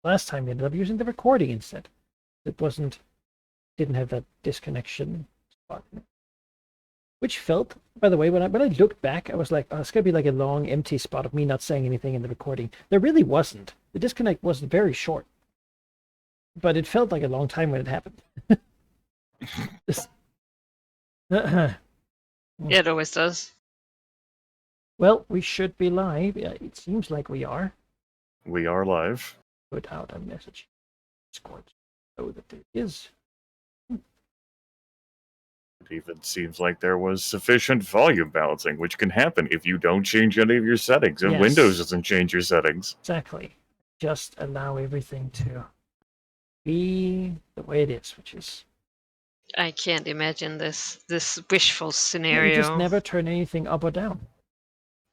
last time we ended up using the recording instead. It didn't have that disconnection spot. Which felt, by the way, when I looked back, I was like, oh, it's gonna be like a long empty spot of me not saying anything in the recording. There really wasn't. The disconnect was very short. But it felt like a long time when it happened. Yeah, it always does. Well, we should be live. Yeah, it seems like we are. We are live. Put out a message. Discord. So that there is. It even seems like there was sufficient volume balancing, which can happen if you don't change any of your settings, and Yes. Windows doesn't change your settings. Exactly. Just allow everything to be the way it is, which is. I can't imagine this wishful You scenario. just never turn anything up or down.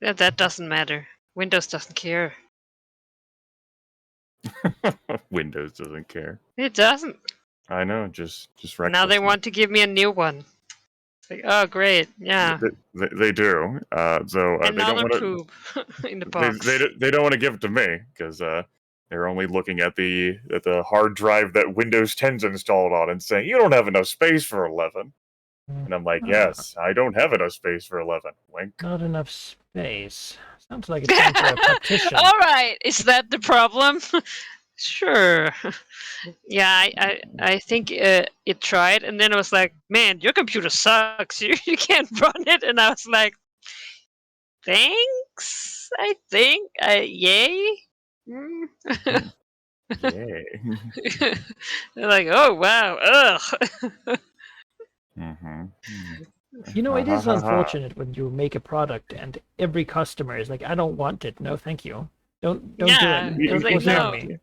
That doesn't matter. Windows doesn't care. Windows doesn't care. It doesn't. I know, just Now they want to give me a new one. It's like, oh great, yeah. They do. So they don't Another want to. poop in the box. They don't want to give it to me because they're only looking at the hard drive that Windows 10's installed on and saying you don't have enough space for 11. And I'm like, yes, I don't have enough space for 11. Wink. Not enough space. Sounds like it's time for a partition. All right, is that the problem? Sure. Yeah, I think it tried, and then it was like, man, your computer sucks. You can't run it, and I was like, thanks. I think, yay. Yay. They're like, oh wow, ugh. Mm-hmm. You know, it is unfortunate when you make a product and every customer is like, I don't want it. No, thank you. Don't Yeah, do it. Don't like, force it no. on me.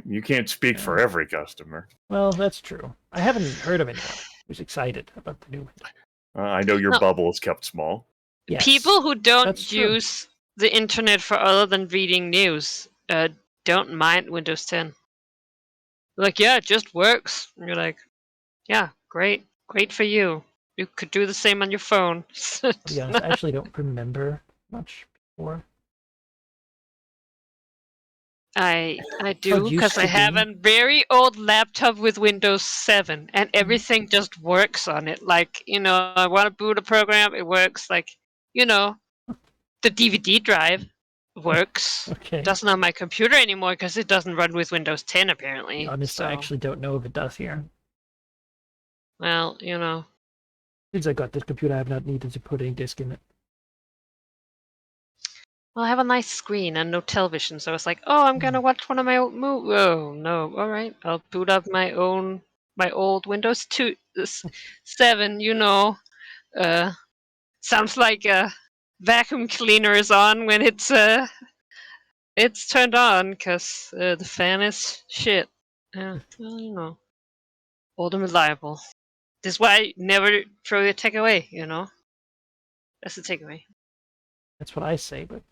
You can't speak for every customer. Well, that's true. I haven't heard of anyone who's excited about the new one. I know your No. bubble is kept small. Yes. People who don't That's true. use the internet for other than reading news don't mind Windows 10. Like, yeah, it just works. And you're like, yeah, great for you. You could do the same on your phone. To be honest, I actually don't remember much before. I How do it because used I to have be. a very old laptop with Windows 7 and everything just works on it. Like, I want to boot a program, it works. Like, the DVD drive works. Okay. It doesn't on my computer anymore because it doesn't run with Windows 10 To apparently. be honest, So, I actually don't know if it does here. well, Since I got this computer, I have not needed to put any disk in it. well, I have a nice screen and no television, so it's like, oh, I'm gonna watch one of my old movies. Oh no, all right, I'll boot up my old Windows 7. Sounds like a vacuum cleaner is on when it's turned on because the fan is shit. Yeah, well, old and reliable. This is why I never throw your tech away. That's the takeaway. That's what I say, but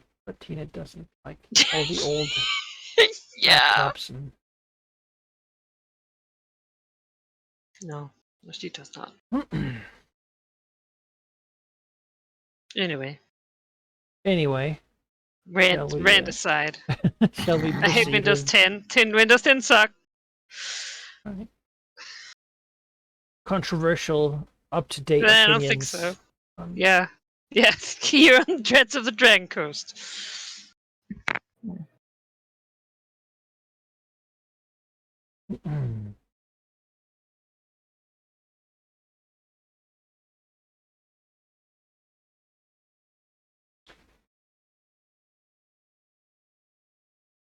Tina doesn't like all the old Yeah. laptops and. No, she does not. Anyway, Anyway, rant we, aside. shall we I hate proceed Windows with- 10. Windows 10 suck. Alright. Controversial, up-to-date I opinions. don't think so. on- Yeah. Yeah, here on Dreads of the Dragon Coast.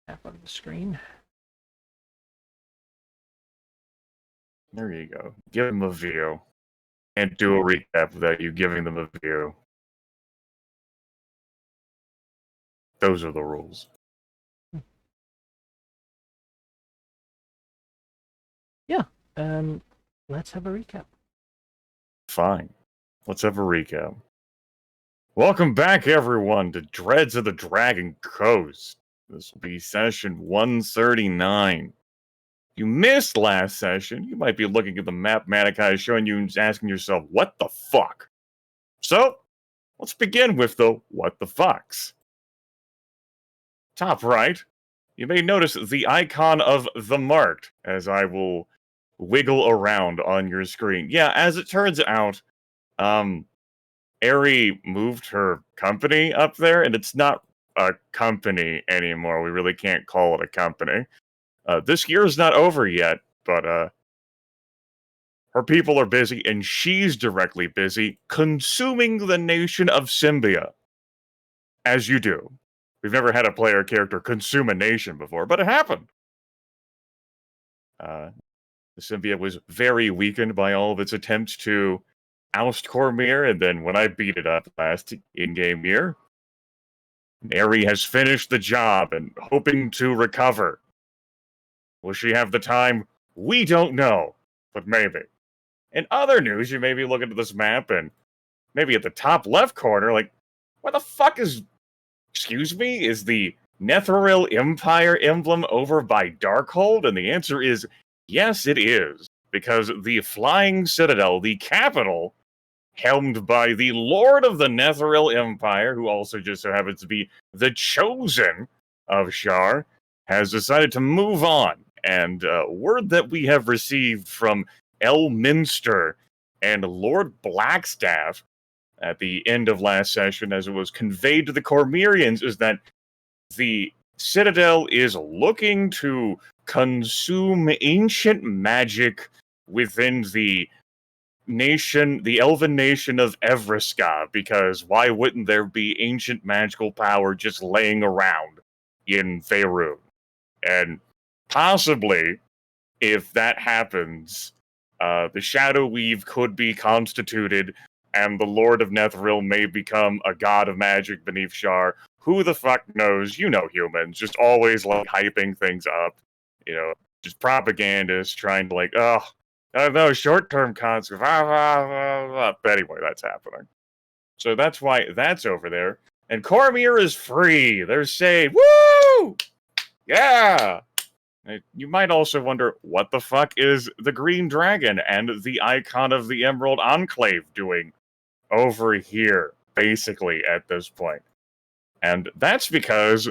Tap on the screen. There you go. Give them a view. Can't do a recap without you giving them a view. Those are the rules. Let's have a recap. Fine. Let's have a recap. Welcome back, everyone, to Dreads of the Dragon Coast. This will be session 139. If you missed last session, you might be looking at the map Manikai is showing you and asking yourself, what the fuck? So, let's begin with the what the fucks. Top right, you may notice the icon of the Marked as I will wiggle around on your screen. Yeah, as it turns out, Eri moved her company up there, and it's not a company anymore. We really can't call it a company. This year is not over yet, but her people are busy, and she's directly busy consuming the nation of Symbia. As you do. We've never had a player character consume a nation before, but it happened. The Symbia was very weakened by all of its attempts to oust Cormyr, and then when I beat it up last in-game year, Eri has finished the job and hoping to recover. Will she have the time? We don't know, but maybe. In other news, you may be looking at this map and maybe at the top left corner, like, where the fuck is, excuse me, is the Netheril Empire emblem over by Darkhold? And the answer is, yes, it is. Because the Flying Citadel, the capital, helmed by the Lord of the Netheril Empire, who also just so happens to be the Chosen of Shar, has decided to move on. And word that we have received from Elminster and Lord Blackstaff at the end of last session, as it was conveyed to the Cormyrians, is that the Citadel is looking to consume ancient magic within the nation, the elven nation of Evriska, because why wouldn't there be ancient magical power just laying around in Faerun? And possibly, if that happens, the Shadow Weave could be constituted, and the Lord of Netheril may become a god of magic beneath Shar. Who the fuck knows? You know humans, just always, like, hyping things up. You know, just propagandists trying to, like, oh, I don't know, short-term concepts. But anyway, that's happening. So that's why that's over there. And Cormyr is free. They're saying, woo! Yeah! You might also wonder, what the fuck is the Green Dragon and the icon of the Emerald Enclave doing over here, basically, at this point? And that's because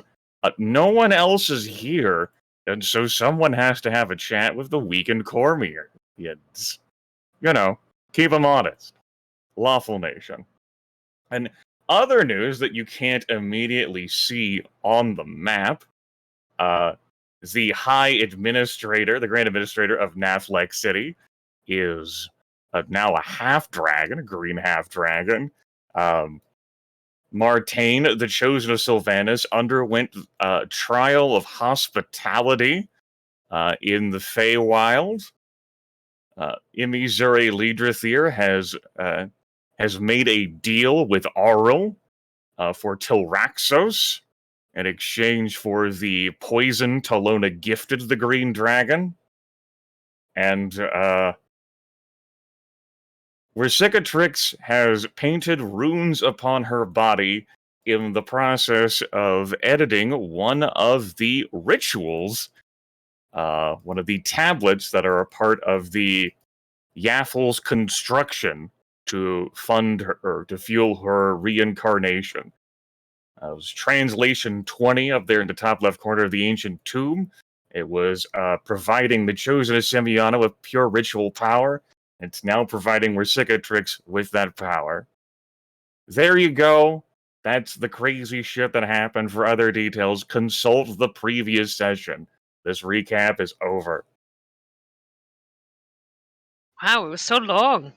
no one else is here, and so someone has to have a chat with the weakened Cormyr. It's, you know, keep them honest. Lawful nation. And other news that you can't immediately see on the map, the High Administrator, the Grand Administrator of Nathlek City, is now a half-dragon, a green half-dragon. Martaine, the Chosen of Sylvanas, underwent a trial of hospitality in the Feywild. Imizure Lidrathir has made a deal with Auril for Tilraxos in exchange for the poison Talona gifted the Green Dragon. And Versicatrix has painted runes upon her body in the process of editing one of the rituals, one of the tablets that are a part of the Yaffel's construction to fund her, or to fuel her reincarnation. It was translation 20 up there in the top left corner of the ancient tomb. It was providing the Chosen of Symbiana with pure ritual power. It's now providing Versicatrix with that power. There you go. That's the crazy shit that happened. For other details, consult the previous session. This recap is over. Wow, it was so long.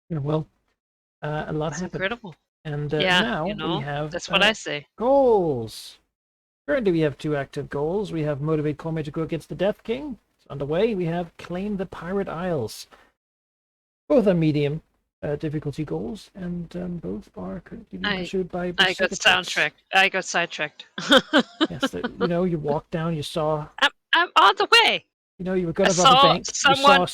Yeah, well, a lot It's happened. incredible. And Yeah, now you know, we have that's what I say. goals. Currently, we have 2 active goals. We have Motivate Cormyr to go against the Death King. It's underway. We have Claim the Pirate Isles. Both are medium difficulty goals, and both are currently being pursued by I got Versicatrix. I got sidetracked. Yes, you know, you walked down, you saw, I'm on the way. you know, you were going I to rob a saw bank. You saw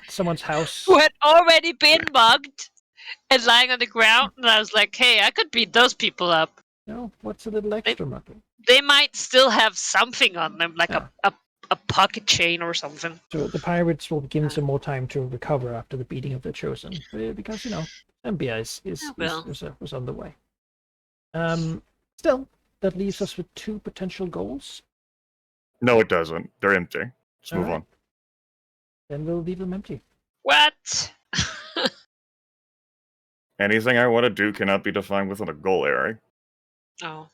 someone's house. Who had already been mugged and lying on the ground, and I was like, hey, I could beat those people up. You know, what's a little extra mugging? They might still have something on them, like a pocket chain or something. So the pirates will be given some more time to recover after the beating of the Chosen, because, you know, MBI was on the way. Still, that leaves us with 2 potential goals. No, it doesn't. They're empty. Let's move Alright. on. Then we'll leave them empty. What? Anything I want to do cannot be defined within a goal area. Oh.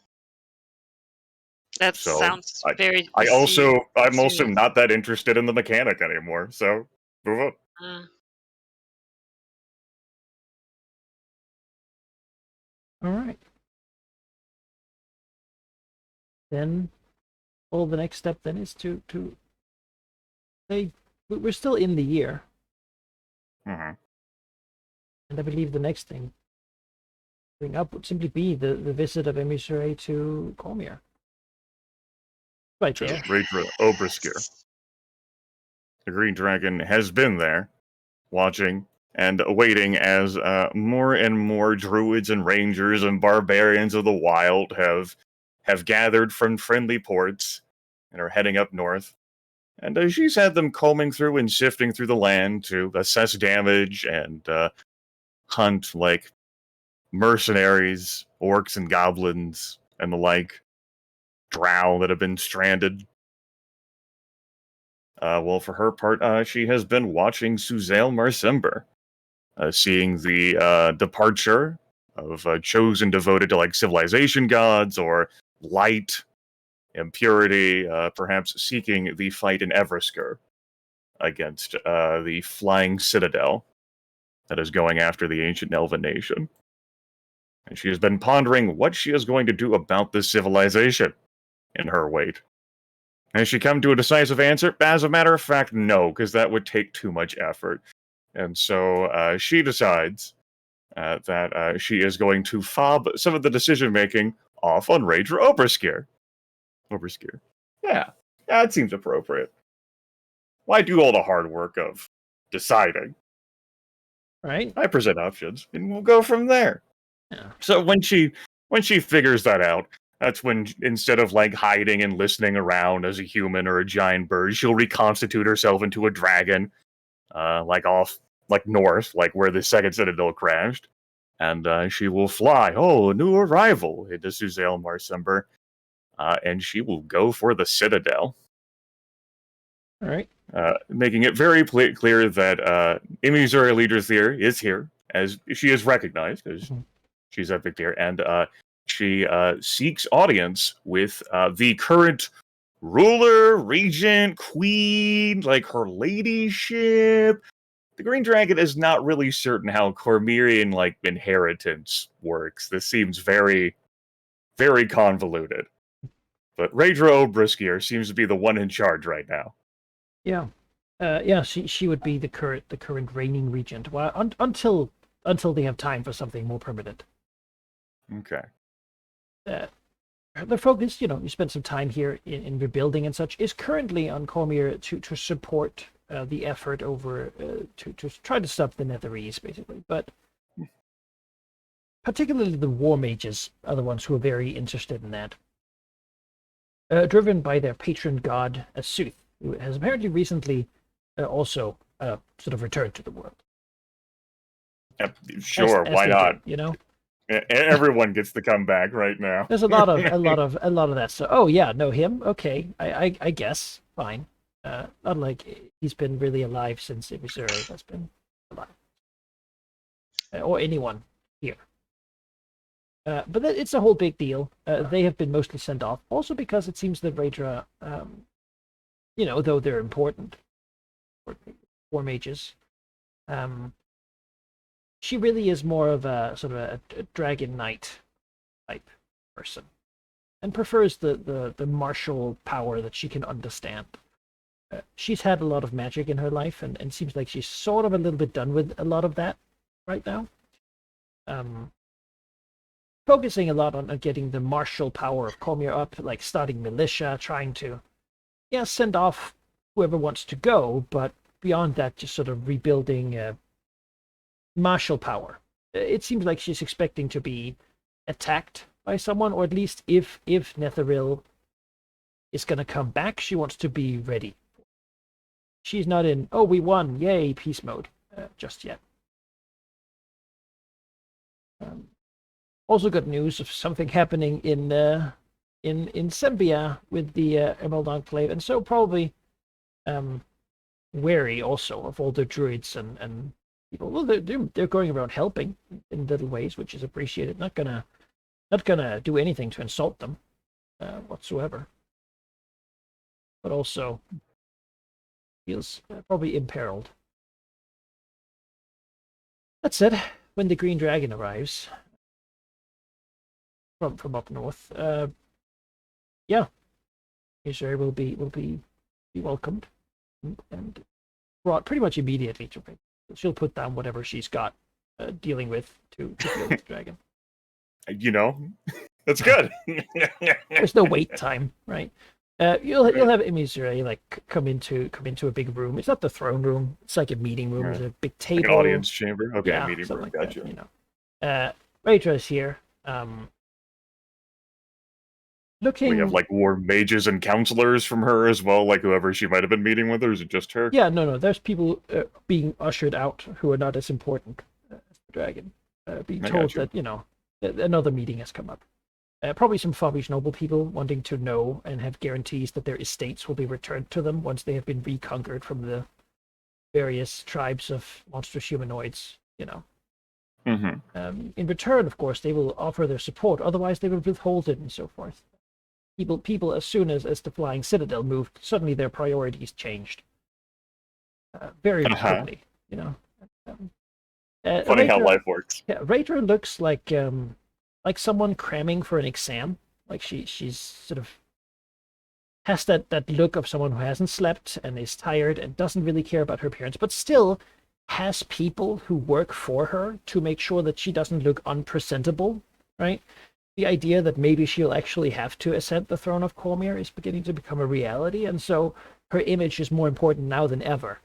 That So, sounds very. I'm also serious. not that interested in the mechanic anymore. So move on. Uh, All right. Then, well, the next step then is to say we're still in the year, hmm and I believe the next thing bring up would simply be the visit of Emissary to Cormyr. Right To there. Raedra Obriskir. The Green Dragon has been there, watching and awaiting as more and more druids and rangers and barbarians of the wild have gathered from friendly ports and are heading up north. And she's had them combing through and sifting through the land to assess damage and hunt like mercenaries, orcs and goblins, and the like, drow that have been stranded. Well, for her part, she has been watching Suzail Marcember, seeing the departure of chosen devoted to like civilization gods or light, impurity, perhaps seeking the fight in Eversker against the Flying Citadel that is going after the ancient Elven nation. And she has been pondering what she is going to do about this civilization in her wait. Has she come to a decisive answer? As a matter of fact, no, because that would take too much effort. And so she decides that she is going to fob some of the decision-making off on Raedra Obriskir. Obriskir. Yeah, that seems appropriate. Why do all the hard work of deciding? Right? I present options, and we'll go from there. Yeah. So when she figures that out, that's when, instead of like hiding and listening around as a human or a giant bird, she'll reconstitute herself into a dragon, like north, like where the second citadel crashed, and she will fly. Oh, a new arrival into Suzail Marcember, and she will go for the citadel. All right. Making it very clear that Emissary Leaderthir is here, as she is recognized, as she's a victor, and she seeks audience with the current ruler, regent, queen, like her ladyship. The Green Dragon is not really certain how Cormyrian like inheritance works. This seems very, very convoluted. But Raedra Obriskir seems to be the one in charge right now. Yeah. Yeah, she would be the current reigning regent. Well, until they have time for something more permanent. Okay. The focus, you spent some time here in rebuilding and such, is currently on Cormyr to support the effort over to try to stop the Netherese, basically. But particularly the war mages are the ones who are very interested in that. Driven by their patron god, Asuth, who has apparently recently also sort of returned to the world. Sure, As why they not? do, Everyone gets to come back right now. There's a lot of that. So, oh yeah, know him. Okay, I guess fine. Not like he's been really alive since Emissary has been alive, or anyone here. But it's a whole big deal. They have been mostly sent off, also because it seems that Raedra, though they're important war mages, she really is more of a sort of a dragon knight type person, and prefers the martial power that she can understand. She's had a lot of magic in her life, and seems like she's sort of a little bit done with a lot of that right now. Focusing a lot on getting the martial power of Cormyr up, like starting militia, trying to, send off whoever wants to go, but beyond that, just sort of rebuilding martial power. It seems like she's expecting to be attacked by someone, or at least if Netheril is going to come back, she wants to be ready. She's not in, oh, we won, yay, peace mode, just yet. Also good news of something happening in in Sembia with the Emerald Enclave, and so probably wary also of all the druids and people. Well, they're going around helping in little ways, which is appreciated. Not gonna do anything to insult them whatsoever, but also feels probably imperiled. That said, when the Green Dragon arrives from up north, yeah, Israel will be welcomed and brought pretty much immediately to me. She'll put down whatever she's got dealing with to deal with the dragon. You know, that's good. There's no wait time, right? You'll have Emissary like come into a big room. It's not the throne room. It's like a meeting room. Right. There's a big Like table. an audience chamber. Okay, Yeah, meeting something room. like Gotcha. that, you know. Rhaedra is here. Looking. We have like war mages and counselors from her as well, like whoever she might have been meeting with, or is it just her? Yeah, no. There's people being ushered out who are not as important as the dragon. Being I told gotcha. that, you know, that another meeting has come up. Probably some Fabish noble people wanting to know and have guarantees that their estates will be returned to them once they have been reconquered from the various tribes of monstrous humanoids, you know. Mm-hmm. In return, of course, they will offer their support. Otherwise, they will withhold it and so forth. People, as soon as the Flying Citadel moved, suddenly their priorities changed. Very quickly, you know. Funny how Rhaedra- life works. Yeah, Rhaedra looks like someone cramming for an exam. Like she's sort of has that look of someone who hasn't slept and is tired and doesn't really care about her appearance, but still has people who work for her to make sure that she doesn't look unpresentable, right? The idea that maybe she'll actually have to ascend the throne of Cormyr is beginning to become a reality, and so her image is more important now than ever.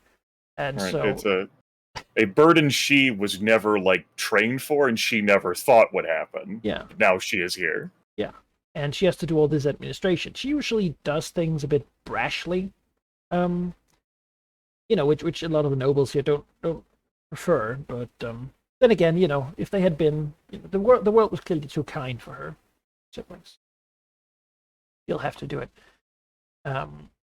And Right. so It's a burden she was never like trained for, and she never thought would happen. yeah. Now she is here. And she has to do all this administration. She usually does things a bit brashly, you know, which a lot of the nobles here don't prefer. But then again, you know, if they had been, you know, the world was clearly too kind for her siblings. You'll have to do it.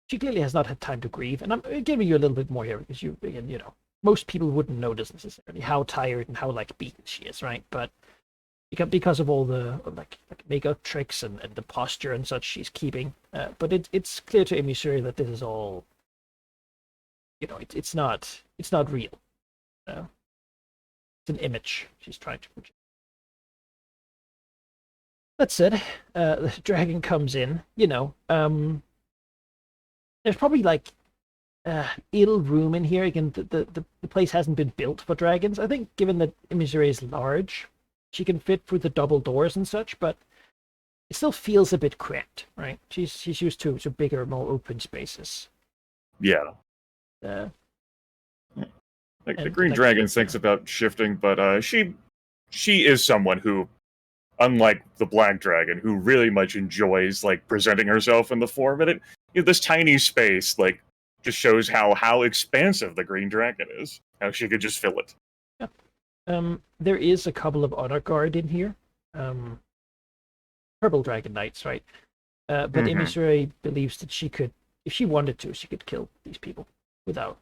She clearly has not had time to grieve, and I'm giving you a little bit more here because you, again, you know, most people wouldn't notice necessarily how tired and how like beaten she is, right? But because of all the like makeup tricks and the posture and such she's keeping. But it's clear to Emissary that this is all, you know, it's not real. It's an image she's trying to project. That said, the dragon comes in. You know, there's probably like ill room in here. Again, the place hasn't been built for dragons. I think given that Emissary is large, she can fit through the double doors and such, but it still feels a bit cramped, right? She's used to bigger, more open spaces. Yeah. Like the Green Dragon thinks about shifting, but she is someone who, unlike the Black Dragon, who really much enjoys like presenting herself in the form of it. You know, this tiny space like just shows how expansive the Green Dragon is. How she could just fill it. There is a couple of honor guard in here. Purple Dragon Knights, right? But Emissary believes that she could, if she wanted to, she could kill these people without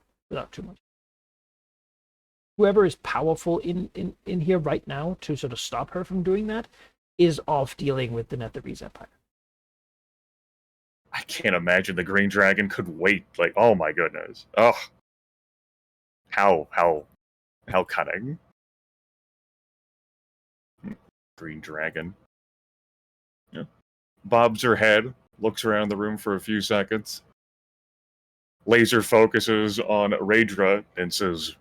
too much. Whoever is powerful in here right now to sort of stop her from doing that is off dealing with the Netherese Empire. I can't imagine the Green Dragon could wait. Like, oh my goodness. Oh. How cunning. Green Dragon. Yeah. Bobs her head, looks around the room for a few seconds, laser focuses on Rhaedra and says,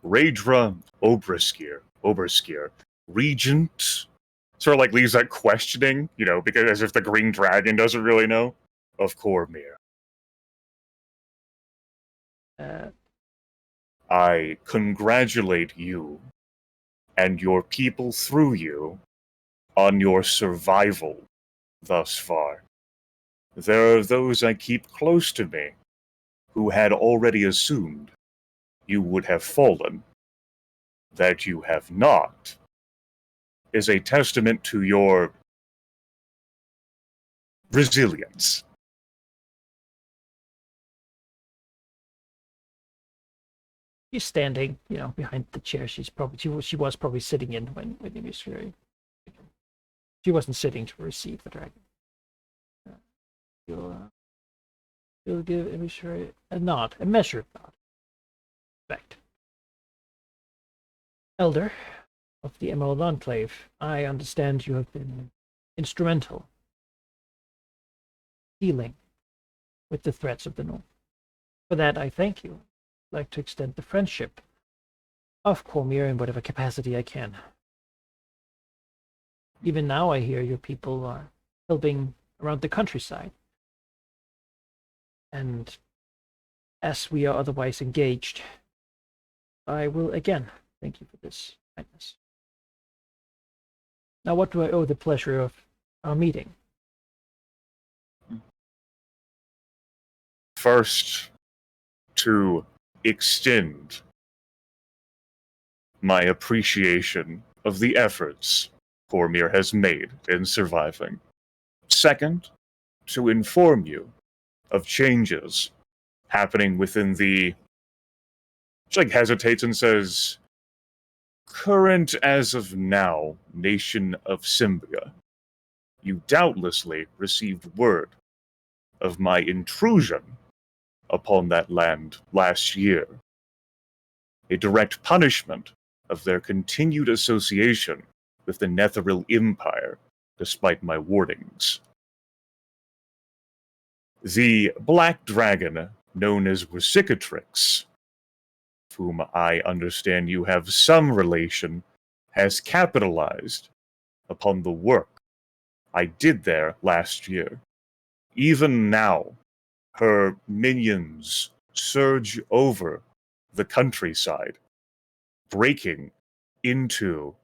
Rhaedra Oberskier, Regent? Sort of like leaves that questioning, you know, because as if the Green Dragon doesn't really know, of Cormyr. I congratulate you and your people through you on your survival thus far. There are those I keep close to me who had already assumed you would have fallen. That you have not is a testament to your resilience. She's standing, behind the chair. She was probably sitting in when the missionary. She wasn't sitting to receive the dragon. You'll give emissary a nod, a measured nod. Respect. Elder of the Emerald Enclave, I understand you have been instrumental dealing with the threats of the North. For that, I thank you. I'd like to extend the friendship of Cormyr in whatever capacity I can. Even now, I hear your people are helping around the countryside. And as we are otherwise engaged, I will again thank you for this kindness. Now, what do I owe the pleasure of our meeting? First, to extend my appreciation of the efforts Cormyr has made in surviving. Second, to inform you of changes happening within the... She hesitates and says, current as of now, nation of Symbia. You doubtlessly received word of my intrusion upon that land last year. A direct punishment of their continued association with the Netheril Empire, despite my warnings. The Black Dragon, known as Resicatrix, whom I understand you have some relation, has capitalized upon the work I did there last year. Even now, her minions surge over the countryside, breaking into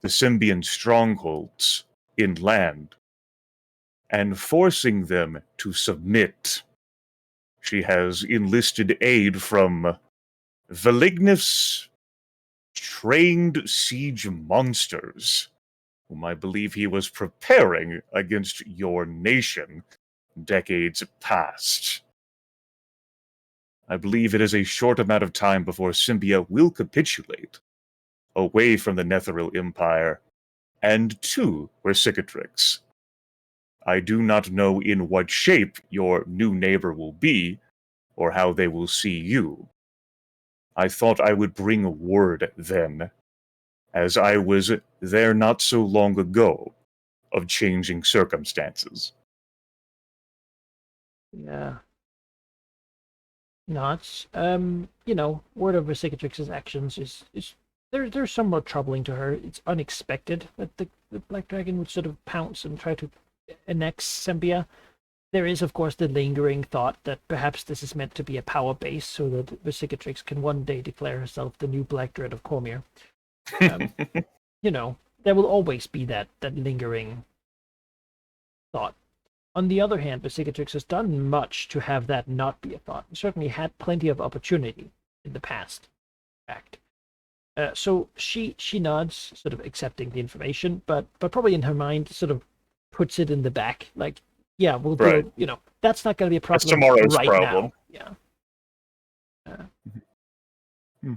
the Symbian strongholds inland and forcing them to submit. She has enlisted aid from Velignif's trained siege monsters, whom I believe he was preparing against your nation decades past. I believe it is a short amount of time before Symbia will capitulate away from the Netheril Empire and to Resicatrix. I do not know in what shape your new neighbor will be, or how they will see you. I thought I would bring word then, as I was there not so long ago, of changing circumstances. Yeah. Nods. Word of Resicatrix's actions is they're somewhat troubling to her. It's unexpected that the Black Dragon would sort of pounce and try to annex Symbia. There is, of course, the lingering thought that perhaps this is meant to be a power base so that Resicatrix can one day declare herself the new Black Dread of Cormyr. There will always be that lingering thought. On the other hand, Resicatrix has done much to have that not be a thought. He certainly had plenty of opportunity in the past, in fact. So she nods, sort of accepting the information, but probably in her mind sort of puts it in the back, like, yeah, we'll do it, that's not going to be a problem. That's tomorrow's right problem. Now. Yeah.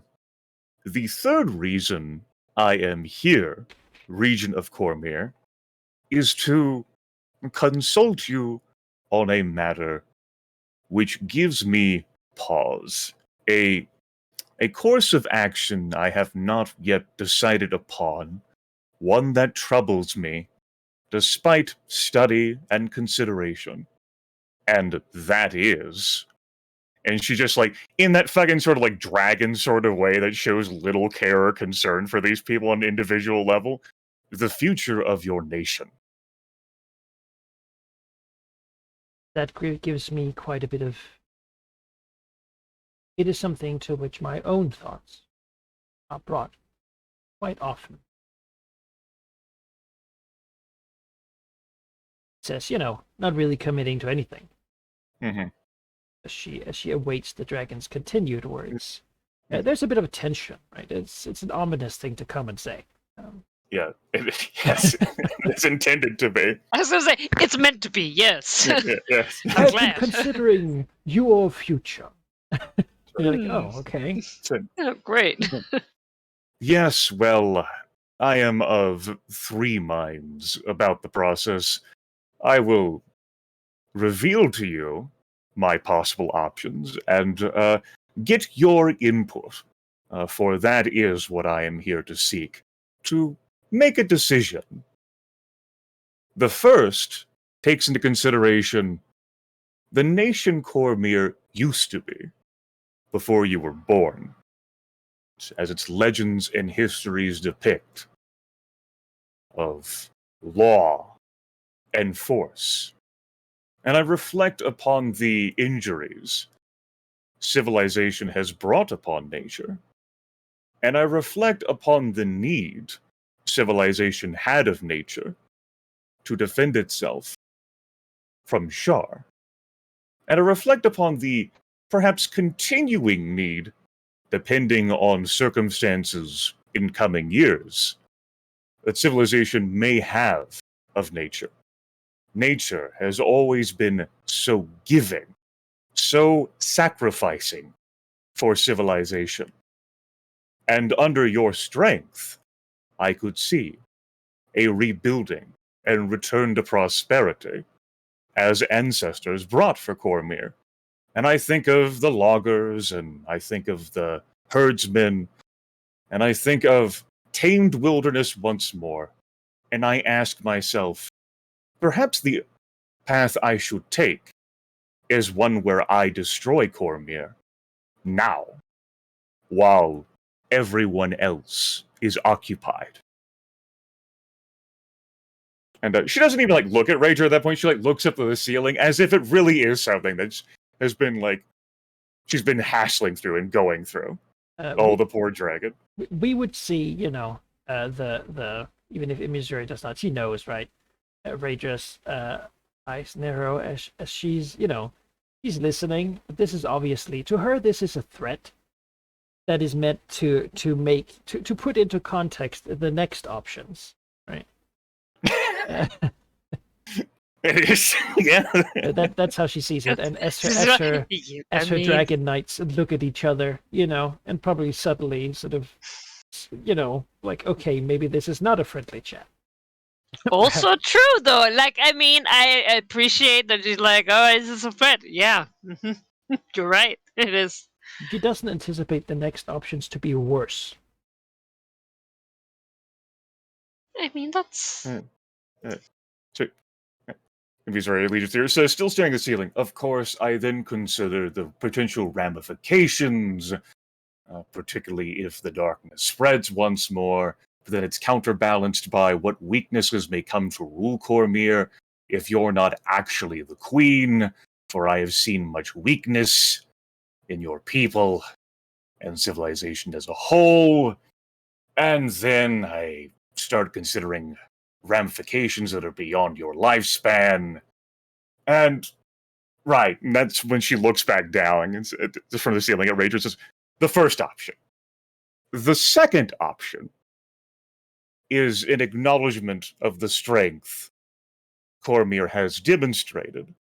The third reason I am here, Regent of Cormyr, is to consult you on a matter which gives me pause. A course of action I have not yet decided upon, one that troubles me, despite study and consideration. And that is... And she just, in that fucking sort of, dragon sort of way that shows little care or concern for these people on an individual level, the future of your nation. That gives me quite a bit of... It is something to which my own thoughts are brought quite often. Says, not really committing to anything. Mm-hmm. As she awaits the dragon's continued words. There's a bit of a tension, right? It's an ominous thing to come and say. Yeah, yes, it's intended to be. I was gonna say it's meant to be. Yes. Yes. I'm I've been glad. considering your future. You're like, oh, okay. Oh, great. Yes, well, I am of three minds about the process. I will reveal to you my possible options and get your input, for that is what I am here to seek, to make a decision. The first takes into consideration the nation Cormyr used to be before you were born, as its legends and histories depict, of law and force. And I reflect upon the injuries civilization has brought upon nature, and I reflect upon the need civilization had of nature to defend itself from Shar. And I reflect upon the perhaps continuing need, depending on circumstances in coming years, that civilization may have of nature. Nature has always been so giving, so sacrificing for civilization. And under your strength, I could see a rebuilding and return to prosperity as ancestors brought for Cormyr. And I think of the loggers, and I think of the herdsmen, and I think of tamed wilderness once more, and I ask myself, perhaps the path I should take is one where I destroy Cormyr now, while everyone else is occupied. And she doesn't even look at Rager at that point. She looks up to the ceiling as if it really is something that has been she's been hassling through and going through. The poor dragon. We would see, the even if Imizuri does not, she knows, right? Rager's eyes narrow as she's, she's listening. But this is obviously, to her, this is a threat that is meant to put into context the next options, right? It is, yeah. That's how she sees it. And as her dragon knights look at each other, and probably subtly sort of, okay, maybe this is not a friendly chat. Also true though. I appreciate that she's like, oh, is this a threat? Yeah. You're right. It is. She doesn't anticipate the next options to be worse. I mean, that's... If he's very allegiance here, so still staring at the ceiling. Of course, I then consider the potential ramifications, particularly if the darkness spreads once more, but then it's counterbalanced by what weaknesses may come to rule Cormyr if you're not actually the queen, for I have seen much weakness in your people and civilization as a whole. And then I start considering ramifications that are beyond your lifespan. And right, and that's when she looks back down and from the ceiling at Rager and says, the first option. The second option is an acknowledgement of the strength Cormyr has demonstrated,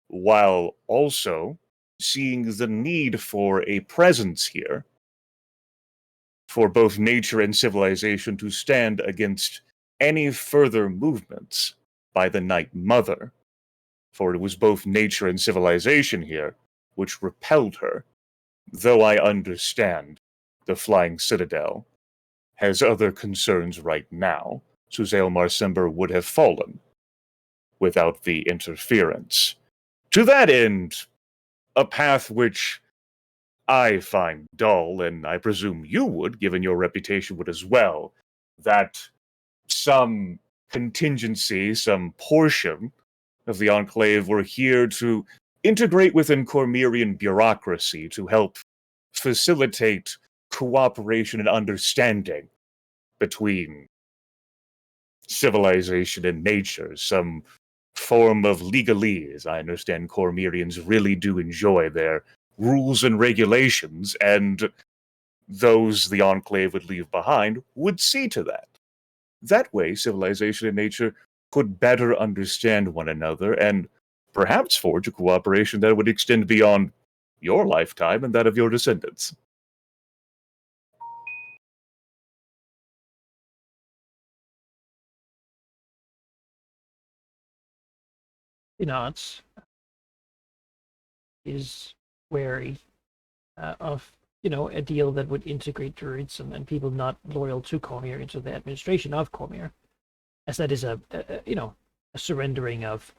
while also seeing the need for a presence here for both nature and civilization to stand against any further movements by the Night Mother, for it was both nature and civilization here which repelled her, though I understand the Flying Citadel has other concerns right now, Suzail Marcember would have fallen without the interference. To that end, a path which I find dull, and I presume you would, given your reputation, would as well, that some contingency, some portion of the Enclave were here to integrate within Cormyrian bureaucracy to help facilitate cooperation and understanding between civilization and nature, some form of legalese. I understand Cormyrians really do enjoy their rules and regulations, and those the Enclave would leave behind would see to that. That way, civilization and nature could better understand one another and perhaps forge a cooperation that would extend beyond your lifetime and that of your descendants. Nods, is wary of a deal that would integrate druids and people not loyal to Cormier into the administration of Cormier, as that is a surrendering of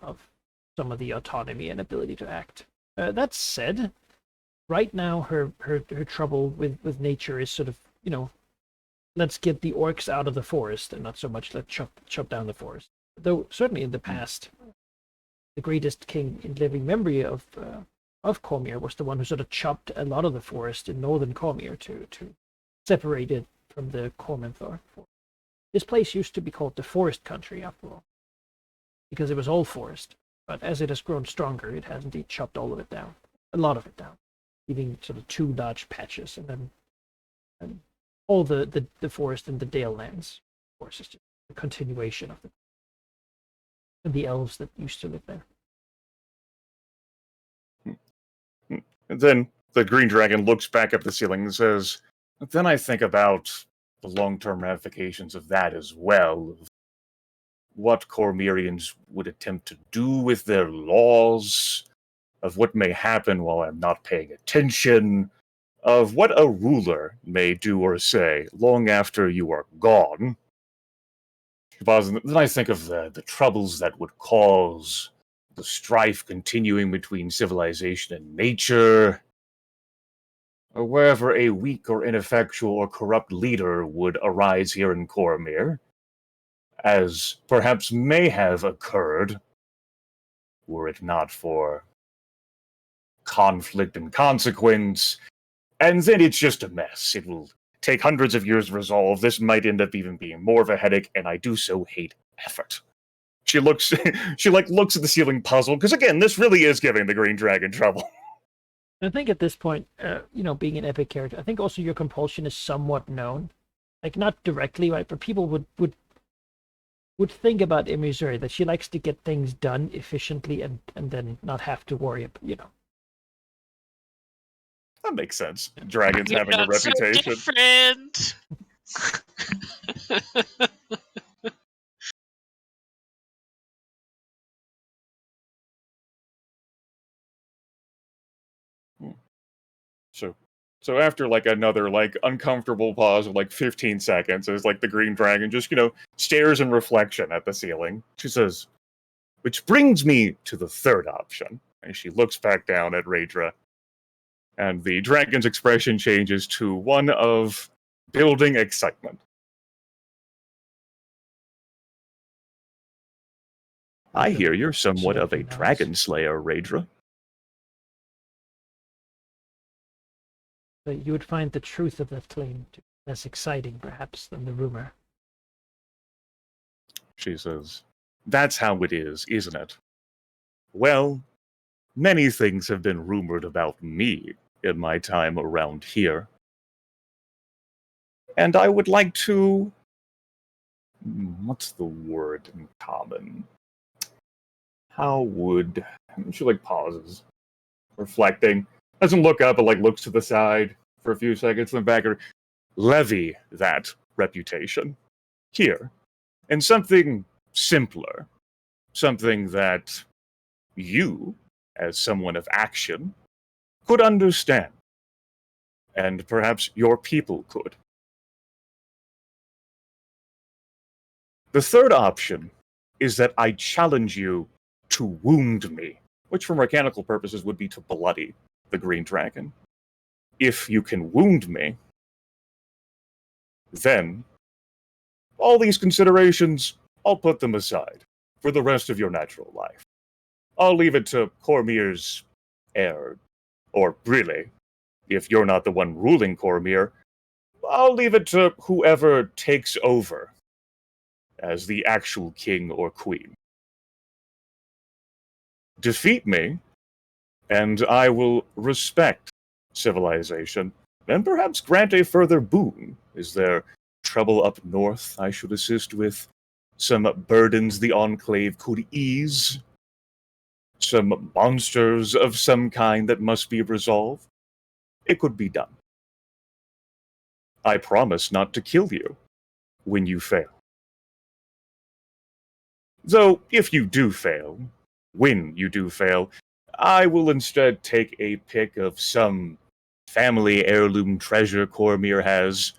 some of the autonomy and ability to act. That said, right now her trouble with nature is sort of let's get the orcs out of the forest and not so much let's chop down the forest. Though certainly in the past, the greatest king in living memory of Cormier was the one who sort of chopped a lot of the forest in northern Cormier to separate it from the Cormenthor. This place used to be called the Forest Country, after all, because it was all forest. But as it has grown stronger, it has indeed chopped all of it down, a lot of it down, leaving sort of two large patches, and then all the forest and the Dale lands. Of course, it's just a continuation of the elves that used to live there. And then the green dragon looks back up the ceiling and says, then I think about the long-term ramifications of that as well. Of what Cormyrians would attempt to do with their laws, of what may happen while I'm not paying attention, of what a ruler may do or say long after you are gone. Then I think of the troubles that would cause, the strife continuing between civilization and nature, or wherever a weak or ineffectual or corrupt leader would arise here in Cormyr, as perhaps may have occurred, were it not for conflict and consequence, and then it's just a mess. It will take hundreds of years to resolve. This might end up even being more of a headache, and I do so hate effort. She looks at the ceiling puzzled, because again, this really is giving the green dragon trouble. I think at this point, being an epic character, I think also your compulsion is somewhat known. Like, not directly, right, but people would think about Emisuri, that she likes to get things done efficiently and then not have to worry about, That makes sense. Dragons You're having a not so reputation. different. So after another uncomfortable pause of 15 seconds, as the green dragon just stares in reflection at the ceiling, she says, "Which brings me to the third option." And she looks back down at Raedra, and the dragon's expression changes to one of building excitement. I hear you're somewhat of a dragon slayer, Raedra. But you would find the truth of that claim to be less exciting, perhaps, than the rumor. She says, "That's how it is, isn't it? Well, many things have been rumored about me in my time around here. And I would like to... what's the word in common? How would..." She pauses, reflecting. Doesn't look up, but looks to the side for a few seconds, then back her. "Levy that reputation here, and something simpler, something that you, as someone of action, could understand, and perhaps your people could. The third option is that I challenge you to wound me," which for mechanical purposes would be to bloody the green dragon. "If you can wound me, then all these considerations, I'll put them aside for the rest of your natural life. I'll leave it to Cormyr's heir, or really, if you're not the one ruling Cormyr, I'll leave it to whoever takes over as the actual king or queen. Defeat me, and I will respect civilization, and perhaps grant a further boon. Is there trouble up north I should assist with, some burdens the Enclave could ease, some monsters of some kind that must be resolved, it could be done. I promise not to kill you when you fail. Though, if you do fail, when you do fail, I will instead take a pick of some family heirloom treasure Cormyr has,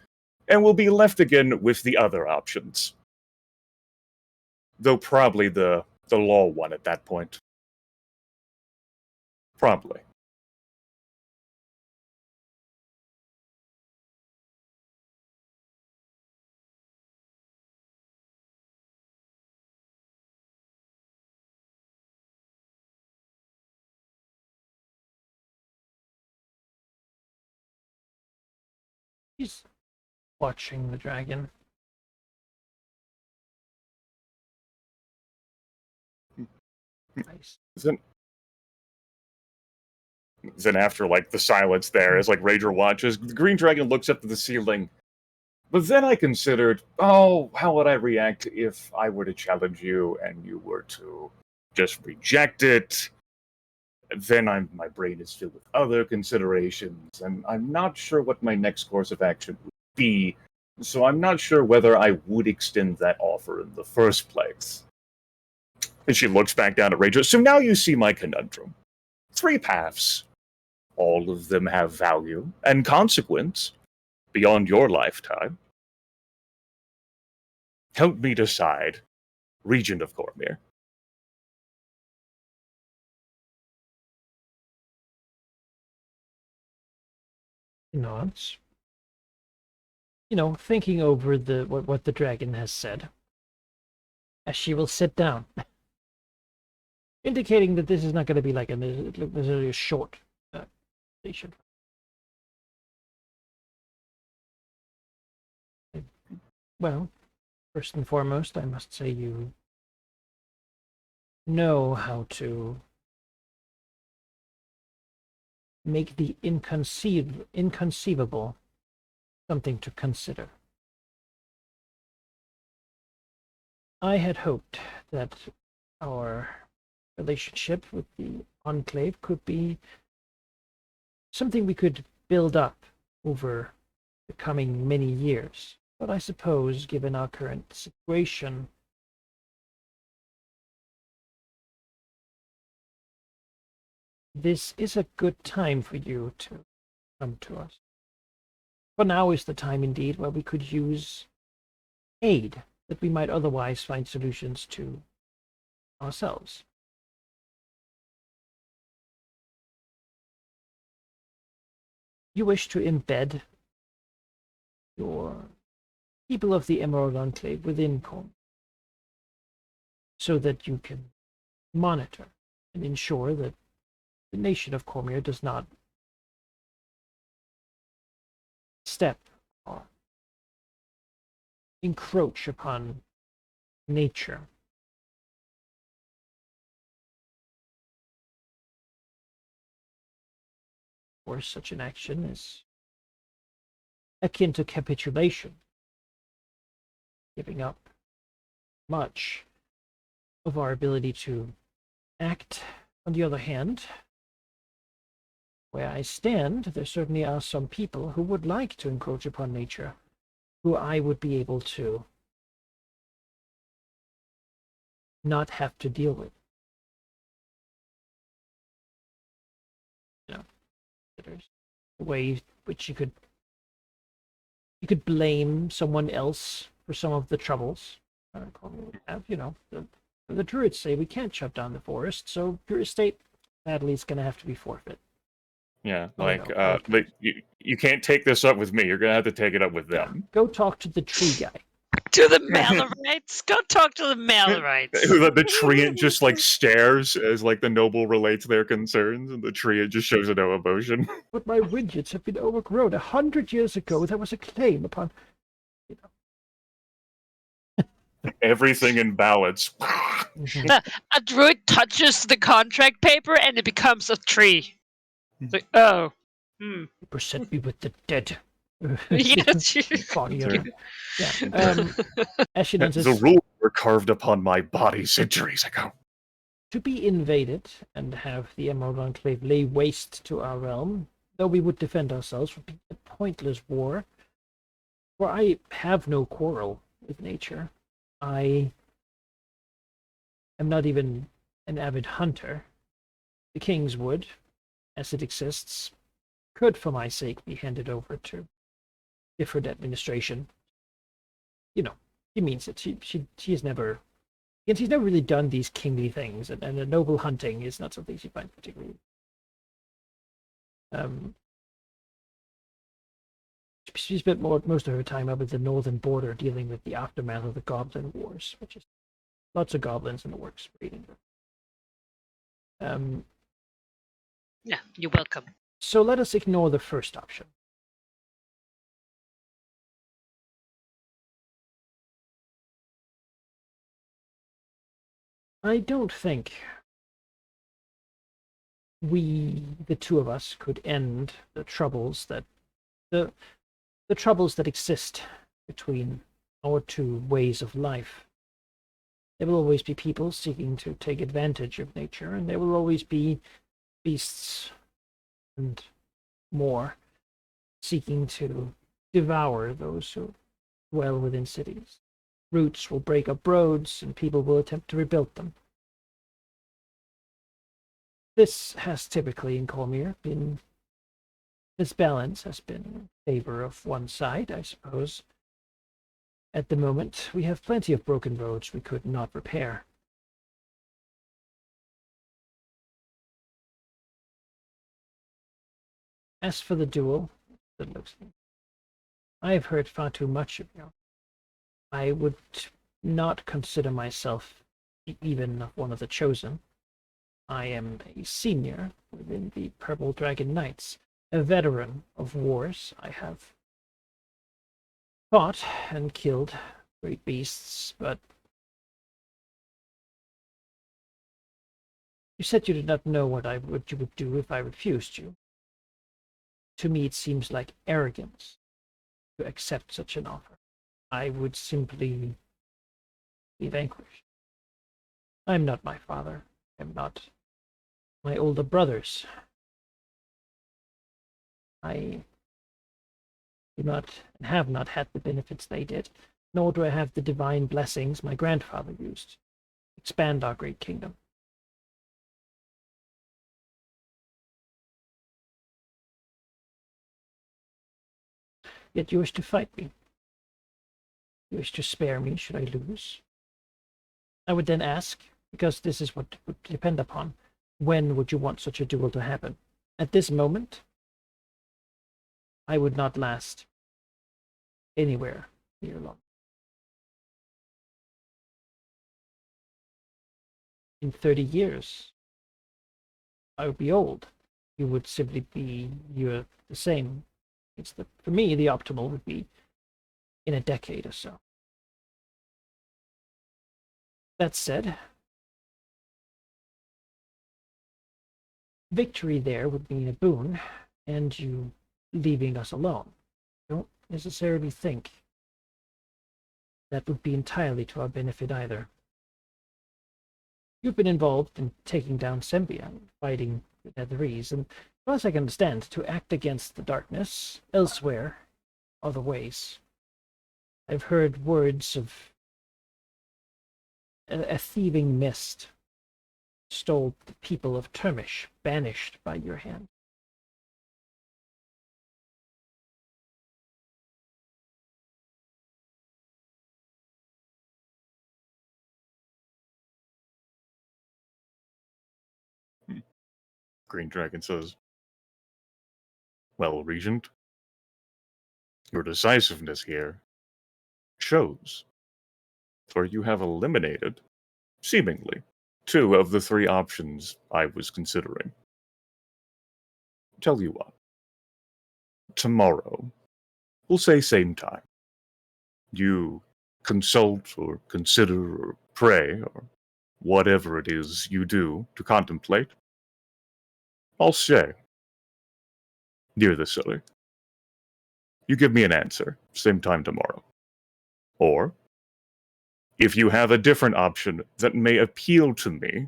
and will be left again with the other options. Though probably the law one at that point. Probably. He's watching the dragon. Nice. Then after, like, the silence there, as, like, Rager watches, the green dragon looks up to the ceiling. But then I considered, oh, how would I react if I were to challenge you and you were to just reject it? Then my brain is filled with other considerations, and I'm not sure what my next course of action would be, so I'm not sure whether I would extend that offer in the first place. And she looks back down at Rager. So now you see my conundrum. 3 paths. All of them have value and consequence beyond your lifetime. Help me decide, Regent of Cormyr. Nods. Thinking over what the dragon has said, as she will sit down, indicating that this is not going to be like a short station. Well, first and foremost, I must say you know how to make the inconceivable something to consider. I had hoped that our relationship with the Enclave could be something we could build up over the coming many years. But I suppose, given our current situation, this is a good time for you to come to us. For now is the time indeed where we could use aid that we might otherwise find solutions to ourselves. You wish to embed your people of the Emerald Enclave within Cormyr, so that you can monitor and ensure that the nation of Cormyr does not step or encroach upon nature. Of course, such an action is akin to capitulation, giving up much of our ability to act. On the other hand, where I stand, there certainly are some people who would like to encroach upon nature, who I would be able to not have to deal with. There's a way which you could blame someone else for some of the troubles we have. The druids say we can't shut down the forest, so your estate sadly is going to have to be forfeit. Yeah, but you can't take this up with me. You're going to have to take it up with them. Go talk to the tree guy. To the Malorites? Go talk to the Malorites. The treant just, like, stares as, like, the noble relates their concerns, and the treant just shows no emotion. But my widgets have been overgrown. 100 years ago, there was a claim upon... Everything in balance. A druid touches the contract paper and it becomes a tree. It's like, oh. You present me with the dead. Yes. foggier. Yeah. The Ashinensis, rules were carved upon my body centuries ago. to be invaded and have the Emerald Enclave lay waste to our realm, though we would defend ourselves, would be a pointless war. For I have no quarrel with nature. I am not even an avid hunter. The King's Wood, as it exists, could for my sake be handed over to different administration. You know, he means it. She has never, and she's never really done these kingly things, and a noble hunting is not something she finds particularly. She spent most of her time up at the northern border dealing with the aftermath of the Goblin Wars, which is lots of goblins in the works for Edinburgh. Yeah, you're welcome. So let us ignore the first option. I don't think we, the two of us, could end the troubles that the troubles that exist between our two ways of life. There will always be people seeking to take advantage of nature, and there will always be beasts and more seeking to devour those who dwell within cities. Roots will break up roads, and people will attempt to rebuild them. This has typically in Cormyr been, this balance has been in favor of one side, I suppose. At the moment, we have plenty of broken roads we could not repair. As for the duel, said Luxley, I have heard far too much of you. I would not consider myself even one of the chosen. I am a senior within the Purple Dragon Knights, a veteran of wars. I have fought and killed great beasts, but you said you did not know what you would do if I refused you. To me, it seems like arrogance to accept such an offer. I would simply be vanquished. I am not my father. I am not my older brothers. I do not and have not had the benefits they did, nor do I have the divine blessings my grandfather used to expand our great kingdom. Yet you wish to fight me. You wish to spare me should I lose. I would then ask, because this is what would depend upon, when would you want such a duel to happen? At this moment, I would not last anywhere near long. In 30 years, I would be old. You would simply be the same. For me, the optimal would be in a decade or so. That said, victory there would mean a boon, and you leaving us alone. I don't necessarily think that would be entirely to our benefit either. You've been involved in taking down Sembia, fighting the Netherese, and as far as I can understand, to act against the darkness elsewhere are the ways. I've heard words of a thieving mist stole the people of Termish, banished by your hand. Green Dragon says, well, Regent, your decisiveness here shows, for you have eliminated, seemingly, 2 of the 3 options I was considering. Tell you what, tomorrow, we'll say same time, you consult or consider or pray or whatever it is you do to contemplate. I'll stay near the cellar. you give me an answer, same time tomorrow. Or, if you have a different option that may appeal to me,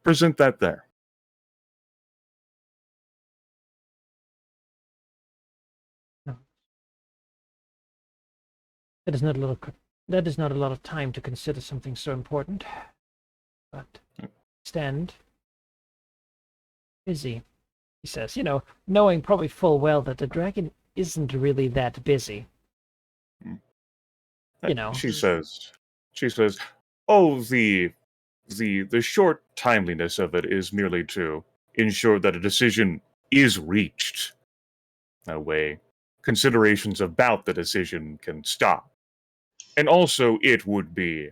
present that there. No. That is not a lot of that is not a lot of time to consider something so important. But stand busy, he says, knowing probably full well that the dragon isn't really that busy. She says, oh, the short timeliness of it is merely to ensure that a decision is reached. That way, considerations about the decision can stop. And also, it would be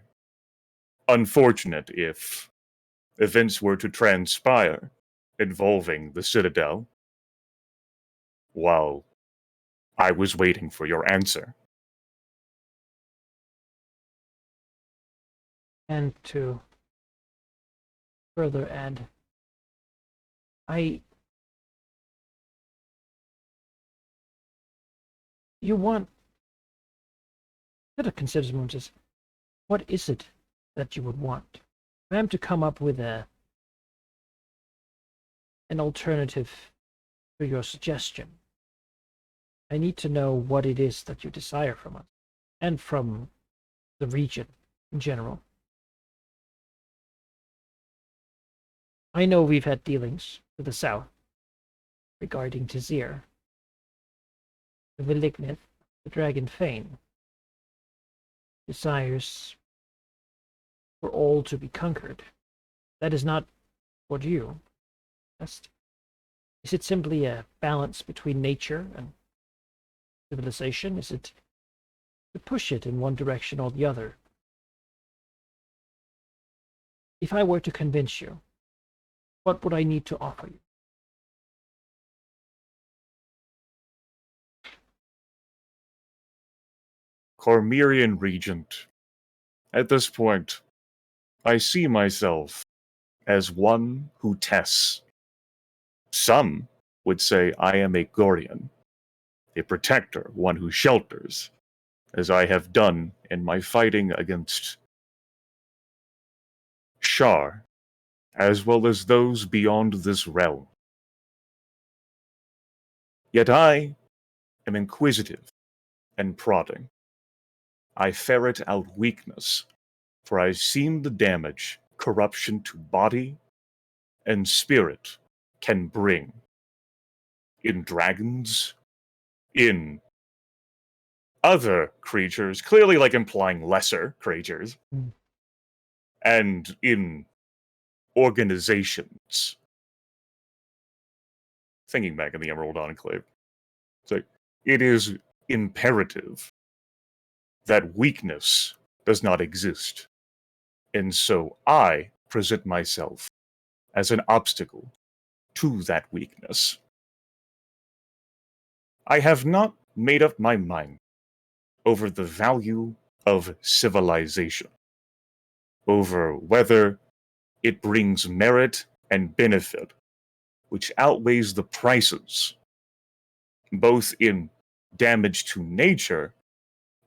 unfortunate if events were to transpire involving the Citadel while I was waiting for your answer. And to further add, you want, that considers Moonsis, what is it that you would want? If I'm to come up with an alternative to your suggestion, I need to know what it is that you desire from us, and from the region in general. I know we've had dealings with the south regarding Tizir, the Velignith, the Dragon Fane, desires for all to be conquered. That is not what you asked. Is it simply a balance between nature and civilization? Is it to push it in one direction or the other? If I were to convince you, what would I need to offer you? Cormyrean Regent. At this point, I see myself as one who tests. Some would say I am a Gorian, a protector, one who shelters, as I have done in my fighting against Shar, as well as those beyond this realm. Yet I am inquisitive and prodding. I ferret out weakness, for I've seen the damage corruption to body and spirit can bring. In dragons, in other creatures, clearly like implying lesser creatures, and in organizations. Thinking back in the Emerald Enclave, it's like, it is imperative that weakness does not exist. And so I present myself as an obstacle to that weakness. I have not made up my mind over the value of civilization, over whether it brings merit and benefit, which outweighs the prices, both in damage to nature,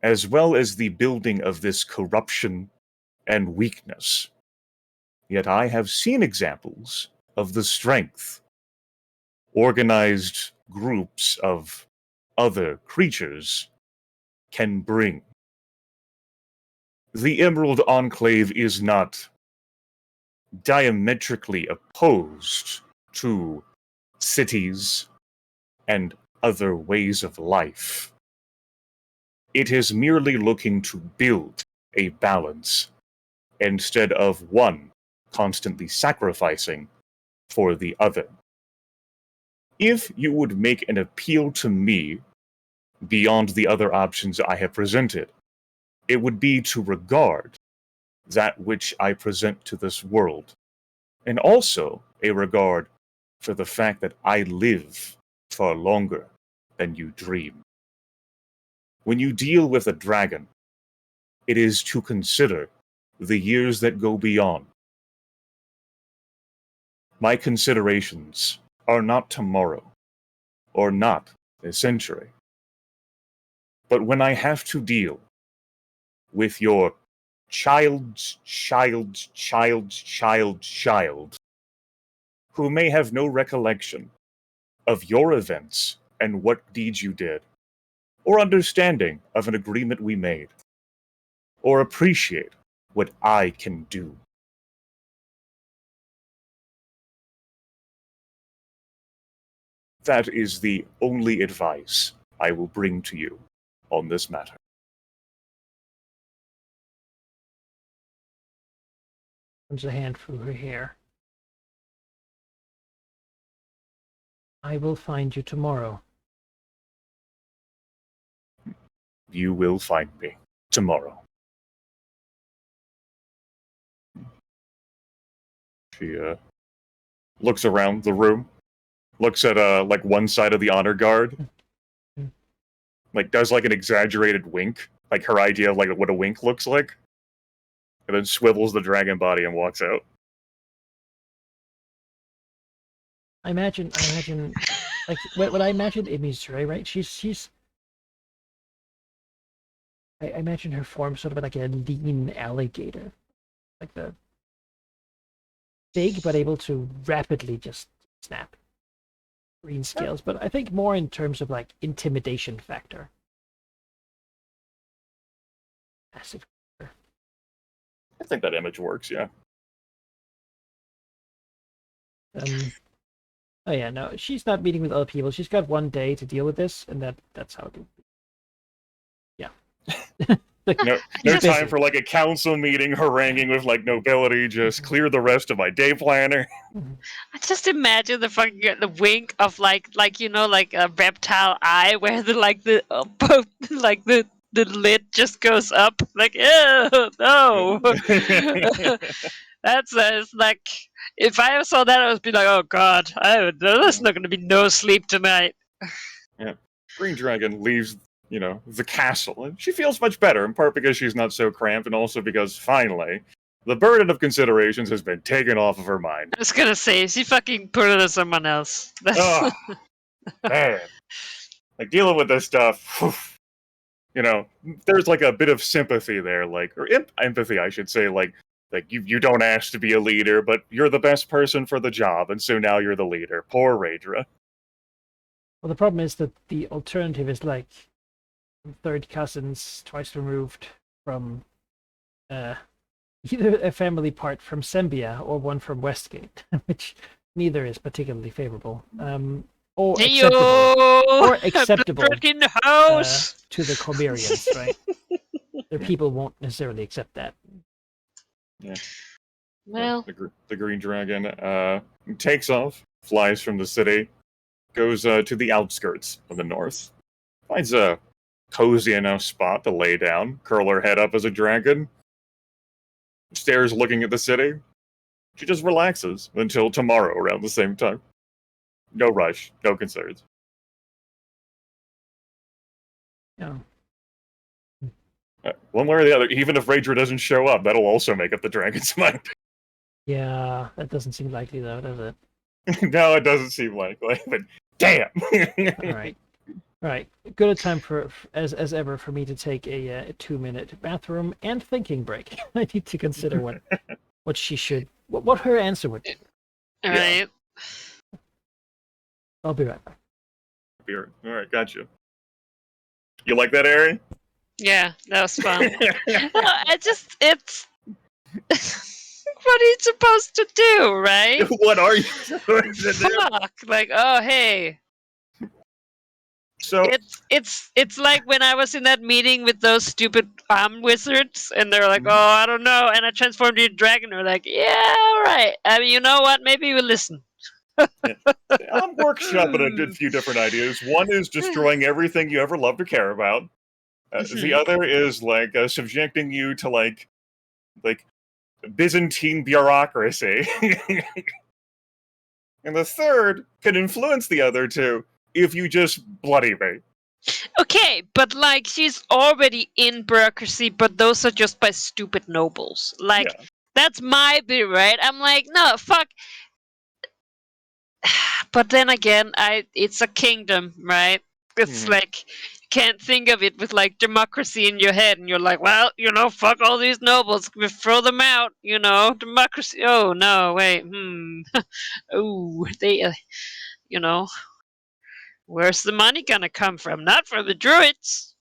as well as the building of this corruption and weakness. Yet I have seen examples of the strength organized groups of other creatures can bring. The Emerald Enclave is not diametrically opposed to cities and other ways of life. It is merely looking to build a balance instead of one constantly sacrificing for the other. If you would make an appeal to me beyond the other options I have presented, it would be to regard that which I present to this world, and also a regard for the fact that I live far longer than you dream. When you deal with a dragon, it is to consider the years that go beyond. My considerations are not tomorrow, or not a century. But when I have to deal with your child's child, who may have no recollection of your events and what deeds you did, or understanding of an agreement we made, or appreciate what I can do. That is the only advice I will bring to you on this matter. Runs a hand through her hair. I will find you tomorrow. You will find me tomorrow. She looks around the room, looks at like one side of the honor guard, like does like an exaggerated wink, like her idea of like what a wink looks like, and then swivels the dragon body and walks out. I imagine, like what I imagined Imi's right? She's. I imagine her form sort of like a lean alligator, like the big but able to rapidly just snap. Green scales, but I think more in terms of like intimidation factor. Massive. I think that image works, yeah. Oh yeah, no, she's not meeting with other people. She's got one day to deal with this, and that's how it will be. Yeah. No time for like a council meeting haranguing with like nobility, just clear the rest of my day planner. I just imagine the wink of like like a reptile eye where the the lid just goes up like ew, no. It's like if I saw that I would be like, oh god, there's not gonna be no sleep tonight. Yeah. Green Dragon leaves, the castle, and she feels much better, in part because she's not so cramped, and also because, finally, the burden of considerations has been taken off of her mind. I was gonna say, she fucking put it on someone else. Oh, man. Like, dealing with this stuff, there's, like, a bit of sympathy there, like, or empathy, I should say, like you don't ask to be a leader, but you're the best person for the job, and so now you're the leader. Poor Raedra. Well, the problem is that the alternative is like third cousins twice removed from either a family part from Sembia or one from Westgate, which neither is particularly favorable. Or acceptable in the house. To the Comerians, right? Their people won't necessarily accept that. Yeah. Well, the Green Dragon takes off, flies from the city, goes to the outskirts of the north, finds a cozy enough spot to lay down, curl her head up as a dragon, stares looking at the city. She just relaxes until tomorrow around the same time. No rush, no concerns. Yeah. One way or the other, even if Raedra doesn't show up, that'll also make up the dragon's mind. Yeah, that doesn't seem likely though, does it? No, it doesn't seem likely, but damn! All right. Good a time as ever for me to take a 2-minute bathroom and thinking break. I need to consider what she should, what her answer would be. all right. I'll be right back. All right, gotcha. You like that, Ari? Yeah, that was fun. It's what are you supposed to do, right? What are you supposed to do? Fuck, like, oh hey. So it's like when I was in that meeting with those stupid wizards, and they're like, oh, I don't know, and I transformed into a dragon. They're like, yeah, all right. I mean, you know what? Maybe we'll listen. I'm workshopping a few different ideas. One is destroying everything you ever loved or care about. The other is like subjecting you to like Byzantine bureaucracy. And the third can influence the other two if you just bloody me. Okay, but like she's already in bureaucracy, but those are just by stupid nobles. Like that's my bit, right? I'm like, no, fuck. But then again, it's a kingdom, right? It's Mhm. like you can't think of it with like democracy in your head, and you're like, well, fuck all these nobles, we throw them out, democracy. Oh no, wait, oh, they, you know, where's the money gonna come from? Not from the druids.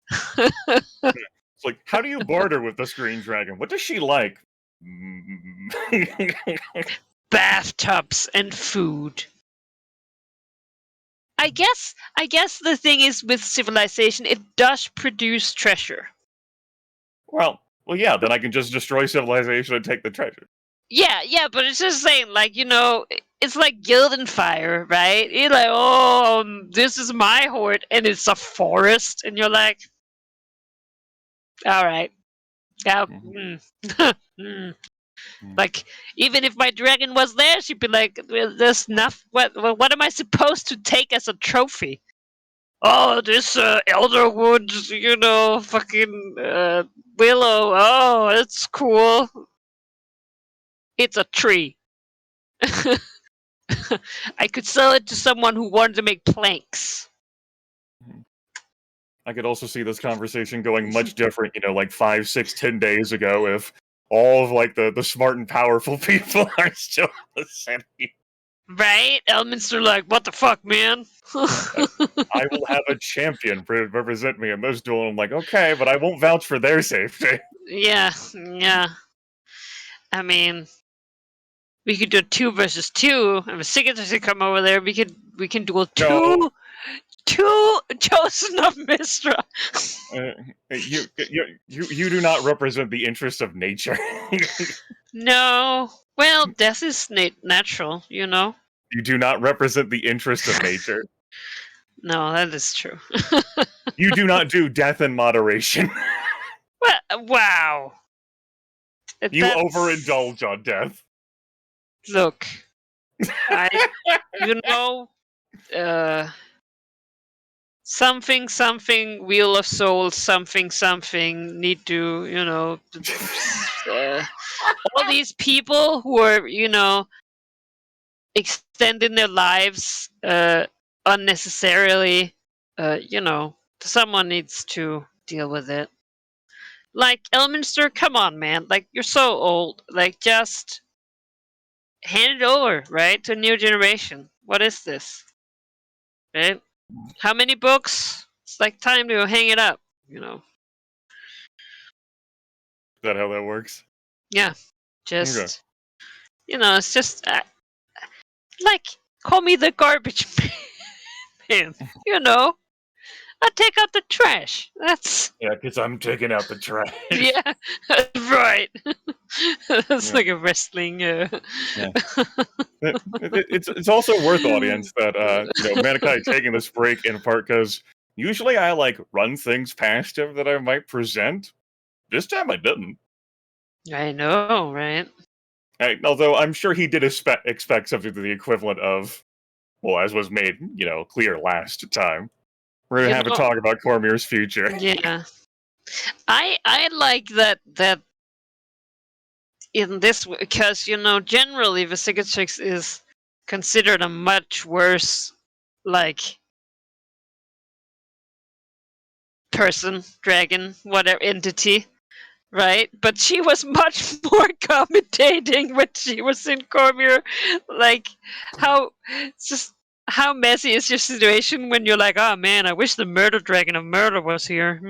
It's like, how do you barter with this green dragon? What does she like? Mm. Bathtubs and food. I guess the thing is with civilization, it does produce treasure. well, yeah. Then I can just destroy civilization and take the treasure. Yeah, but it's just saying, like, it's like Gildenfire, right? You're like, oh, this is my hoard, and it's a forest, and you're like, all right, yeah, Mhm. mm. Mm. Like, even if my dragon was there, she'd be like, well, there's nothing. What am I supposed to take as a trophy? Oh, this elderwood, fucking willow. Oh, it's cool. It's a tree. I could sell it to someone who wanted to make planks. I could also see this conversation going much different, like 5, 6, 10 days ago if all of like the smart and powerful people are still in the city. Right? Elminster like, what the fuck, man? I will have a champion represent me in this duel. I'm like, okay, but I won't vouch for their safety. Yeah. I mean, we could do 2 versus 2. If a secretary come over there, we can duel No. two chosen of Mistra. You do not represent the interests of nature. No. Well, death is natural, You do not represent the interests of nature. No, that is true. You do not do death in moderation. Wow. You overindulge on death. Look, something Wheel of Souls, something need to, all these people who are, extending their lives unnecessarily, someone needs to deal with it. Like, Elminster, come on, man. Like, you're so old. Like, just hand it over, right, to a new generation. What is this? Right? How many books? It's like time to hang it up, Is that how that works? Yeah. Just, Okay. it's just, like, call me the garbage man. I take out the trash. That's... Yeah, because I'm taking out the trash. Yeah, right. That's like a wrestling. It's also worth, audience, that Manikai taking this break in part because usually I like run things past him that I might present. This time I didn't. I know, right? Although I'm sure he did expect something to the equivalent of, well, as was made clear last time. We're gonna have a talk about Cormyr's future. Yeah, I like that in this, because generally Visigatrix is considered a much worse, like, person, dragon, whatever entity, right? But she was much more accommodating when she was in Cormyr. Like, how messy is your situation when you're like, oh man, I wish the murder dragon of murder was here.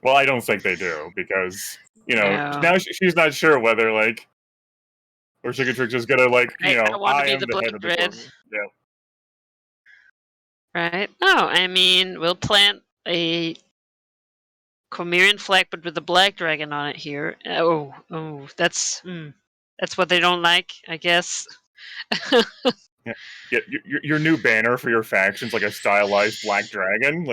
Well, I don't think they do, because No. now she's not sure whether or Cicatrix is gonna I want to be am the the head Blood of the Red. Cormyr. Yeah. Right? No, I mean, we'll plant a Cormyrian flag, but with a black dragon on it here. Oh, that's what they don't like, I guess. Yeah, your new banner for your faction's like a stylized black dragon.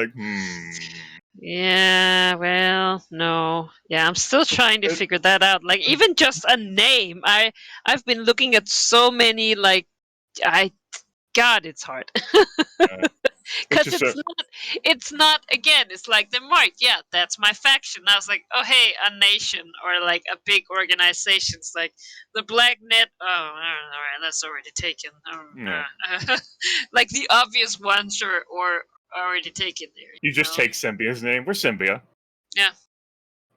Yeah, well, no. Yeah, I'm still trying to figure that out. Like, even just a name. I've been looking at so many, like, God, it's hard. Because it's not, again, it's like the mark. Yeah, that's my faction. I was like, oh, hey, a nation or like a big organization. It's like the Black Net. Oh, all right, that's already taken. Yeah. Like the obvious ones are or already taken there. You just know? take Symbia's name. We're Symbia. Yeah.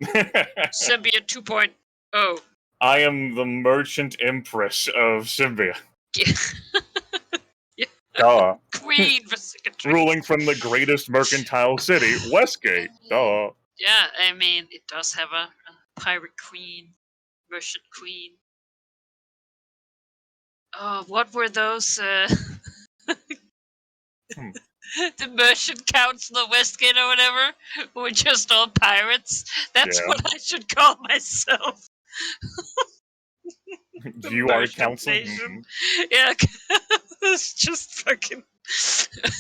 Symbia 2.0. I am the merchant empress of Symbia. Duh. Queen for Cicatrix. Ruling from the greatest mercantile city, Westgate. Duh. Yeah, I mean, it does have a pirate queen, merchant queen. Oh, what were those? The merchant council of Westgate or whatever, who were just all pirates. That's Yeah. what I should call myself. The You are merchant council. nation. Yeah, it's just fucking.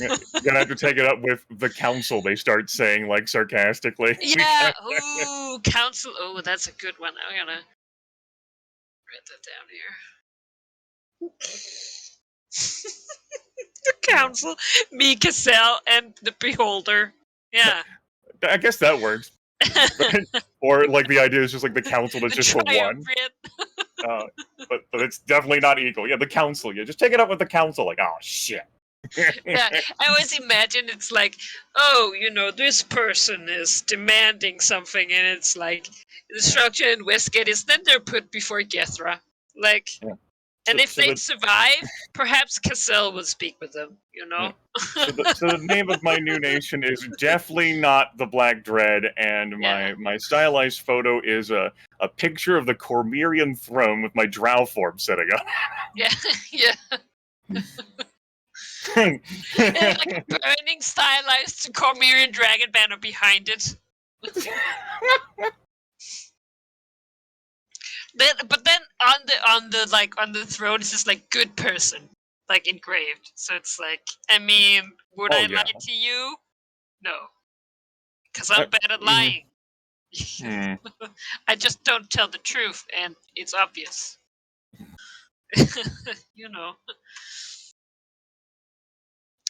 You're gonna have to take it up with the council. They start saying like sarcastically. Yeah. Ooh, council. Oh, that's a good one. I'm gonna write that down here. The council, me, Cassell, and the beholder. Yeah. I guess that works. Or like the idea is just like the council is The just for one. triumvirate. But it's definitely not equal. Yeah, the council. Yeah, just take it up with the council. Like, oh shit. Yeah, I always imagine it's like, oh, this person is demanding something, and it's like the structure in Westgate is then they're put before Gethra, like, Yeah. and if So they the- survive, perhaps Cassell will speak with them. So the name of my new nation is definitely not the Black Dread, and my stylized photo is a picture of the Cormyrean throne with my drow form sitting on. Yeah, yeah. And like a burning stylized Cormyrean dragon banner behind it. But then on the throne it's just like good person, like engraved. So it's like, I mean, would Oh, I yeah. lie to you? No, because I'm bad at lying. Hmm. I just don't tell the truth, and it's obvious.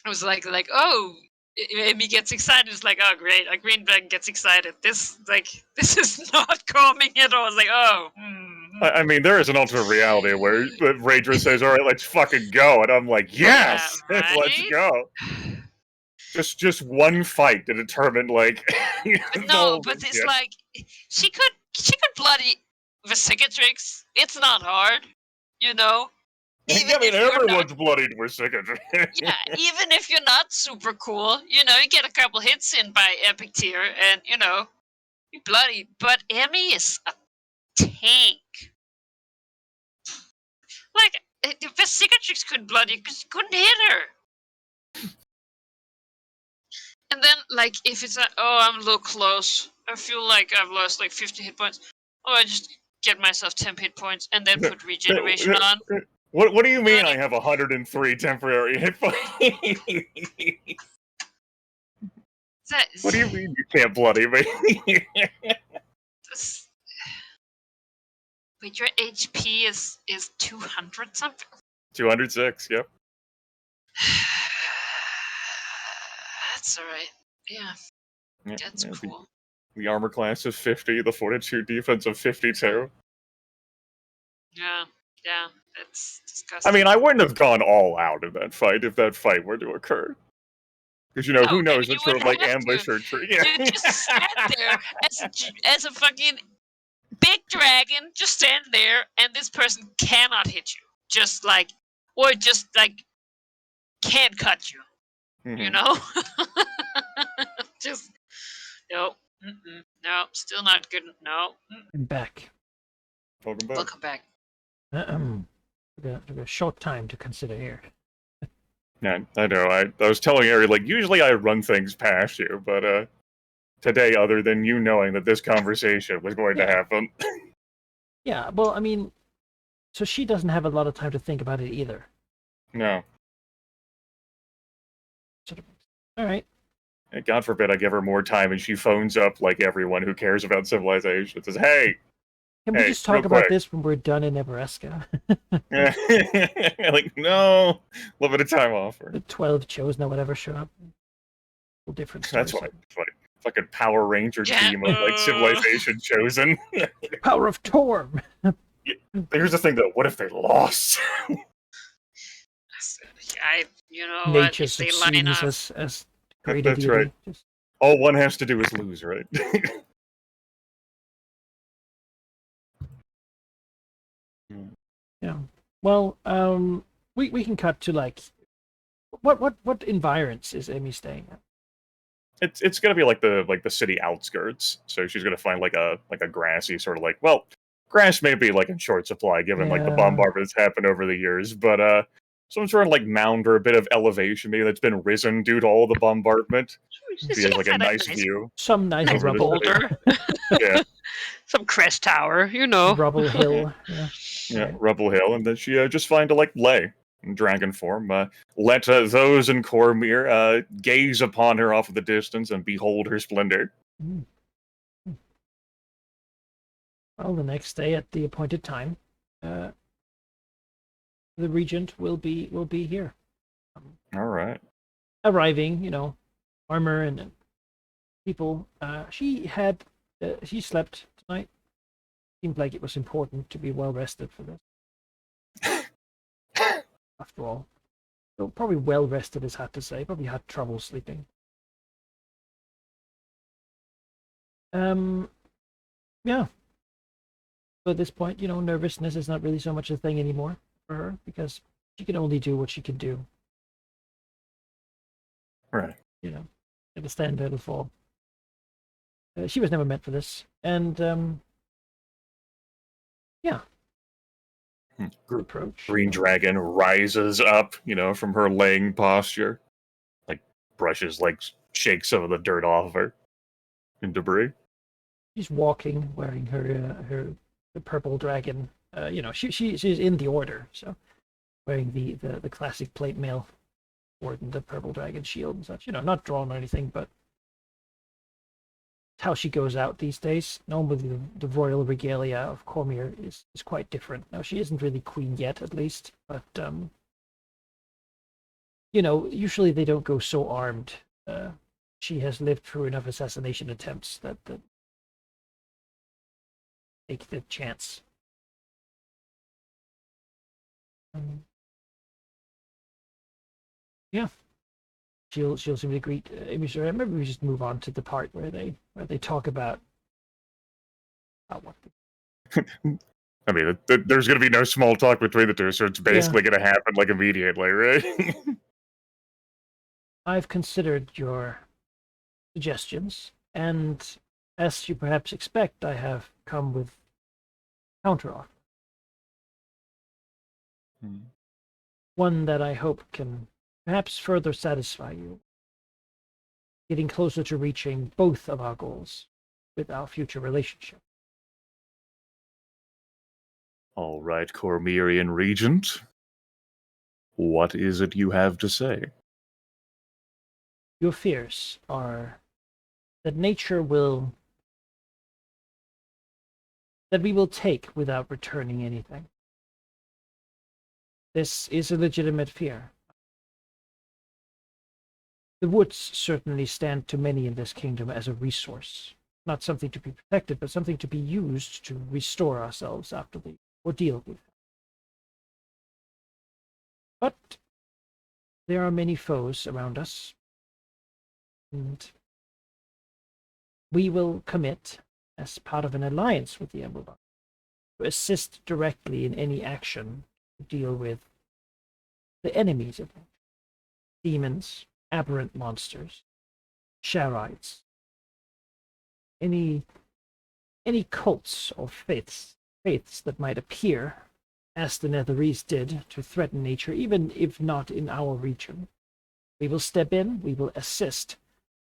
It was like oh, Amy gets excited. It's like, oh great, a green dragon gets excited. This is not calming at all. It's like, oh. I mean, there is an alternate reality where Raedra says, "All right, let's fucking go," and I'm like, "Yes, Yeah, let's right? go." Just one fight to determine like. No, but it's like she could bloody Vesicatrix. It's not hard, Even I mean, if you're everyone's bloodied with Cicatrix. yeah, even if you're not super cool, you get a couple hits in by Epic Tier, and you bloody. But Emmy is a tank. Like if Vesicatrix could bloody, because you couldn't hit her. And then, like, if it's like, oh, I'm a little close. I feel like I've lost like 50 hit points. Oh, I just get myself 10 hit points and then put regeneration on. What do you mean I have 103 temporary hit points? What do you mean you can't bloody me? Wait, your HP is 200 something? 206, yep. That's alright. Yeah, that's cool. The armor class of 50, the fortitude defense of 52. Yeah, that's disgusting. I mean, I wouldn't have gone all out in that fight if that fight were to occur. Because, who knows what sort of, like, ambush or tree. Yeah. Dude, just stand there as a fucking big dragon, just stand there, and this person cannot hit you. Or just, can't cut you. Mhm. Just, no. No, still not good. No. I'm back. Welcome back. Welcome back. Took a short time to consider here. Yeah, I know. I was telling Ari, like, usually I run things past you, but today, other than you knowing that this conversation was going to happen. Yeah, well, I mean, so she doesn't have a lot of time to think about it either. No. All right. And God forbid I give her more time and she phones up like everyone who cares about civilization. Says, hey! Can we Hey, just talk real about quick. this when we're done in Nebraska? Like, no! A little bit of time offer. The 12 chosen or whatever show up. Well, different That's stories. why fucking Power Ranger team of like civilization chosen. Power of Torm! Here's the thing though, what if they lost? what? nature If they line subsumes up, as greater That's deity. right. Just, All one has to do is lose, right? yeah. Well, we can cut to like what environs is Amy staying at? It's gonna be like the city outskirts. So she's gonna find like a grassy sort of like, well, grass may be like in short supply given like the Yeah. bombardment that's happened over the years, but some sort of like mound or a bit of elevation maybe that's been risen due to all the bombardment. She has like a nice view Some nice nice over the rubble, city. boulder, Yeah, some crest tower, you know. rubble hill. Yeah. yeah, Right. Rubble Hill, and then she just find to like lay in dragon form. Let those in Cormyr gaze upon her off of the distance and behold her splendor. Mm. Well, the next day at the appointed time, the regent will be here, All right. arriving. Armor and people. She slept tonight. Seemed like it was important to be well rested for this. After all, so probably well rested is hard to say. Probably had trouble sleeping. Yeah. So at this point, nervousness is not really so much a thing anymore for her because she can only do what she can do. Right. At the stand battle fall. She was never meant for this, and yeah. Approach. Green Dragon rises up, from her laying posture, like brushes, like shakes some of the dirt off of her and debris. She's walking, wearing the purple dragon. She's in the order, so wearing the classic plate mail sword and the purple dragon shield and such. Not drawn or anything, but how she goes out these days. Normally, the royal regalia of Cormyr is quite different. Now, she isn't really queen yet, at least, but usually they don't go so armed. She has lived through enough assassination attempts that take the chance. Yeah. She'll simply greet Amy. Maybe we just move on to the part where they talk about what. I mean, there's going to be no small talk between the two, so it's basically going to happen like immediately, right? I've considered your suggestions, and as you perhaps expect, I have come with counteroffer. One that I hope can perhaps further satisfy you, getting closer to reaching both of our goals with our future relationship. All right, Cormyrian Regent. What is it you have to say? Your fears are that that we will take without returning anything. This is a legitimate fear. The woods certainly stand to many in this kingdom as a resource, not something to be protected, but something to be used to restore ourselves after the ordeal we've had. But there are many foes around us, and we will commit as part of an alliance with the Emerald Army to assist directly in any action to deal with the enemies of nature. Demons, aberrant monsters, Sharites, any cults or faiths that might appear, as the Netherese did, to threaten nature, even if not in our region. We will step in, we will assist,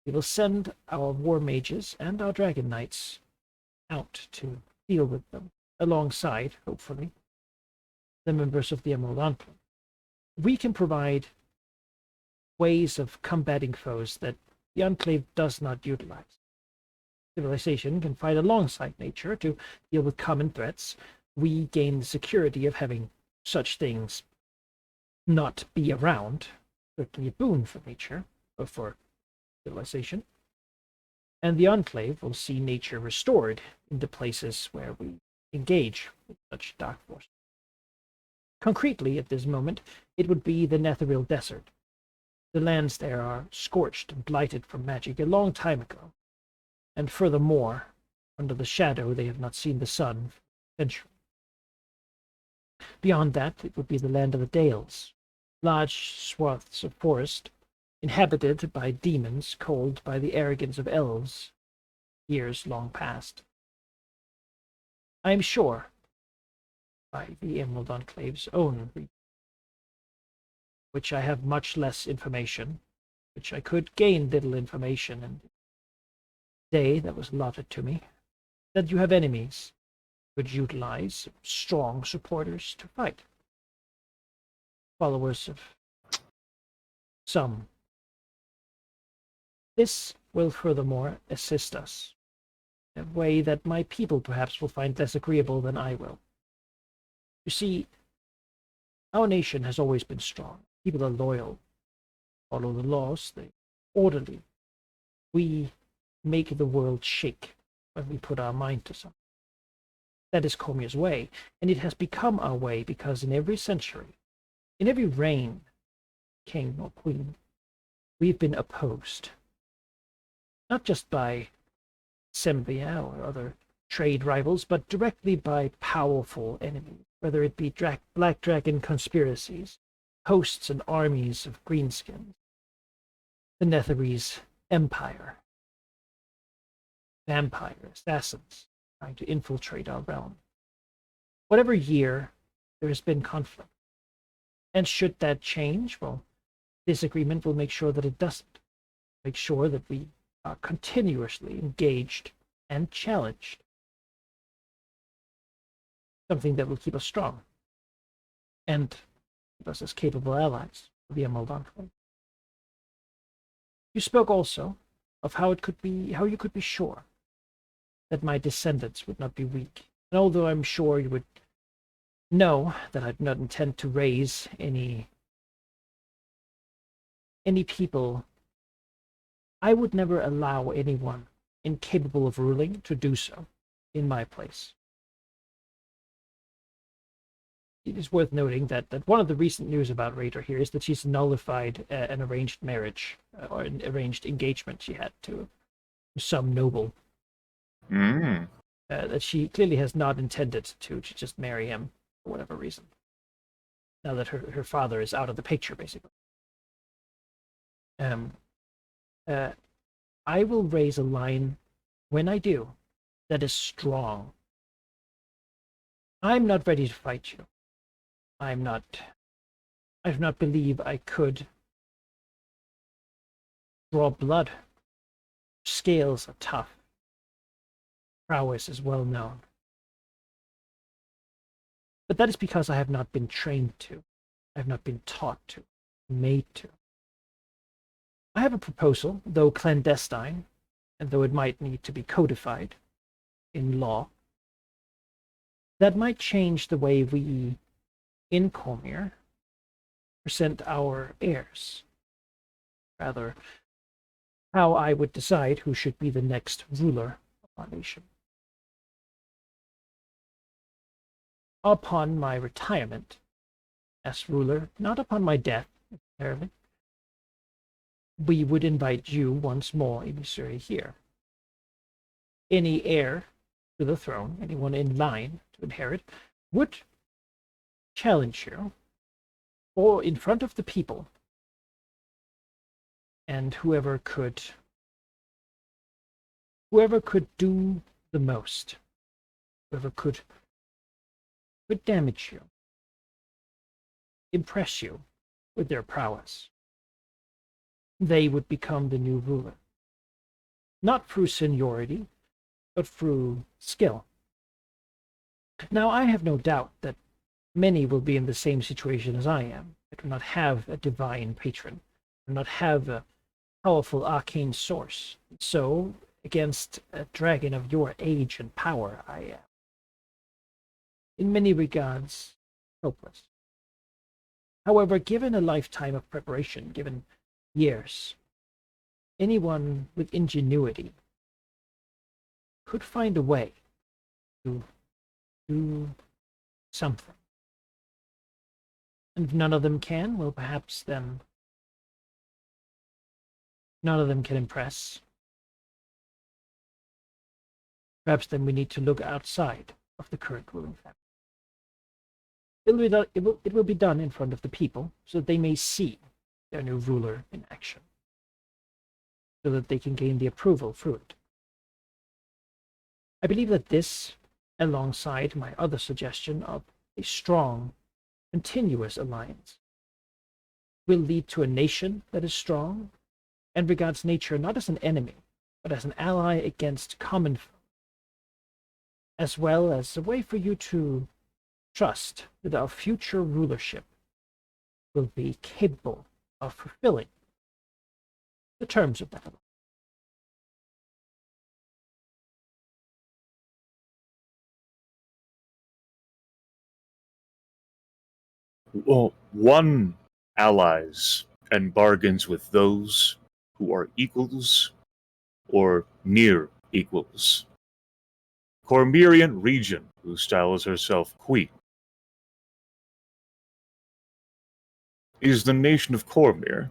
we will send our war mages and our dragon knights out to deal with them, alongside, hopefully, the members of the Emerald Enclave. We can provide ways of combating foes that the Enclave does not utilize. Civilization can fight alongside nature to deal with common threats. We gain the security of having such things not be around, certainly a boon for nature, or for civilization. And the Enclave will see nature restored into places where we engage with such dark forces. Concretely, at this moment, it would be the Netheril Desert. The lands there are scorched and blighted from magic a long time ago, and furthermore, under the shadow they have not seen the sun for centuries. Beyond that, it would be the land of the Dales, large swaths of forest, inhabited by demons culled by the arrogance of elves, years long past. I am sure, by the Emerald Enclave's own region, which I have much less information, which I could gain little information in the day that was allotted to me, that you have enemies who could utilize strong supporters to fight. Followers of some. This will furthermore assist us in a way that my people perhaps will find less agreeable than I will. You see, our nation has always been strong. People are loyal, follow the laws, they're orderly. We make the world shake when we put our mind to something. That is Cormier's way, and it has become our way because in every century, in every reign, king or queen, we've been opposed. Not just by Sembia or other trade rivals, but directly by powerful enemies, whether it be Black Dragon conspiracies, hosts and armies of greenskins, the Netherese Empire, vampire assassins trying to infiltrate our realm. Whatever year, there has been conflict. And should that change, well, this agreement will make sure that it doesn't. Make sure that we are continuously engaged and challenged. Something that will keep us strong and keep us as capable allies of the Emerald Enclave. You spoke also of how you could be sure that my descendants would not be weak. And although I'm sure you would know that I do not intend to raise any people, I would never allow anyone incapable of ruling to do so in my place. It is worth noting that one of the recent news about Raider here is that she's nullified an arranged marriage or an arranged engagement she had to some noble. That she clearly has not intended to just marry him for whatever reason. Now that her father is out of the picture, basically. I will raise a line when I do that is strong. I'm not ready to fight you. I do not believe I could draw blood. Scales are tough. Prowess is well known. But that is because I have not been trained to. I have not been taught to, made to. I have a proposal, though clandestine, and though it might need to be codified in law, that might change the way we, in Cormier, present our heirs. Rather, how I would decide who should be the next ruler of our nation. Upon my retirement as ruler, not upon my death necessarily, we would invite you once more, emissary, here. Any heir to the throne, anyone in line to inherit, would challenge you, or in front of the people, and whoever could do the most, whoever could damage you, impress you with their prowess, they would become the new ruler. Not through seniority, but through skill. Now, I have no doubt that many will be in the same situation as I am. I do not have a divine patron. I do not have a powerful arcane source. So, against a dragon of your age and power, I am, in many regards, hopeless. However, given a lifetime of preparation, given years, anyone with ingenuity could find a way to do something. And if none of them can, well, perhaps then none of them can impress. Perhaps then we need to look outside of the current ruling family. It will be done in front of the people, so that they may see their new ruler in action, so that they can gain the approval through it. I believe that this, alongside my other suggestion of a strong, continuous alliance, will lead to a nation that is strong and regards nature not as an enemy, but as an ally against common foe, as well as a way for you to trust that our future rulership will be capable of fulfilling the terms of that alliance. Well, one allies and bargains with those who are equals or near equals. Cormyrian region, who styles herself queen, is the nation of Cormyr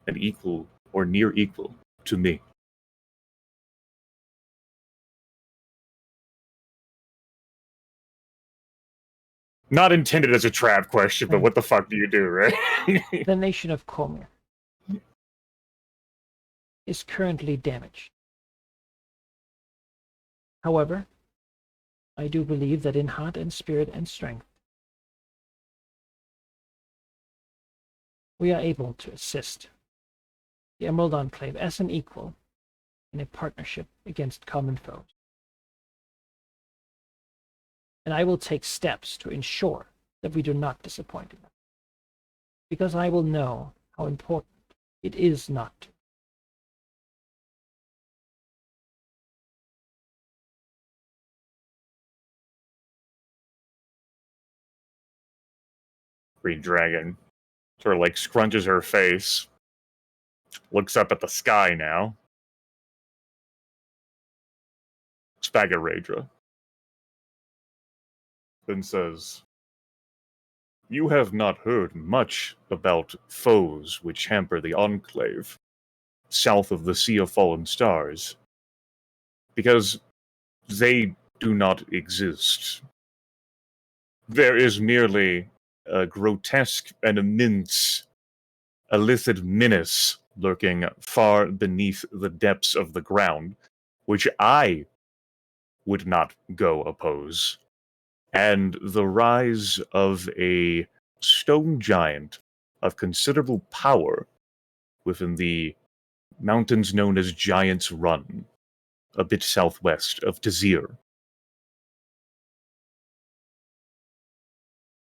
an equal or near equal to me? Not intended as a trap question, but what the fuck do you do, right? The nation of Cormyr is currently damaged. However, I do believe that in heart and spirit and strength, we are able to assist the Emerald Enclave as an equal in a partnership against common foes. And I will take steps to ensure that we do not disappoint them, because I will know how important it is not to. Green Dragon sort of like scrunches her face, looks up at the sky now. Looks back at Raedra. Then says, "You have not heard much about foes which hamper the Enclave, south of the Sea of Fallen Stars, because they do not exist. There is merely a grotesque and immense illithid menace lurking far beneath the depths of the ground, which I would not go oppose, and the rise of a stone giant of considerable power within the mountains known as Giant's Run, a bit southwest of Tazir."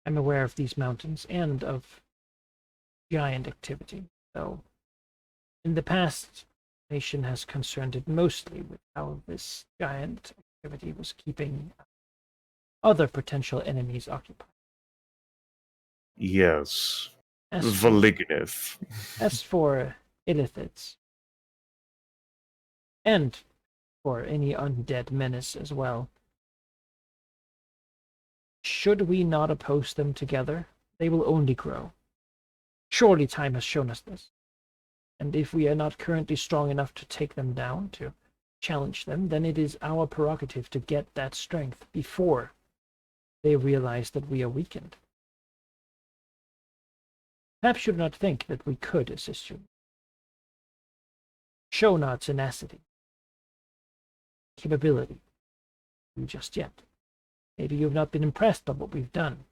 I'm aware of these mountains and of giant activity, though in the past, the nation has concerned it mostly with how this giant activity was keeping other potential enemies occupied. Yes. As for, Valignith. as for illithids, and for any undead menace as well, should we not oppose them together, they will only grow. Surely time has shown us this. And if we are not currently strong enough to take them down, to challenge them, then it is our prerogative to get that strength before they realize that we are weakened. Perhaps you do not think that we could assist you. Show not tenacity, capability, just yet. Maybe you have not been impressed by what we've done.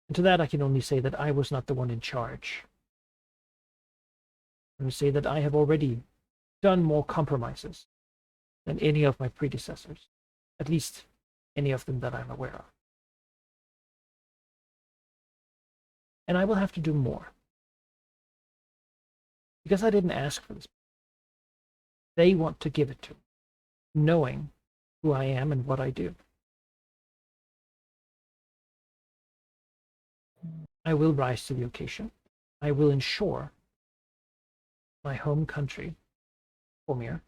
And to that I can only say that I was not the one in charge. I would say that I have already done more compromises than any of my predecessors, at least any of them that I'm aware of. And I will have to do more. Because I didn't ask for this. They want to give it to me, knowing who I am and what I do. I will rise to the occasion. I will ensure my home country, Cormyr,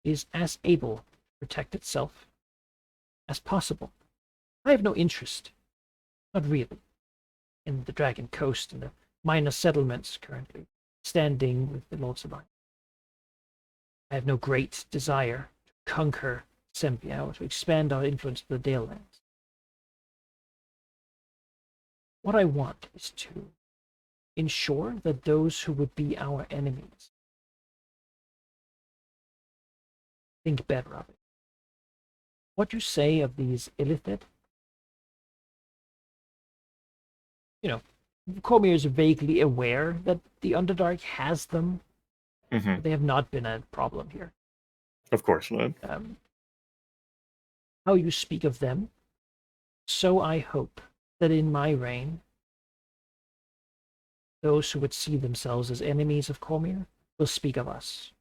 is as able to protect itself as possible I have no interest, not really, in the Dragon Coast and the minor settlements currently standing with the Lords of Iron. I have no great desire to conquer Sempia or to expand our influence to the Dale Lands. What I want is to ensure that those who would be our enemies think better of it. What you say of these Illithid, Cormyr is vaguely aware that the Underdark has them. Hmm. But they have not been a problem here. Of course not. How you speak of them, so I hope that in my reign, those who would see themselves as enemies of Cormyr will speak of us.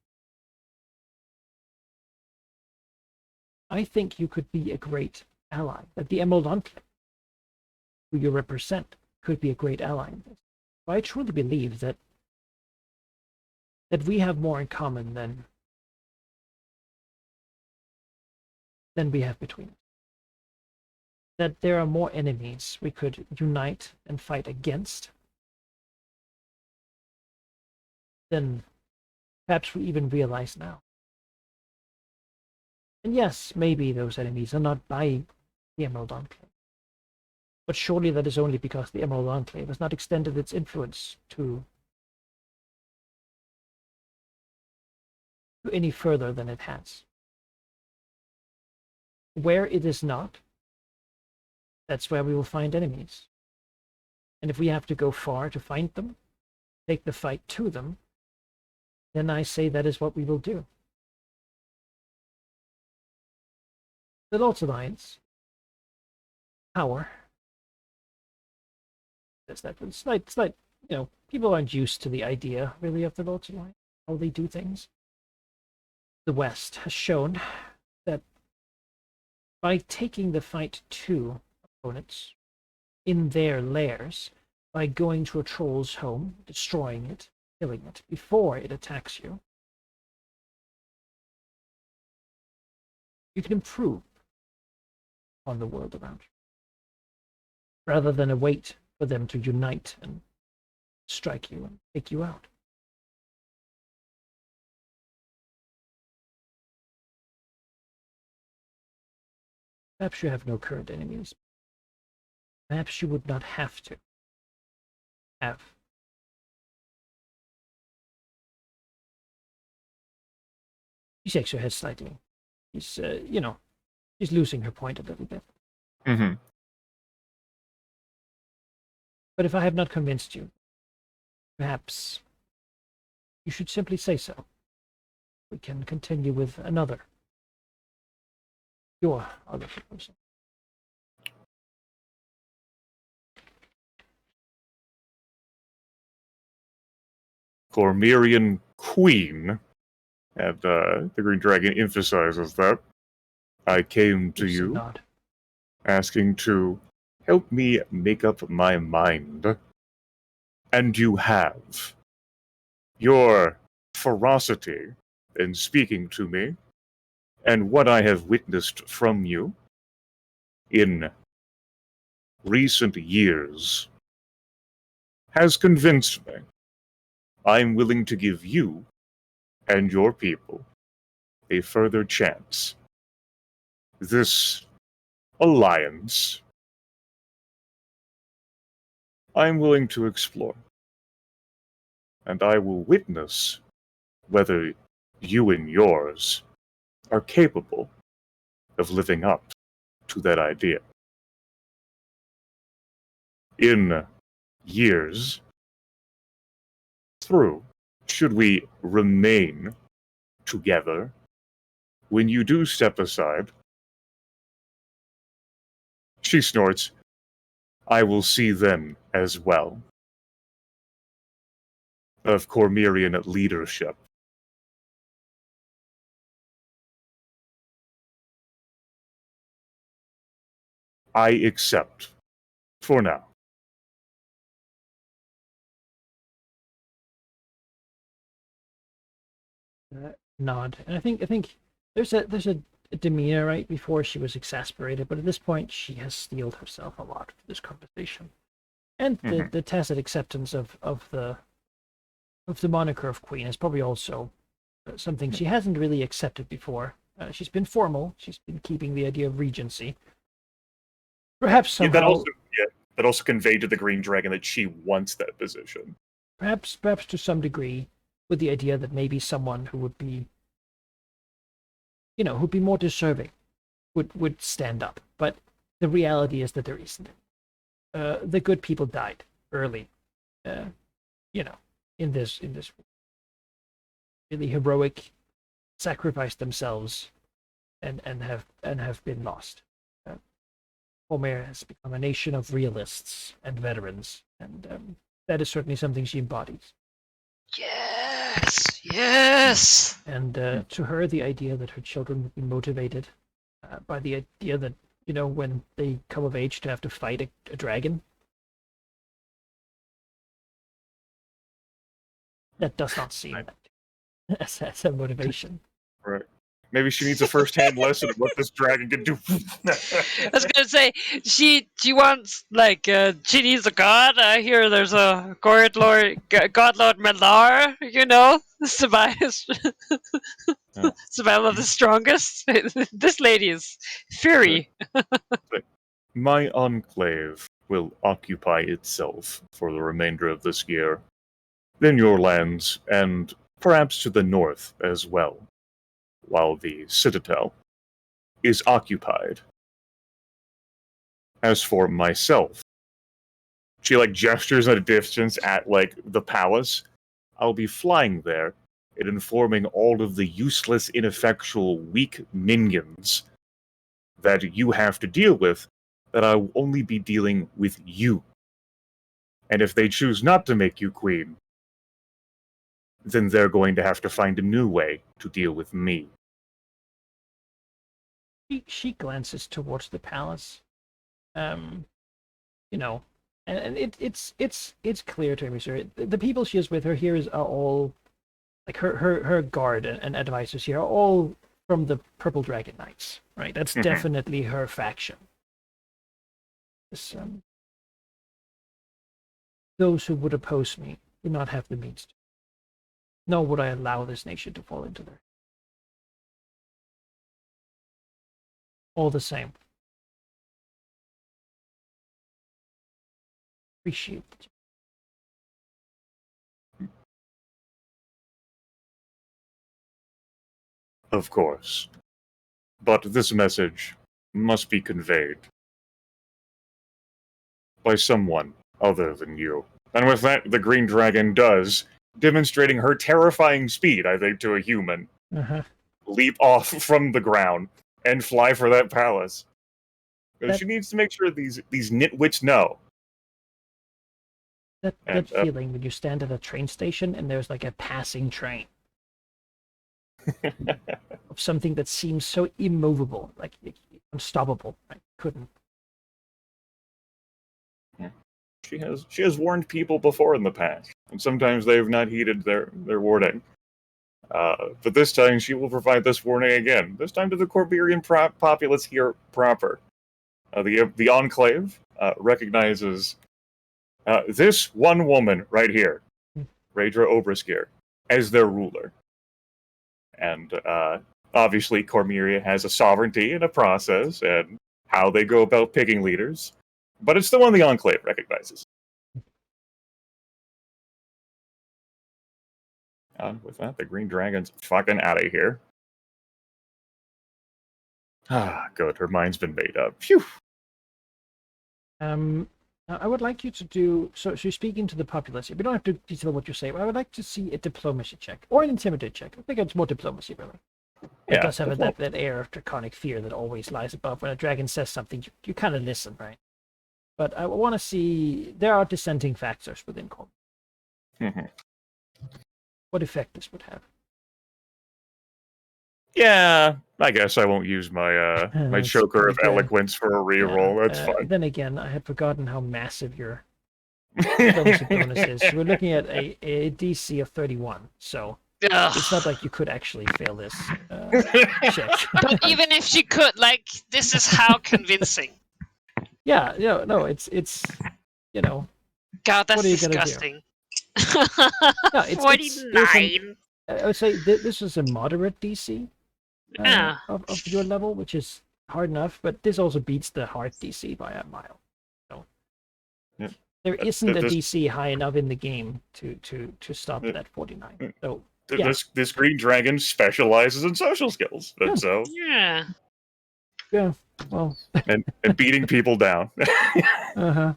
I think you could be a great ally, that the Emerald Enclave, who you represent, could be a great ally in this. I truly believe that we have more in common than we have between us. That there are more enemies we could unite and fight against than perhaps we even realize now. And yes, maybe those enemies are not by the Emerald Enclave. But surely that is only because the Emerald Enclave has not extended its influence to any further than it has. Where it is not, that's where we will find enemies. And if we have to go far to find them, take the fight to them, then I say that is what we will do. The Lord's Alliance power. That's that. It's like, people aren't used to the idea, really, of the Lord's Alliance, how they do things. The West has shown that by taking the fight to opponents in their lairs, by going to a troll's home, destroying it, killing it before it attacks you, you can improve on the world around you, rather than await for them to unite and strike you and take you out. Perhaps you have no current enemies. Perhaps you would not have to have. She shakes her head slightly. She's losing her point a little bit. Hmm. But if I have not convinced you, perhaps you should simply say so. We can continue with your other proposal. Cormyrian Queen, and the Green Dragon emphasizes that. I came to Gives a you nod. asking to help me make up my mind. And you have. Your ferocity in speaking to me, and what I have witnessed from you in recent years, has convinced me. I'm willing to give you and your people a further chance. This alliance, I'm willing to explore. And I will witness whether you and yours are capable of living up to that idea. In years through, should we remain together, when you do step aside, she snorts, I will see then as well of Cormyrian leadership. I accept for now. Nod, and I think there's a demeanor, right? Before she was exasperated, but at this point she has steeled herself a lot for this conversation. And the tacit acceptance of the moniker of queen is probably also something she hasn't really accepted before. She's been formal. She's been keeping the idea of regency. Perhaps somehow... that also conveyed to the Green Dragon that she wants that position. Perhaps to some degree, with the idea that maybe someone who would be, who'd be more deserving would stand up. But the reality is that there isn't. The good people died early, in this really heroic, sacrificed themselves, and have been lost. Cormyr has become a nation of realists and veterans, and that is certainly something she embodies. Yes. And to her, the idea that her children would be motivated by the idea that, when they come of age to have to fight a dragon, that does not seem as a motivation. Right. Maybe she needs a first-hand lesson of what this dragon can do. I was gonna say she wants she needs a god. I hear there's a god lord Melar. Survival of the strongest. This lady is fury. My enclave will occupy itself for the remainder of this year. Then your lands, and perhaps to the north as well, while the citadel is occupied. As for myself, she gestures at a distance at the palace. I'll be flying there and informing all of the useless, ineffectual, weak minions that you have to deal with that I will only be dealing with you. And if they choose not to make you queen, then they're going to have to find a new way to deal with me. She glances towards the palace. And it's clear to me, sir. The people she is with her here are all her guard and advisors here are all from the Purple Dragon Knights, right? That's definitely her faction. Those who would oppose me do not have the means to. Nor would I allow this nation to fall into their. All the same. Appreciate it. Of course. But this message must be conveyed by someone other than you. And with that, the Green Dragon does, demonstrating her terrifying speed, I think, to a human, leap off from the ground and fly for that palace. She needs to make sure these nitwits know. That feeling when you stand at a train station and there's a passing train of something that seems so immovable, unstoppable. I couldn't. She has warned people before in the past, and sometimes they have not heeded their warning. But this time she will provide this warning again. This time to the Cormyrian populace here proper. The Enclave recognizes this one woman right here, Raedra Obriskir, as their ruler. And obviously Cormyria has a sovereignty and a process and how they go about picking leaders. But it's the one the Enclave recognizes. With that, the Green Dragon's fucking out of here. Good. Her mind's been made up. Phew. I would like you to do so. You're speaking to the populace. We don't have to detail what you say, but I would like to see a diplomacy check or an intimidate check. I think it's more diplomacy, really. It does have that air of draconic fear that always lies above. When a dragon says something, you kind of listen, right? But I want to see there are dissenting factors within Cormyr. What effect this would have? Yeah, I guess I won't use my my choker of eloquence for a reroll. That's fine. Then again, I had forgotten how massive your bonus is. We're looking at a DC of 31, so It's not Ugh. like you could actually fail this check. But even if she could, like, this is how convincing. Yeah, no, it's you know, God, that's What are you gonna do? disgusting. No, it was 49. I would say this is a moderate DC Yeah. of your level, which is hard enough, but this also beats the hard DC by a mile. So Yeah. there isn't a This- DC high enough in the game to stop it at 49. So yeah. This green dragon specializes in social skills, and Yeah. so Yeah. yeah, well, and beating people down. uh-huh.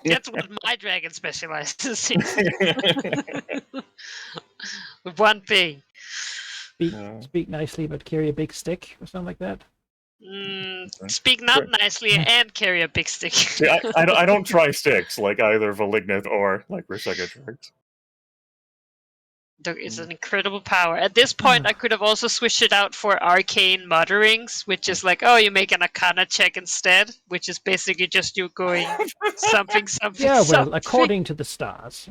That's what my dragon specializes in. With one thing. Speak nicely, but carry a big stick or something like that. Speak not nicely and carry a big stick. See, I don't try sticks like either Malignant or like Resegatrix. There is an incredible power. At this point, I could have also switched it out for arcane mutterings, which is like, oh, you make an arcana check instead, which is basically just you going something, Yeah, well, something. according to the stars.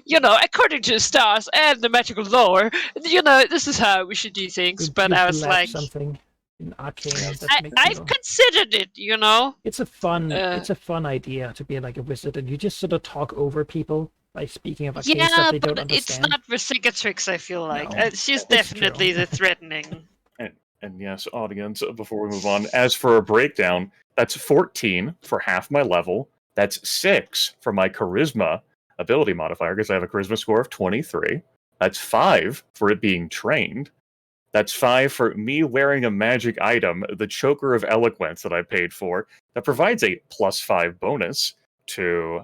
You know, according to the stars and the magical lore, you know, this is how we should do things. You- But you I was collapse like, something in arcane. That makes I've you- considered it, you know. It's a fun idea to be like a wizard, and you just sort of talk over people by speaking of arcane stuff Yeah, they don't but it's understand. not Resegatrix, I feel like. No, She's that's definitely true. the threatening. And yes, audience, before we move on, as for a breakdown, that's 14 for half my level. That's 6 for my charisma ability modifier, because I have a charisma score of 23. That's 5 for it being trained. That's 5 for me wearing a magic item, the Choker of Eloquence that I paid for, that provides a +5 bonus to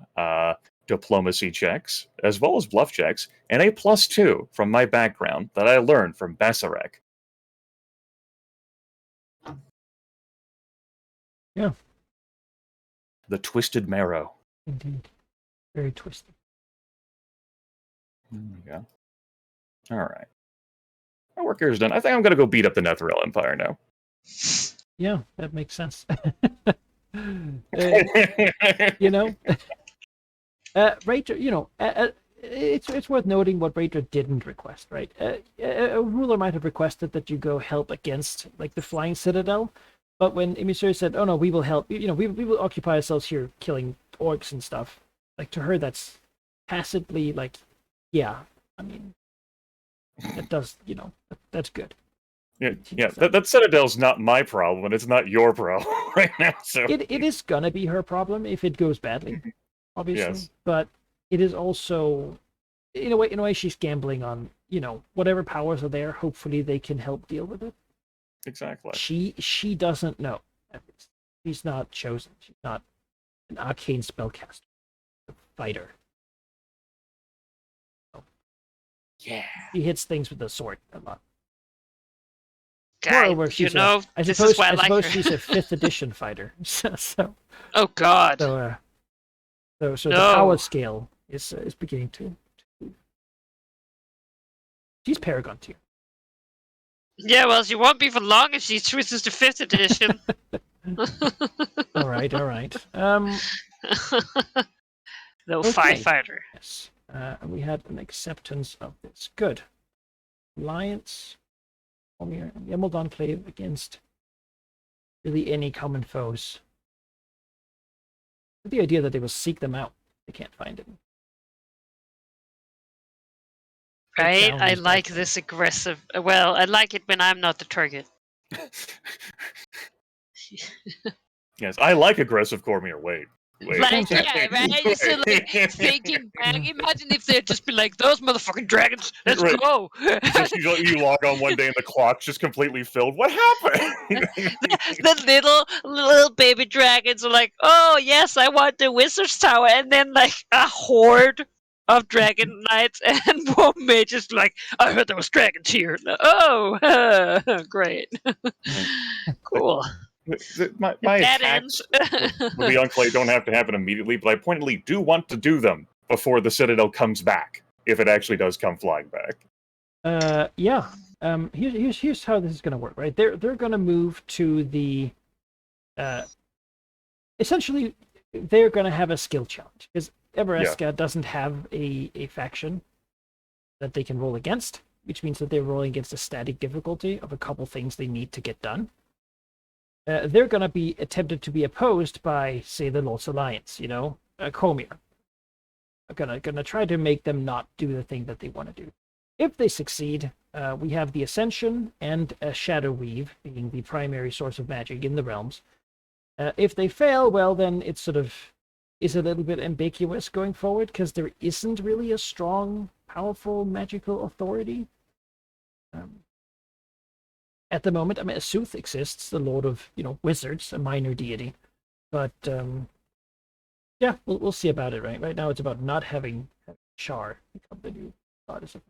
diplomacy checks, as well as bluff checks, and a +2 from my background that I learned from Basarek. Yeah. The Twisted Marrow. Indeed, very twisted. There we go. All right. My work here is done. I think I'm going to go beat up the Netherrealm Empire now. Yeah, that makes sense. You know, Raider. You know, it's worth noting what Raider didn't request, right? A ruler might have requested that you go help against like the Flying Citadel, but when Emissary said, "Oh no, we will help," you know, we will occupy ourselves here killing orcs and stuff. Like to her, that's tacitly like, yeah. I mean, that does, you know, that's good. Yeah. That Citadel's not my problem, and it's not your problem right now. So It is gonna be her problem if it goes badly, obviously. Yes. But it is also, in a way, she's gambling on, you know, whatever powers are there. Hopefully, they can help deal with it. exactly. She doesn't know. She's not chosen. She's not an arcane spellcaster, a fighter. Yeah. She hits things with a sword a lot. Guy, Moreover, you she's know, I this suppose is why I like suppose her. she's a 5th edition fighter. So Oh God. the No. power scale is beginning to. She's Paragon tier. Yeah, well, she won't be for long if she switches to 5th edition. All right. No Okay. firefighter. Yes. We had an acceptance of this. Good. Alliance. Omir and the Emerald Enclave against really any common foes. With the idea that they will seek them out. They can't find them. Right? down I these like guys. this aggressive. Well, I like it when I'm not the target. Yes, I like aggressive Cormier. Wait. Like, yeah, right? So, like, thinking back, imagine if they'd just be like, those motherfucking dragons, let's Right. go! Just, you log on one day and the clock's just completely filled. What happened? the little baby dragons are like, oh, yes, I want the wizard's tower. And then, like, a horde of dragon knights and one mage is like, I heard there was dragons here. Oh, great. Cool. my That attacks ends. with the Enclave don't have to happen immediately, but I pointedly do want to do them before the Citadel comes back, if it actually does come flying back. Yeah. Here's how this is going to work, right? They're going to move to the. Essentially, they're going to have a skill challenge because Everesca doesn't have a faction that they can roll against. which means that they're rolling against a static difficulty of a couple things they need to get done. They're going to be attempted to be opposed by, say, the Lord's Alliance, Comir. Gonna try to make them not do the thing that they want to do. If they succeed, we have the Ascension and a Shadow Weave being the primary source of magic in the realms. If they fail, well, then it sort of is a little bit ambiguous going forward, because there isn't really a strong, powerful magical authority. At the moment, I mean, Asuth exists, the Lord of, Wizards, a minor deity. But, yeah, we'll see about it, right? Right now it's about not having Char become the new goddess of,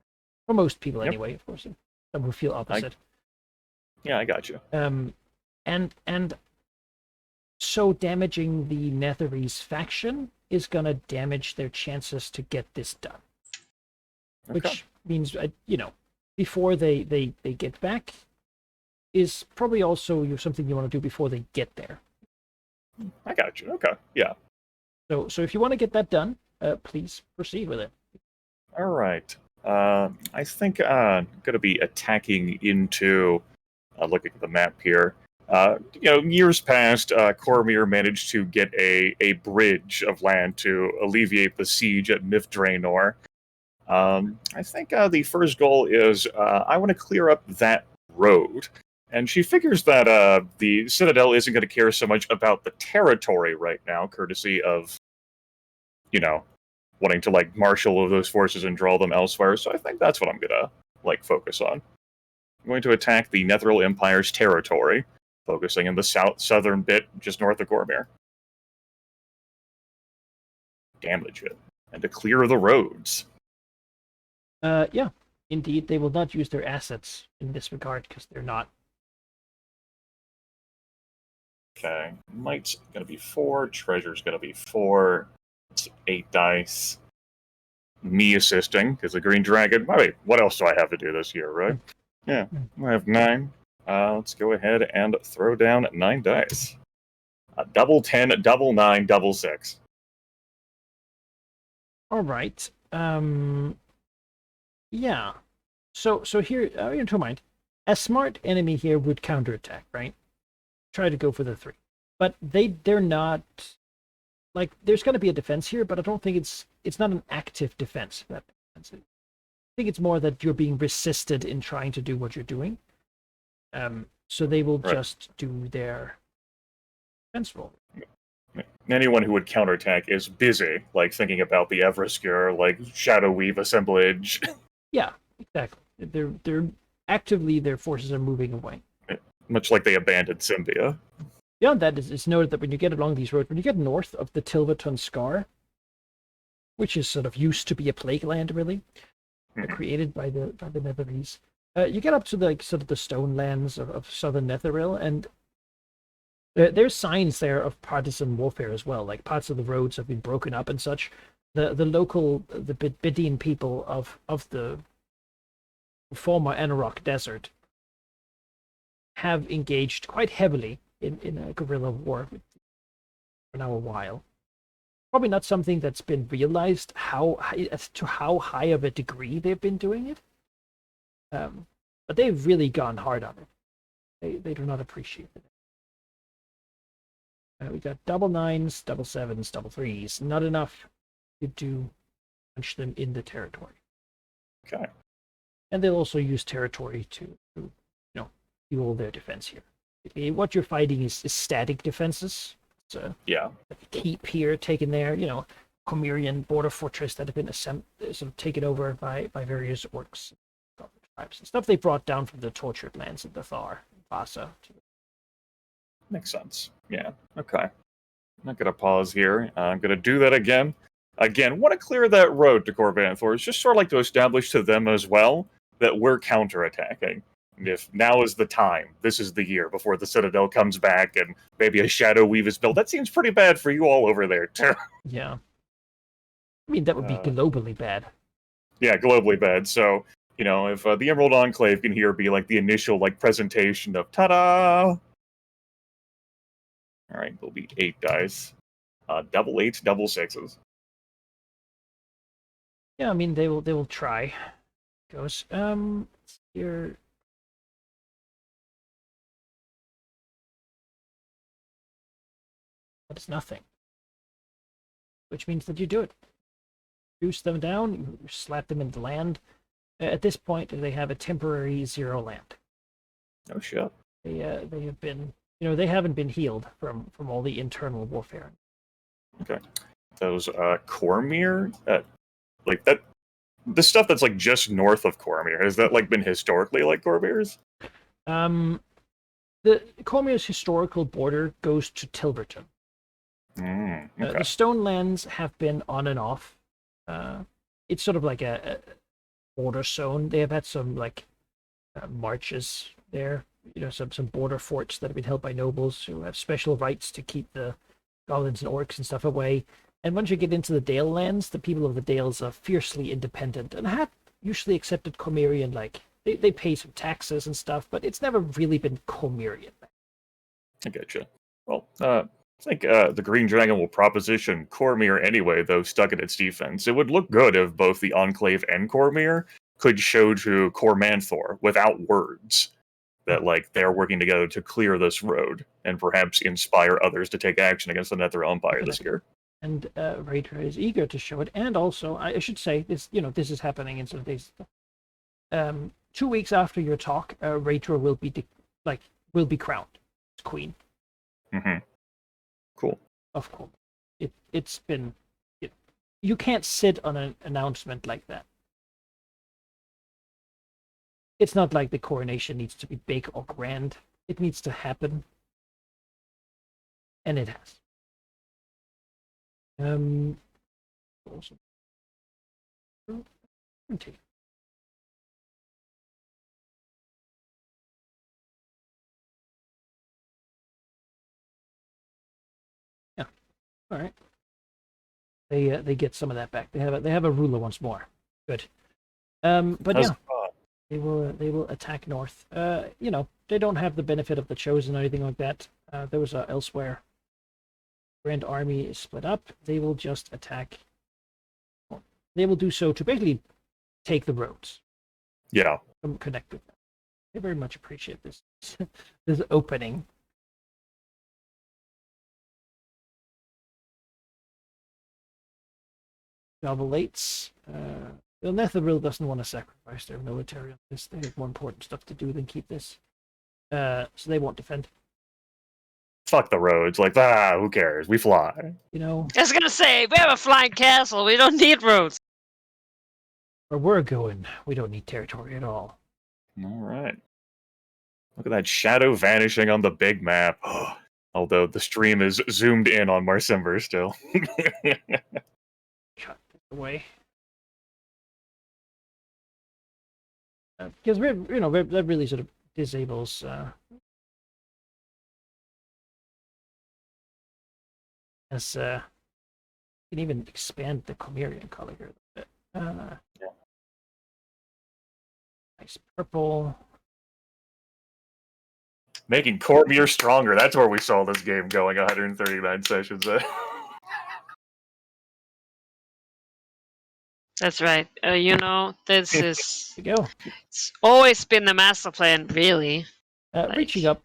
for most people anyway, of course. Some who feel opposite. I got you. And so damaging the Netherese faction is gonna damage their chances to get this done. Okay. Which means, before they get back, is probably also something you want to do before they get there. I got you. Okay. Yeah. So if you want to get that done, please proceed with it. All right. I think I'm going to be attacking into, looking at the map here. Years past, Cormyr managed to get a bridge of land to alleviate the siege at Myth Draenor. I think the first goal is I want to clear up that road. And she figures that the Citadel isn't going to care so much about the territory right now, courtesy of, wanting to, marshal those forces and draw them elsewhere. So I think that's what I'm going to, focus on. I'm going to attack the Netheril Empire's territory, focusing in the southern bit just north of Cormyr. Damage it. And to clear the roads. Yeah, indeed. They will not use their assets in this regard, because they're not. Okay, might's going to be 4, treasure's going to be 4, it's 8 dice. Me assisting, because the Green Dragon, wait, what else do I have to do this year, right? Yeah, I have 9. Let's go ahead and throw down 9 dice. Double 10, double 9, double 6. All right. Yeah. So here, to mind, a smart enemy here would counterattack, right? Try to go for the 3, but they're not, there's going to be a defense here, but I don't think it's not an active defense. That makes sense. I think it's more that you're being resisted in trying to do what you're doing. So they will just do their defense roll. Anyone who would counterattack is busy, thinking about the Everscure, Shadow Weave assemblage. Yeah, exactly. They're actively, their forces are moving away. Much like they abandoned Symbia. Beyond that, it's noted that when you get along these roads, when you get north of the Tilverton Scar, which is sort of used to be a plague land, really, created by the Netherese, you get up to the sort of the stone lands of southern Netheril, and there's signs there of partisan warfare as well. Parts of the roads have been broken up and such. The local, the Bedine people of the former Anarok Desert have engaged quite heavily in a guerrilla war for now a while. Probably not something that's been realized as to how high of a degree they've been doing it. But they've really gone hard on it. They do not appreciate it. We got double 9s, double 7s, double 3s. Not enough to punch them in the territory. Okay. And they'll also use territory to fuel their defense here. What you're fighting is static defenses. So yeah, keep here taken there, Comirian border fortress that have been sort of taken over by various orcs, tribes, and stuff they brought down from the tortured lands of the Thar, Vasa. Makes sense. Yeah. Okay. I'm not gonna pause here. I'm gonna do that again. Want to clear that road to Corvanthor. It's just sort of to establish to them as well that we're counterattacking. If now is the time, this is the year before the Citadel comes back and maybe a Shadow Weave is built. That seems pretty bad for you all over there, too. Yeah. I mean, that would be globally bad. Yeah, globally bad. So, if the Emerald Enclave can here be the initial presentation of ta-da! Alright, there'll be 8 dice. Double 8s, double 6s. Yeah, I mean, they will try. goes. Here. That is nothing. Which means that you do it. Reduce them down, you slap them into land. At this point, they have a temporary 0 land. Oh shit. They have been, they haven't been healed from all the internal warfare. Okay. Those Cormyr, like that, the stuff that's like just north of Cormyr, has that like been historically like Cormyr's? The Cormyr's historical border goes to Tilverton. Okay. The Stonelands have been on and off. It's sort of like a border zone. They have had some like marches there. Some border forts that have been held by nobles who have special rights to keep the goblins and orcs and stuff away. And once you get into the Dale lands, the people of the Dales are fiercely independent and have usually accepted Cormyrian, like, they pay some taxes and stuff, but it's never really been Cormyrian. I getcha. Well, I think the Green Dragon will proposition Cormyr anyway, though stuck in its defense. It would look good if both the Enclave and Cormyr could show to Cormanthor, without words, that like they're working together to clear this road and perhaps inspire others to take action against the Nether Empire this year. And Raider is eager to show it, and also I should say this. This is happening in some days. 2 weeks after your talk, Raider will be crowned as queen. Mm-hmm. Cool. Of course, it's been. You can't sit on an announcement like that. It's not like the coronation needs to be big or grand. It needs to happen. And it has. Also. Continue. Yeah. All right. They get some of that back. They have a ruler once more. Good. But yeah. They will attack north. They don't have the benefit of the Chosen or anything like that. Those are elsewhere. Grand Army is split up. They will just attack. They will do so to basically take the roads. Yeah. Connect with them. I very much appreciate this this opening. Gobulates. The Netheril doesn't want to sacrifice their military on this. They have more important stuff to do than keep this. So they won't defend. Fuck the roads. Like, who cares? We fly. I was gonna say, we have a flying castle. We don't need roads. Where we're going, we don't need territory at all. All right. Look at that shadow vanishing on the big map. Although the stream is zoomed in on Marcember still. Cut this away. Because that really sort of disables as you can even expand the Cormyrian color here a bit. Yeah. Nice purple. Making Cormyr stronger. That's where we saw this game going 139 sessions. That's right. This is. There you go. It's always been the master plan, really. Reaching up,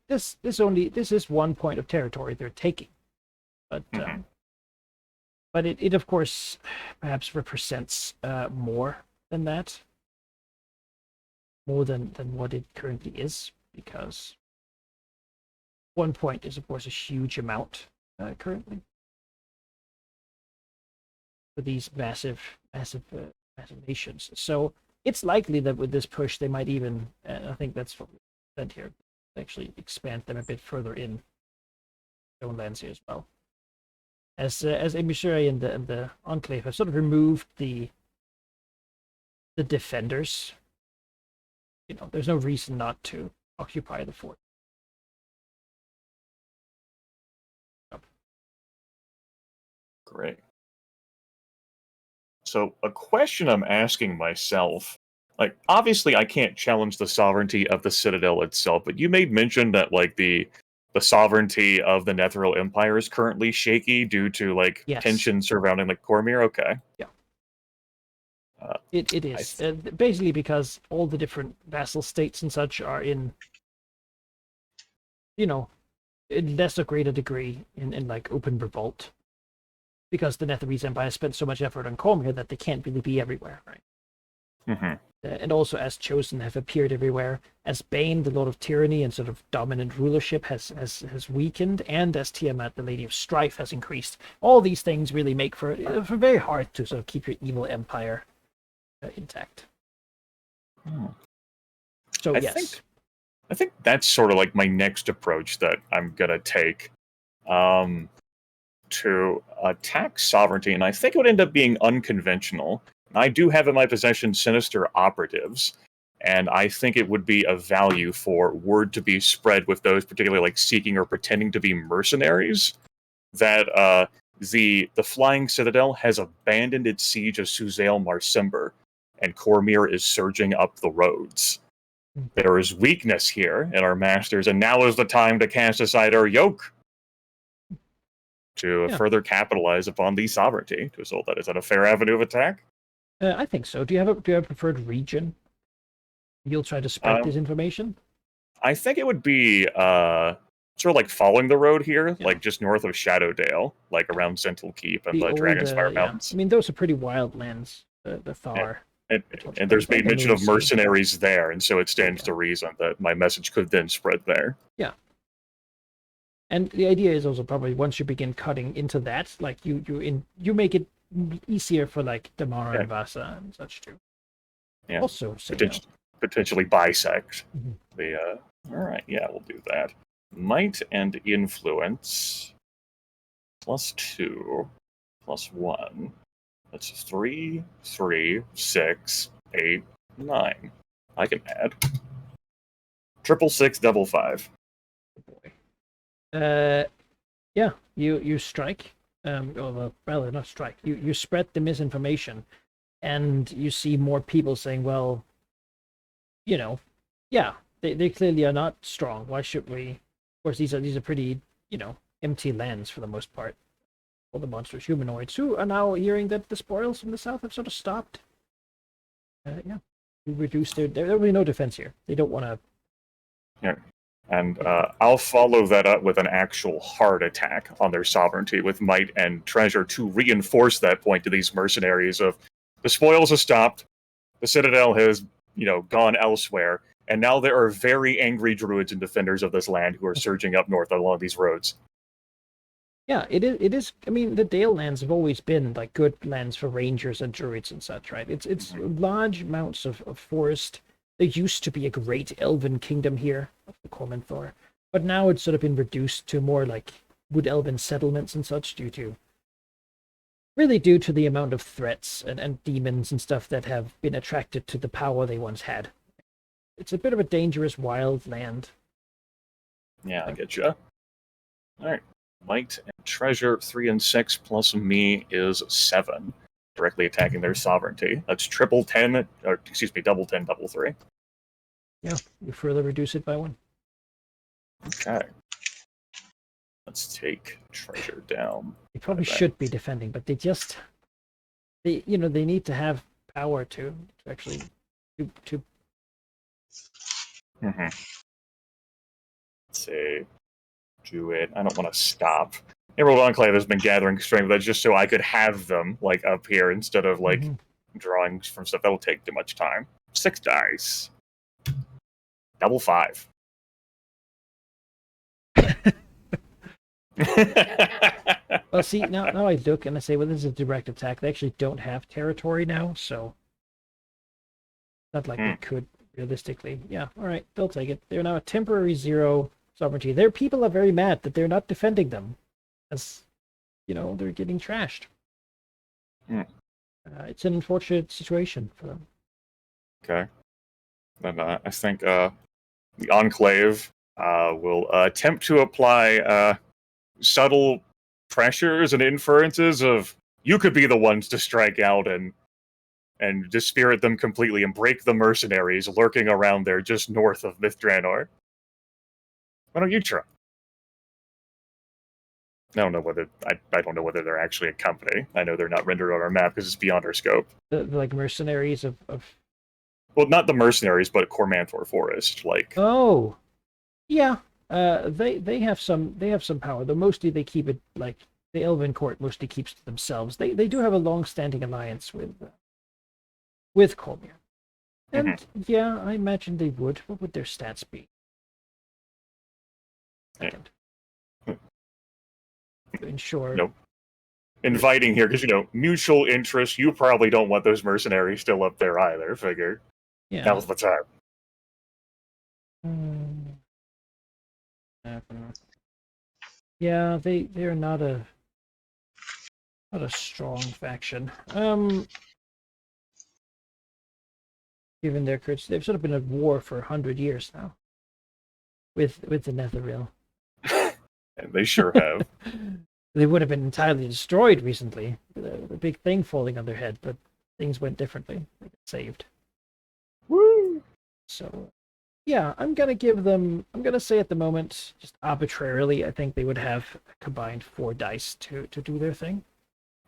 this is 1 point of territory they're taking, but it of course perhaps represents more than that, more than what it currently is, because 1 point is of course a huge amount currently for these massive nations. So it's likely that with this push they might even, I think that's what we said here, actually expand them a bit further in Stonelands here as well. As Emissary and the Enclave have sort of removed the defenders, there's no reason not to occupy the fort. Great. So a question I'm asking myself, like, obviously I can't challenge the sovereignty of the Citadel itself, but you made mention that, like, the sovereignty of the Netheril Empire is currently shaky due to, like, Yes. tension surrounding, like, Cormyr? Okay. Yeah. It is basically because all the different vassal states and such are in, in less or greater degree in like open revolt, because the Netherese Empire spent so much effort on Cormyr that they can't really be everywhere, right? Mm-hmm. And also, as Chosen have appeared everywhere, as Bane, the Lord of Tyranny and sort of dominant rulership has weakened, and as Tiamat, the Lady of Strife, has increased. All these things really make for very hard to sort of keep your evil empire intact. So yes. I think that's sort of like my next approach that I'm gonna take to attack sovereignty, and I think it would end up being unconventional. I do have in my possession sinister operatives, and I think it would be of value for word to be spread with those particularly like seeking or pretending to be mercenaries that the Flying Citadel has abandoned its siege of Suzail Marcember, and Cormyr is surging up the roads. There is weakness here in our masters, and now is the time to cast aside our yoke to further capitalize upon the sovereignty. So that is that a fair avenue of attack? I think so. Do you have a preferred region? You'll try to spread this information? I think it would be sort of like following the road here, like just north of Shadowdale, like around Sentinel Keep and the Dragonspire Mountains. I mean, those are pretty wild lands, the Thar. And there's been mention of mercenaries there, and so it stands to reason that my message could then spread there. Yeah. And the idea is also probably once you begin cutting into that, like you make it easier for like Damara and Vasa and such too. Yeah. Also, potentially bisect the. All right, yeah, we'll do that. Might and influence +2 +1. That's 3, 3, 6, 8, 9. I can add 666 5. Yeah, you strike. Or rather, not strike. You spread the misinformation, and you see more people saying, "Well, they clearly are not strong. Why should we?" Of course, these are pretty, empty lands for the most part. All the monstrous humanoids who are now hearing that the spoils from the south have sort of stopped. We reduced there will be no defense here. They don't want to. Yeah. And I'll follow that up with an actual hard attack on their sovereignty with might and treasure to reinforce that point to these mercenaries of the spoils have stopped, the Citadel has, gone elsewhere, and now there are very angry druids and defenders of this land who are surging up north along these roads. Yeah, it is. I mean, the Dale lands have always been like good lands for rangers and druids and such, right? It's large amounts of forest. There used to be a great elven kingdom here of the Cormanthor, but now it's sort of been reduced to more like wood elven settlements and such due to the amount of threats and demons and stuff that have been attracted to the power they once had. It's a bit of a dangerous wild land. Yeah, I get you. All right. Might and treasure 3 and 6 plus me is 7. Directly attacking their sovereignty. That's double 10, 3. Yeah, you further reduce it by 1. Okay. Let's take treasure down. They probably should be defending, but they need to have power to actually to. Let's see. Do it. I don't want to stop. Emerald Enclave has been gathering strength. That's just so I could have them like up here instead of like drawing from stuff. That'll take too much time. 6 dice. Double 5. Well, see, now I look and I say, well, this is a direct attack. They actually don't have territory now, so not like they could realistically. Yeah, all right, they'll take it. They're now a temporary 0 sovereignty. Their people are very mad that they're not defending them, as they're getting trashed. It's an unfortunate situation for them. Okay, then I think the Enclave will attempt to apply subtle pressures and inferences of you could be the ones to strike out and dispirit them completely and break the mercenaries lurking around there just north of Myth Draenor. Why don't you try? I don't know whether I don't know whether they're actually a company. I know they're not rendered on our map because it's beyond our scope. The like mercenaries of. Well, not the mercenaries, but Cormantor Forest. Like, Oh, yeah. They have some power, though mostly they keep it like the Elven Court mostly keeps to themselves. They do have a long-standing alliance with Cormyr. And yeah, I imagine they would. What would their stats be? Second. To ensure. Nope. Inviting here because mutual interest. You probably don't want those mercenaries still up there either. Figure Yeah. now's the time. Yeah, they're not a strong faction. Given their courage, they've sort of been at war for 100 years now with the Netherrealm. And they sure have. They would have been entirely destroyed recently, with a big thing falling on their head, but things went differently. They got saved. Woo! So, yeah, I'm gonna say at the moment, just arbitrarily, I think they would have a combined 4 dice to do their thing.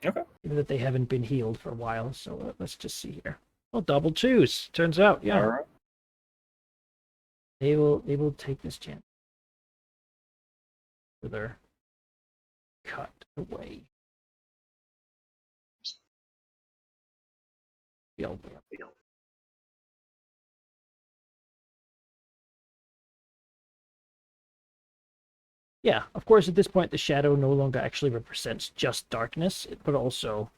Okay. Even that they haven't been healed for a while, so let's just see here. Well, double twos. Turns out, yeah. All right. They will take this chance. Further cut away. Build. Yeah, of course, at this point, the shadow no longer actually represents just darkness, but also...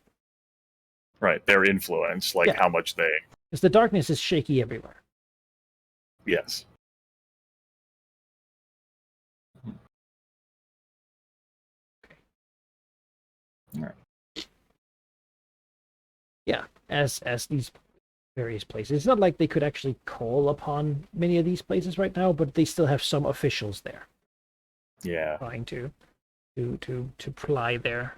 Right, their influence, like how much they... Because the darkness is shaky everywhere. Yes. All right. Yeah, as these various places. It's not like they could actually call upon many of these places right now, but they still have some officials there. Yeah. Trying to ply their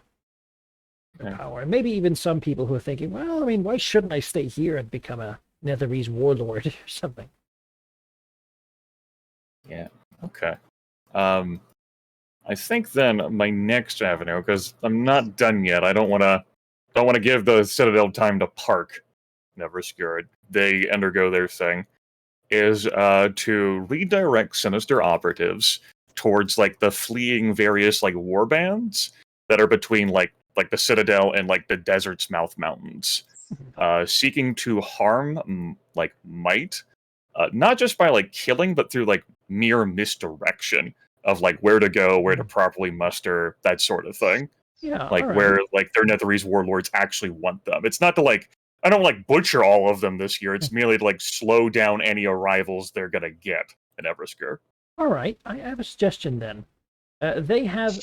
power. And maybe even some people who are thinking, well, I mean, why shouldn't I stay here and become a Netherese warlord or something? Yeah. Okay. I think then my next avenue, because I'm not done yet. I don't want to give the Citadel time to park. Neverskird. They undergo their thing. Is to redirect sinister operatives towards like the fleeing various like war bands that are between like the Citadel and like the Desert's Mouth Mountains, seeking to harm like might, not just by like killing, but through like mere misdirection of like where to go, where to properly muster, that sort of thing. Yeah, like right. where like their Netherese warlords actually want them. It's not to like I don't like butcher all of them this year. It's merely to like slow down any arrivals they're gonna get in Eversker. All right, I have a suggestion then. They have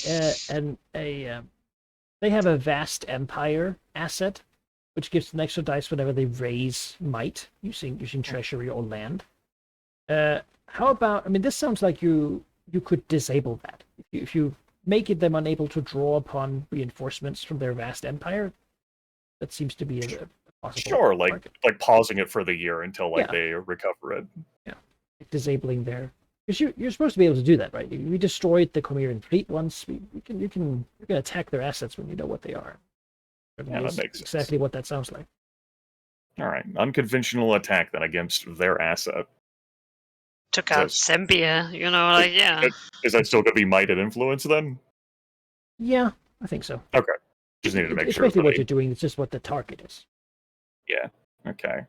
they have a vast empire asset, which gives them extra dice whenever they raise might using treasury or land. How about? I mean, this sounds like you could disable that if you make them unable to draw upon reinforcements from their vast empire. That seems to be a possible. Sure, market. like pausing it for the year until like they recover it. Yeah, like disabling their. Because you're supposed to be able to do that, right? We destroyed the Cormyran fleet once. You can attack their assets when you know what they are. Yeah, that makes exactly sense. what that sounds like. All right, unconventional attack then against their asset. Took out Sembia, like yeah. Is that still going to be might and influence then? Yeah, I think so. Okay, just needed to make sure. Especially what you're doing, it's just what the target is. Yeah. Okay.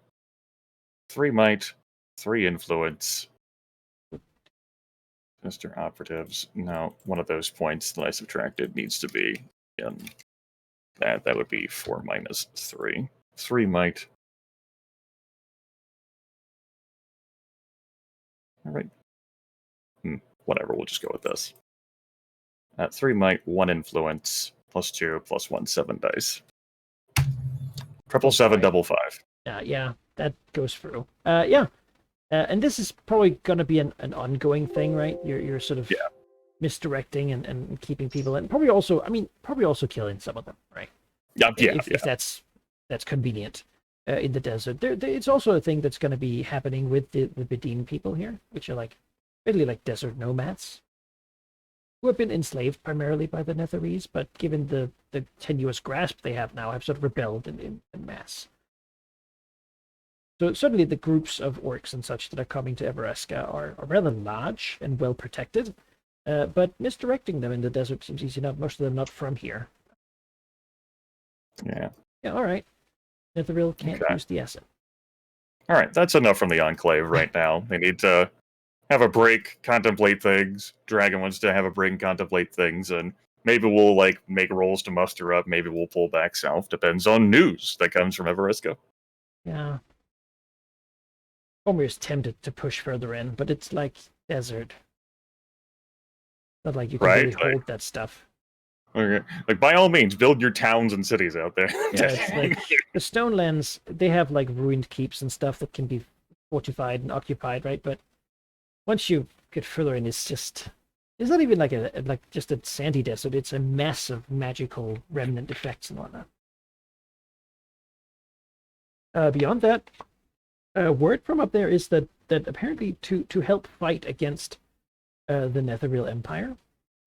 3 might, 3 influence. Mr. Operatives. Now, one of those points that I subtracted needs to be in that. That would be 4 minus 3. 3 might. All right. Whatever, we'll just go with this. 3 might, 1 influence, +2, +1, 7 dice. 777, double 5. Yeah, that goes through. Yeah. And this is probably going to be an ongoing thing, right? You're sort of misdirecting and keeping people in. Probably also killing some of them, right? Yeah. If that's convenient in the desert. It's also a thing that's going to be happening with the Bedin people here, which are like really like desert nomads. who have been enslaved primarily by the Netherese, but given the tenuous grasp they have now, have sort of rebelled in mass. So certainly the groups of orcs and such that are coming to Everesca are rather large and well protected, but misdirecting them in the desert seems easy enough. Most of them not from here. Yeah. Yeah, all right. Netheril can't Okay. use the asset. All right, that's enough from the Enclave right now. They need to have a break, contemplate things. Dragon wants to have a break and contemplate things, and maybe we'll like make rolls to muster up. Maybe we'll pull back south. Depends on news that comes from Everesca. Yeah. Homer is tempted to push further in, but it's like desert. Not like you can Right, really like- hold that stuff. Okay. Like by all means, build your towns and cities out there. Yeah, it's like the Stonelands, they have like ruined keeps and stuff that can be fortified and occupied, right? But once you get further in, it's not even like just a sandy desert. It's a mess of magical remnant effects and whatnot. Beyond that, word from up there is that apparently to help fight against the Netherreal Empire,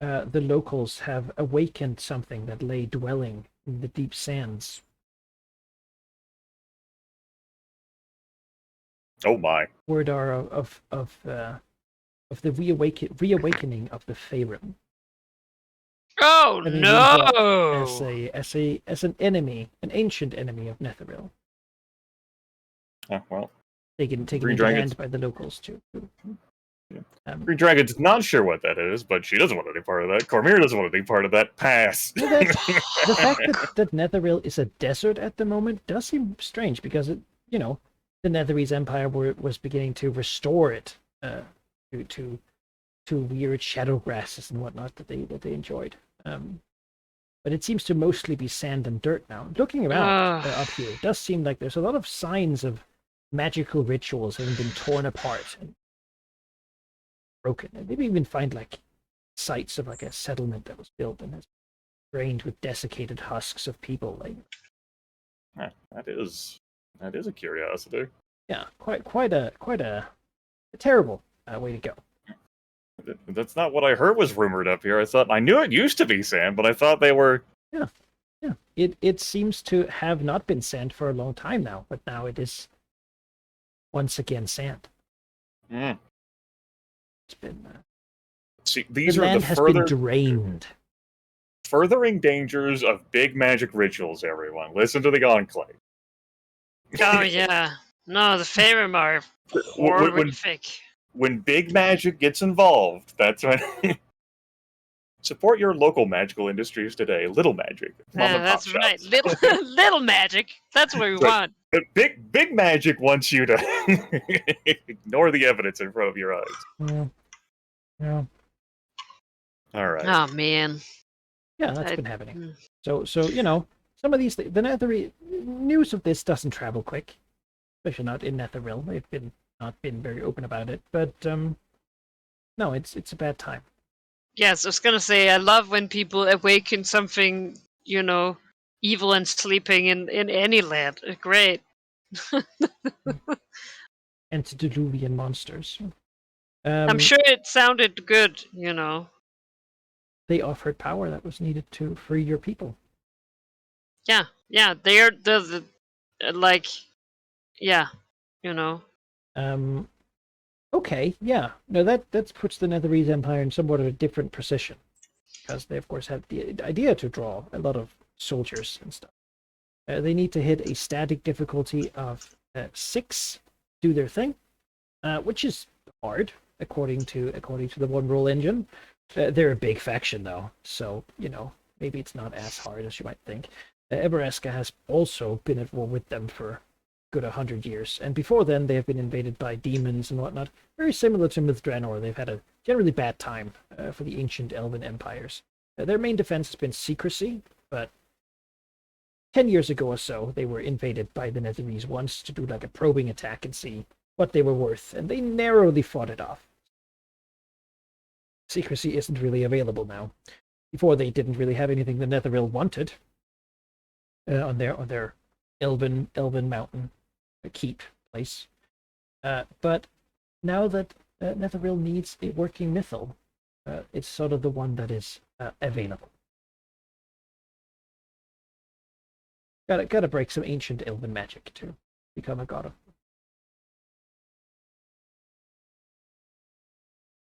the locals have awakened something that lay dwelling in the deep sands. Oh my. Word are of the reawakening of the Faerun. Oh Having been brought no! as an enemy, an ancient enemy of Netheril, Well, taken Green in Dragons- hand by the locals too. Green Dragon's not sure what that is, but she doesn't want any part of that. Cormir doesn't want any part of that. Pass. Well, that's, the fact that Netheril is a desert at the moment does seem strange because the Netherese Empire was beginning to restore it to weird shadow grasses and whatnot that they enjoyed. But it seems to mostly be sand and dirt now. Looking around up here, it does seem like there's a lot of signs of magical rituals having been torn apart and broken. And maybe even find like sites of like a settlement that was built and has drained with desiccated husks of people. Like, That is a curiosity. yeah, quite a terrible way to go. That's not what I heard was rumored up here. I knew it used to be sand, but I thought they were. Yeah. It seems to have not been sand for a long time now, but now it is once again sand. Mm. It's been See, these the are land the has been further drained. furthering dangers of big magic rituals. Everyone, listen to the Enclave. Oh yeah. No, the Faerun are horrific. When big magic gets involved, that's when. Support your local magical industries today. Little magic, mom Yeah, and pop that's right. shops. Little magic. That's what we Right. want. But big magic wants you to ignore the evidence in front of your eyes. Yeah. All right. Oh man. Yeah, that's I- been happening. mm. So some of these the Netherese news of this doesn't travel quick, especially not in Netheril. They've not been very open about it, but no, it's a bad time. Yes, I was gonna say I love when people awaken something, evil and sleeping in any land. Great. Antediluvian monsters. I'm sure it sounded good, They offered power that was needed to free your people. Yeah, they're the like, yeah, you know. Okay, yeah. No, that puts the Netherese Empire in somewhat of a different position, because they of course had the idea to draw a lot of soldiers and stuff. They need to hit a static difficulty of 6, do their thing, which is hard according to the one rule engine. They're a big faction though, so maybe it's not as hard as you might think. Everesca has also been at war with them for good 100 years, and before then they have been invaded by demons and whatnot. Very similar to Myth Draenor, they've had a generally bad time for the ancient elven empires. Their main defense has been secrecy, but 10 years ago or so, they were invaded by the Netherese once to do like a probing attack and see what they were worth, and they narrowly fought it off. Secrecy isn't really available now. Before, they didn't really have anything the Netheril wanted on their Elven Mountain keep place. But now that Netheril needs a working mythal, It's sort of the one that is available. Gotta break some ancient elven magic to become a god of.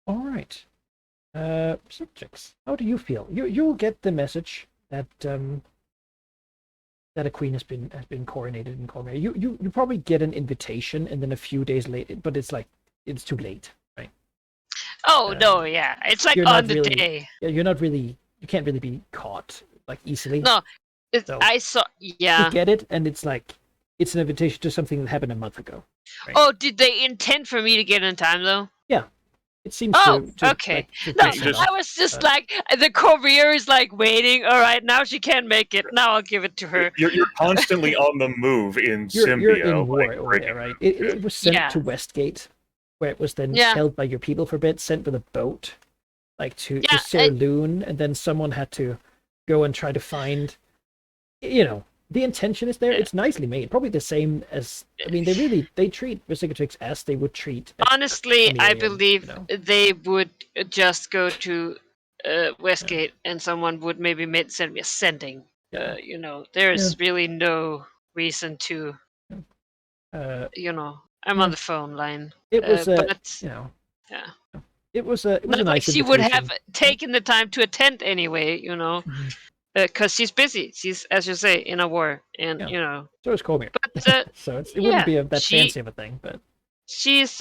All right, subjects. How do you feel? You'll get the message that that a queen has been coronated in Cormyr. You probably get an invitation, and then a few days later, but it's too late, right? Oh no, yeah, it's like you're on not the really- day. Yeah, you can't really be caught like easily. No, So- I saw. You Yeah. get it, and it's like it's an invitation to something that happened a month ago. Oh, did they intend for me to get in time though? It seems Oh, to okay. like, to No, piss just- them I off. was just Uh, like, the courier is like waiting. All right, now she can't make it. Now I'll give it to her. You're constantly on the move in you're Symbio. in war like, over there, right? It was sent Yeah. to Westgate, where it was then Yeah. held by your people for a bit, sent with a boat, like to Yeah, Sirloon, and then someone had to go and try to find. You know, the intention is there. Yeah. It's nicely made. Probably the same as. I mean, they treat Vercingetorix as they would treat. Honestly, I Cormyrian, believe you know. they would just go to Westgate and someone would maybe send me a sending. Yeah. There's really no reason to, Uh, I'm Yeah. on the phone line. it was a. But You know. yeah. It was a. It was Not a like nice she would have invitation. taken the time to attend anyway, Mhm. because she's busy. She's, as you say, in a war, and Yeah. So is Cormyr. But So it wouldn't be that she- fancy of a thing, but she's,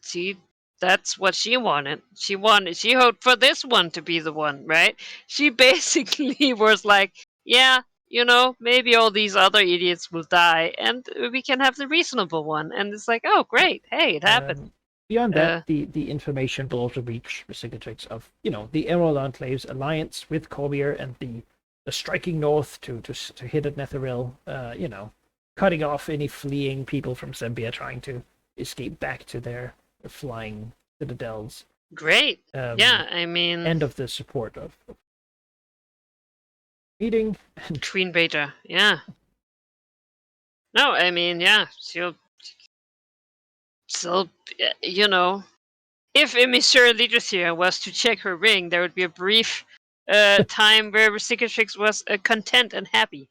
she. That's what she wanted. She hoped for this one to be the one, right? She basically was like, yeah, maybe all these other idiots will die, and we can have the reasonable one. And it's like, oh, great, hey, it happened. Beyond that, the information will also reach Vercingetorix of the Emerald Enclave's alliance with Cormyr and the striking north to hit at Netheril. Cutting off any fleeing people from Sembia trying to escape back to their flying citadels. Great. Yeah, I mean, End of the support of meeting. And Queen Beta. Yeah. No, I mean, yeah, she'll, if Emissary Leaderthea was to check her ring, there would be a brief time where Vercingetorix was content and happy.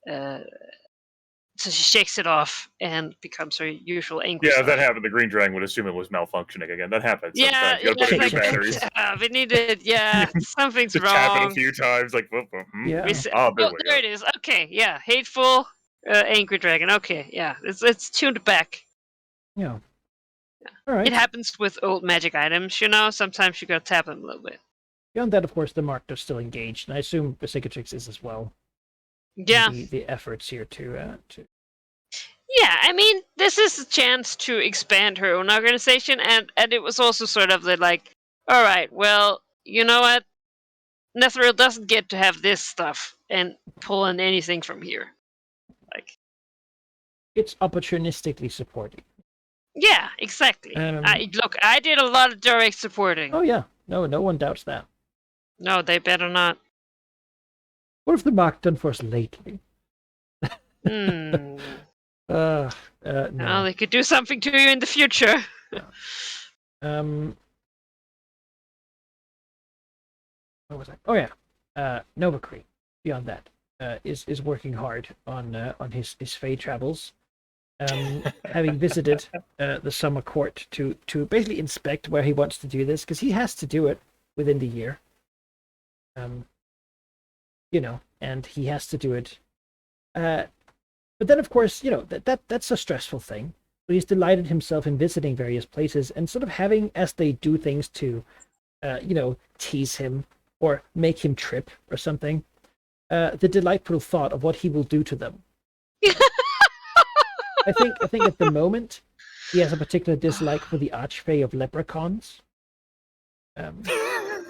So she shakes it off and becomes her usual angry Yeah, if self. that happened, the Green Dragon would assume it was malfunctioning again. That happens Yeah, sometimes. You gotta put in it's new like- batteries. We needed, something's Just tap it a wrong. few times, like, whoop, whoop, hmm. Yeah. Ah, there Oh, we there go. it is. Okay, yeah, hateful, angry dragon. Okay, yeah, it's tuned back. All right. It happens with old magic items, Sometimes you gotta tap them a little bit. Beyond that, of course, the Mark are still engaged, and I assume Vercingetorix is as well. in Yeah, The efforts here to yeah. I mean, this is a chance to expand her own organization, and it was also sort of the like, all right, well, you know what? Netheril doesn't get to have this stuff and pull in anything from here. Like, it's opportunistically supporting. yeah, exactly. Um, I did a lot of direct supporting. Oh yeah, no one doubts that. No, they better not. What have the Mark done for us lately? Hmm. No. Well, they could do something to you in the future. What was that? Oh yeah, Nova Cree. Beyond that, is working hard on his Fey travels. Having visited the summer court to basically inspect where he wants to do this, because he has to do it within the year. And he has to do it. But then, of course, that's a stressful thing. But he's delighted himself in visiting various places and sort of having, as they do things to, tease him or make him trip or something, the delightful thought of what he will do to them. I think at the moment he has a particular dislike for the Archfey of Leprechauns. And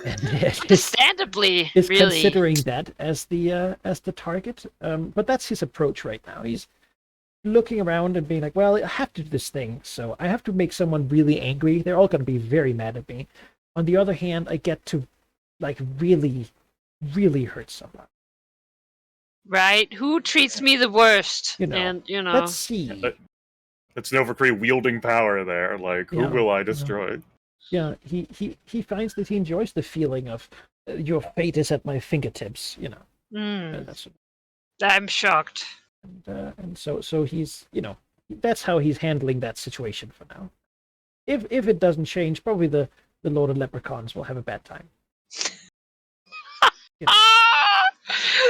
is Understandably, really. considering that as the target. But that's his approach right now. He's looking around and being like, well, I have to do this thing, so I have to make someone really angry. They're all going to be very mad at me. On the other hand, I get to really, really hurt someone. Right? Who treats me the worst? And Let's see. That's Nova Cree wielding power there. Like, who Yeah, will I yeah. destroy? Yeah, he finds that he enjoys the feeling of your fate is at my fingertips. That's I'm shocked. and so he's that's how he's handling that situation for now. If it doesn't change, probably the Lord of Leprechauns will have a bad time. Yeah. Ah!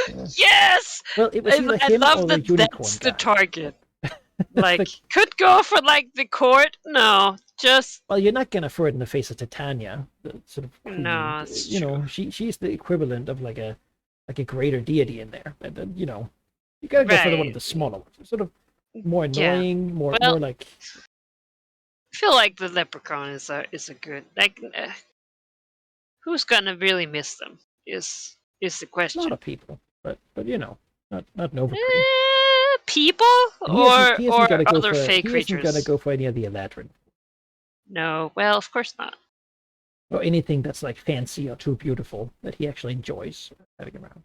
Yeah. Yes! Well, it was either I him love or the that unicorn that's the guy. target. The- Like, could go for, like, the court? No, just... Well, you're not gonna throw it in the face of Titania, the sort of queen. No, it's true. She's the equivalent of like a greater deity in there. And then, you gotta go for one of Right. the smaller ones. Sort of more Yeah. annoying, more Well- like I feel like the Leprechaun is a good... Like, who's gonna really miss them is the a question. lot of people. But not Novacree. People And he or isn't gonna go other for fake he isn't creatures? gonna go for any of the Eladrin. No, well, of course not. Or anything that's like fancy or too beautiful that he actually enjoys having around.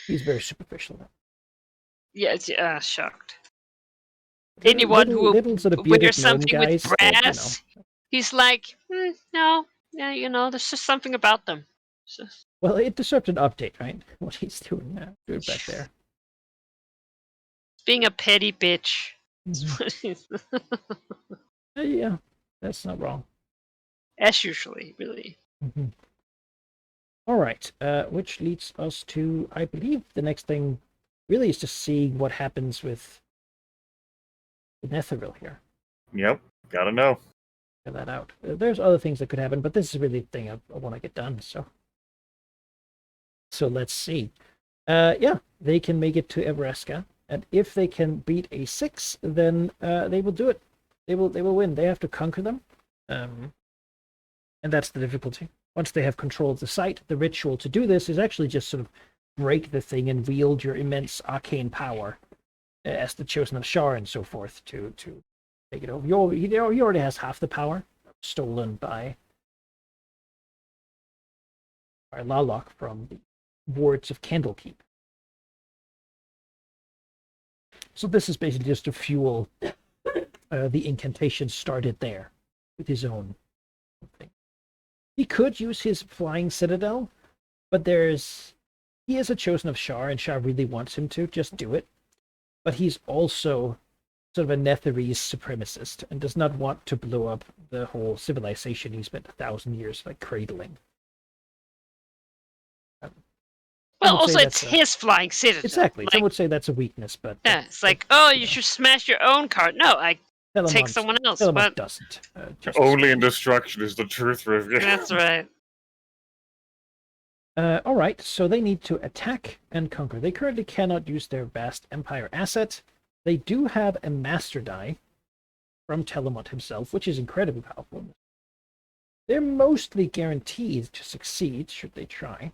He's very superficial now. Yes, shocked. Anyone who little sort of bearded wears gnome something guys with that, brass, he's like, no, yeah, there's just something about them. It's just- well, it deserved an update, right? What he's doing back there. being a petty bitch. Yeah, that's not wrong. As usually, really. Mhm. All right, which leads us to, I believe, the next thing really is just seeing what happens with the Netheril here. Yep, gotta know. Figure that out. There's other things that could happen, but this is really the thing I want to get done. So let's see. Yeah, they can make it to Everesca, and if they can beat a 6, then they will do it. They will win. They have to conquer them, and that's the difficulty. Once they have control of the site, the ritual to do this is actually just sort of break the thing and wield your immense arcane power as the Chosen of Shar and so forth to take it over. He already has half the power, stolen by Lalok from the wards of Candlekeep. So this is basically just to fuel the incantation started there with his own thing. He could use his flying citadel, but he is a Chosen of Shar, and Shar really wants him to just do it. But he's also sort of a Netherese supremacist and does not want to blow up the whole civilization he spent 1,000 years like cradling. Well, would also say it's that's his flying citadel. Exactly. Like, Some would say that's a weakness, but yeah, it's like, oh, you should smash your own card. No, I Telemont, take someone else. Telemont But doesn't. Only in destruction is the truth revealed. that's right. All right, so they need to attack and conquer. They currently cannot use their vast empire asset. They do have a master die from Telemont himself, which is incredibly powerful. They're mostly guaranteed to succeed, should they try.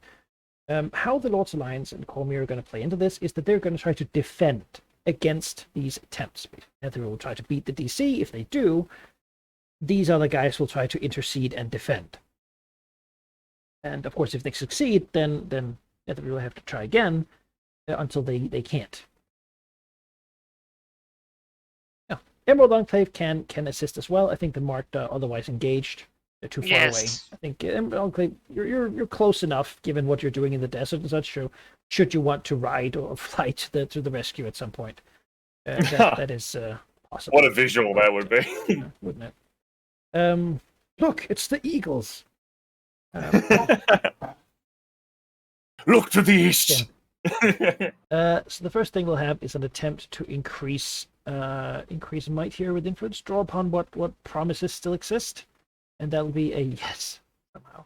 How the Lord's Alliance and Cormyr are going to play into this is that they're going to try to defend against these attempts. Netheril will try to beat the DC. If they do, these other guys will try to intercede and defend. And of course, if they succeed, then Netheril will have to try again until they can't. Yeah. Emerald Enclave can assist as well. I think the marked otherwise engaged. They're too far away. I think Emerald Enclave, you're close enough given what you're doing in the desert and such. So should you want to ride or fly to the rescue at some point, that is possible. What a visual that would be. Wouldn't it? Look, it's the Eagles. Look to the east. So the first thing we'll have is an attempt to increase might here with influence. Draw upon what promises still exist, and that'll be a yes somehow.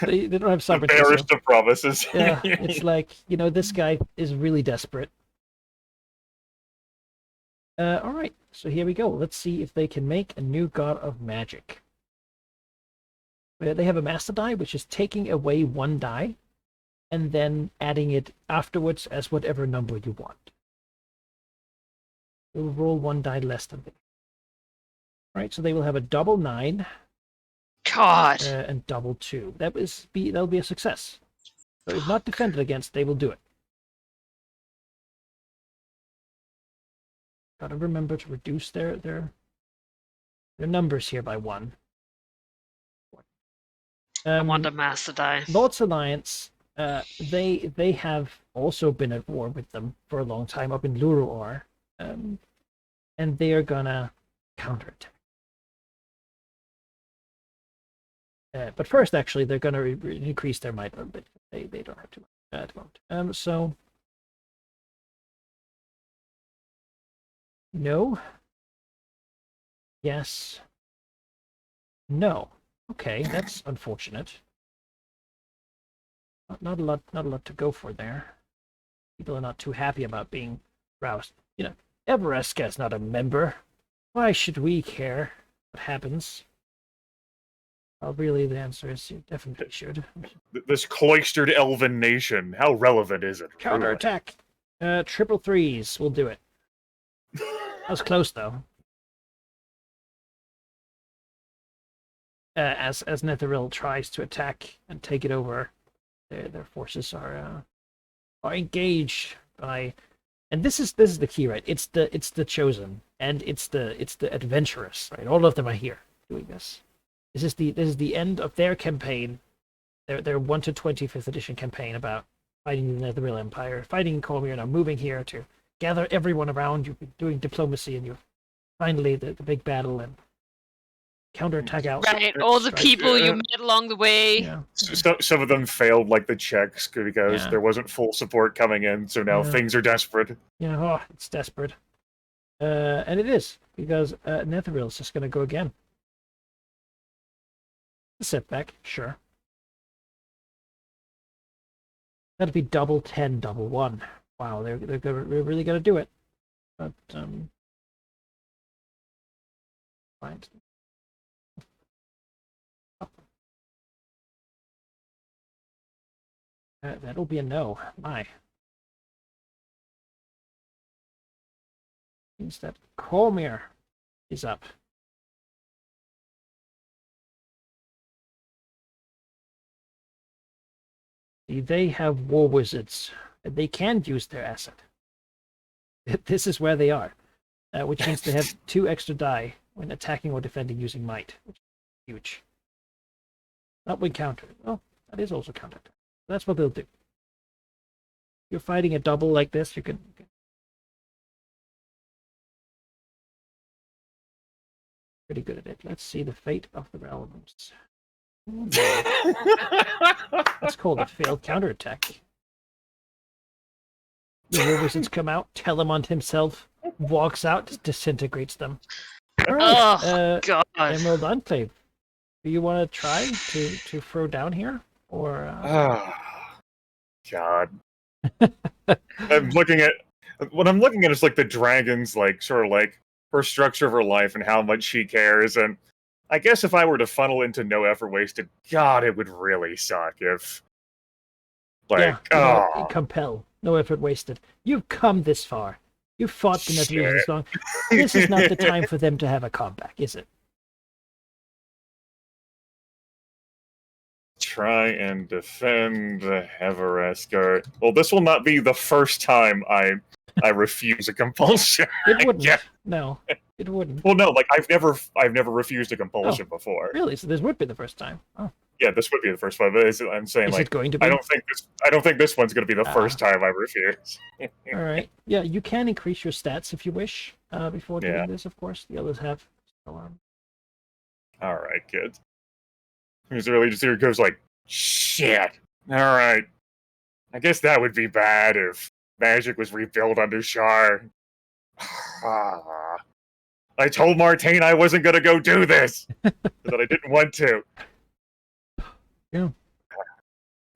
they don't have The sovereignty. barest So, of promises. yeah, it's like this guy is really desperate. All right, so here we go. Let's see if they can make a new god of magic. They have a master die, which is taking away one die and then adding it afterwards as whatever number you want. We'll roll one die less than this. Right, so they will have a double 9 God. and double 2. That'll be a success. So if not defended against, they will do it. Gotta remember to reduce their numbers here by 1. I want a master die. Lord's Alliance, they have also been at war with them for a long time up in Luruor, and they are gonna counterattack. But first, actually, they're gonna increase their might a little bit. They don't have too much at the moment. So no, yes, no. Okay, that's unfortunate. Not a lot to go for there. People are not too happy about being roused. You know, Evereska is not a member. Why should we care what happens? Well, really, the answer is you definitely should. This cloistered elven nation, how relevant is it? Counterattack! Triple threes will do it. That was close, though. As Netheril tries to attack and take it over, their forces are engaged by, and this is the key, right? It's the chosen and it's the adventurous, right? All of them are here doing this. This is the end of their campaign, their 1 to 25th edition campaign about fighting the Netheril Empire, fighting Cormyr, now moving here to gather everyone around you, doing diplomacy, and you finally the big battle and counterattack out. Right, all the people you met along the way. Yeah. Some of them failed, like the checks, because Yeah. there wasn't full support coming in, so now Yeah. things are desperate. Yeah, oh, it's desperate. And it is, because Netheril is just going to go again. A setback, sure. That'd be double 10, double 1. Wow, they're really going to do it. But, fine. That'll be a no. My. Means that Cormyr is up. See, they have war wizards. They can use their asset. This is where they are, which means they have 2 extra die when attacking or defending using might, which is huge. Not when countered. Oh, that is also countered. That's what they'll do. You're fighting a double like this, you can pretty good at it. Let's see the fate of the realms. That's called a failed counterattack. The war wizards come out, Telemont himself walks out, just disintegrates them. All right, Oh, God. Emerald Enclave. Do you want to try to throw down here, or? Ah, God. I'm looking at what I'm looking at is like the dragon's like sort of like her structure of her life and how much she cares, and I guess if I were to funnel into no effort wasted, God, it would really suck if like compel, no effort wasted. You've come this far. You've fought the Netherlands Shit. this long. This is not the time for them to have a comeback, is it? Try and defend the Evereska. Well, this will not be the first time I refuse a compulsion. It wouldn't. Yeah. No, it wouldn't. Well, no, like I've never refused a compulsion before. Really? So this would be the first time. Oh, Yeah, this would be the first one, but I'm saying is like it going to be? I don't think this one's going to be the first time I refuse. All right. Yeah, you can increase your stats if you wish before doing Yeah. this. Of course, the others have. So, All right, kids. Because early just here goes like, shit. All right. I guess that would be bad if magic was rebuilt under Shar. I told Martine I wasn't going to go do this, that I didn't want to. Yeah.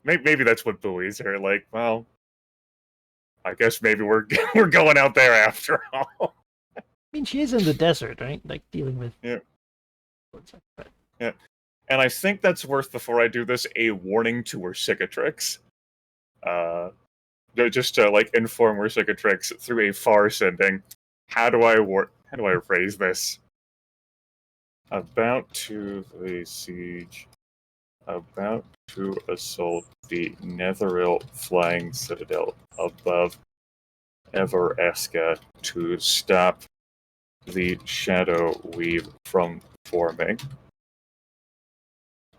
Maybe that's what buoys her. Like, well, I guess maybe we're going out there after all. I mean, she is in the desert, right? Like dealing with. Yeah. But Yeah. And I think that's worth, before I do this, a warning to her cicatrix. Just to like inform her cicatrix through a farce ending. How do I phrase this? About to lay siege. About to assault the Netheril flying citadel above. Everesca to stop the Shadow Weave from forming.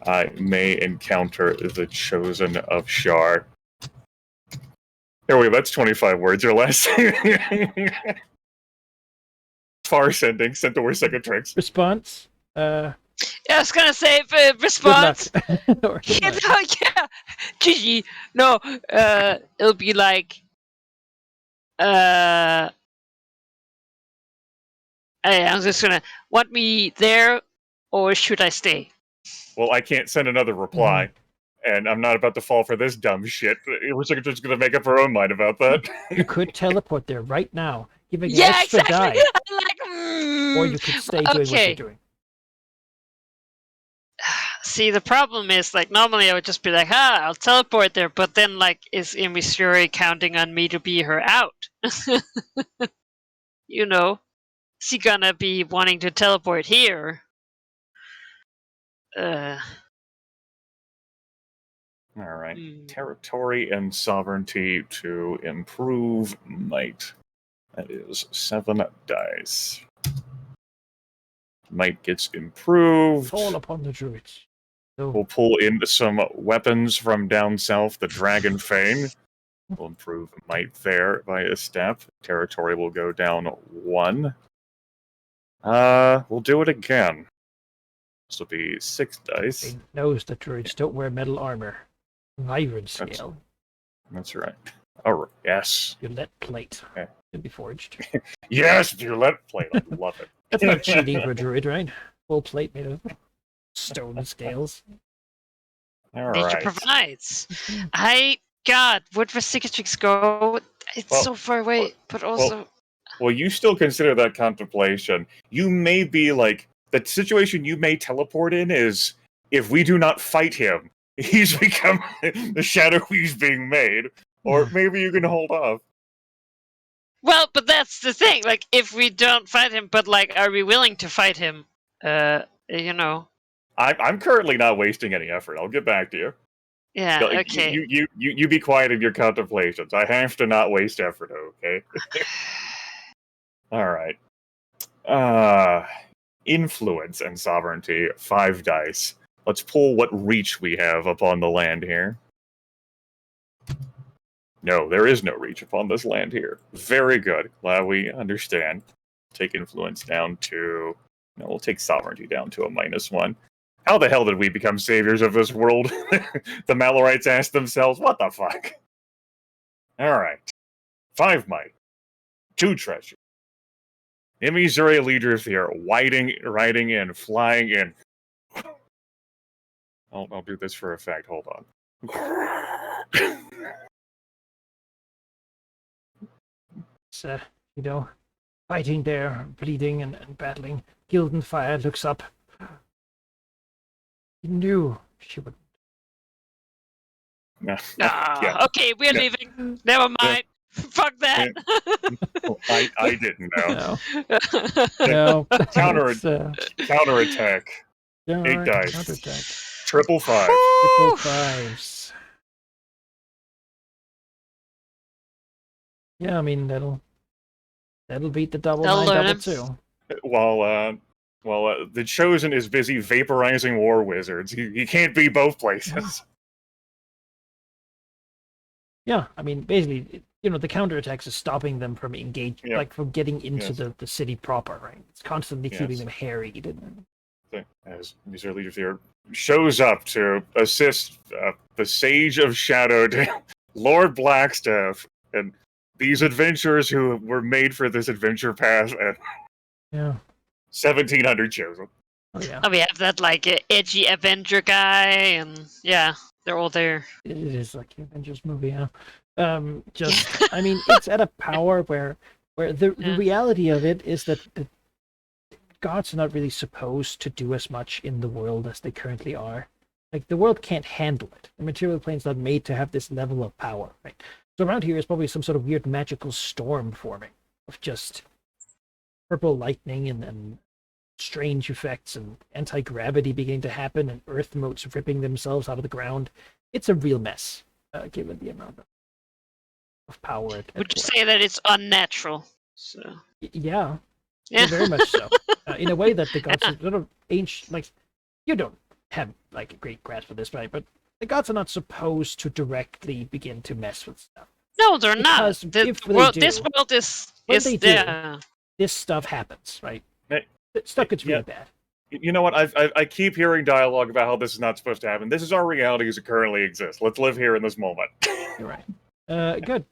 I may encounter the Chosen of Shar. Here we go, that's 25 words or less. Far sending, Centaur Secretrix. Response? Yeah, I was gonna say Good response. luck. Or good You luck. know, yeah. GG. No, it'll be like, hey, I'm just gonna, want me there, or should I stay? Well, I can't send another reply, and I'm not about to fall for this dumb shit. We're just gonna make up our own mind about that. You could teleport there right now, giving an Yeah, extra exactly. die, I'm like, or you could stay doing what okay. you're doing. See, the problem is, like, normally I would just be like, I'll teleport there, but then, like, is Imisuri counting on me to be her out? You know? Is he gonna be wanting to teleport here? All right. Hmm. Territory and sovereignty to improve might. That is 7 dice. Might gets improved. Fall upon the druids. So, We'll pull in some weapons from down south. The Dragon Fang will improve might there by a step. Territory will go down 1. We'll do it again. This will be 6 dice. it knows that druids don't wear metal armor. Iron scale. That's right. Oh, yes. You let plate. Okay. Can be forged. Yes, Bulette plate. I love it. That's not cheating for a druid, right? Full plate made of stone scales. All Nature right. provides. God, where does Cicatrix go? It's Well, so far away, but also. Well, you still consider that contemplation. You may be like, the situation you may teleport in is if we do not fight him, he's become the Shadow Weave's being made. Or maybe you can hold off. Well, but that's the thing. Like, if we don't fight him, but like, are we willing to fight him? You know. I'm currently not wasting any effort. I'll get back to you. Yeah. Like, Okay. You be quiet in your contemplations. I have to not waste effort, okay? All right. Influence and sovereignty, 5 dice. Let's pull what reach we have upon the land here. No, there is no reach upon this land here. Very good. Glad we understand. Take influence down to... No, we'll take sovereignty down to a -1. How the hell did we become saviors of this world? The Malorites asked themselves, what the fuck? Alright. 5 might. 2 treasure. Imisuri leaders here, riding in, flying in. I'll do this for effect, hold on. It's, fighting there, bleeding and battling. Gildenfire looks up. He knew she would. Yeah. Okay, we're leaving. Never mind. Fuck that. I didn't know. No. Counter- It's, Counterattack. yeah, 8 dice. counterattack. Triple 5. Triple 5s. Yeah, I mean that'll beat the double That'll 9 learn double him. 2. While the Chosen is busy vaporizing war wizards, he can't be both places. Yeah, I mean basically, the counterattacks is stopping them from engaging, Yeah. like from getting into Yes. the city proper, right? It's constantly keeping Yes. them harried. And As Mr. Leaders here shows up to assist the Sage of Shadowdale, Lord Blackstaff, and these adventurers who were made for this adventure path at yeah. 1700 Chosen. Oh yeah. Oh, we have that like edgy Avenger guy, and yeah, they're all there. It is like the Avengers movie, yeah. I mean, it's at a power where the Yeah. reality of it is that the gods are not really supposed to do as much in the world as they currently are. Like the world can't handle it. The material plane's not made to have this level of power, right? So around here is probably some sort of weird magical storm forming of just purple lightning and strange effects and anti-gravity beginning to happen and earth motes ripping themselves out of the ground. It's a real mess, given the amount of of power. Would you say that it's unnatural? So Yeah, yeah, very much so. In a way that the gods are sort of ancient. Like, you don't have like a great grasp of this, right? But the gods are not supposed to directly begin to mess with stuff. no, they're Because not. The if they world, do, this world is when they do, yeah. this stuff happens, right? Hey, Stuff gets really yeah. bad. You know what? I keep hearing dialogue about how this is not supposed to happen. This is our reality as it currently exists. Let's live here in this moment. You're right. Good.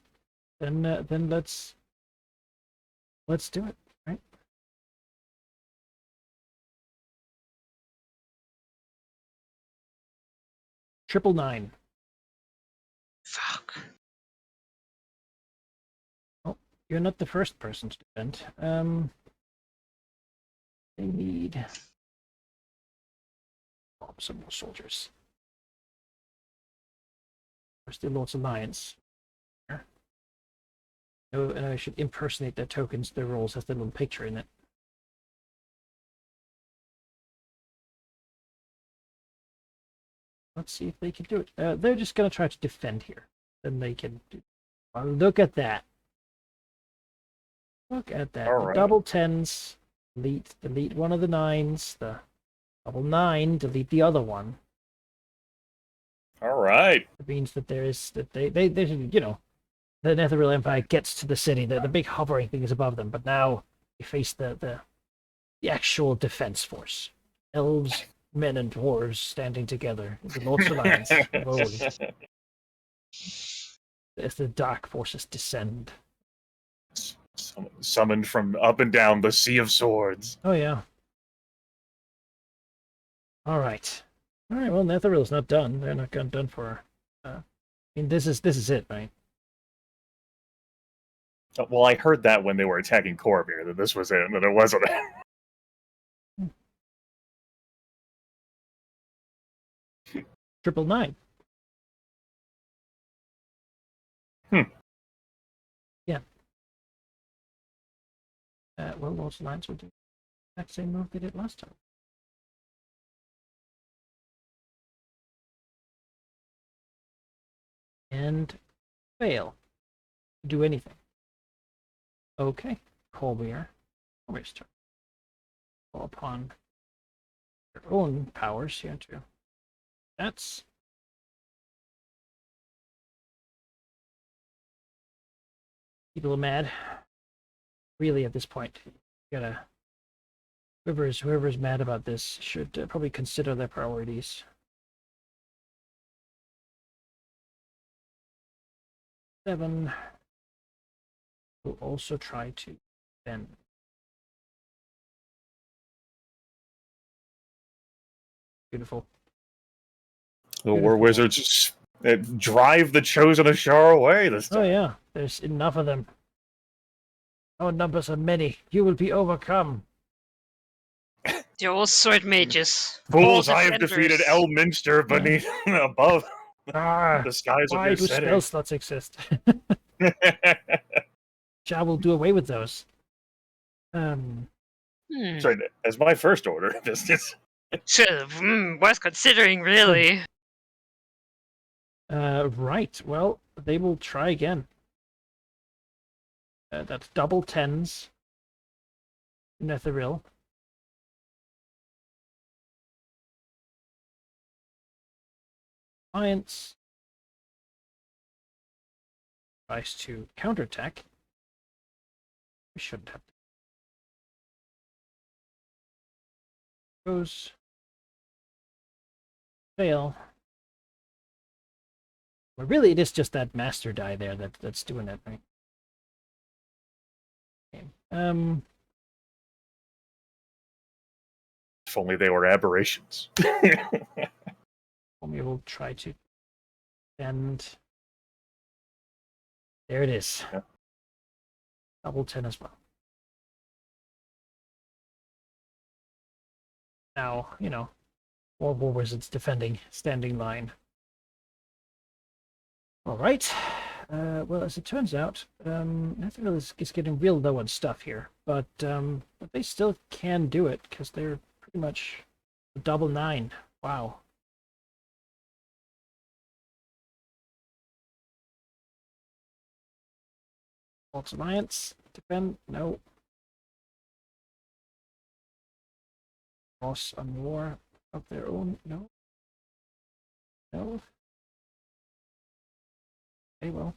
Then let's do it. Right. Triple nine. Fuck. Oh, you're not the first person to defend. They need some more soldiers. Where's the Lord's Alliance? Oh, and I should impersonate their tokens. Their roles has the little picture in it. Let's see if they can do it. They're just gonna try to defend here. Then they can do. Oh, look at that. Look at that. All The right. double tens. Delete one of the nines. The double nine. Delete the other one. All right. It means that there is that they you know, the Netherreal Empire gets to the city. The big hovering thing is above them, but now they face the actual defense force. Elves, men, and dwarves standing together. The Lord's Alliance. Holy. As the dark forces descend. Summoned from up and down the Sea of Swords. Oh yeah. All right. Well, Netherreal's not done. They're not done for. I mean, this is it, right? Well, I heard that when they were attacking Cormyr, that this was it, and that it wasn't. Triple nine. Yeah. Well, Lord's Alliance will do the exact same move they did last time. And fail to do anything. Okay. Cormyr's turn. Call upon their own powers here too. That's people are mad. Really, at this point, you gotta whoever's mad about this should probably consider their priorities. Seven will also try to bend. Beautiful. The War Wizards drive the Chosen Ashar away this time. Oh yeah, there's enough of them. Our numbers are many. You will be overcome. They're all sword mages. Fools, all I have defeated defenders. Elminster beneath, above Ah, the skies of why your do city. spell slots exist? Jah will do away with those. Sorry, as my first order of business. Worth considering, really. Right. Well, they will try again. That's double tens. Netheril. Alliance tries to counterattack. We shouldn't have. Goes. Fail. Well, really, it is just that master die there that's doing it, right? Okay. If only they were aberrations. We will try to and there it is. Yeah. Double 10 as well. Now, you know, more War Wizards defending, standing line. All right. Well, as it turns out, Netheril is getting real low on stuff here, but they still can do it because they're pretty much a double 9. Wow. False Alliance. Defend. No. Loss on war of their own. No. No. Okay, well.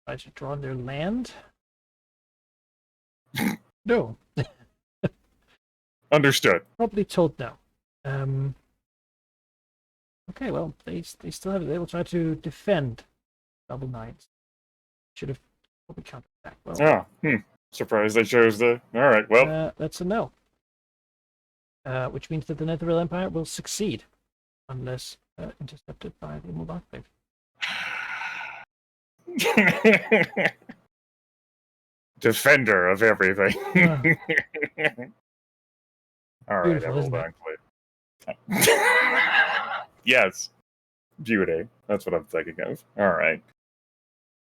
Try to draw on their land. No. Understood. Probably told no. Okay, well, they still have it. They will try to defend double nines. Should have probably countered back. Well, Surprised they chose the. All right, well. that's a no. Which means that the Netherrealm Empire will succeed unless intercepted by the Muldar Enclave. Defender of everything. All right, Beautiful, isn't Emerald Enclave. Yes. Beauty. That's what I'm thinking of. All right.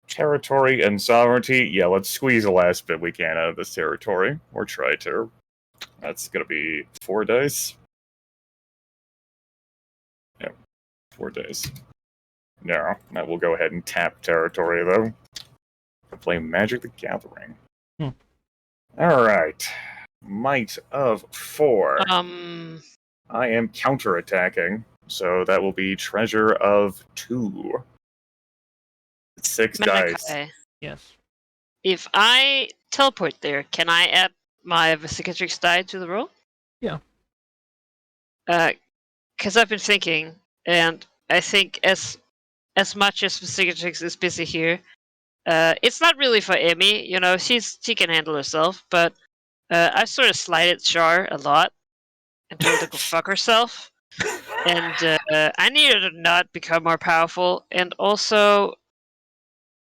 Territory and sovereignty. Yeah, let's squeeze the last bit we can out of this territory. Or try to. That's going to be 4 days. Yeah, 4 days. No, I will go ahead and tap territory, though. To play Magic the Gathering. Alright. Might of 4. I am counterattacking, so that will be Treasure of 2. 6 dice. Malachi, Yes. if I teleport there, can I add my Vesicatrix die to the roll? Yeah. Because I've been thinking, and I think as much as Vesicatrix is busy here, it's not really for Emmy. You know, she can handle herself, but I sort of slighted Char a lot and told her to go fuck herself. And I needed to not become more powerful, and also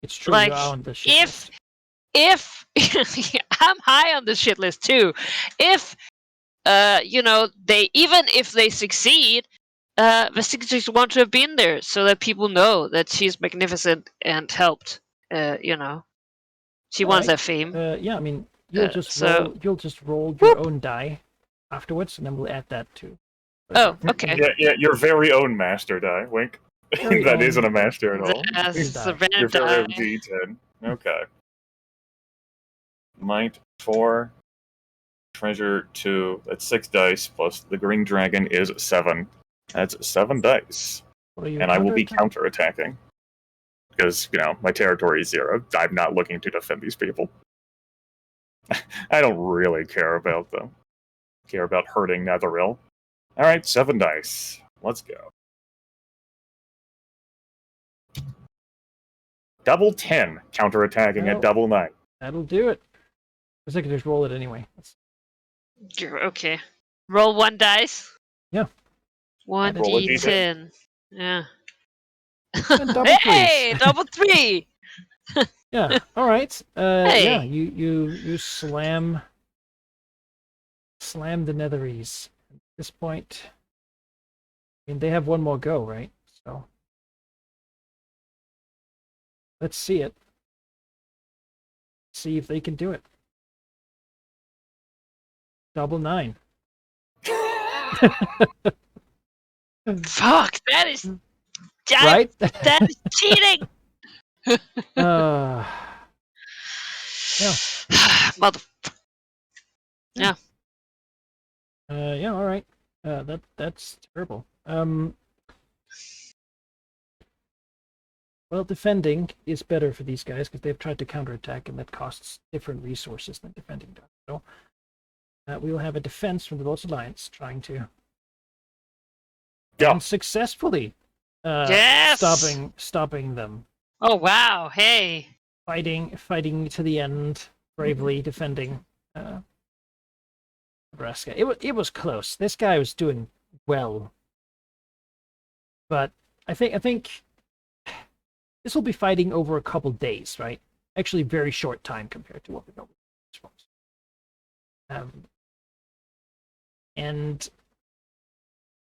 It's true. like You are on the shit list. if I'm high on the shit list too. If even if they succeed, Vesicatrix want to have been there so that people know that she's magnificent and helped. She wants Alright. that fame. Yeah, I mean, you'll just so- roll your own die afterwards, and then we'll add that too. Oh, okay. Yeah, your very own master die, Wink. Very That own- isn't a master at all. That's die. the random Your very own die. D10. Okay. Might 4. Treasure 2. That's 6 dice, plus the Green Dragon is 7. That's 7 dice. What are you And I will be counterattack- counterattacking. Because, my territory is 0. I'm not looking to defend these people. I don't really care about them. Care about hurting Netheril. Alright, 7 dice. Let's go. Double 10, counterattacking Well- at double 9. That'll do it. I think I just roll it anyway. Okay. Roll 1 dice. Yeah. 1 Roll a d10. Yeah. And double Hey, double 3. Yeah. All right. Hey. Yeah. You slam the Netherese. At this point, I mean, they have one more go, right? So let's see it. See if they can do it. Double 9. Fuck, that is Right? That is cheating. Yeah. Mother. Yeah. All right. That's terrible. Well, defending is better for these guys because they've tried to counterattack, and that costs different resources than defending does. So we will have a defense from the Lord's Alliance trying to unsuccessfully Yes! stopping them. Oh wow! Hey. Fighting to the end, bravely defending Nebraska. It was close. This guy was doing well, but I think this will be fighting over a couple days, right? Actually, very short time compared to what we know. And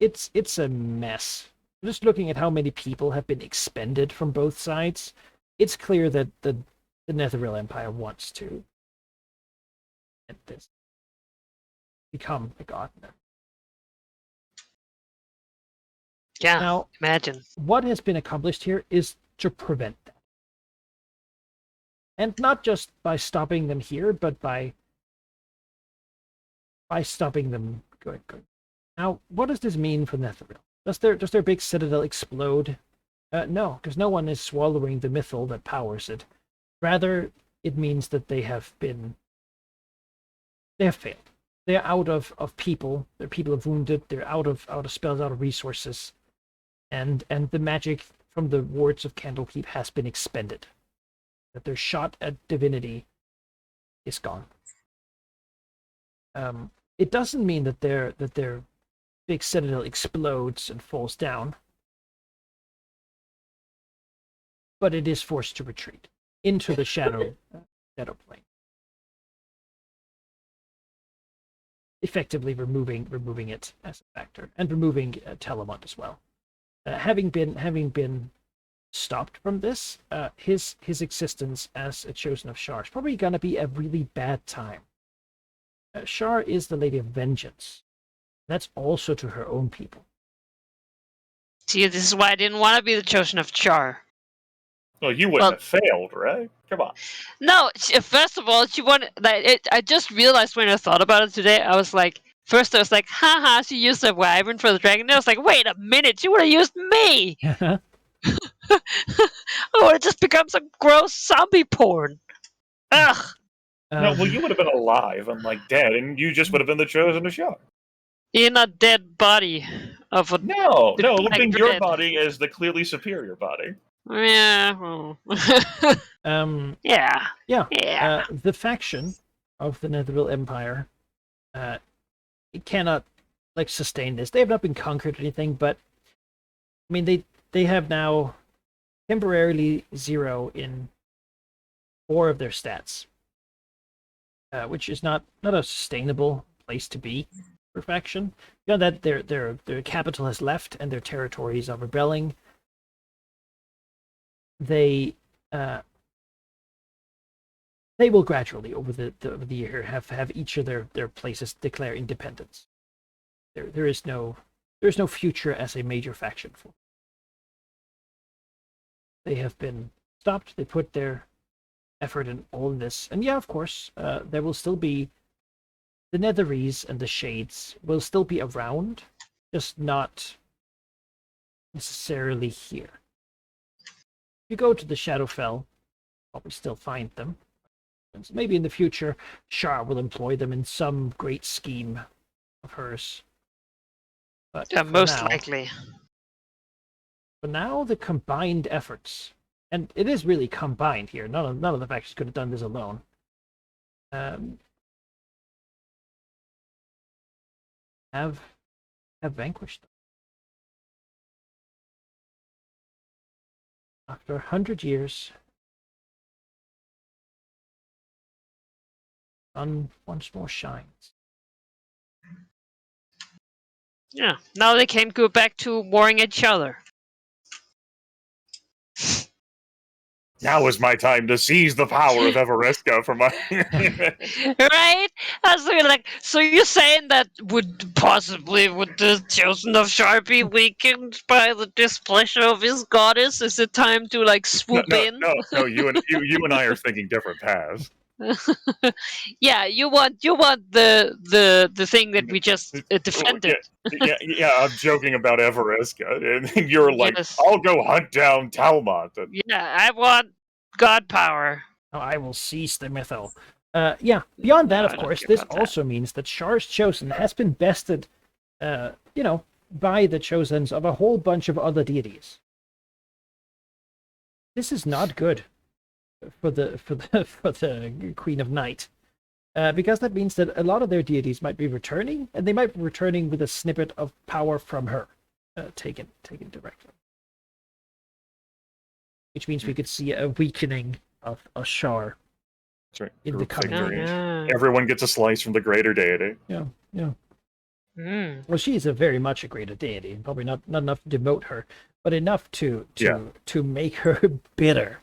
it's a mess. Just looking at how many people have been expended from both sides, it's clear that the Netherrealm Empire wants to get this become a god. Yeah. Now, Imagine. what has been accomplished here is to prevent that. And not just by stopping them here, but by stopping them going. Now, what does this mean for Netherrealm? Does their big citadel explode? No, because no one is swallowing the mythal that powers it. Rather, it means that they have failed. They're out of people. Their people have wounded. They're out of spells, out of resources, and the magic from the wards of Candlekeep has been expended. That their shot at divinity is gone. It doesn't mean that their big citadel explodes and falls down, but it is forced to retreat into the shadow plane, effectively removing it as a factor, and removing Telemont as well. Having been stopped from this, his existence as a chosen of Shar is probably gonna be a really bad time. Shar is the Lady of Vengeance. That's also to her own people. See, this is why I didn't want to be the chosen of Char. Well, you wouldn't have failed, right? Come on. No, first of all, she wanted. I just realized when I thought about it today, I was like, first I was like, haha, she used a wyvern for the dragon. Then I was like, wait a minute, she would have used me. Oh, it just becomes a gross zombie porn. Ugh. No, well, you would have been alive and dead, and you just would have been the chosen of Shar. In a dead body of a. No, looking your dread. body as the clearly superior body. Yeah. Well. Yeah. Yeah. The faction of the Netherrealm Empire, it cannot sustain this. They have not been conquered or anything, but I mean they have now temporarily 0 in 4 of their stats, which is not a sustainable place to be for faction. You know that their capital has left and their territories are rebelling. They will gradually over the year have each of their places declare independence. There is no future as a major faction for them. They have been stopped. They put their effort in all of this, and yeah, of course, there will still be the Netherese and the Shades will still be around, just not necessarily here. If you go to the Shadowfell, probably still find them. Maybe in the future, Shar will employ them in some great scheme of hers. But Yeah, most likely. For now, the combined efforts, and it is really combined here. None of the factions could have done this alone. Have vanquished them. After 100 years, sun once more shines. Yeah. Now they can't go back to warring each other. Now is my time to seize the power of Everesca for my. Right? I was thinking, so you're saying that would the chosen of Shar be weakened by the displeasure of his goddess? Is it time to swoop in? No. You and I are thinking different paths. Yeah, you want the thing that we just defended. Yeah, I'm joking about Everesca, and you're like, Yes. I'll go hunt down Talmont. And... Yeah, I want god power. Oh, I will seize the mythal. Yeah, beyond that, No, of I don't course, care this about that. also means that Shar's Chosen has been bested, by the Chosens of a whole bunch of other deities. This is not good for the Queen of Night, because that means that a lot of their deities might be returning, and they might be returning with a snippet of power from her, taken directly. Which means we could see a weakening of Shar. That's right. In the Group coming victory. Yeah. Everyone gets a slice from the greater deity. Yeah. Mm. Well, she is a very much a greater deity, and probably not enough to demote her, but enough to make her bitter.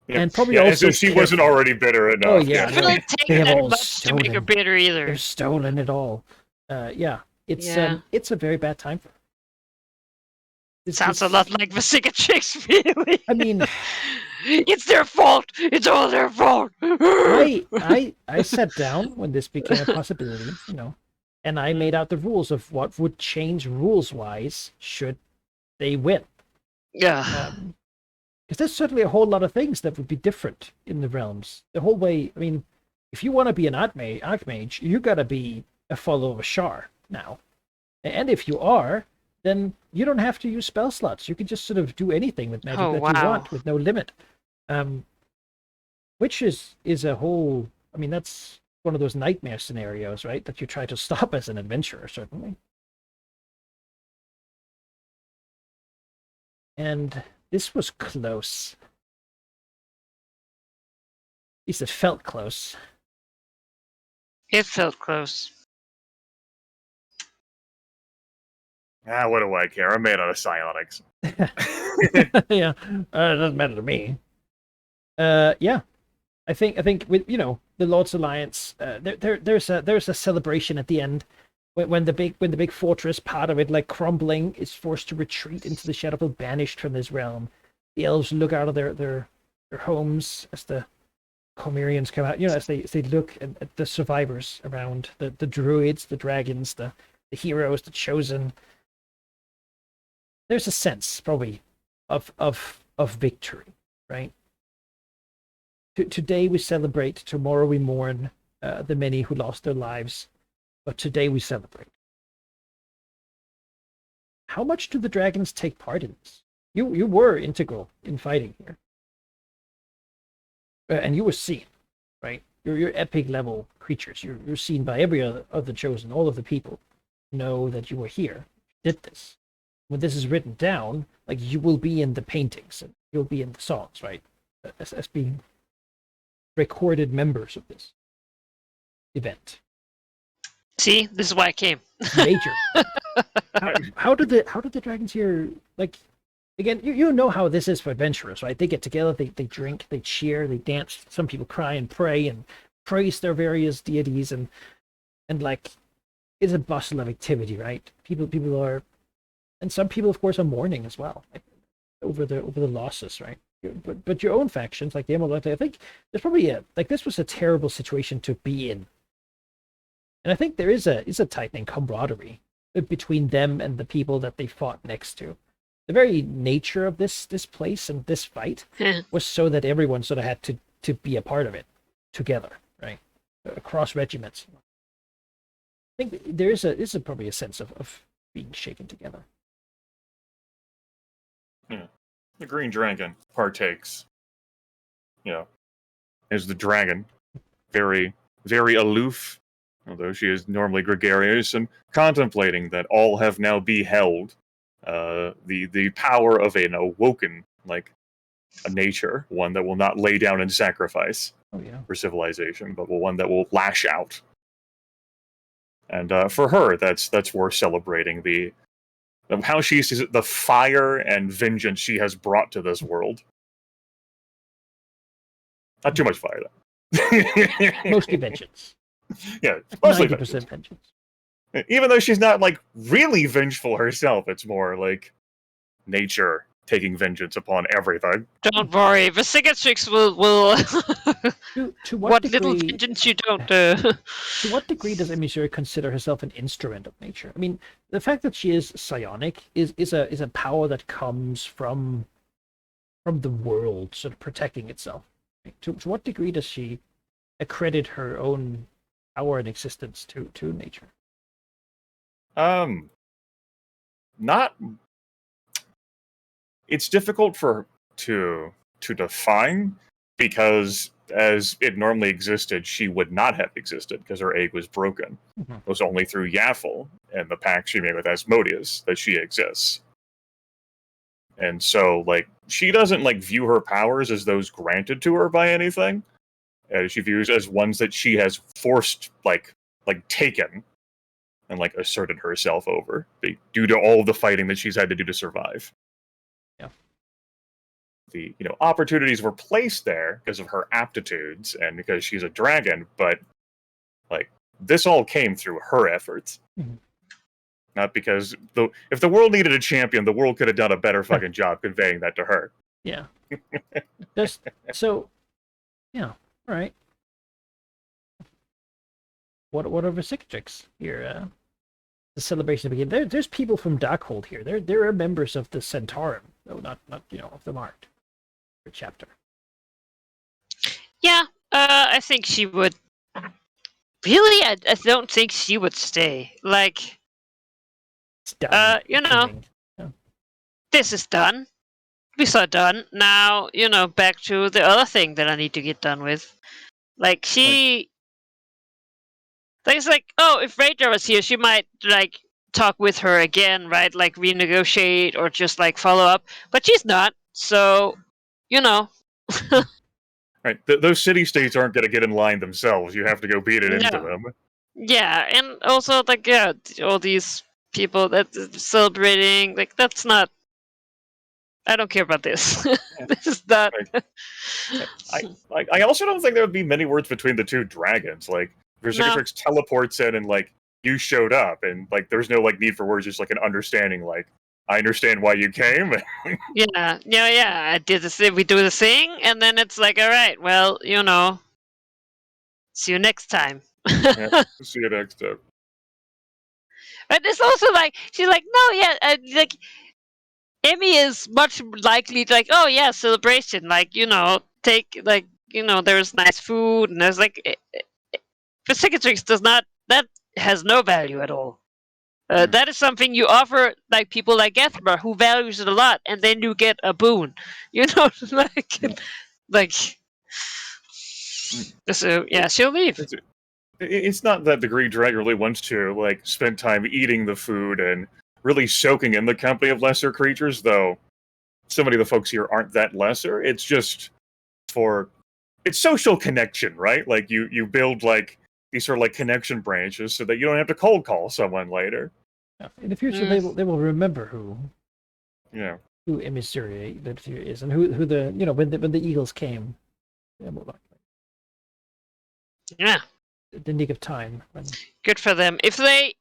Yeah. And probably as also if she wasn't careful. already bitter enough. Oh, yeah, It no. really They take have that all much to make her stolen. bitter either. They've stolen it all. Yeah, it's Yeah. it's a very bad time for her. Sounds a lot like Vesica Chicks, really. I mean, It's their fault. It's all their fault. I sat down when this became a possibility, and I made out the rules of what would change rules-wise should they win. Yeah. Because there's certainly a whole lot of things that would be different in the realms. The whole way, I mean, if you want to be an archmage, you gotta be a follower of Shar now. And if you are, then you don't have to use spell slots. You can just sort of do anything with magic Oh, that you wow. want with no limit. Which is a whole, I mean, that's one of those nightmare scenarios, right? That you try to stop as an adventurer, certainly. And this was close. At least it felt close. It felt close. What do I care? I'm made out of psionics. Yeah, it doesn't matter to me. Yeah, I think with the Lord's Alliance, there's a celebration at the end when the big fortress part of it, like crumbling, is forced to retreat into the Shadowfell, banished from this realm. The elves look out of their homes as the Cormyreans come out. As they look at the survivors around, the druids, the dragons, the heroes, the chosen. There's a sense probably of victory, right? Today we celebrate, tomorrow we mourn the many who lost their lives, but today we celebrate. How much do the dragons take part in this? You were integral in fighting here, and you were seen, right? You're epic level creatures. You're seen by every other chosen. All of the people know that you were here, did this. When this is written down, like, you will be in the paintings and you'll be in the songs, right? As being recorded members of this event. See, this is why I came. Major. how did the dragons here, like, again, you know how this is for adventurers, right? They get together, they drink, they cheer, they dance. Some people cry and pray and praise their various deities, and like, it's a bustle of activity, right? People are, and some people, of course, are mourning as well, like, over the losses, right? But your own factions, like the Emerald, I think there's probably this was a terrible situation to be in, and I think there is a tightening camaraderie between them and the people that they fought next to. The very nature of this place and this fight was so that everyone sort of had to be a part of it together, right? Across regiments. I think there is probably a sense of being shaken together. The Green Dragon partakes. As the dragon, very, very aloof, although she is normally gregarious, and contemplating that all have now beheld the power of an awoken, like, a nature, one that will not lay down and sacrifice for civilization, but one that will lash out. And for her, that's worth celebrating. How she sees it, the fire and vengeance she has brought to this world. Not too much fire, though. Mostly vengeance. Yeah, mostly 90% vengeance. Even though she's not, like, really vengeful herself, it's more like nature taking vengeance upon everything. Don't worry, Vercingetorix will To what degree, little vengeance you don't to what degree does Emissary consider herself an instrument of nature? I mean, the fact that she is psionic is a power that comes from the world sort of protecting itself. To what degree does she accredit her own power and existence to nature? Not. It's difficult for her to define, because as it normally existed, she would not have existed because her egg was broken. Mm-hmm. It was only through Yaffle and the pact she made with Asmodeus that she exists. And so, like, she doesn't, like, view her powers as those granted to her by anything. She views as ones that she has forced, like taken and, like, asserted herself over, due to all the fighting that she's had to do to survive. Yeah. The opportunities were placed there because of her aptitudes and because she's a dragon, but, like, this all came through her efforts. Mm-hmm. Not because if the world needed a champion, the world could have done a better fucking job conveying that to her. Yeah. Just so, yeah. All right. What are Cicatrix here? The celebration begin. There's people from Darkhold here. There are members of the Centaurum, though not of the Marked chapter. Yeah, I think she would. Really, I don't think she would stay. Like, It's done. you know, this is done. We saw done. Now, back to the other thing that I need to get done with. Like, she. Like, it's like, oh, if Ranger was here, she might, like, talk with her again, right? Like, renegotiate or just, like, follow up. But she's not. So, Right. Those city states aren't going to get in line themselves. You have to go beat it into No. them. Yeah, and also, like, yeah, all these people that celebrating, like, that's not. I don't care about this. This is not. I also don't think there would be many words between the two dragons. Like, Cicatrix teleports in and, like, you showed up, and, like, there's no, like, need for words, just, like, an understanding, like, I understand why you came. Yeah. I did the thing. We do the thing, and then it's like, all right, well, see you next time. Yeah, see you next time. But it's also like she's like, no, yeah, like Emmy is much likely to, like, oh yeah, celebration, like take, like, there's nice food and there's like, for Cicatrix does not, that has no value at all. That is something you offer, like, people like Gethmer who values it a lot, and then you get a boon, like. So yeah, she'll leave. It's not that the Green Dragon really wants to, like, spend time eating the food and really soaking in the company of lesser creatures, though so many of the folks here aren't that lesser. It's just it's social connection, right? Like, you build, like, these sort of, like, connection branches so that you don't have to cold call someone later. In the future, they will remember who Emissary is, and who the when the Eagles came. Yeah. The nick of time. Good for them. If they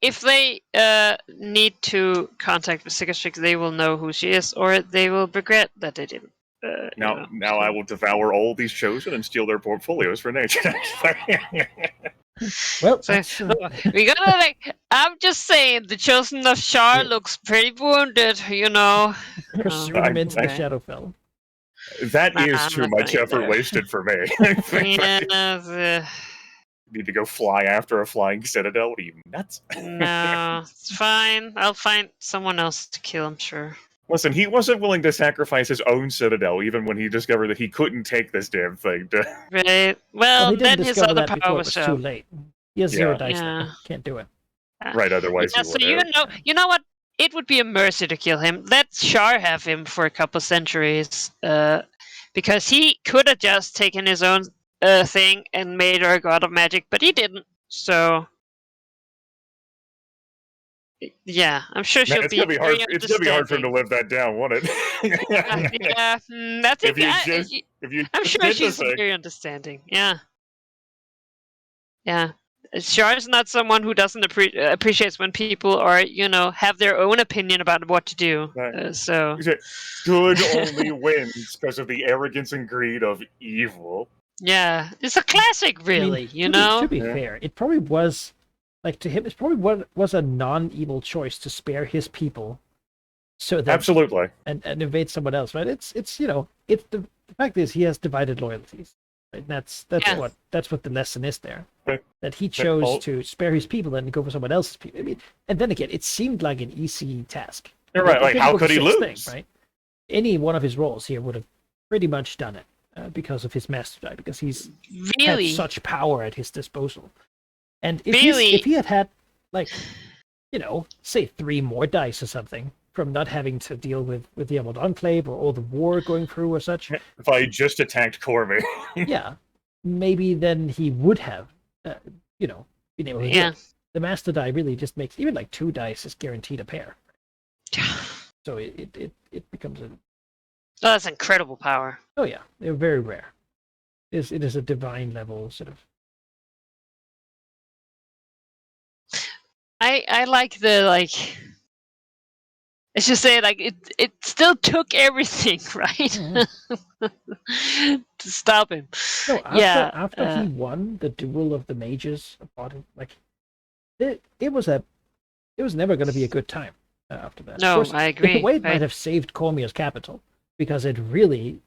need to contact the Cicatrix, they will know who she is, or they will regret that they didn't. Now I will devour all these chosen and steal their portfolios for nature. Well, so, we gotta, like. I'm just saying, the chosen of Shar looks pretty wounded. Pursuing him into the Shadowfell. That is too much effort wasted for me. Need to go fly after a flying citadel? What are you, nuts? No, it's fine. I'll find someone else to kill, I'm sure. Listen, he wasn't willing to sacrifice his own citadel even when he discovered that he couldn't take this damn thing. Right. Well, he didn't then his discover other that power before it was was too late. He has 0 dice now. Can't do it. Right, otherwise yeah, he so would. you know what? It would be a mercy to kill him. Let Shar have him for a couple centuries, because he could have just taken his own thing and made her a god of magic, but he didn't. So, yeah, I'm sure she'll It's gonna be hard. It's gonna be hard for him to live that down, won't it? Yeah, that's it. I'm sure she's very understanding. Yeah. Char's not someone who doesn't appreciates when people are, have their own opinion about what to do. Right. So good only wins because of the arrogance and greed of evil. Yeah, it's a classic, really. To be fair, it probably was, like, to him, it's probably was a non-evil choice to spare his people, so that absolutely and invade someone else. Right? It's the fact is he has divided loyalties. Right? That's what the lesson is there. Right. That he chose to spare his people and go for someone else's people. I mean, and then again, it seemed like an easy task. You're right. Like, how could he lose? Right? Any one of his roles here would have pretty much done it. Because of his master die, because he's really had such power at his disposal. And if he had like, say 3 more dice or something from not having to deal with the Emerald Enclave or all the war going through or such. If I just attacked Corby. Yeah, maybe then he would have, been able to do it. The master die really just makes, even like 2 dice is guaranteed a pair. So it becomes a... Oh, that's incredible power. Oh yeah, they're very rare. It is a divine level sort of. I like the It's just saying, like, it still took everything, right? To stop him. No, Yeah. after he won the duel of the mages, like it was never going to be a good time after that. Of No, course, I in a agree. way, it might have saved Cormier's capital because it really,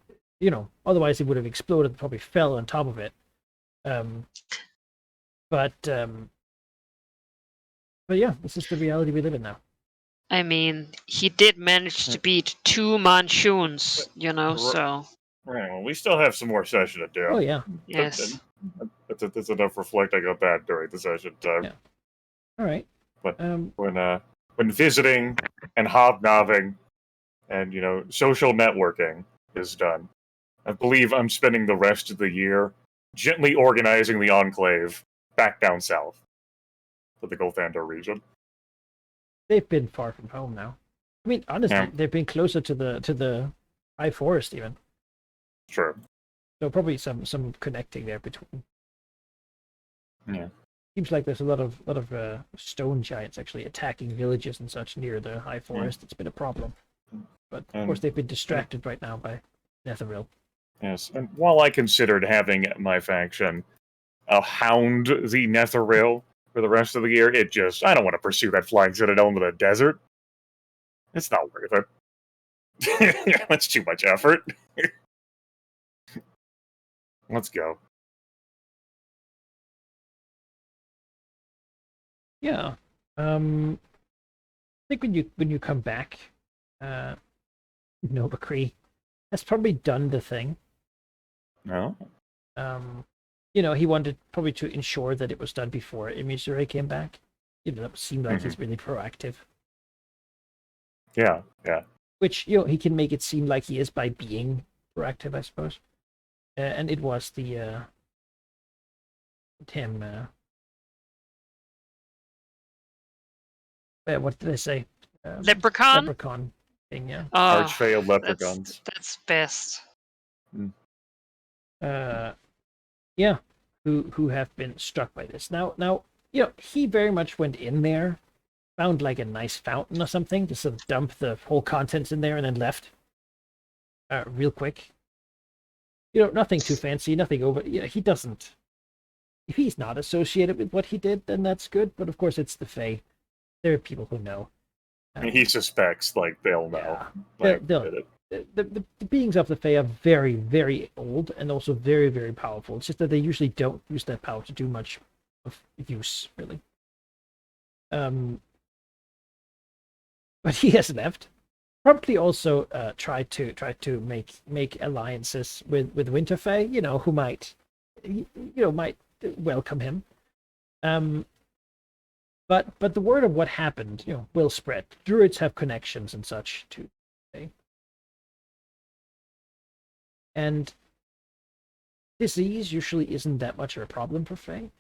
otherwise it would have exploded and probably fell on top of it. But yeah, this is the reality we live in now. I mean, he did manage to beat 2 monsoons, so. Right, well, we still have some more session to do. Oh yeah. Yes. That's enough reflecting on that during the session time. Yeah. All right. But when visiting and hobnobbing and social networking is done, I believe I'm spending the rest of the year gently organizing the Enclave back down south to the Gulthandor region. They've been far from home now. I mean, honestly, Yeah. they've been closer to the High Forest even. Sure. So probably some connecting there between. Yeah. Seems like there's a lot of stone giants actually attacking villages and such near the High Forest. It's been a problem, but of course they've been distracted right now by Netheril. Yes, and while I considered having my faction hound the Netheril for the rest of the year, I don't want to pursue that flying citadel into the desert. It's not worth it. That's too much effort. Let's go. Yeah. I think when you come back, Nova Cree has probably done the thing. No. He wanted probably to ensure that it was done before Emissary came back. That seemed like he's really proactive. Yeah. Which he can make it seem like he is by being proactive, I suppose. And it was the him. What did I say? Leprechaun? Leprechaun thing, yeah. Oh, Archfey of Leprechauns. That's best. Yeah, who have been struck by this. Now, he very much went in there, found like a nice fountain or something, just sort of dumped the whole contents in there and then left. Real quick. Nothing too fancy, nothing over. He doesn't. If he's not associated with what he did, then that's good. But of course, it's the Fae. There are people who know. He suspects, like, they'll know. Yeah. Like, The beings of the Fae are very, very old and also very, very powerful. It's just that they usually don't use that power to do much of use, really. But he has left. Probably also tried to make alliances with Winterfell, who might welcome him. But the word of what happened, will spread. Druids have connections and such too. Okay? And disease usually isn't that much of a problem for Fae,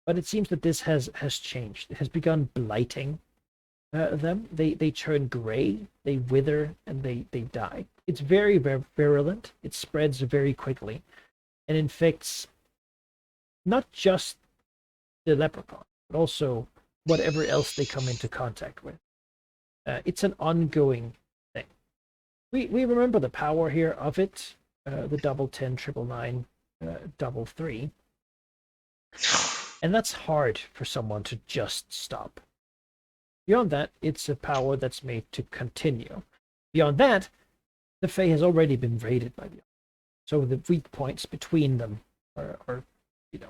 but it seems that this has changed. It has begun blighting them. They turn gray, they wither, and they die. It's very, very virulent. It spreads very quickly, and infects not just the leprechaun, but also whatever else they come into contact with. It's an ongoing thing. We remember the power here of it. The 10, 999, 3. And that's hard for someone to just stop. Beyond that, it's a power that's made to continue. Beyond that, the Fae has already been raided by the so the weak points between them are already there.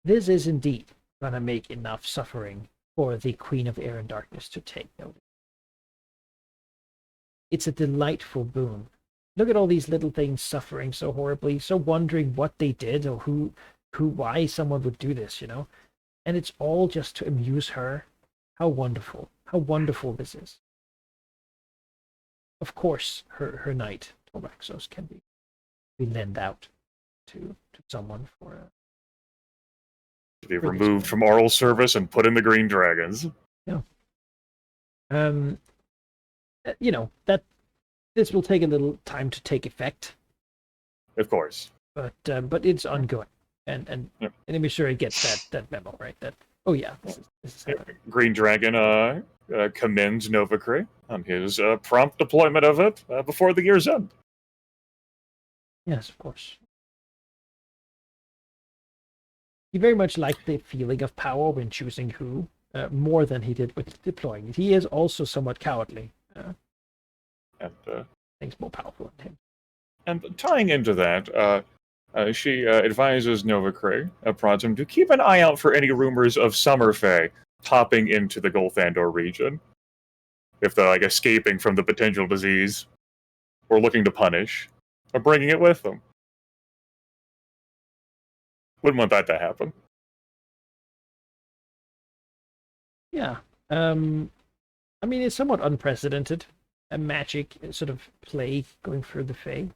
This is indeed gonna make enough suffering for the Queen of Air and Darkness to take notice. It's a delightful boon. Look at all these little things suffering so horribly, so wondering what they did or why someone would do this, And it's all just to amuse her. How wonderful this is. Of course, her knight, Torbaxos, can be lent out to someone for to be removed from oral service and put in the Green Dragons. Yeah. That this will take a little time to take effect. Of course. But it's ongoing. And yeah. I'm sure it gets that memo, right? That Oh yeah, this is happening. Green Dragon commends Novacree on his prompt deployment of it before the year's end. Yes, of course. He very much liked the feeling of power when choosing who, more than he did with deploying it. He is also somewhat cowardly. And Things more powerful than him. And tying into that, she advises Novacree, prods him to keep an eye out for any rumors of Summerfey popping into the Golthandor region. If they're like escaping from the potential disease, or looking to punish, or bringing it with them. Wouldn't want that to happen. Yeah. I mean, it's somewhat unprecedented. A magic sort of plague going through the Fae.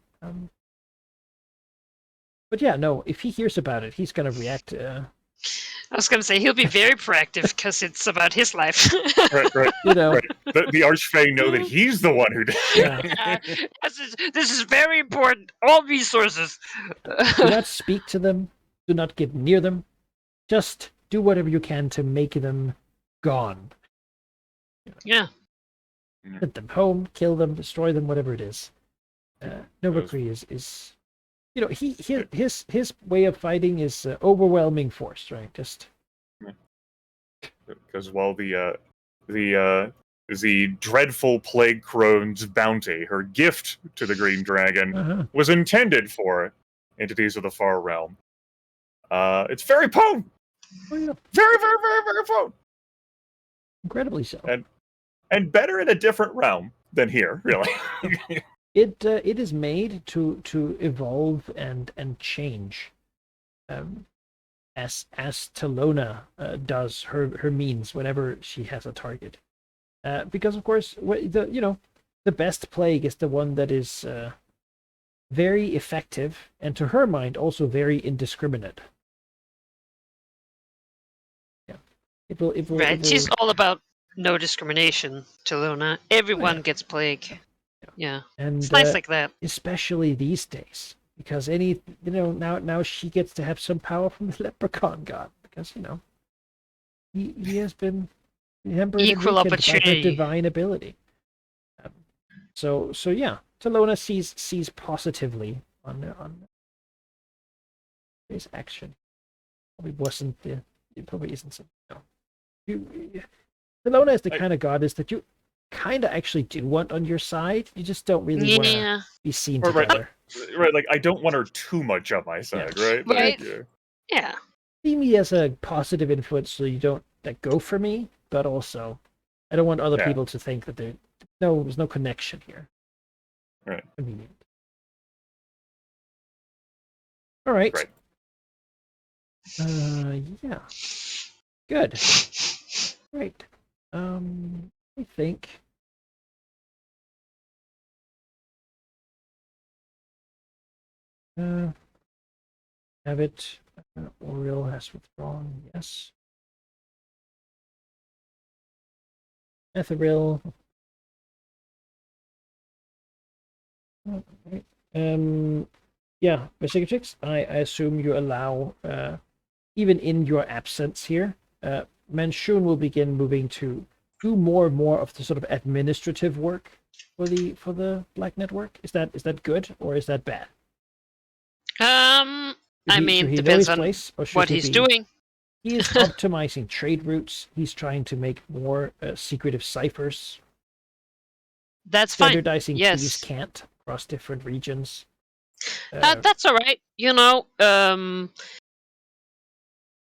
But yeah, no, if he hears about it, he's going to react. I was going to say, he'll be very proactive because it's about his life. Right. You know, Right. The Archfey know that he's the one who did. Yeah. This is very important. All resources. do not speak to them. Do not get near them. Just do whatever you can to make them gone. Yeah. Send them home, kill them, destroy them, whatever it is. Novacree is, you know, his way of fighting is overwhelming force, right? Just Because while the dreadful plague crone's bounty, her gift to the Green Dragon, was intended for entities of the Far Realm, it's very potent. Oh, yeah. Very, very, very, very potent. Incredibly so. And better in a different realm than here, really. It is made to evolve and change, as Talona does her means whenever she has a target, because of course the best plague is the one that is very effective and to her mind also very indiscriminate. Yeah, it will. Right. She's all about no discrimination, Talona. Everyone gets plague. Yeah. And it's nice like that. Especially these days, because now she gets to have some power from the Leprechaun God, because he has been hampered and Equal weakened by opportunity. her divine ability. So yeah, Talona sees positively on his action. It probably isn't something. Talona is the kind of goddess that you kind of actually do want on your side. You just don't really want to be seen Right. together. Right, like I don't want her too much on my side, right? Right. Like, Yeah. See me as a positive influence, so you don't go for me, but also I don't want other people to think that there's no connection here. Right. Convenient. All right. Yeah. Good. Right. I think. Have it. Oriel has withdrawn. Yes. Etheril. Right. Yeah, Besikachix, I assume you allow, even in your absence here, Manchun will begin moving to do more and more of the sort of administrative work for the Black Network. Is that good or is that bad? I mean, depends on what he's doing. He is optimizing trade routes. He's trying to make more secretive ciphers. That's fine. Standardizing Yes. keys can't across different regions. That's all right.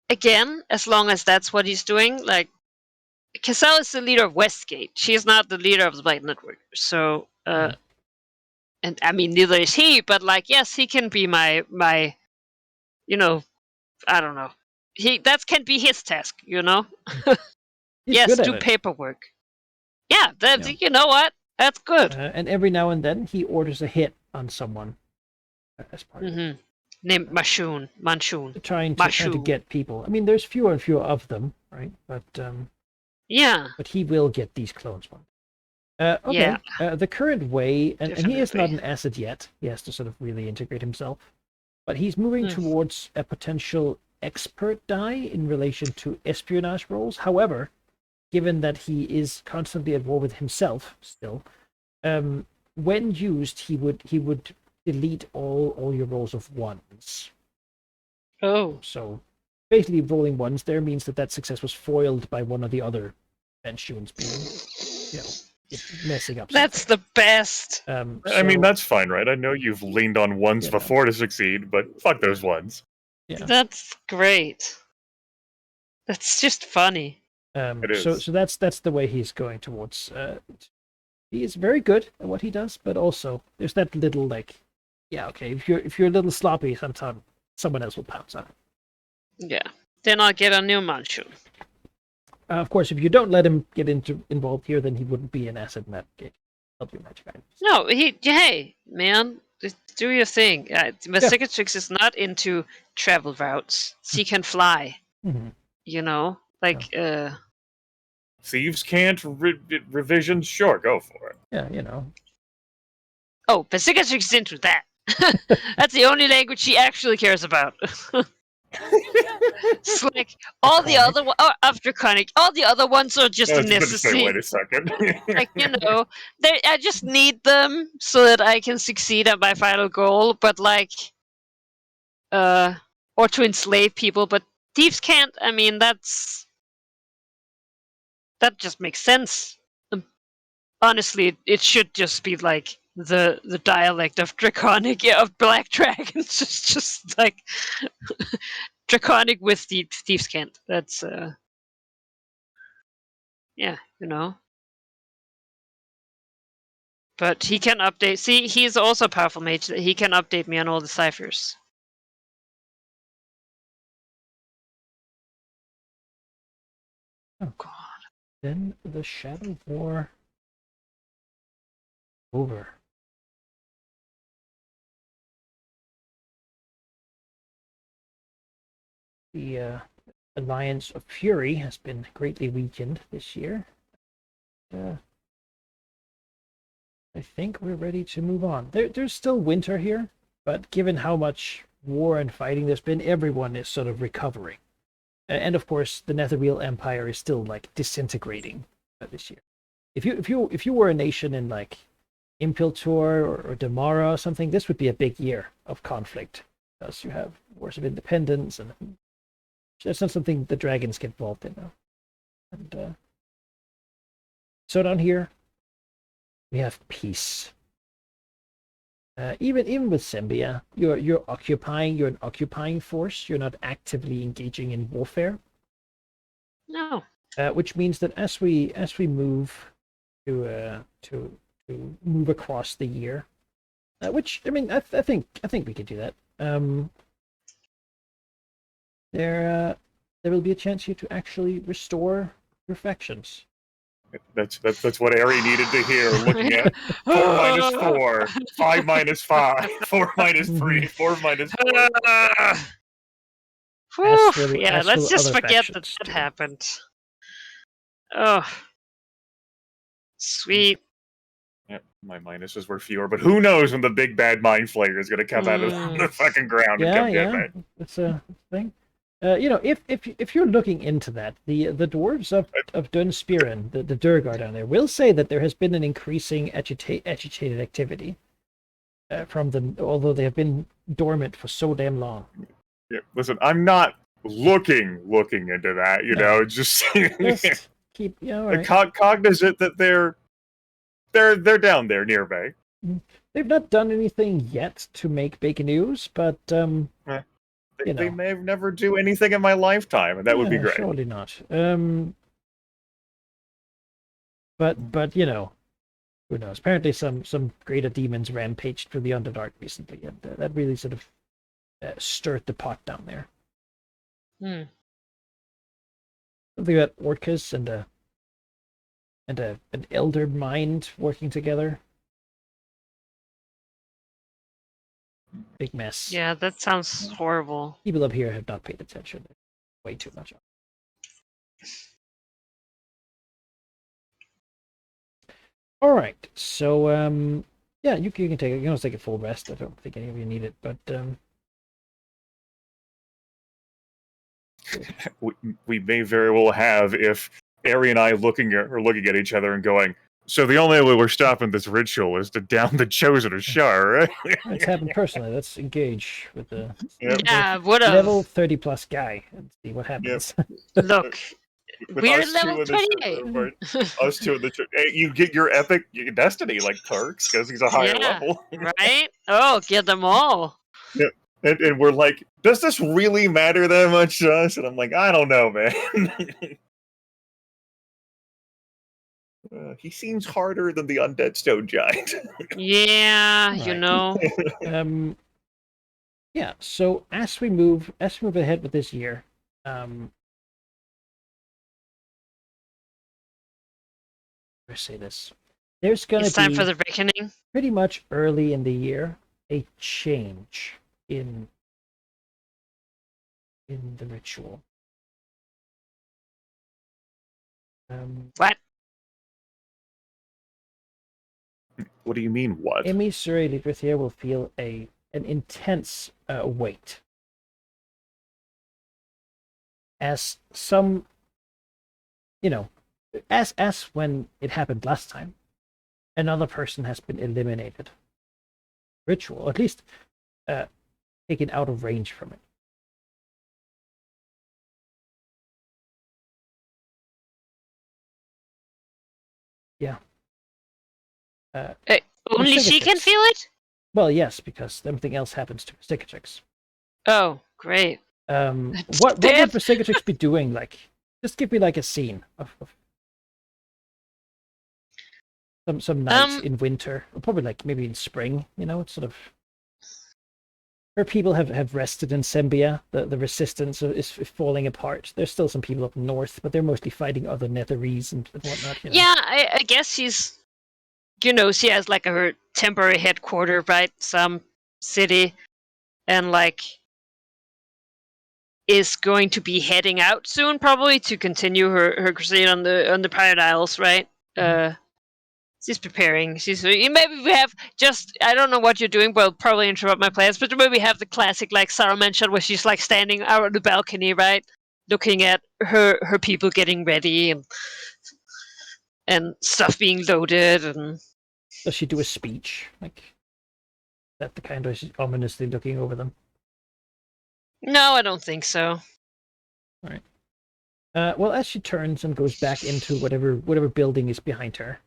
Again, as long as that's what he's doing, like Cassell is the leader of Westgate. She's not the leader of the Black Network. So, and I mean, neither is he. But like, yes, he can be my. I don't know. That can be his task. Yes, do paperwork. Yeah, you know what? That's good. And every now and then he orders a hit on someone as part of it. Named Manchun. Trying to get people. I mean, there's fewer and fewer of them, right? But yeah. But he will get these clones one. Okay. Yeah. The current way, and he is not Definitely. an asset yet. He has to sort of really integrate himself. But he's moving towards a potential expert die in relation to espionage roles. However, given that he is constantly at war with himself still, when used, he would delete all your rolls of ones. Oh. So basically, rolling ones there means that success was foiled by one of the other bench tunes being, messing up. That's the best. I mean, that's fine, right? I know you've leaned on ones before to succeed, but fuck those ones. Yeah. That's great. That's just funny. It is. So that's the way he's going towards. He is very good at what he does, but also there's that little okay, if you're a little sloppy, sometime someone else will pounce on it. Yeah. Then I'll get a new Manchu. Of course, if you don't let him get involved here, then he wouldn't be an asset in that game. Help your magic items. No, hey, man, just do your thing. Cicatrix is not into travel routes. She can fly. Mm-hmm. You know? Thieves can't revisions? Sure, go for it. Yeah, you know. Oh, but Cicatrix is into that. That's the only language she actually cares about. It's like all the other after Draconic, all the other ones are just a necessity. Wait a second. Like, I just need them so that I can succeed at my final goal. But or to enslave people. But thieves can't. I mean, that just makes sense. Honestly, it should just be like the dialect of Draconic, of Black Dragons. It's just like Draconic with thieves can't. That's yeah, But he can update. See, he's also a powerful mage. He can update me on all the ciphers. Oh God! Then the Shadow War over. The Alliance of Fury has been greatly weakened this year. I think we're ready to move on. There's still winter here, but given how much war and fighting there's been, everyone is sort of recovering. And of course, the Netherreal Empire is still disintegrating this year. If you were a nation in Impiltor or Damara or something, this would be a big year of conflict because you have wars of independence, and that's not something the dragons get involved in now. And so down here, we have peace. Even with Sembia, you're occupying. You're an occupying force. You're not actively engaging in warfare. No. Which means that as we move to move across the year, which I mean I think we could do that. There will be a chance here to actually restore your factions. That's what Ari needed to hear. Looking at 4 minus 4, 5 minus 5, 4 minus 3, 4 minus 4. Yeah, let's just forget that happened. Oh, sweet. Yeah, my minuses were fewer, but who knows when the big bad mind flayer is going to come out of the fucking ground and come get me. It's a thing. If you're looking into that, the dwarves of Dunspiren, the Durgar down there, will say that there has been an increasing agitated activity from them, although they have been dormant for so damn long. Yeah, listen, I'm not looking into that. Just keep right. Cognizant that they're down there nearby. They've not done anything yet to make big news, but They may never do anything in my lifetime, and that would be great. Surely not. But who knows? Apparently, some greater demons rampaged through the Underdark recently, and that really sort of stirred the pot down there. Something about Orcus and an elder mind working together. Big mess. Yeah, that sounds horrible. People up here have not paid attention. Way too much. All right. So yeah, you can take it. You can always take a full rest. I don't think any of you need it, but we may very well have if Ari and I looking at each other and going, so the only way we're stopping this ritual is to down the chosen or Shar, right? It's happened personally. Let's engage with the Yep. Yeah, would level have. 30 plus guy and see what happens. Look, With we're us two level in the 28. us two in the hey, you get your epic destiny like perks because he's a higher Yeah. level. Right? Oh, get them all. And we're like, does this really matter that much to us? And I'm like, I don't know, man. He seems harder than the undead stone giant. Yeah, you Right. know. Yeah, so as we move ahead with this year, let's say this. There's gonna It's time be for the reckoning. pretty much early in the year a change in the ritual. What? What do you mean, what? Emissary Lidrithia will feel an intense weight as some, as when it happened last time, another person has been eliminated. Ritual, at least taken out of range from it. Yeah. Only she can Cicatrix. feel it? Well, yes, because everything else happens to Cicatrix. Oh, great. What would Death. Cicatrix be doing? Like, just give me like a scene of some nights in winter, or probably like maybe in spring. It's sort of where people have rested in Sembia. The resistance is falling apart. There's still some people up north, but they're mostly fighting other Netherese and whatnot. Yeah, I guess she's, she has like her temporary headquarters, right? Some city, and like is going to be heading out soon, probably to continue her crusade on the Pirate Isles, right? She's preparing. Maybe we have just, I don't know what you're doing, but I'll probably interrupt my plans. But maybe we have the classic like Saruman shot where she's like standing out on the balcony, right, looking at her people getting ready and stuff being loaded and. Does she do a speech? Like, is that the kind where she's ominously looking over them? No, I don't think so. All right. Well, as she turns and goes back into whatever building is behind her,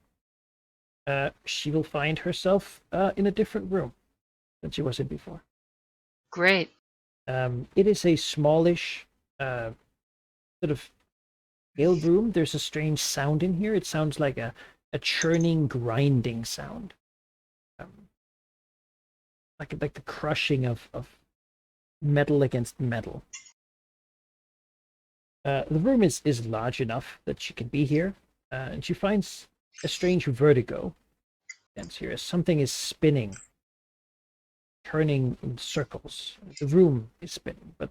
she will find herself in a different room than she was in before. Great. It is a smallish, sort of pale room. There's a strange sound in here. It sounds like a churning, grinding sound, like the crushing of metal against metal. The room is large enough that she can be here, and she finds a strange vertigo. And here, as something is spinning, turning in circles. The room is spinning, but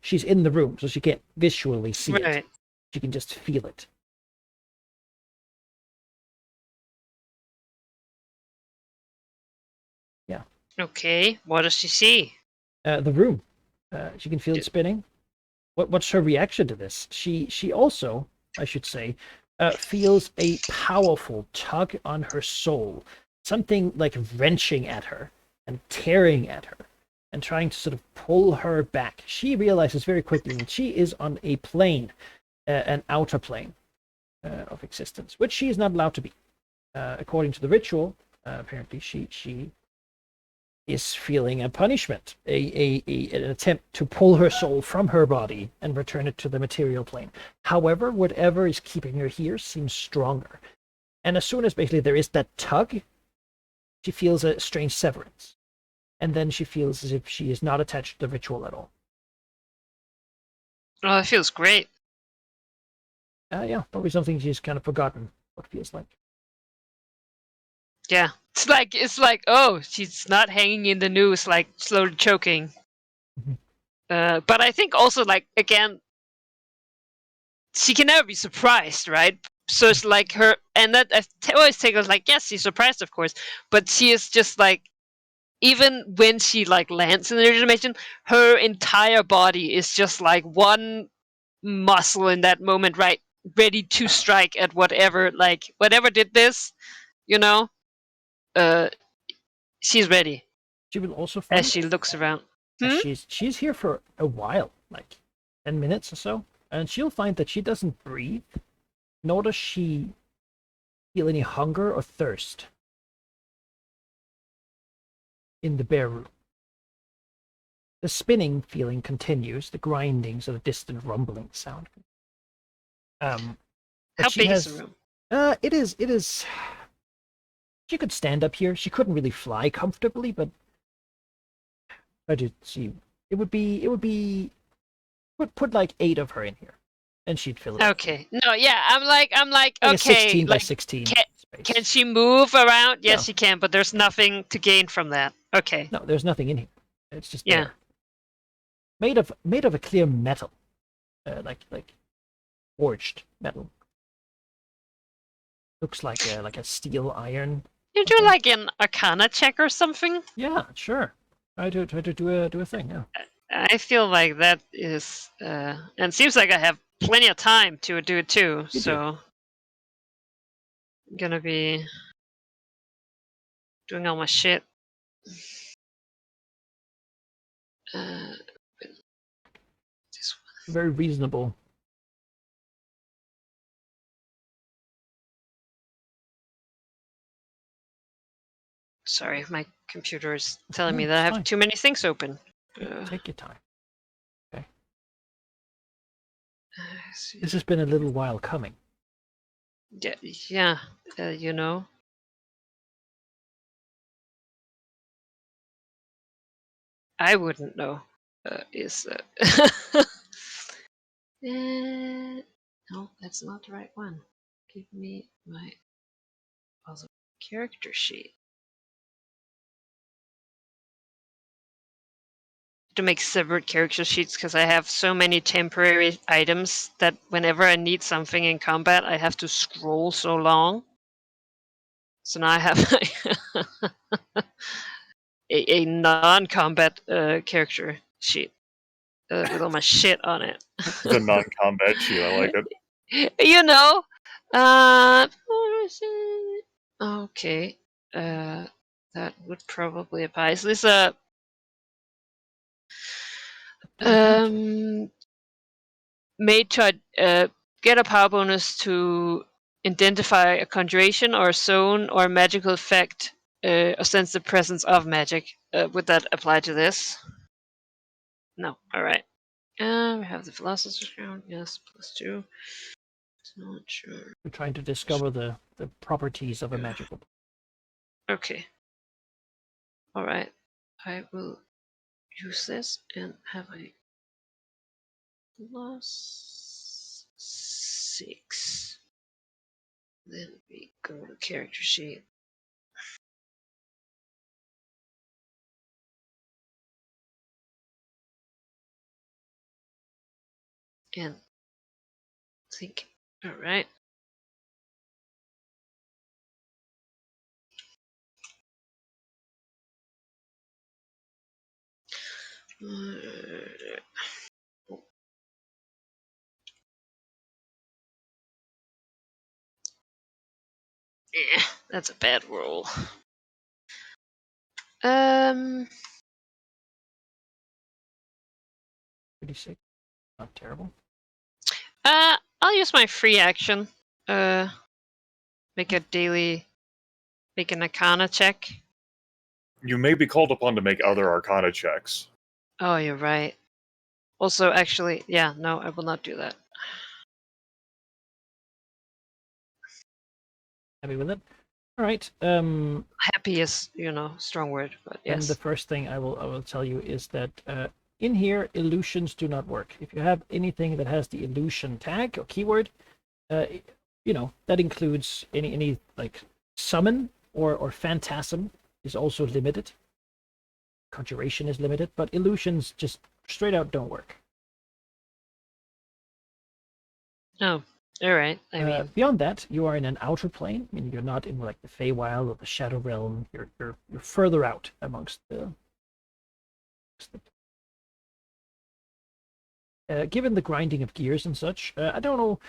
she's in the room, so she can't visually see it. She can just feel it. Yeah. Okay. What does she see? The room. She can feel it spinning. What's her reaction to this? She also, I should say, feels a powerful tug on her soul. Something like wrenching at her and tearing at her and trying to sort of pull her back. She realizes very quickly that she is on a plane, an outer plane of existence, which she is not allowed to be. According to the ritual, apparently she is feeling a punishment, an attempt to pull her soul from her body and return it to the material plane. However, whatever is keeping her here seems stronger. And as soon as basically there is that tug, she feels a strange severance. And then she feels as if she is not attached to the ritual at all. Oh, that feels great. Yeah, probably something she's kind of forgotten what it feels like. Yeah. It's like, oh, she's not hanging in the noose, like slowly choking. Mm-hmm. But I think also, like, again, she can never be surprised, right? So it's like her, and that I always take her like, yes, she's surprised, of course, but she is just like, even when she like lands in the dimension, her entire body is just like one muscle in that moment, right? Ready to strike at whatever did this, you know. She's ready She will also as find she looks around. that Hmm? she's here for a while, like 10 minutes or so, and she'll find that she doesn't breathe, nor does she feel any hunger or thirst in the bare room. The spinning feeling continues, the grinding, sort of distant rumbling sound. But How she big has, is the room? it is. She could stand up here. She couldn't really fly comfortably, but I did see. It would be. Put like 8 of her in here, and she'd fill it up. Okay. No, yeah, I'm like, Like a okay, 16 by like, 16 space. can she move around? Yes, No. she can, but there's nothing to gain from that. Okay. No, there's nothing in here. It's just Yeah. there. Made of a clear metal, like forged metal. Looks like a steel iron. You do like an Arcana check or something? Yeah, sure. Try to do a thing. Yeah. I feel like that is, and it seems like I have plenty of time to do it too. You So do. I'm gonna be doing all my shit. This one. Very reasonable. Sorry, my computer is telling me No, that I it's have fine. too many things open. Take your time. See. This has been a little while coming. Yeah, you know. I wouldn't know. No, that's not the right one. Give me my other character sheet. To make separate character sheets because I have so many temporary items that whenever I need something in combat, I have to scroll so long. So now I have a non-combat character sheet with all my shit on it. The non-combat sheet. I like it. You know. Okay. That would probably apply. Is this a made to get a power bonus to identify a conjuration or a zone or a magical effect or sense the presence of magic? Would that apply to this? No. All right. We have the Philosopher's Crown. Yes, +2. Not sure. We're trying to discover the properties of a magical. Okay. All right. I will use this and have a +6. Then we go to character sheet. And think. All right. Yeah, that's a bad roll. 36. Not terrible. I'll use my free action. Make an Arcana check. You may be called upon to make other Arcana checks. Oh, you're right. Also, actually, yeah, no, I will not do that. Happy with it? All right. Happy is, strong word, but And yes. the first thing I will tell you is that in here illusions do not work. If you have anything that has the illusion tag or keyword, that includes any like summon or phantasm is also limited. Conjuration is limited, but illusions just straight out don't work. Oh, All right. I mean, Beyond that, you are in an outer plane. I mean, you're not in like the Feywild or the Shadow Realm. You're further out amongst the. Given the grinding of gears and such, I don't know.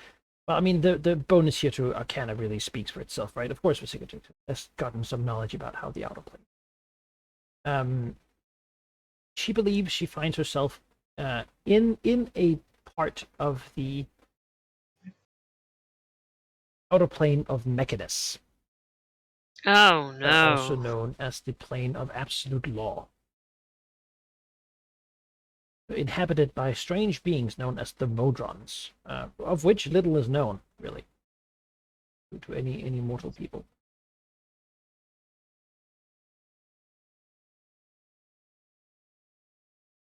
Well, I mean, the bonus here to Arcana really speaks for itself, right? Of course, Visigotux has gotten some knowledge about how the outer plane. She believes she finds herself in a part of the outer plane of Mechanus, oh also no. known as the plane of absolute law, inhabited by strange beings known as the Modrons, of which little is known, really, to any mortal people.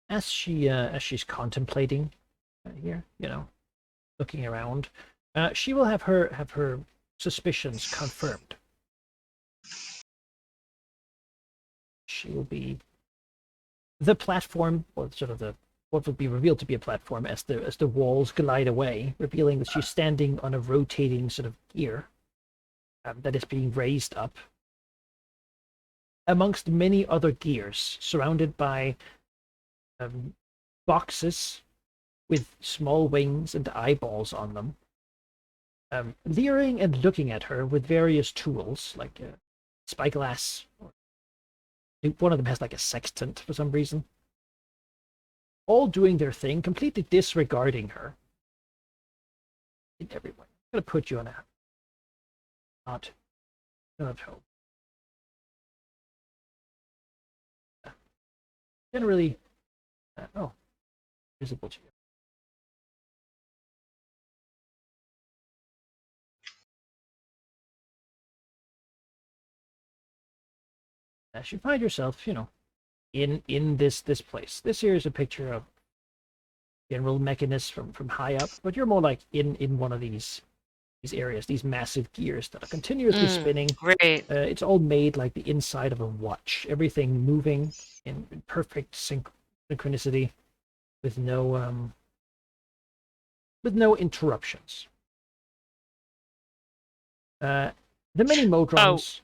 As she's contemplating here, looking around, she will have her suspicions confirmed. She will be the platform, or sort of what will be revealed to be a platform as the walls glide away, revealing that she's standing on a rotating sort of gear that is being raised up amongst many other gears, surrounded by boxes with small wings and eyeballs on them, leering and looking at her with various tools like a spyglass. One of them has like a sextant for some reason. All doing their thing, completely disregarding her in every way. I'm gonna put you on a not hope. Generally, visible to you. As you find yourself, in this place. This here is a picture of General Mechanus from high up, but you're more like in one of these areas, these massive gears that are continuously spinning. Great. It's all made like the inside of a watch. Everything moving in perfect synchronicity, with no interruptions. The many Modrons.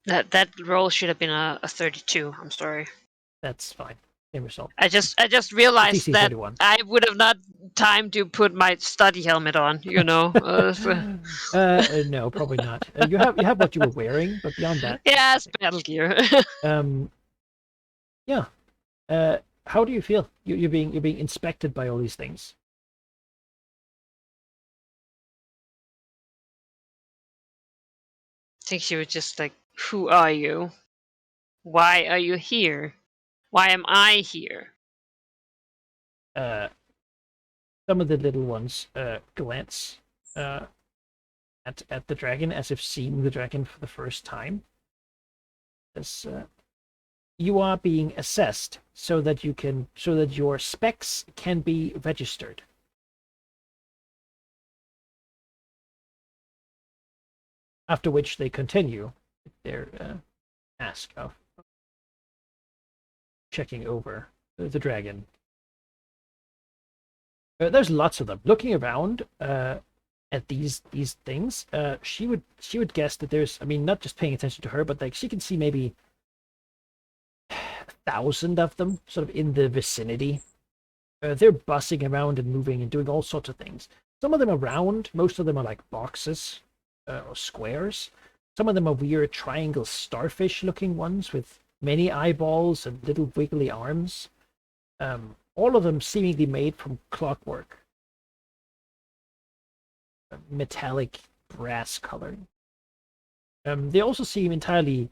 Yeah, That roll should have been a 32. I'm sorry. that's fine. Same result. I just realized DC that 31. I would have not time to put my study helmet on. No, probably not. You have what you were wearing, but beyond that. Yeah, it's battle gear. Yeah. How do you feel? You're being inspected by all these things. I think she was just like, "Who are you? Why are you here? Why am I here?" Some of the little ones glance at the dragon as if seeing the dragon for the first time. As you are being assessed so that your specs can be registered. After which they continue their task of checking over the dragon. There's lots of them. Looking around at these things, she would guess that there's. I mean, not just paying attention to her, but like she can see maybe 1,000 of them, sort of in the vicinity. They're bussing around and moving and doing all sorts of things. Some of them are round. Most of them are like boxes or squares. Some of them are weird triangle starfish-looking ones with many eyeballs and little wiggly arms. All of them seemingly made from clockwork. Metallic brass coloring. They also seem entirely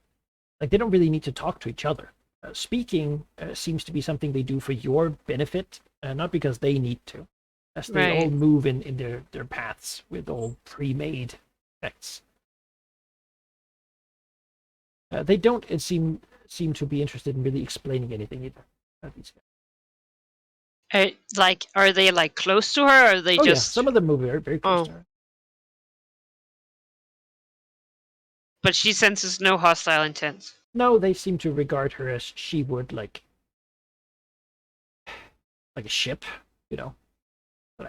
like they don't really need to talk to each other. Speaking seems to be something they do for your benefit, not because they need to, as they all move in their paths with all pre-made effects. They don't seem to be interested in really explaining anything either. These guys. Are they like close to her, or are they just? Yeah, some of them move very, very close to her. But she senses no hostile intent. No, they seem to regard her as she would like a ship,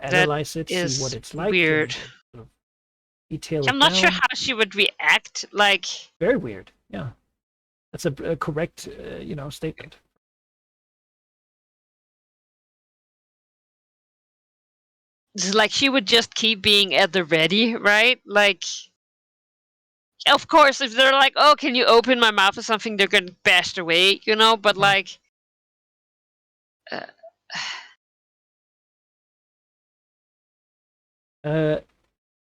analyze it, see what is it's like. weird. And sort of detail I'm it not sure down. how she would react. Like, Very weird. Yeah, that's a correct, statement. she would just keep being at the ready, right? Like, of course, if they're like, "Oh, can you open my mouth or something?" They're gonna bash away, you know. But like, uh,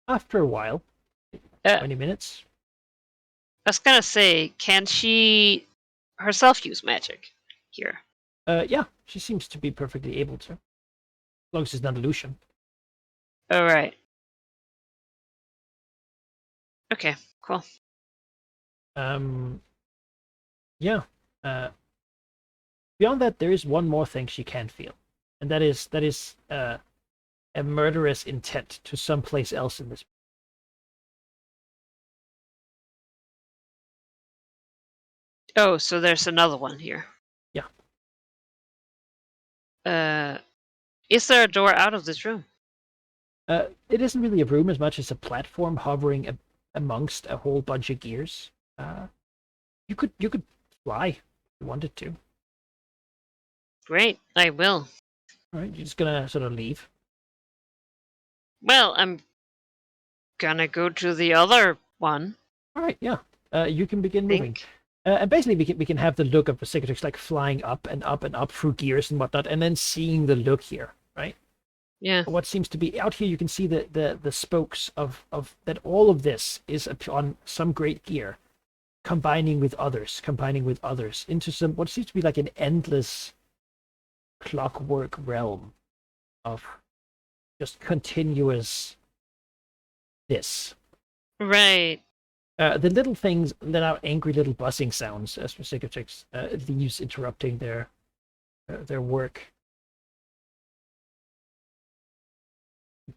After a while, uh, 20 minutes. I was gonna say, can she herself use magic here? Yeah, she seems to be perfectly able to, as long as it's not illusion. All right. Okay. Cool. Yeah. Beyond that, there is one more thing she can feel, and that is a murderous intent to someplace else in this. Oh, so there's another one here. Yeah. Is there a door out of this room? It isn't really a room as much as a platform hovering amongst a whole bunch of gears. You could fly if you wanted to. Great, I will. All right, you're just gonna sort of leave. Well, I'm gonna go to the other one. All right, yeah. You can begin moving. Think. And basically, we can have the look of the Cicatrix like flying up and up and up through gears and whatnot, and then seeing the look here, right? Yeah. What seems to be out here, you can see the spokes of that. All of this is on some great gear, combining with others into some what seems to be like an endless clockwork realm of just continuous this. Right. The little things that are angry little buzzing sounds as for Cicatrix, leaves interrupting their work.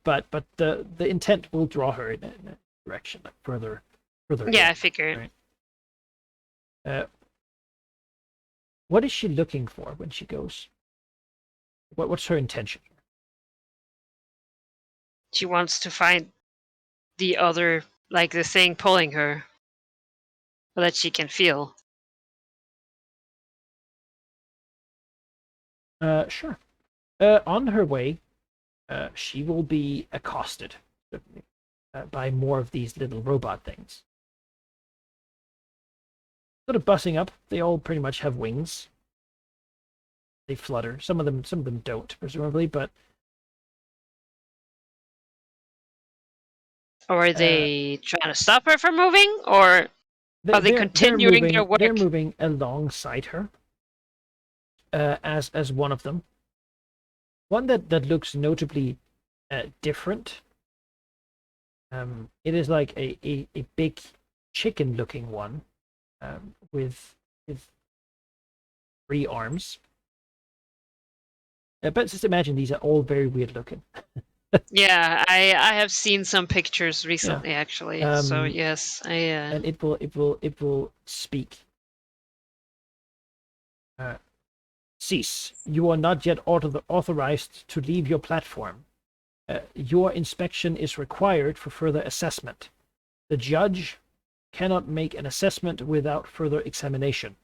But the intent will draw her in a direction like further. Yeah, in, I figured. right? What is she looking for when she goes? What's her intention? She wants to find the other, like the thing pulling her, so that she can feel. Sure. On her way, she will be accosted by more of these little robot things. Sort of bussing up. They all pretty much have wings. They flutter. Some of them don't, presumably, but Or are they trying to stop her from moving, or are they continuing their work? They're moving alongside her. As one of them. One that looks notably different. It is like a big chicken-looking one, with 3 arms. But just imagine these are all very weird looking. Yeah, I have seen some pictures recently, actually. So yes, And it will speak. Cease. You are not yet authorized to leave your platform. Your inspection is required for further assessment. The judge cannot make an assessment without further examination.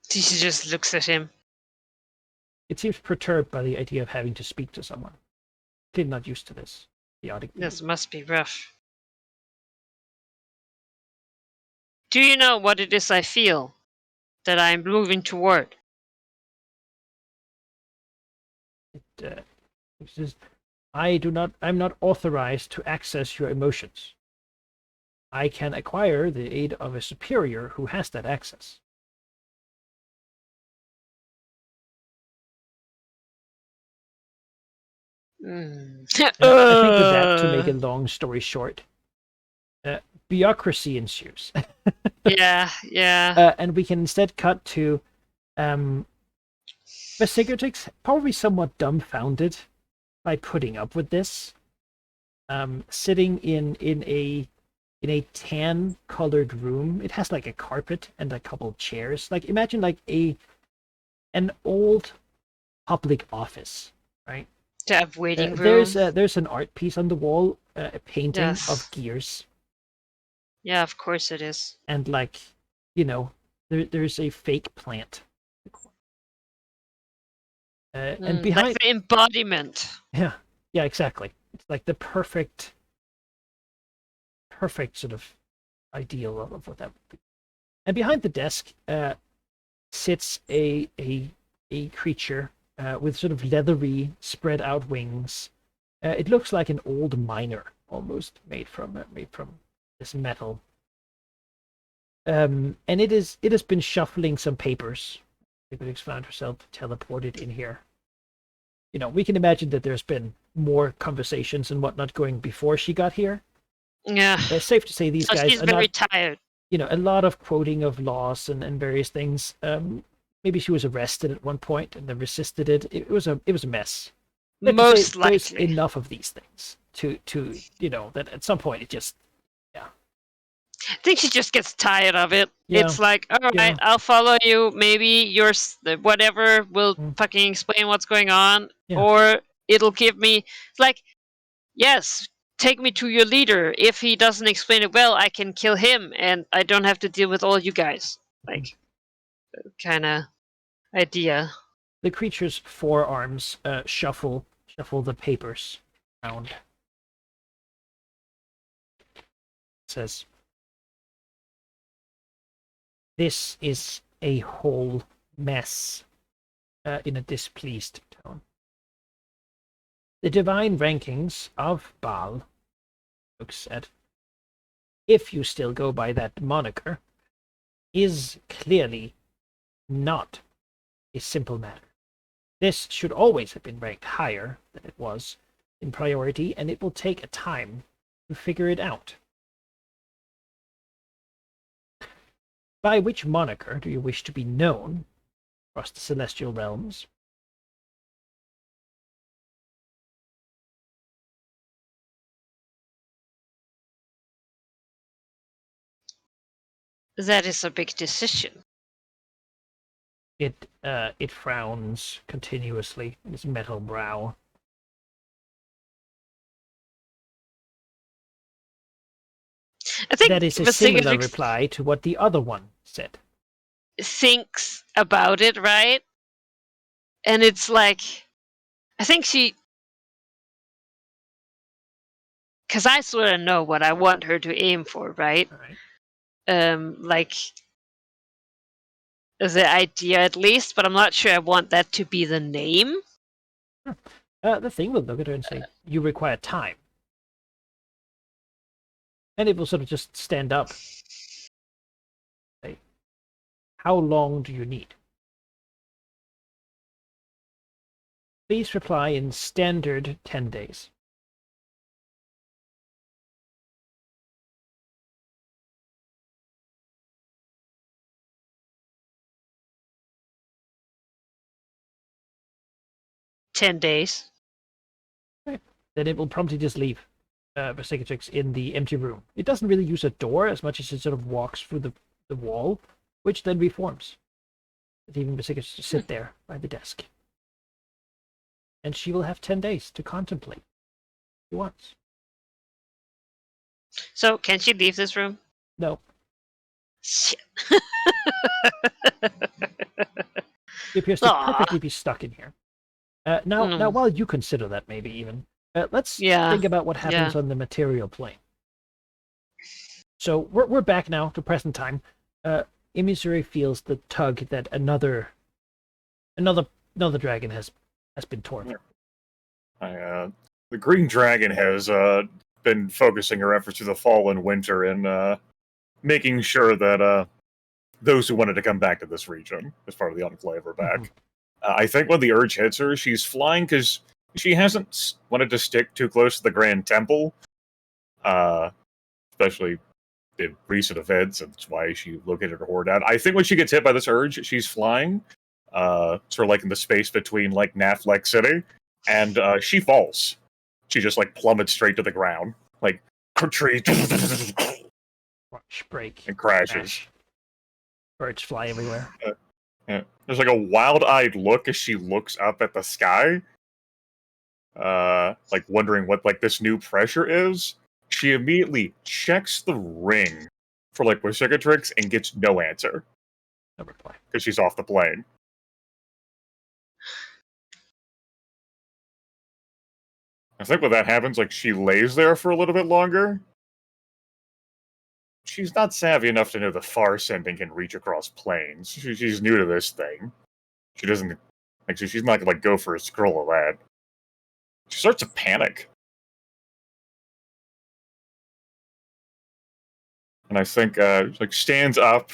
She just looks at him. It seems perturbed by the idea of having to speak to someone. Clearly not used to this. Chaotic. This must be rough. Do you know what it is I feel that I'm moving toward? It says, I'm not authorized to access your emotions. I can acquire the aid of a superior who has that access. Mm. I think with that, to make a long story short, bureaucracy ensues. Yeah. And we can instead cut to Cicatrix, probably somewhat dumbfounded by putting up with this, sitting in a in a tan-colored room. It has like a carpet and a couple chairs. Like imagine like an old public office, right? To have waiting room. There's an art piece on the wall, a painting Yes. of gears, Yeah, of course it is. and like there's a fake plant. And behind, like the embodiment. yeah, exactly. It's like the perfect sort of ideal of what that would be. And behind the desk sits a creature with sort of leathery, spread out wings. It looks like an old miner, almost made from this metal. And it has been shuffling some papers. Liquidix found herself teleported in here. We can imagine that there's been more conversations and whatnot going before she got here. Yeah. It's safe to say these So guys she's are very not, tired. a lot of quoting of laws and various things. Maybe she was arrested at one point and then resisted it. It was a mess. But to Most say there's likely. enough of these things to that at some point it just I think she just gets tired of it. Yeah. It's like, all right, Yeah. I'll follow you. Maybe whatever will fucking explain what's going on, Yeah. or it'll give me. It's like, yes, take me to your leader. If he doesn't explain it well, I can kill him, and I don't have to deal with all you guys. Like, kind of idea. The creature's forearms shuffle the papers around. It says, "This is a whole mess," in a displeased tone. "The divine rankings of Baal," looks at, "if you still go by that moniker, is clearly not a simple matter. This should always have been ranked higher than it was in priority, and it will take a time to figure it out. By which moniker do you wish to be known across the celestial realms?" That is a big decision. It frowns continuously in its metal brow. I think That is a similar Vasiljevic reply to what the other one said. thinks about it, right? And it's like, I think she, because I sort of know what I want her to aim for, right? All right. Like the idea at least, but I'm not sure I want that to be the name. The thing will look at her and say, "You require time." And it will sort of just stand up. Say, "How long do you need?" Please reply in standard 10 days. $10 days. Then it will promptly just leave Vercingetorix in the empty room. It doesn't really use a door as much as it sort of walks through the wall, which then reforms. Leaving Vercingetorix to sit there by the desk. And she will have 10 days to contemplate if she wants. So, can she leave this room? No. Shit. She appears to Aw. perfectly be stuck in here. Now, while you consider that, maybe even, let's think about what happens on the material plane. So we're back now to present time. Emissary feels the tug that another dragon has been torn. The green dragon has been focusing her efforts through the fall and winter and making sure that those who wanted to come back to this region as part of the Enclave are back. Mhm. I think when the urge hits her, she's flying because she hasn't wanted to stick too close to the Grand Temple, especially in recent events. That's why she located her horde out. I think when she gets hit by this urge, she's flying, sort of like in the space between like Naflex City, and she falls. She just like plummets straight to the ground, like tree, Break. and crashes. Crash. Birds fly everywhere. Yeah. There's like a wild-eyed look as she looks up at the sky, like wondering what like this new pressure is. She immediately checks the ring for like Wisicatrix and gets no answer No reply. because she's off the plane. I think when that happens, like she lays there for a little bit longer. She's not savvy enough to know the far sending can reach across planes. She's new to this thing. She doesn't like. She's not gonna like go for a scroll of that. She starts to panic, and I think like stands up.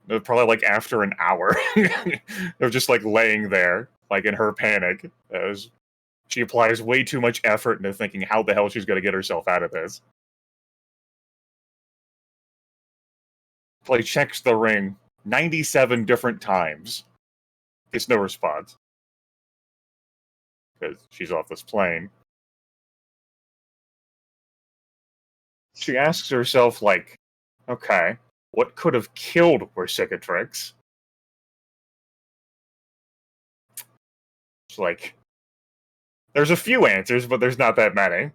Probably like after an hour of just like laying there, like in her panic, as she applies way too much effort into thinking how the hell she's gonna get herself out of this. Like checks the ring 97 different times. Gets no response. Because she's off this plane. She asks herself, like, okay, what could have killed Wisicatrix? It's like, there's a few answers, but there's not that many.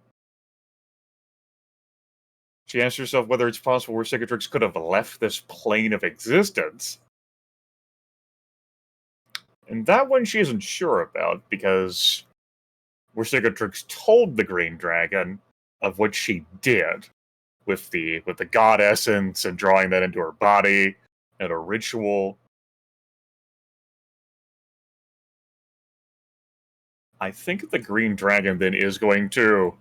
She asks herself whether it's possible Wisicatrix could have left this plane of existence. And that one she isn't sure about, because Wisicatrix told the Green Dragon of what she did with the god essence and drawing that into her body and a ritual. I think the Green Dragon then is going to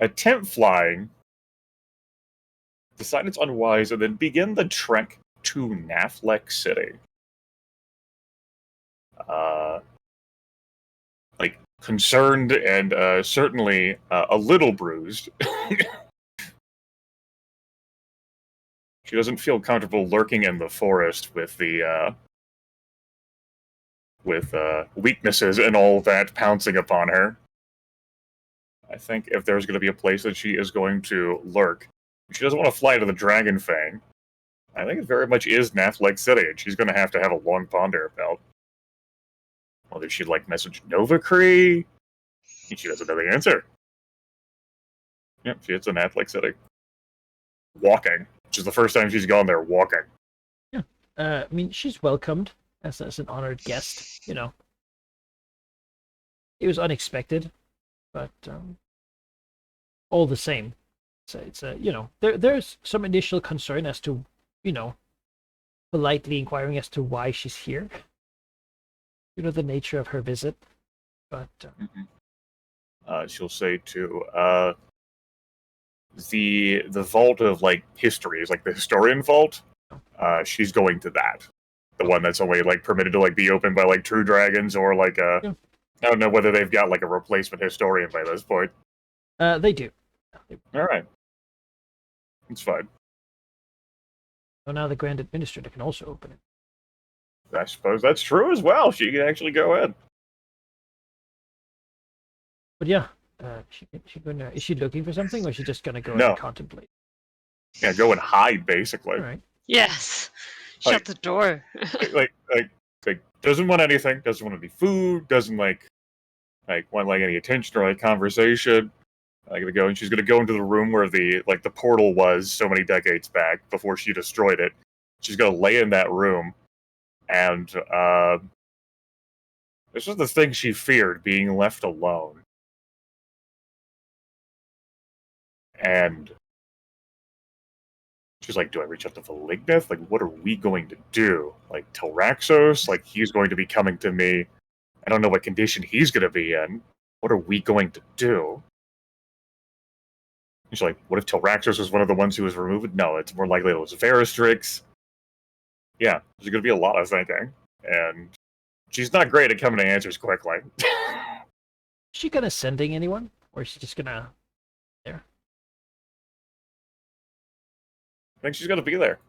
attempt flying, decide it's unwise, and then begin the trek to Naflek City. Like, concerned and certainly a little bruised. She doesn't feel comfortable lurking in the forest with the weaknesses and all that pouncing upon her. I think if there's going to be a place that she is going to lurk, she doesn't want to fly to the Dragon Fang. I think it very much is Naflek City, and she's going to have a long ponder about whether she'd like message Nova Cree. She doesn't know the answer. Yep, she hits a Naflek City. Walking, which is the first time she's gone there walking. Yeah. I mean, she's welcomed as an honored guest, you know. It was unexpected, but all the same. So it's you know, there's some initial concern as to, you know, politely inquiring as to why she's here. You know, the nature of her visit. But she'll say to the vault of like histories, like the historian vault. She's going to that, the one that's only like permitted to like be opened by like true dragons or like a. Yeah. I don't know whether they've got like a replacement historian by this point. they do. All right, it's fine. So now the Grand Administrator can also open it. I suppose that's true as well. She can actually go in. But yeah, is she looking for something, or is she just gonna go No. and contemplate? Yeah, go and hide basically. All right. Yes. Shut Like- the door. like doesn't want anything. Doesn't want any food. Doesn't like want like any attention or like conversation. Gonna go, and she's gonna go into the room where the portal was so many decades back before she destroyed it. She's gonna lay in that room, and this was the thing she feared: being left alone. And she's like, "Do I reach out to Valignith? Like, what are we going to do? Like, Telraxos? Like, he's going to be coming to me. I don't know what condition he's going to be in. What are we going to do?" She's like, "What if Telraxos was one of the ones who was removed? No, it's more likely it was Veristrix." Yeah, there's going to be a lot of thinking. And she's not great at coming to answers quickly. Is she gonna sending anyone, or is she just gonna? I think she's going to be there.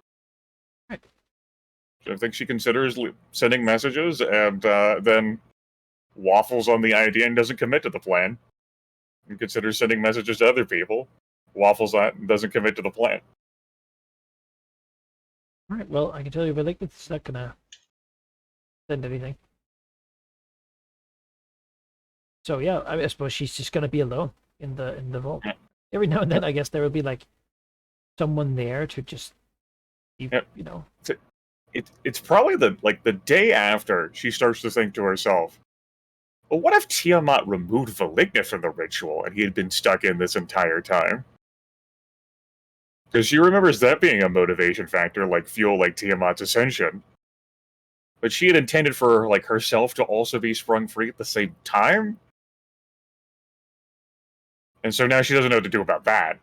Right. I think she considers sending messages and then waffles on the idea and doesn't commit to the plan. And considers sending messages to other people, waffles on it, and doesn't commit to the plan. All right. Well, I can tell you, but like, it's not gonna send anything. So yeah, I suppose she's just gonna be alone in the vault. Yeah. Every now and then, I guess there will be like someone there to just, you Yep. know. It's probably the day after she starts to think to herself, well, what if Tiamat removed Valigna from the ritual and he had been stuck in this entire time? Because she remembers that being a motivation factor, like fuel, like Tiamat's ascension. But she had intended for like herself to also be sprung free at the same time. And so now she doesn't know what to do about that.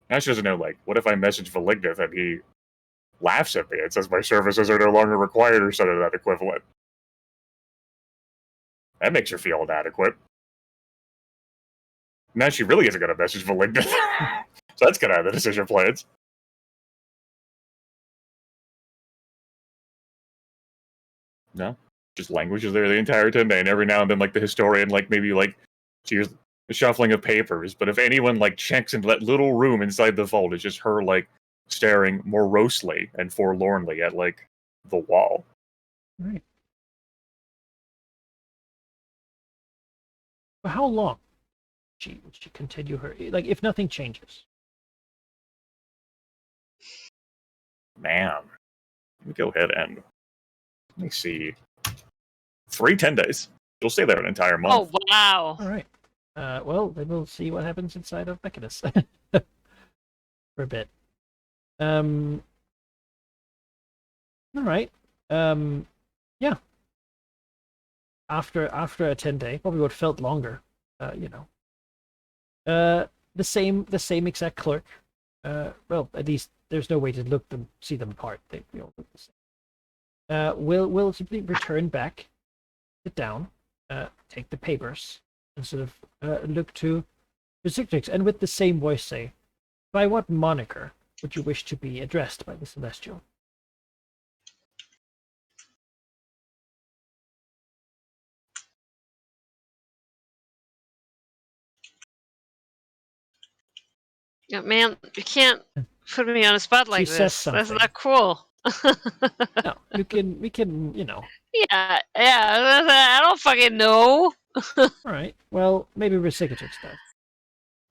Now she doesn't know, like, what if I message Valigna and he laughs at me and says my services are no longer required or something of that equivalent. That makes her feel inadequate. Now she really isn't going to message Valigna. So that's going to have the decision plans. No. Just language is there the entire time, and every now and then, like, the historian, like, maybe, like, she hears the shuffling of papers, but if anyone, like, checks into that little room inside the vault, it's just her, like, staring morosely and forlornly at, like, the wall. Right. For how long would she continue her, like, if nothing changes? Man. Let me go ahead and let me see. 10 days. You'll stay there an entire month. Oh wow! All right. Well, then we'll see what happens inside of Mechanus for a bit. All right. Yeah. After a 10-day, probably what felt longer. You know. The same exact clerk. Well, at least there's no way to see them apart. They all look the same. We'll simply return back, sit down, take the papers, and sort of look to Besiktrix, and with the same voice say, by what moniker would you wish to be addressed by the Celestial? Yeah, man, you can't put me on a spot like She this. says That's something. not cool. No, we can, you know. Yeah, I don't fucking know. All right. Well, maybe Besiktrix does.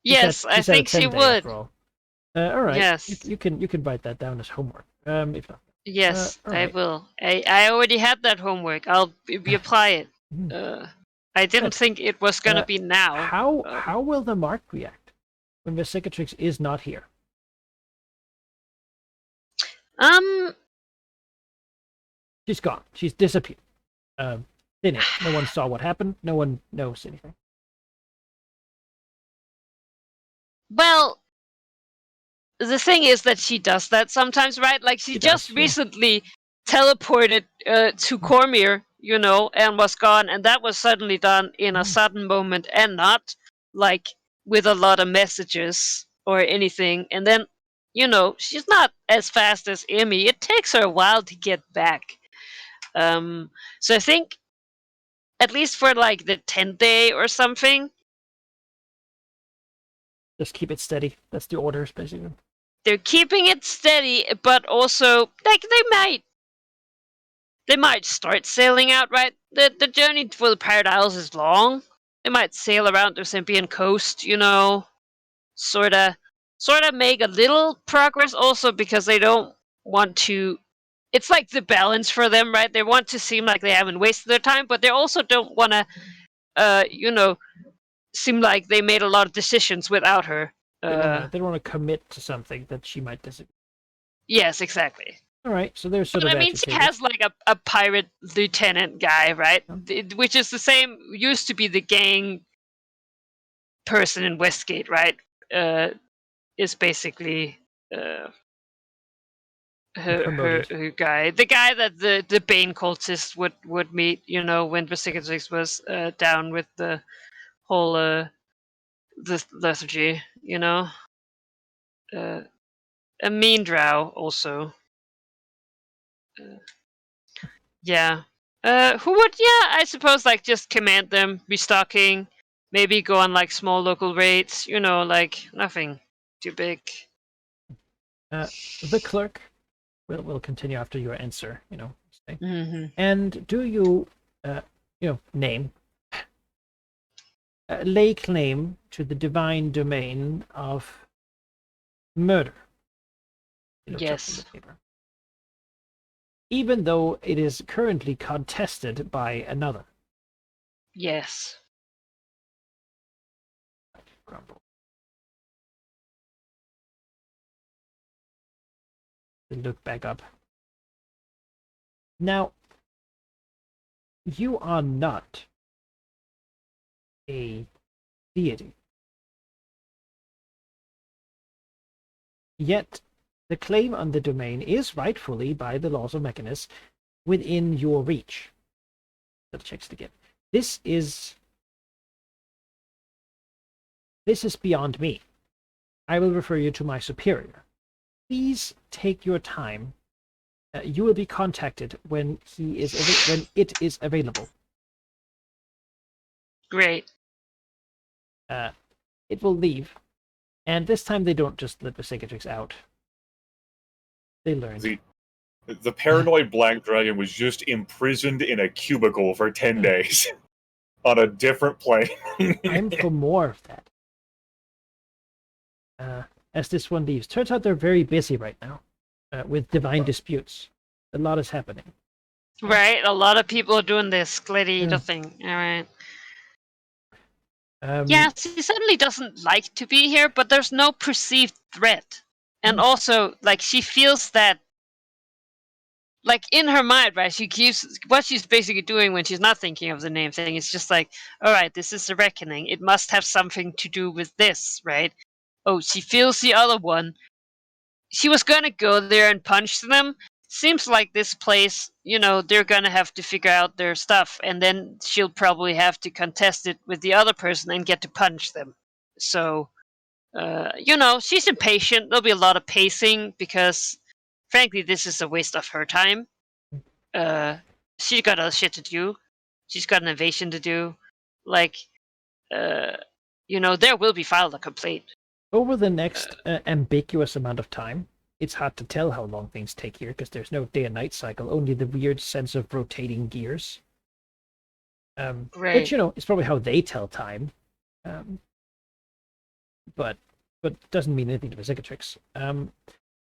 Yes, I She's had a think she 10-day would. after all. All right. Yes. You can write that down as homework. If not. Yes, all I right. will. I already had that homework. I'll apply it. Mhm. I didn't Good. think it was gonna be now. How will the mark react when Besiktrix is not here? She's gone. She's disappeared. Thin air. No one saw what happened. No one knows anything. Well, the thing is that she does that sometimes, right? Like she just does, yeah. recently teleported to Cormyr, you know, and was gone, and that was suddenly done in a sudden moment and not like with a lot of messages or anything. And then, you know, she's not as fast as Emmy. It takes her a while to get back. So I think at least for like the 10th day or something, Just keep it steady. That's the orders, basically. they're keeping it steady, but also like they might start sailing out, right? The journey for the Pirate Isles is long. They might sail around the Symbian coast, you know, sorta make a little progress also because they don't want to. It's like the balance for them, right? They want to seem like they haven't wasted their time, but they also don't want to, you know, seem like they made a lot of decisions without her. They don't want to commit to something that she might disagree. Yes, exactly. All right, so there's sort But of I mean, she agitated. has like a pirate lieutenant guy, right? Which is the same, used to be the gang person in Westgate, right? Is basically her guy. The guy that the Bane cultists would meet, you know, when Besiktrix was down with the whole the lethargy, you know? A mean drow also. Yeah. Who would, yeah, I suppose, like, just command them, restocking, maybe go on, like, small local raids, you know, like, nothing too big. The clerk We'll continue after your answer. Say. Mm-hmm. And do you, name, lay claim to the divine domain of murder? He looks up from Yes. the paper. Even though it is currently contested by another. Yes. Grumble. They look back up. Now, you are not a deity. Yet, the claim on the domain is rightfully, by the laws of Mechanus, within your reach. That checks again. This is beyond me. I will refer you to my superior. Please take your time. You will be contacted when when it is available. Great. It will leave, and this time they don't just let the Cicatrix out. They learn. The paranoid black dragon was just imprisoned in a cubicle for 10 days on a different plane. I'm for more of that. As this one leaves, turns out they're very busy right now with divine disputes. A lot is happening. Right. A lot of people are doing this gladiator Yeah. thing. All right. Yeah, she certainly doesn't like to be here, but there's no perceived threat. And also, like, she feels that, like, in her mind, right, she keeps, what she's basically doing when she's not thinking of the name thing is just like, all right, this is the reckoning. It must have something to do with this, right? Oh, she feels the other one. She was gonna go there and punch them. Seems like this place, they're gonna have to figure out their stuff, and then she'll probably have to contest it with the other person and get to punch them. So, she's impatient. There'll be a lot of pacing because, frankly, this is a waste of her time. She's got other shit to do. She's got an evasion to do. Like, there will be filed a complaint. Over the next ambiguous amount of time, it's hard to tell how long things take here because there's no day and night cycle, only the weird sense of rotating gears. Right. Which, is probably how they tell time. But doesn't mean anything to the Cicatrix.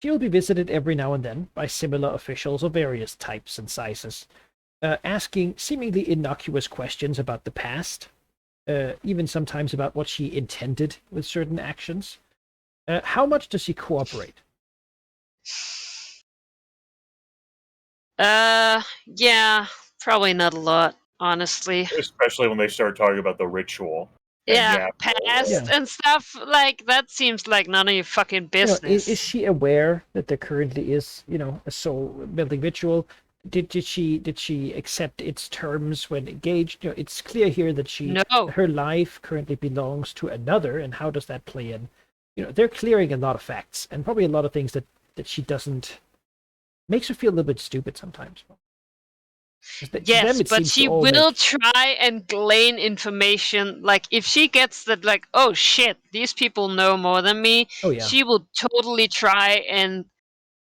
She'll be visited every now and then by similar officials of various types and sizes, asking seemingly innocuous questions about the past, even sometimes about what she intended with certain actions. How much does she cooperate? Yeah, probably not a lot, honestly. Especially when they start talking about the ritual. Yeah, past and stuff. Like, that seems like none of your fucking business. Is she aware that there currently is, a soul building ritual? Did she accept its terms when engaged? It's clear here that her life currently belongs to another, and how does that play in? They're clearing a lot of facts, and probably a lot of things that she doesn't, makes her feel a little bit stupid sometimes. Yes, but she will try and glean information. Like, if she gets that, like, oh shit, these people know more than me, she will totally try and,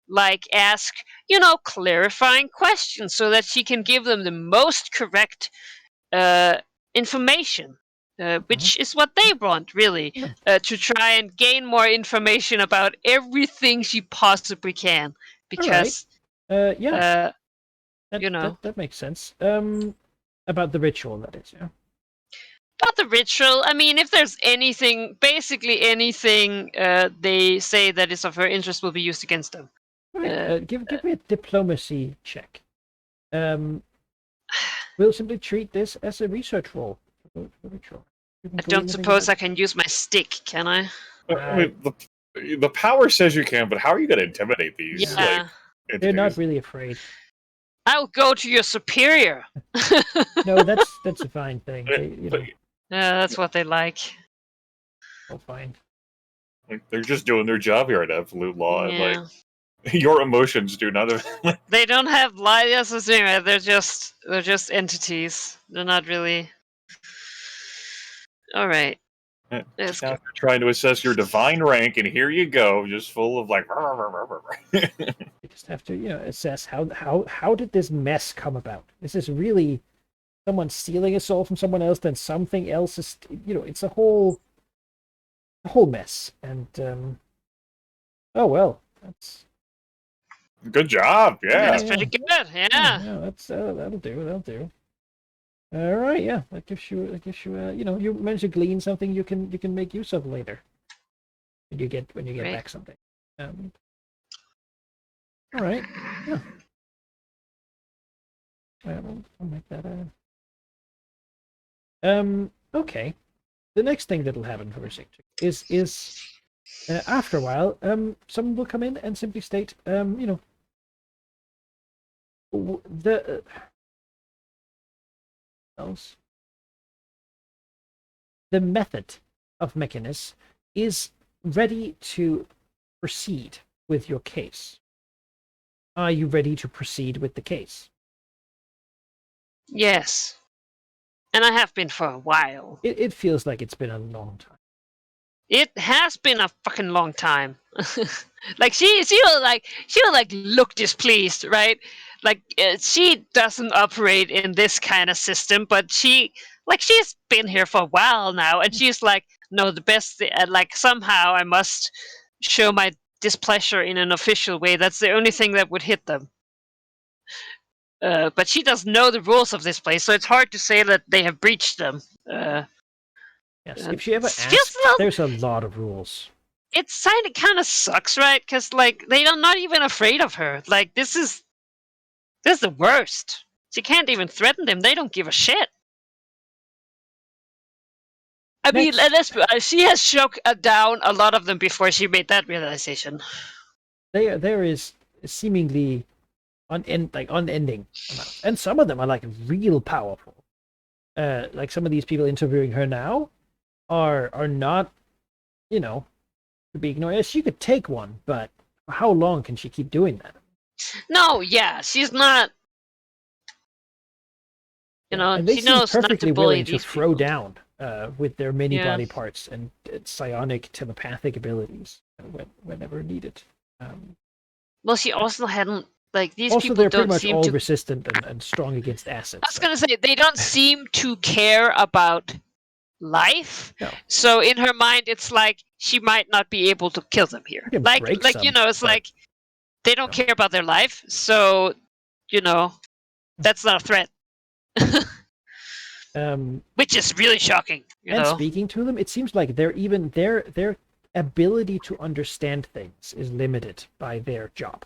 like, ask, clarifying questions so that she can give them the most correct information, which is what they want, really, to try and gain more information about everything she possibly can. Because, that makes sense. About the ritual, that is, yeah. About the ritual, I mean, if there's basically anything they say that is of her interest will be used against them. Right. Give me a diplomacy check. We'll simply treat this as a research role. I don't suppose I can use my stick, can I? I mean, the power says you can, but how are you going to intimidate these? Yeah. They're not really afraid. I'll go to your superior. No, that's a fine thing. Yeah, that's what they like. Oh, fine. They're just doing their job here at Absolute Law. Yeah. Like, your emotions do nothing. They don't have lives. They're just entities. They're not really. All right. It's Now you're trying to assess your divine rank, and here you go, just full of like. You just have to, assess how did this mess come about? This is really someone stealing a soul from someone else, then something else is, it's a whole mess. And oh well, that's Good job, yeah. That's pretty good. Yeah. that's that'll do. All right, yeah, that gives you you manage to glean something you can make use of later when you get Great. back something. All right, yeah. I'll make that. Okay. The next thing that'll happen for Sigtrix is after a while, someone will come in and simply state, the method of Mechanus is ready to proceed with your case. Are you ready to proceed with the case? Yes. And I have been for a while. It feels like it's been a long time. It has been a fucking long time. Like she will look displeased, right? Like she doesn't operate in this kind of system, but she's been here for a while now, and she's like, no, the best. Like somehow I must show my displeasure in an official way. That's the only thing that would hit them. But she doesn't know the rules of this place, so it's hard to say that they have breached them. Yes, if she ever it's asks, just a little- there's a lot of rules. It kind of sucks, right? Because like they are not even afraid of her. Like this is the worst. She can't even threaten them. They don't give a shit. I mean, she has shook down a lot of them before she made that realization. There is seemingly unending amounts, and some of them are like real powerful. Like some of these people interviewing her now are not, to be ignored. Yes, she could take one, but how long can she keep doing that? No, yeah, she's not. And they she seem knows not perfectly to bully willing to these throw people. down with their many Yeah. body parts and psionic telepathic abilities whenever needed. Well, she also hadn't like these Also, people they're pretty don't much seem all to. resistant and strong against acid. I was gonna say they don't seem to care about life. No. So in her mind, it's like she might not be able to kill them here. You can Like break it's some, like they don't no. care about their life. So that's not a threat. Which is really shocking. And speaking to them, it seems like their ability to understand things is limited by their job.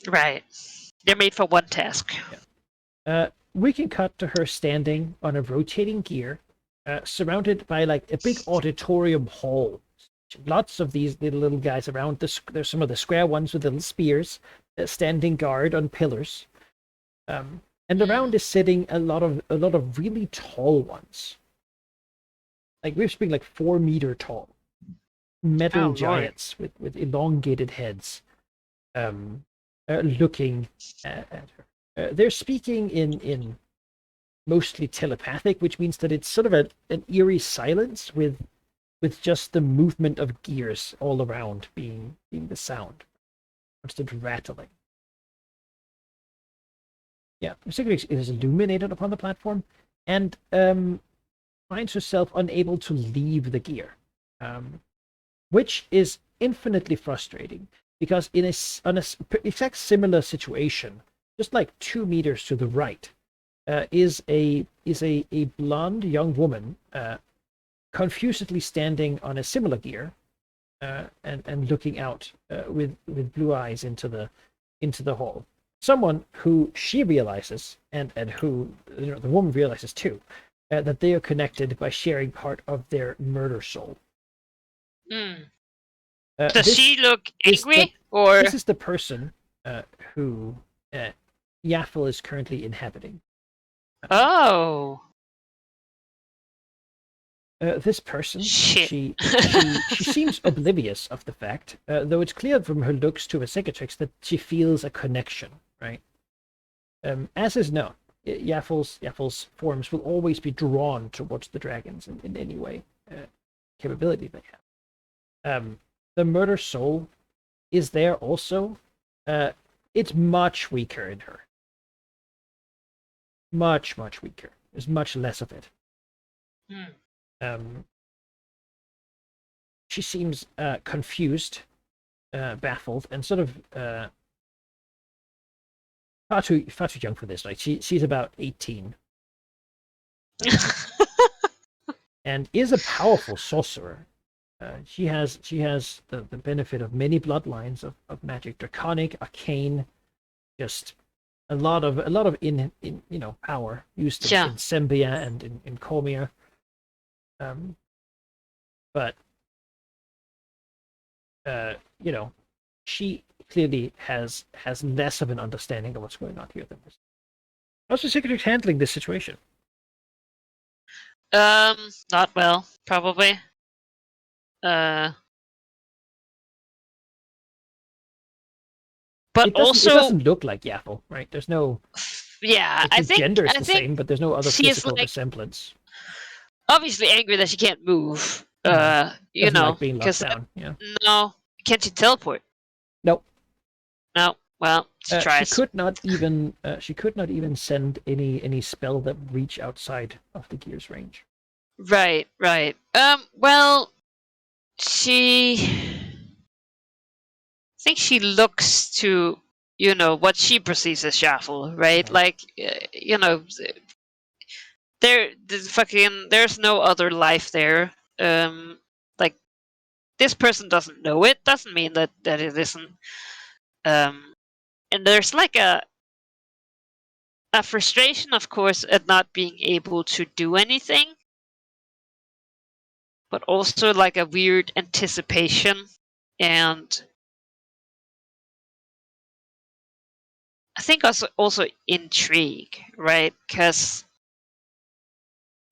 Right. They're made for one task. We can cut to her standing on a rotating gear, surrounded by like a big auditorium hall. Lots of these little guys around. There's some of the square ones with little spears standing guard on pillars. And around is sitting a lot of really tall ones. Like we're speaking like 4 meter tall, metal giants with elongated heads, looking at her. They're speaking in mostly telepathic, which means that it's sort of an eerie silence with just the movement of gears all around being the sound, constant rattling. Yeah, Sigtrix is illuminated upon the platform and finds herself unable to leave the gear, which is infinitely frustrating because on a exact similar situation, just like 2 meters to the right, is a blonde young woman confusedly standing on a similar gear and looking out with blue eyes into the hall. Someone who she realizes, and who the woman realizes too, that they are connected by sharing part of their murder soul. Does she look angry, or this is the person who Yaffle is currently inhabiting? Oh, this person, shit. she seems oblivious of the fact, though it's clear from her looks to Sigtrix that she feels a connection, right? As is known, Yaffel's forms will always be drawn towards the dragons in any way, capability they have. The murder soul is there also. It's much weaker in her. Much weaker. There's much less of it. She seems confused, baffled, and sort of far too young for this. Like she's about 18, and is a powerful sorcerer. She has the benefit of many bloodlines of magic, draconic, arcane, just a lot of in power used in Sembia and in Cormyr. But she clearly has less of an understanding of what's going on here than this. How's the Secretary handling this situation? Not well, probably. But it doesn't look like Yaffle, right? There's no. Yeah, I think gender is the same, but there's no other physical resemblance. Obviously angry that she can't move. Like being locked down. Yeah. No, can't she teleport? Nope. No. Well, she tries. She could not even send any spell that reach outside of the gear's range. Right. Well, I think she looks to what she perceives as Shaffle, right? Like there's no other life there. Like this person doesn't know it. Doesn't mean that it isn't. And there's like a frustration, of course, at not being able to do anything, but also like a weird anticipation and I think also intrigue, right? Because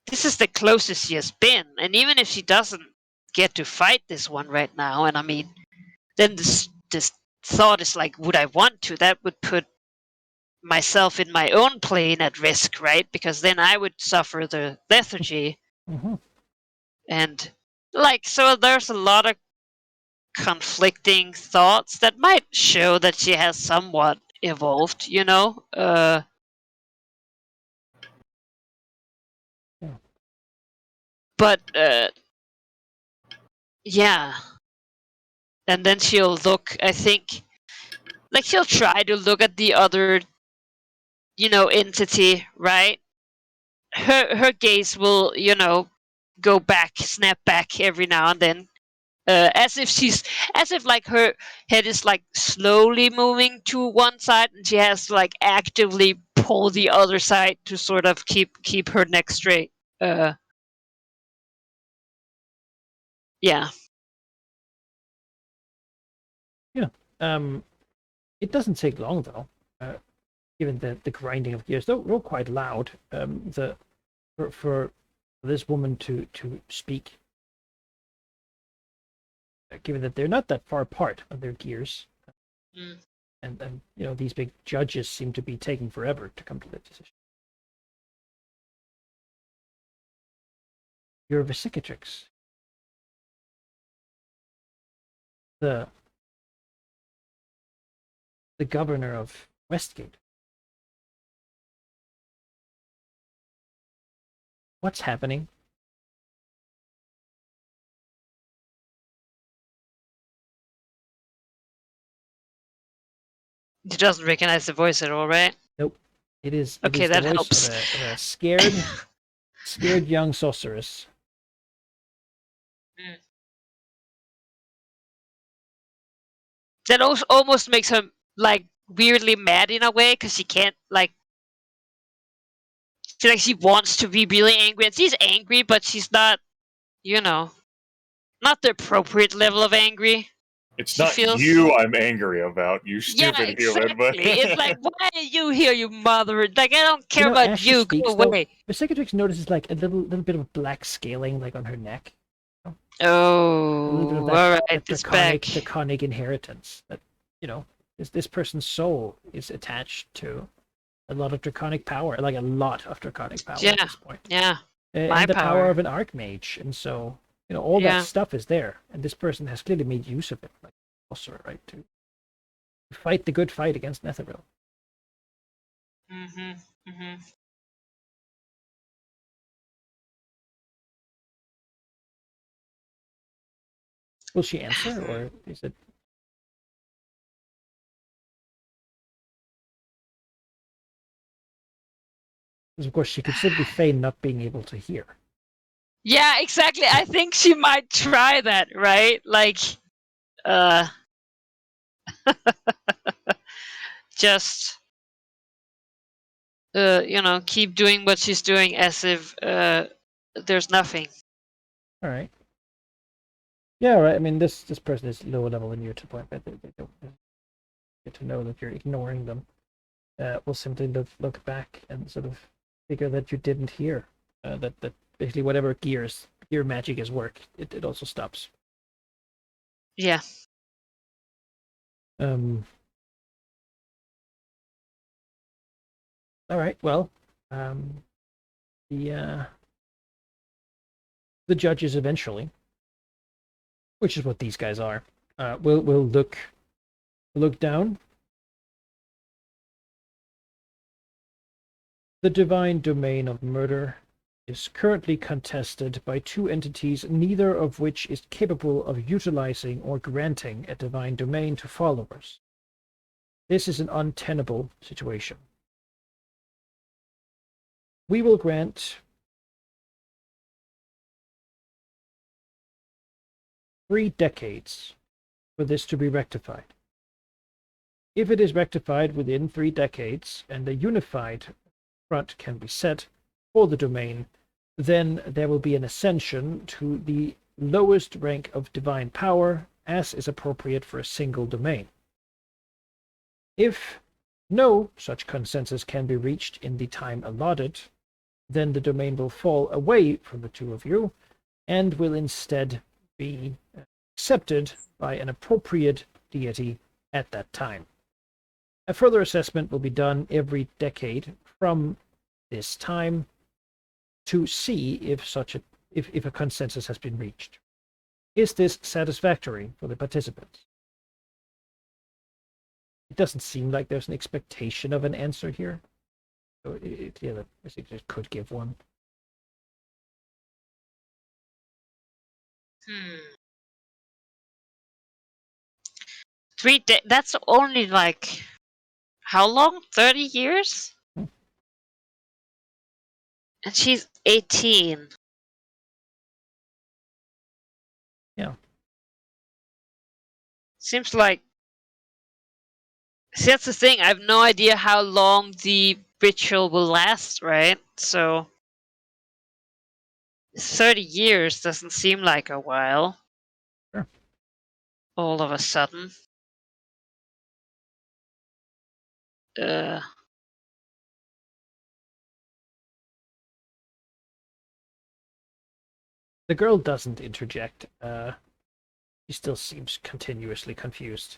this is the closest she has been, and even if she doesn't get to fight this one right now, and I mean, then this thought is like, would I want to? That would put myself in my own plane at risk, right? Because then I would suffer the lethargy. Mm-hmm. And so there's a lot of conflicting thoughts that might show that she has somewhat evolved, But yeah. And then she'll look, I think, like she'll try to look at the other entity, right? Her gaze will, go back, snap back every now and then, as if like her head is like slowly moving to one side, and she has to like actively pull the other side to sort of keep her neck straight. Yeah. It doesn't take long though. Given the grinding of gears, they're all quite loud. For this woman to speak, given that they're not that far apart on their gears, and these big judges seem to be taking forever to come to that decision. You're Vesicatrix. The governor of Westgate. What's happening? He doesn't recognize the voice at all, right? Nope. It is okay. The That voice helps. Of a scared young sorceress. That also almost makes her like weirdly mad in a way, because she can't she wants to be really angry, and she's angry, but she's not, not the appropriate level of angry. It's not you I'm angry about, you stupid human. But it's like, why are you here, you mother? Like, I don't care about you. Go away. Vesicatrix notices like a little bit of black scaling, like on her neck. Oh, all right. It's back. Draconic inheritance that this person's soul is attached to a lot of draconic power, like a lot of draconic power Yeah. at this point. Yeah. And My the power power. of an archmage, and so all that Yeah. stuff is there, and this person has clearly made use of it, like sorcerer, right, to fight the good fight against Netheril. Mm-hmm. Mm-hmm. Will she answer, or is it? Because of course she could simply feign not being able to hear. Yeah, exactly. I think she might try that, right? Like, just keep doing what she's doing as if there's nothing. All right. Yeah, right. I mean, this person is lower level than you to the point that they don't get to know that you're ignoring them. Will simply look back and sort of figure that you didn't hear. That basically whatever gear magic is work, it also stops. Yeah. All right. Well, the judges eventually, which is what these guys are, will look down. The divine domain of murder is currently contested by two entities, neither of which is capable of utilizing or granting a divine domain to followers. This is an untenable situation. We will grant 3 decades for this to be rectified. If it is rectified within 3 decades and a unified front can be set for the domain, then there will be an ascension to the lowest rank of divine power, as is appropriate for a single domain. If no such consensus can be reached in the time allotted, then the domain will fall away from the two of you and will instead be accepted by an appropriate deity at that time. A further assessment will be done every decade from this time to see if a consensus has been reached. Is this satisfactory for the participants? It doesn't seem like there's an expectation of an answer here. So it could give one. That's only like how long? 30 years? Hmm. And she's 18. Yeah. Seems like. See, that's the thing. I have no idea how long the ritual will last, right? So 30 years doesn't seem like a while. Sure. All of a sudden. The girl doesn't interject. She still seems continuously confused.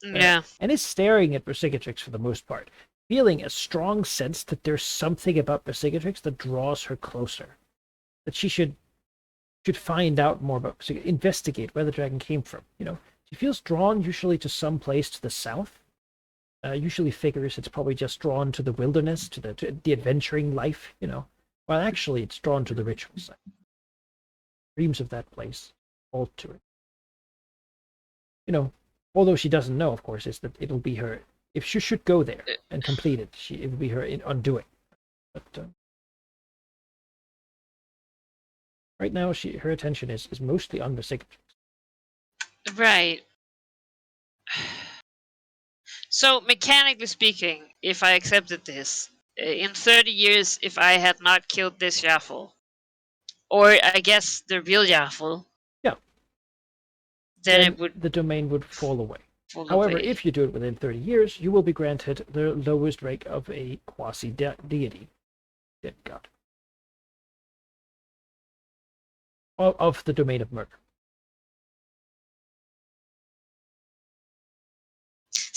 Yeah. And is staring at Vercingetorix for the most part, feeling a strong sense that there's something about Vercingetorix that draws her closer. That she should find out more about, investigate where the dragon came from. She feels drawn usually to some place to the south. Usually figures it's probably just drawn to the wilderness, to the adventuring life, While actually it's drawn to the ritual site. Dreams of that place, all to it. Although she doesn't know, of course, is that it'll be her, if she should go there and complete it, it will be her undoing. But right now, her attention is mostly on the signature. Right. So, mechanically speaking, if I accepted this, in 30 years, if I had not killed this Yaffle, or I guess the real Yaffle, Yeah. then the domain would fall away. fall However, away. if you do it within 30 years, you will be granted the lowest rank of a quasi-deity. Dead god. Of the domain of murder.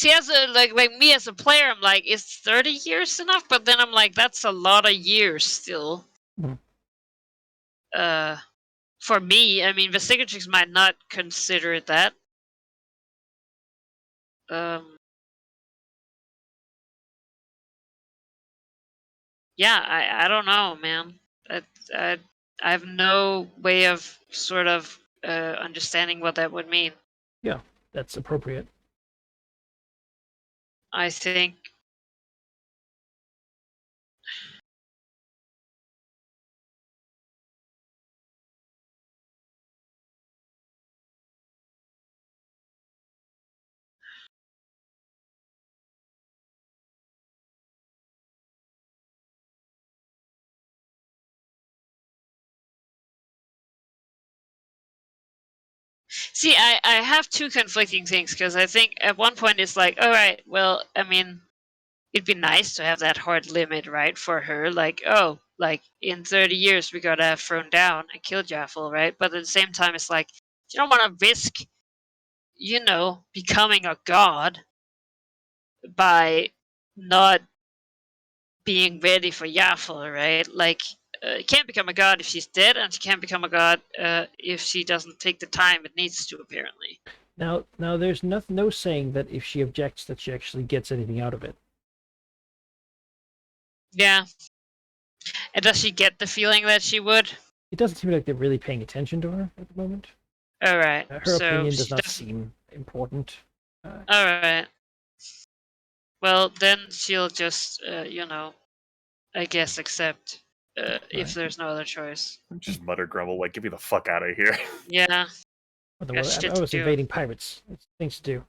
See, as a like me as a player, I'm like, is 30 years enough? But then I'm like, that's a lot of years still. Mhm. For me, I mean, the Cicatrix might not consider it that. Yeah, I don't know, man. I I have no way of sort of understanding what that would mean. Yeah, that's appropriate. I think. See, I have two conflicting things because I think at one point it's like, all right, well, I mean, it'd be nice to have that hard limit, right, for her. Like, oh, like in 30 years we gotta have thrown down and killed Jaffel, right? But at the same time, it's like you don't want to risk, becoming a god by not being ready for Jaffel, right? Like, you can't become a god if she's dead, and she can't become a god if she doesn't take the time it needs to, apparently. Now, there's no saying that if she objects that she actually gets anything out of it. Yeah. And does she get the feeling that she would? It doesn't seem like they're really paying attention to her at the moment. All right. Her So opinion does she not doesn't. seem important. All right. Well, then she'll just, I guess accept if Right. there's no other choice. Just mutter grumble like, "Get me the fuck out of here." Yeah. Well, shit I to was do. invading pirates. It's things to do.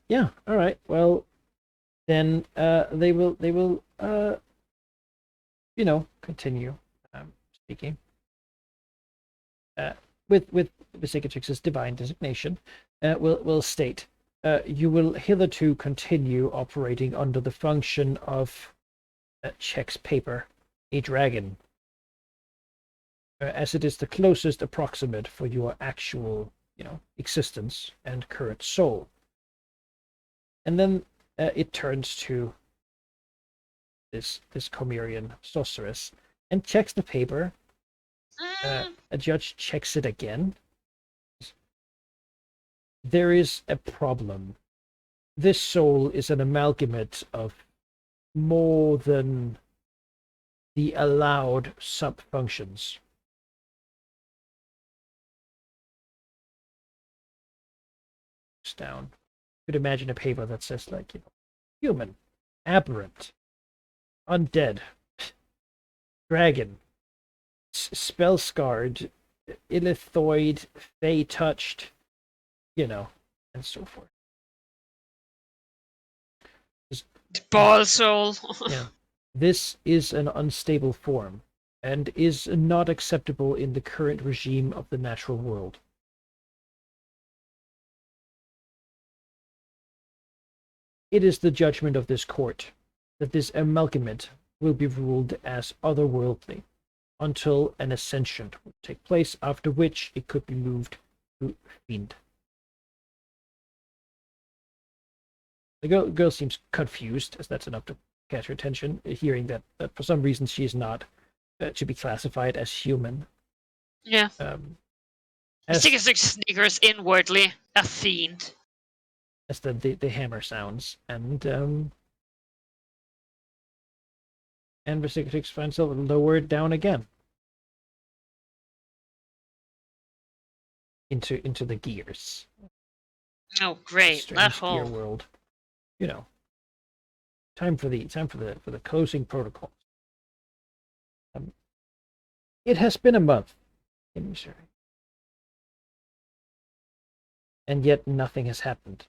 Yeah. All right. Well, then they will continue speaking. With Visicatrix's divine designation, will state, you will hitherto continue operating under the function of Check's paper, a dragon, as it is the closest approximate for your actual, existence and current soul. And then it turns to this Comerian sorceress and checks the paper. A judge checks it again. There is a problem. This soul is an amalgamate of more than the allowed sub-functions. Down. You could imagine a paper that says, like, human, aberrant, undead, dragon, spell scarred, illithoid, fey touched, and so forth. Ball soul. Yeah. This is an unstable form and is not acceptable in the current regime of the natural world. It is the judgment of this court that this amalgamate will be ruled as otherworldly until an ascension will take place, after which it could be moved to fiend. The girl seems confused, as that's enough to catch her attention, hearing that for some reason she is not to be classified as human. Yeah. Cicatrix sneakers inwardly a fiend. As the hammer sounds, and the Cicatrix finds itself lowered down again into the gears. Oh, great! That Strange gear hole. world. Time for the closing protocol. It has been a month, and yet nothing has happened.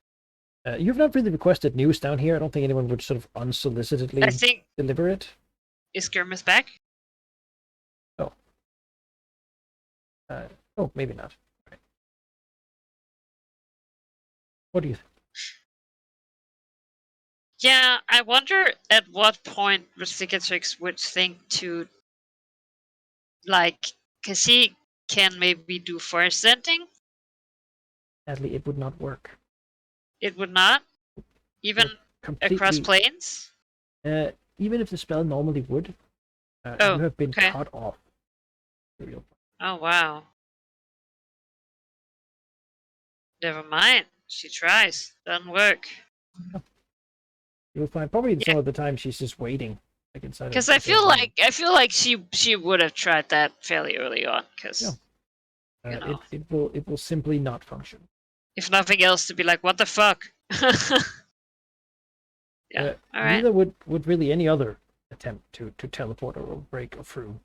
You've not really requested news down here. I don't think anyone would sort of unsolicitedly I think. deliver it. Is Gurmith back? Oh, maybe not. Right. What do you think? Yeah, I wonder at what point the Cicatrix would think to, like, because he can maybe do force sending. Sadly, it would not work. It would not? Even completely across planes? even if the spell normally would, Oh, you have been okay. cut off. The real- Oh, wow. Never mind. She tries. Doesn't work. You'll find probably Yeah. some of the time she's just waiting, like inside. Because of I the feel room. like she would have tried that fairly early on. Because Yeah. you know, It will simply not function. if nothing else, to be like, what the fuck? Yeah. All right. Neither would really any other attempt to teleport or break or through.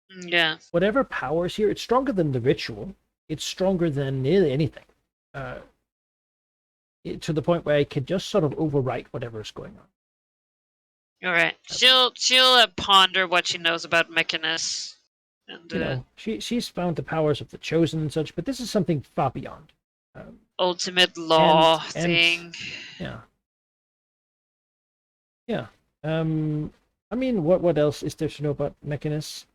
Yeah. Whatever powers here, it's stronger than the ritual. It's stronger than nearly anything. To the point where I can just sort of overwrite whatever is going on. All right. She'll ponder what she knows about Mechanus, and You know, she's found the powers of the chosen and such, but this is something far beyond. ultimate law and- thing. Yeah. Yeah. I mean, what else is there to know about Mechanus?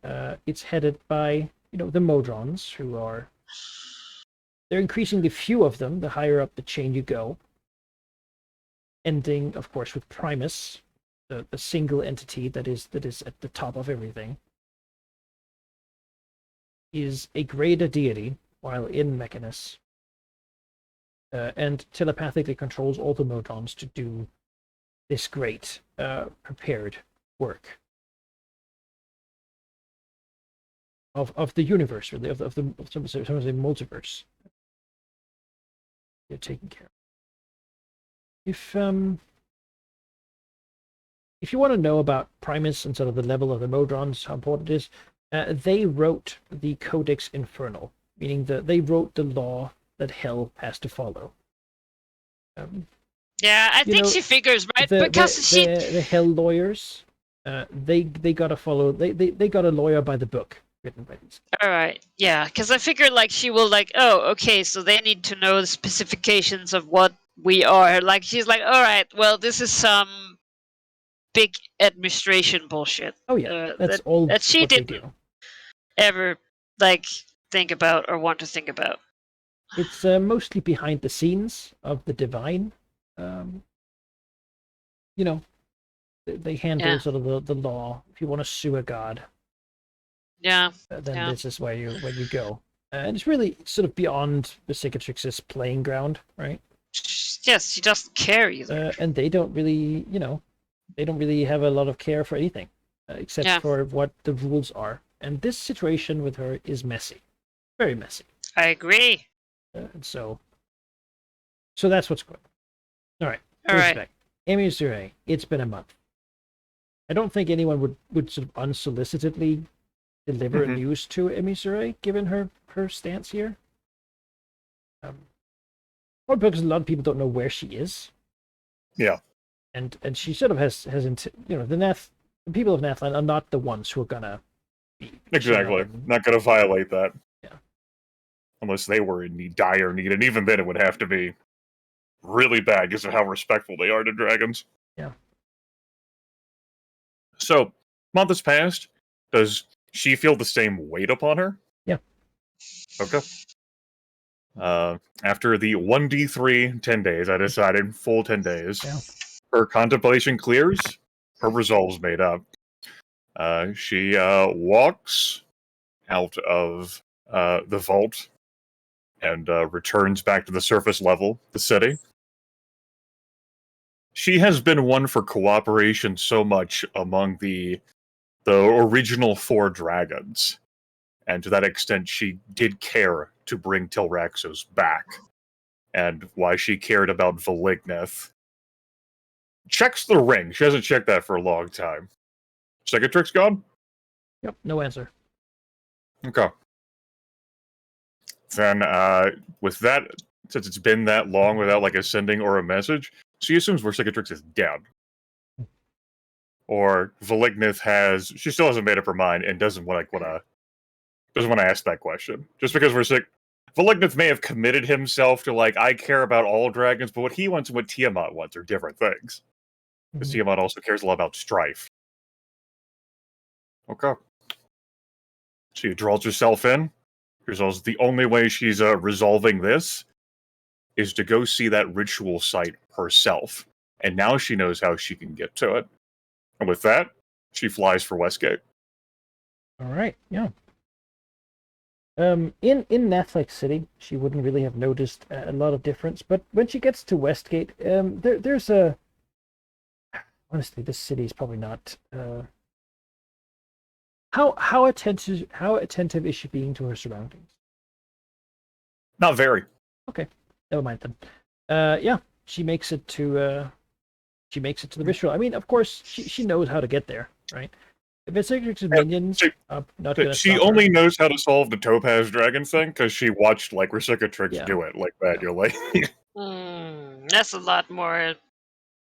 It's headed by, the Modrons, who are... There are increasingly few of them, the higher up the chain you go. Ending, of course, with Primus, the single entity that is at the top of everything. Is a greater deity while in Mechanus. And telepathically controls all the Modrons to do this great prepared work of the universe, really, of some say multiverse. They're taking care of. If you want to know about Primus and sort of the level of the Modrons, how important it is, they wrote the Codex Infernal, meaning that they wrote the law that hell has to follow. Yeah, I think she figures, right? Because the hell lawyers, they got to follow. They got a lawyer by the book written by these. All right, yeah, because I figured like she will like, oh, okay, so they need to know the specifications of what we are. Like she's like, all right, well, this is some big administration bullshit. Oh yeah, that's all that she what they didn't do. ever like think about or want to think about. It's mostly behind the scenes of the divine. They handle sort of the law. If you want to sue a god, then this is where you go. And it's really sort of beyond the Cicatrix's playing ground, right? Yes, she doesn't care either. And they don't really, they don't really have a lot of care for anything, except for what the rules are. And this situation with her is messy, very messy. I agree. And so that's what's going on. All right. All right. Emissary, it's been a month. I don't think anyone would sort of unsolicitedly deliver news to Emissary, given her stance here. Probably because a lot of people don't know where she is. Yeah. And she sort of has the people of Nathland are not the ones who are gonna be exactly not gonna violate that. Yeah. Unless they were in dire need, and even then it would have to be really bad because of how respectful they are to dragons. Yeah. So, month has passed. Does she feel the same weight upon her? Yeah. Okay. After the 1d3 10 days, I decided full 10 days. Yeah. Her contemplation clears. Her resolve's made up. She walks out of the vault and returns back to the surface level, the city. She has been one for cooperation so much among the original 4 dragons. And to that extent, she did care to bring Tilraxos back. And why she cared about Velignith. Checks the ring. She hasn't checked that for a long time. Cicatrix gone? Yep, no answer. Okay. Then, with that, since it's been that long without, like, a sending or a message, she assumes where Cicatrix is dead. Or Velignith she still hasn't made up her mind and doesn't want to ask that question. Just because Velignith may have committed himself to, like, I care about all dragons, but what he wants and what Tiamat wants are different things. Because Tiamat also cares a lot about strife. Okay. She draws herself in. Resolves the only way she's resolving this is to go see that ritual site herself. and now she knows how she can get to it. And with that, she flies for Westgate. All right, yeah. In Nathlake City, she wouldn't really have noticed a lot of difference, but when she gets to Westgate, there's a. Honestly, this city is probably not. How attentive is she being to her surroundings? Not very. Okay, never mind then. Yeah, she makes it to the ritual. I mean, of course, she knows how to get there, right? If it's Cicatrix's minions, not gonna She stop only her. knows how to solve the Topaz Dragon thing because she watched like Cicatrix Yeah. do it like that. Yeah. You're like, That's a lot more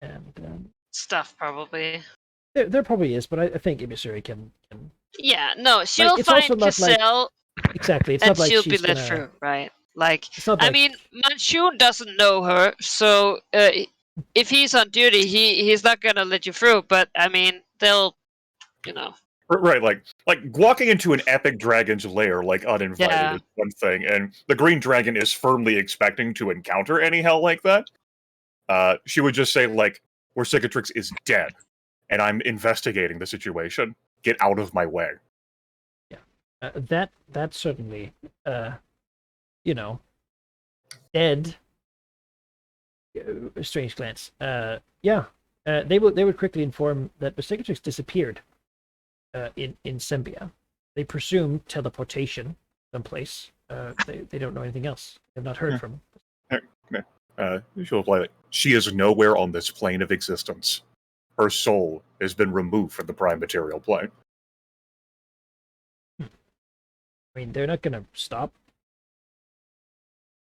And stuff, probably. there probably is, but I think Emissary can. Yeah, no, she'll it's find also not like- Cassell Exactly, it's and not like she'll she's be let gonna. through, right? Like, It's not I like, mean, Manchun doesn't know her, so if he's on duty, he's not gonna let you through. But I mean, they'll, you know. right, like walking into an epic dragon's lair like uninvited Yeah. is one thing, and the Green Dragon is firmly expecting to encounter any hell like that. She would just say like, "Where Cicatrix is dead, and I'm investigating the situation. Get out of my way." that certainly, dead. Strange glance. Yeah. They would quickly inform that Cicatrix disappeared. In Sembia, they presume teleportation someplace. They don't know anything else. They've not heard from. She'll reply like, "She is nowhere on this plane of existence. Her soul has been removed from the prime material plane." I mean, they're not gonna stop.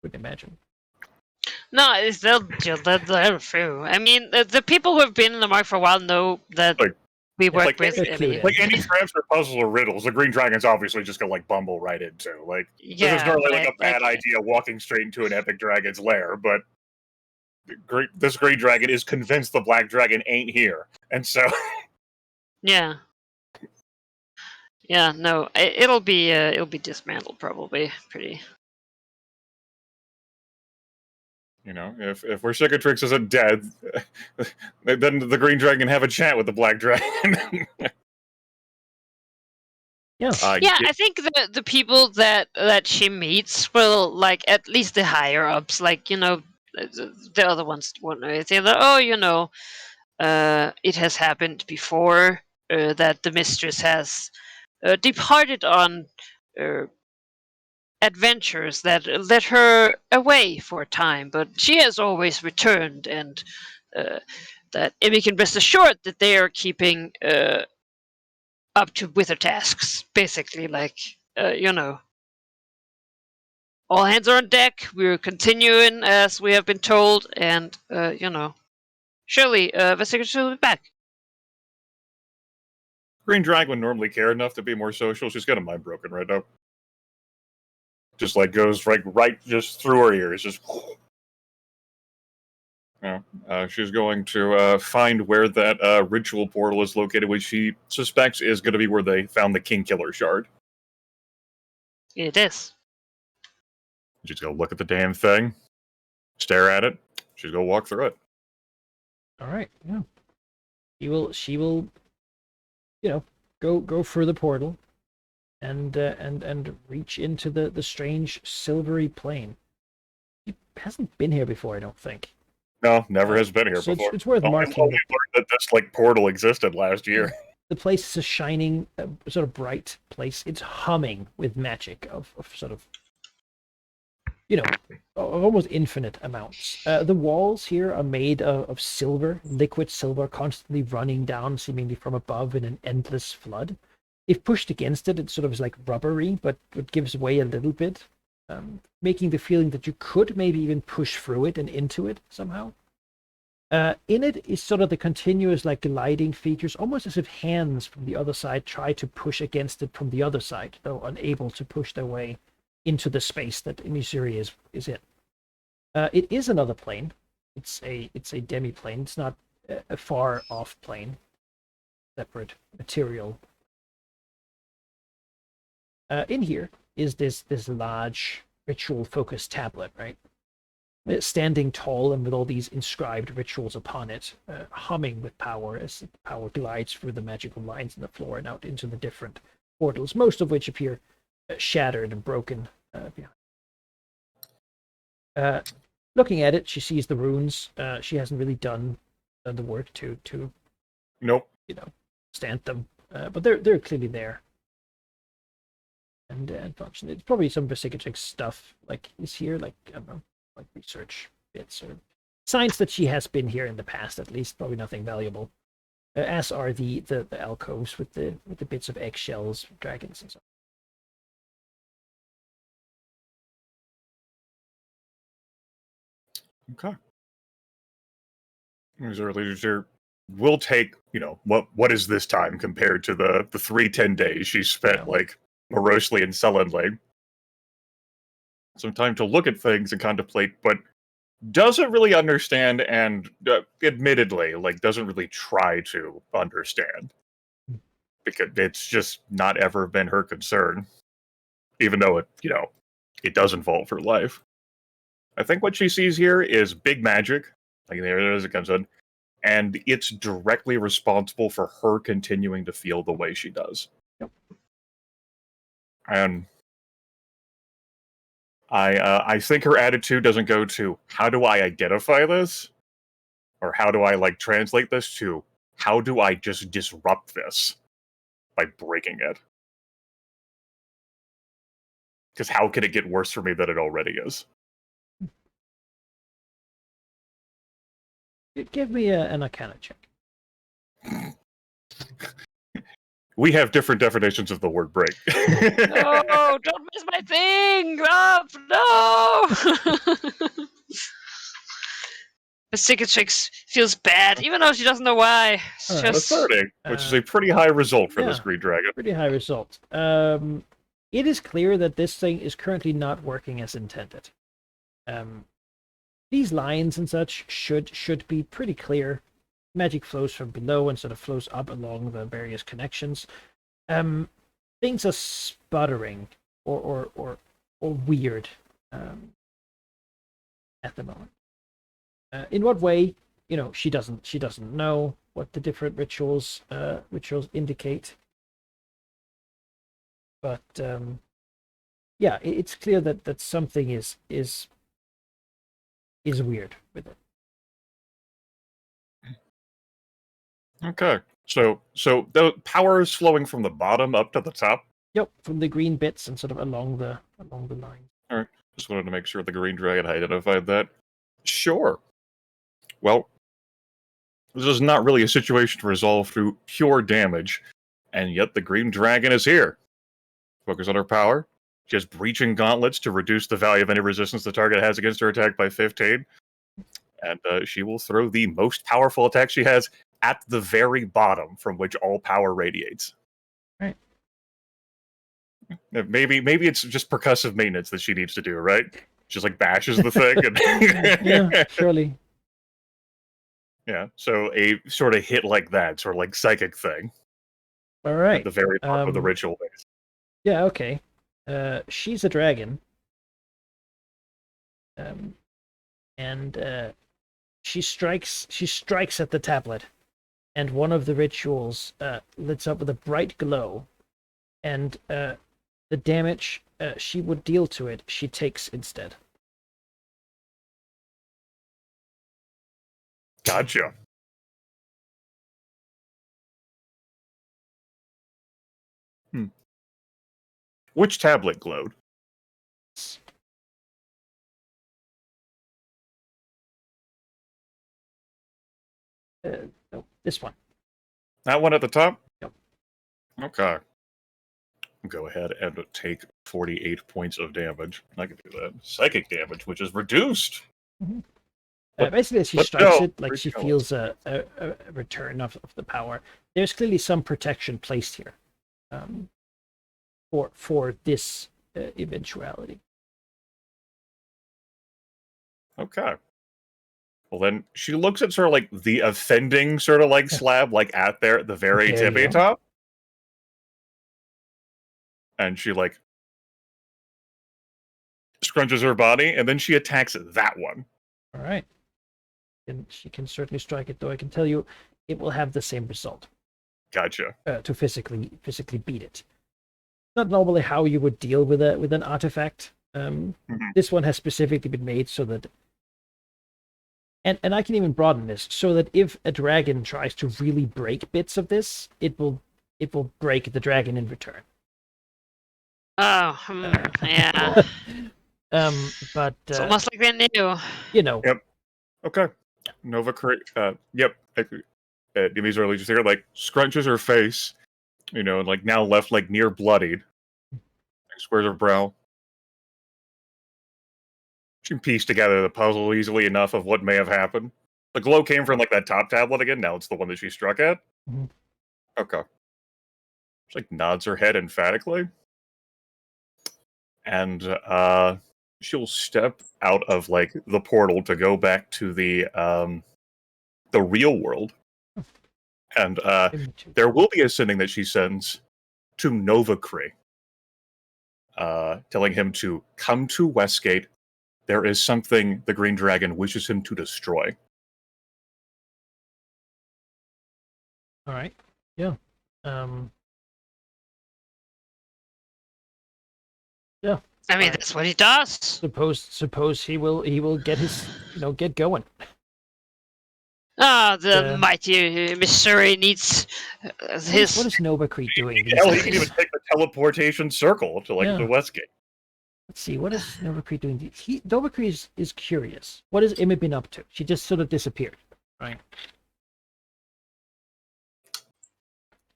Wouldn't imagine. No, they'll let her through. I mean, the people who have been in the mark for a while know that Like- we work like with. they're I mean, clued Like any traps or puzzles or riddles, the Green Dragon's obviously just gonna like bumble right into. Like, this yeah, is normally like right, a bad idea walking straight into an epic dragon's lair, but this Green Dragon is convinced the Black Dragon ain't here, and so Yeah. Yeah, no, it'll be dismantled probably pretty. you know, if where Cicatrix isn't dead, then the Green Dragon can have a chat with the Black Dragon. Yeah. Yeah, I think the people that she meets will, like, at least the higher ups, like, the other ones won't know anything. Like, oh, it has happened before that the mistress has departed on adventures that led her away for a time, but she has always returned, and that Emmy can rest assured that they are keeping up to with their tasks, basically. Like, all hands are on deck. We're continuing as we have been told, and surely Vesica will be back. Green Dragon would normally care enough to be more social. She's got a mind broken right now. Just like goes right just through her ears. Just. She's going to find where that ritual portal is located, which she suspects is going to be where they found the King Killer shard. It is. She's going to look at the damn thing, stare at it. She's going to walk through it. All right. Yeah. She will. Go through the portal, and reach into the strange silvery plane. He hasn't been here before, I don't think. No, never has been here So before. it's worth marking. Only learned that this portal existed last year. The place is a shining, sort of bright place. It's humming with magic of sort of, of almost infinite amounts. The walls here are made of silver, liquid silver, constantly running down, seemingly from above in an endless flood. If pushed against it, it sort of is like rubbery, but it gives way a little bit, making the feeling that you could maybe even push through it and into it somehow. In it is sort of the continuous gliding features, almost as if hands from the other side try to push against it from the other side, though unable to push their way into the space that Emissary is in. It is another plane. It's a demi-plane. It's not a far off plane. Separate material. In here is this large ritual focused tablet, right? standing tall and with all these inscribed rituals upon it, humming with power as the power glides through the magical lines in the floor and out into the different portals, most of which appear shattered and broken behind. Looking at it, she sees the runes. She hasn't really done the work to Nope. stamp them, but they're clearly there and function. It's probably some Vercingetorix stuff like is here, like I don't know, like research bits or science that she has been here in the past, at least. Probably nothing valuable. As are the alcoves with the bits of eggshells, dragons and so. Okay. These early leisure will take, what is this time compared to the 3-10 days she spent like morosely and sullenly. Some time to look at things and contemplate, but doesn't really understand and admittedly, like, doesn't really try to understand. Because it's just not ever been her concern. Even though it does involve her life. I think what she sees here is big magic, like there it is, it comes in, and it's directly responsible for her continuing to feel the way she does. Yep. And I think her attitude doesn't go to how do I identify this, or how do I translate this to how do I just disrupt this by breaking it. Because how can it get worse for me than it already is? Give me an Arcana check. We have different definitions of the word break. No, don't miss my thing! Rob, no! Vercingetorix feels bad, even though she doesn't know why. It's All right. just... 30, which is a pretty high result for this yeah. green dragon. Pretty high result. It is clear that this thing is currently not working as intended. These lines and such should be pretty clear. Magic flows from below and sort of flows up along the various connections. Things are sputtering or weird at the moment. In what way? She doesn't know what the different rituals indicate. But yeah, it's clear that something is weird with it. Okay, so the power is flowing from the bottom up to the top. Yep, from the green bits and sort of along the line. All right, just wanted to make sure the green dragon identified that. Sure. Well, this is not really a situation to resolve through pure damage, and yet the green dragon is here. Focus on her power. She has breaching gauntlets to reduce the value of any resistance the target has against her attack by 15. And she will throw the most powerful attack she has at the very bottom from which all power radiates. Right. Maybe it's just percussive maintenance that she needs to do, right? Just bashes the thing. And Yeah, surely. Yeah, so a sort of hit like that, sort of psychic thing. All right. At the very top of the ritual base. Yeah, okay. She's a dragon. And she strikes at the tablet, and one of the rituals lights up with a bright glow, and the damage she would deal to it, she takes instead. Gotcha. Which tablet glowed? No, this one. That one at the top? Yep. Okay. Go ahead and take 48 points of damage. I can do that. Psychic damage, which is reduced. Mm-hmm. Basically, as she strikes it, she feels a return of the power. There's clearly some protection placed here for this eventuality. Okay. Well, then she looks at sort of the offending sort of slab, at the very tippy top. And she scrunches her body, and then she attacks that one. All right. And she can certainly strike it, though I can tell you it will have the same result Gotcha. to physically beat it. Not normally how you would deal with an artifact. This one has specifically been made so that, and I can even broaden this so that if a dragon tries to really break bits of this, it will break the dragon in return. Oh, yeah. But It's almost like they knew. you know, Yep. Okay. Nova yep. Demi's early just here, like, scrunches her face, and like now left like near bloodied. Squares her brow. She can piece together the puzzle easily enough of what may have happened. The glow came from like that top tablet again. Now it's the one that she struck at. Mhm. Okay. She like nods her head emphatically, and she'll step out of like the portal to go back to the real world, and there will be a sending that she sends to Nova Cree, telling him to come to Westgate. There is something the Green Dragon wishes him to destroy. all right, yeah, yeah. I mean, that's what he does. Suppose he will get his get going. Ah, the mighty Missouri needs his. What is Nova Cree doing? Hell, he can even take the teleportation circle to like Yeah. the Westgate. Let's see, what is Nova Cree doing? Nova Cree is curious. What has Emma been up to? She just sort of disappeared, right?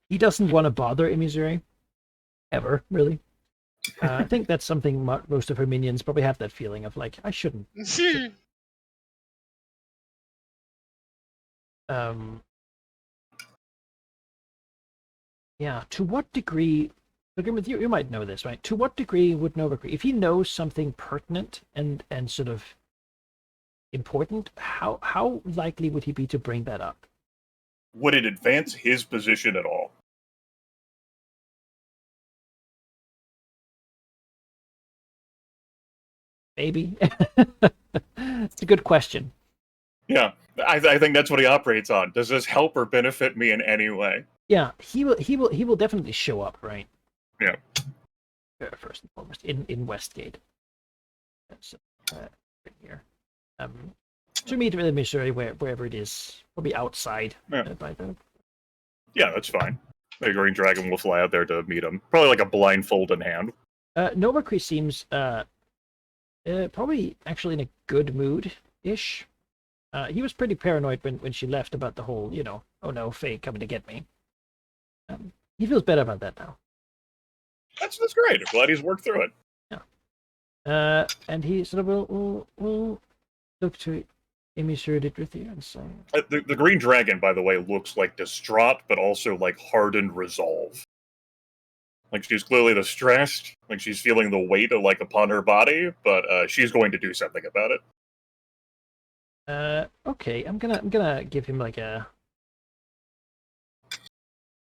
He doesn't want to bother Emissary, ever, really. I think that's something most of her minions probably have that feeling of like, I shouldn't. Yeah, to what degree, you might know this, right? To what degree would Nova Cree, if he knows something pertinent and sort of important, how likely would he be to bring that up? Would it advance his position at all? Maybe. It's a good question. Yeah, I think that's what he operates on. Does this help or benefit me in any way? Yeah, he will definitely show up, right? Yeah. First and foremost, in Westgate. So, right here. To meet with Missouri, wherever it is, probably outside. Yeah. By the... Yeah, that's fine. The Green Dragon will fly out there to meet him. Probably like a blindfold in hand. Nova Cree seems probably actually in a good mood-ish. He was pretty paranoid when she left about the whole, oh no, Faye coming to get me. He feels better about that now. That's great. I'm glad he's worked through it. Yeah. And he sort of will look to Emissary Dithrithi and say... The Green Dragon, by the way, looks like distraught, but also like hardened resolve. Like she's clearly distressed, like she's feeling the weight of like upon her body, but she's going to do something about it. Okay, I'm gonna give him like a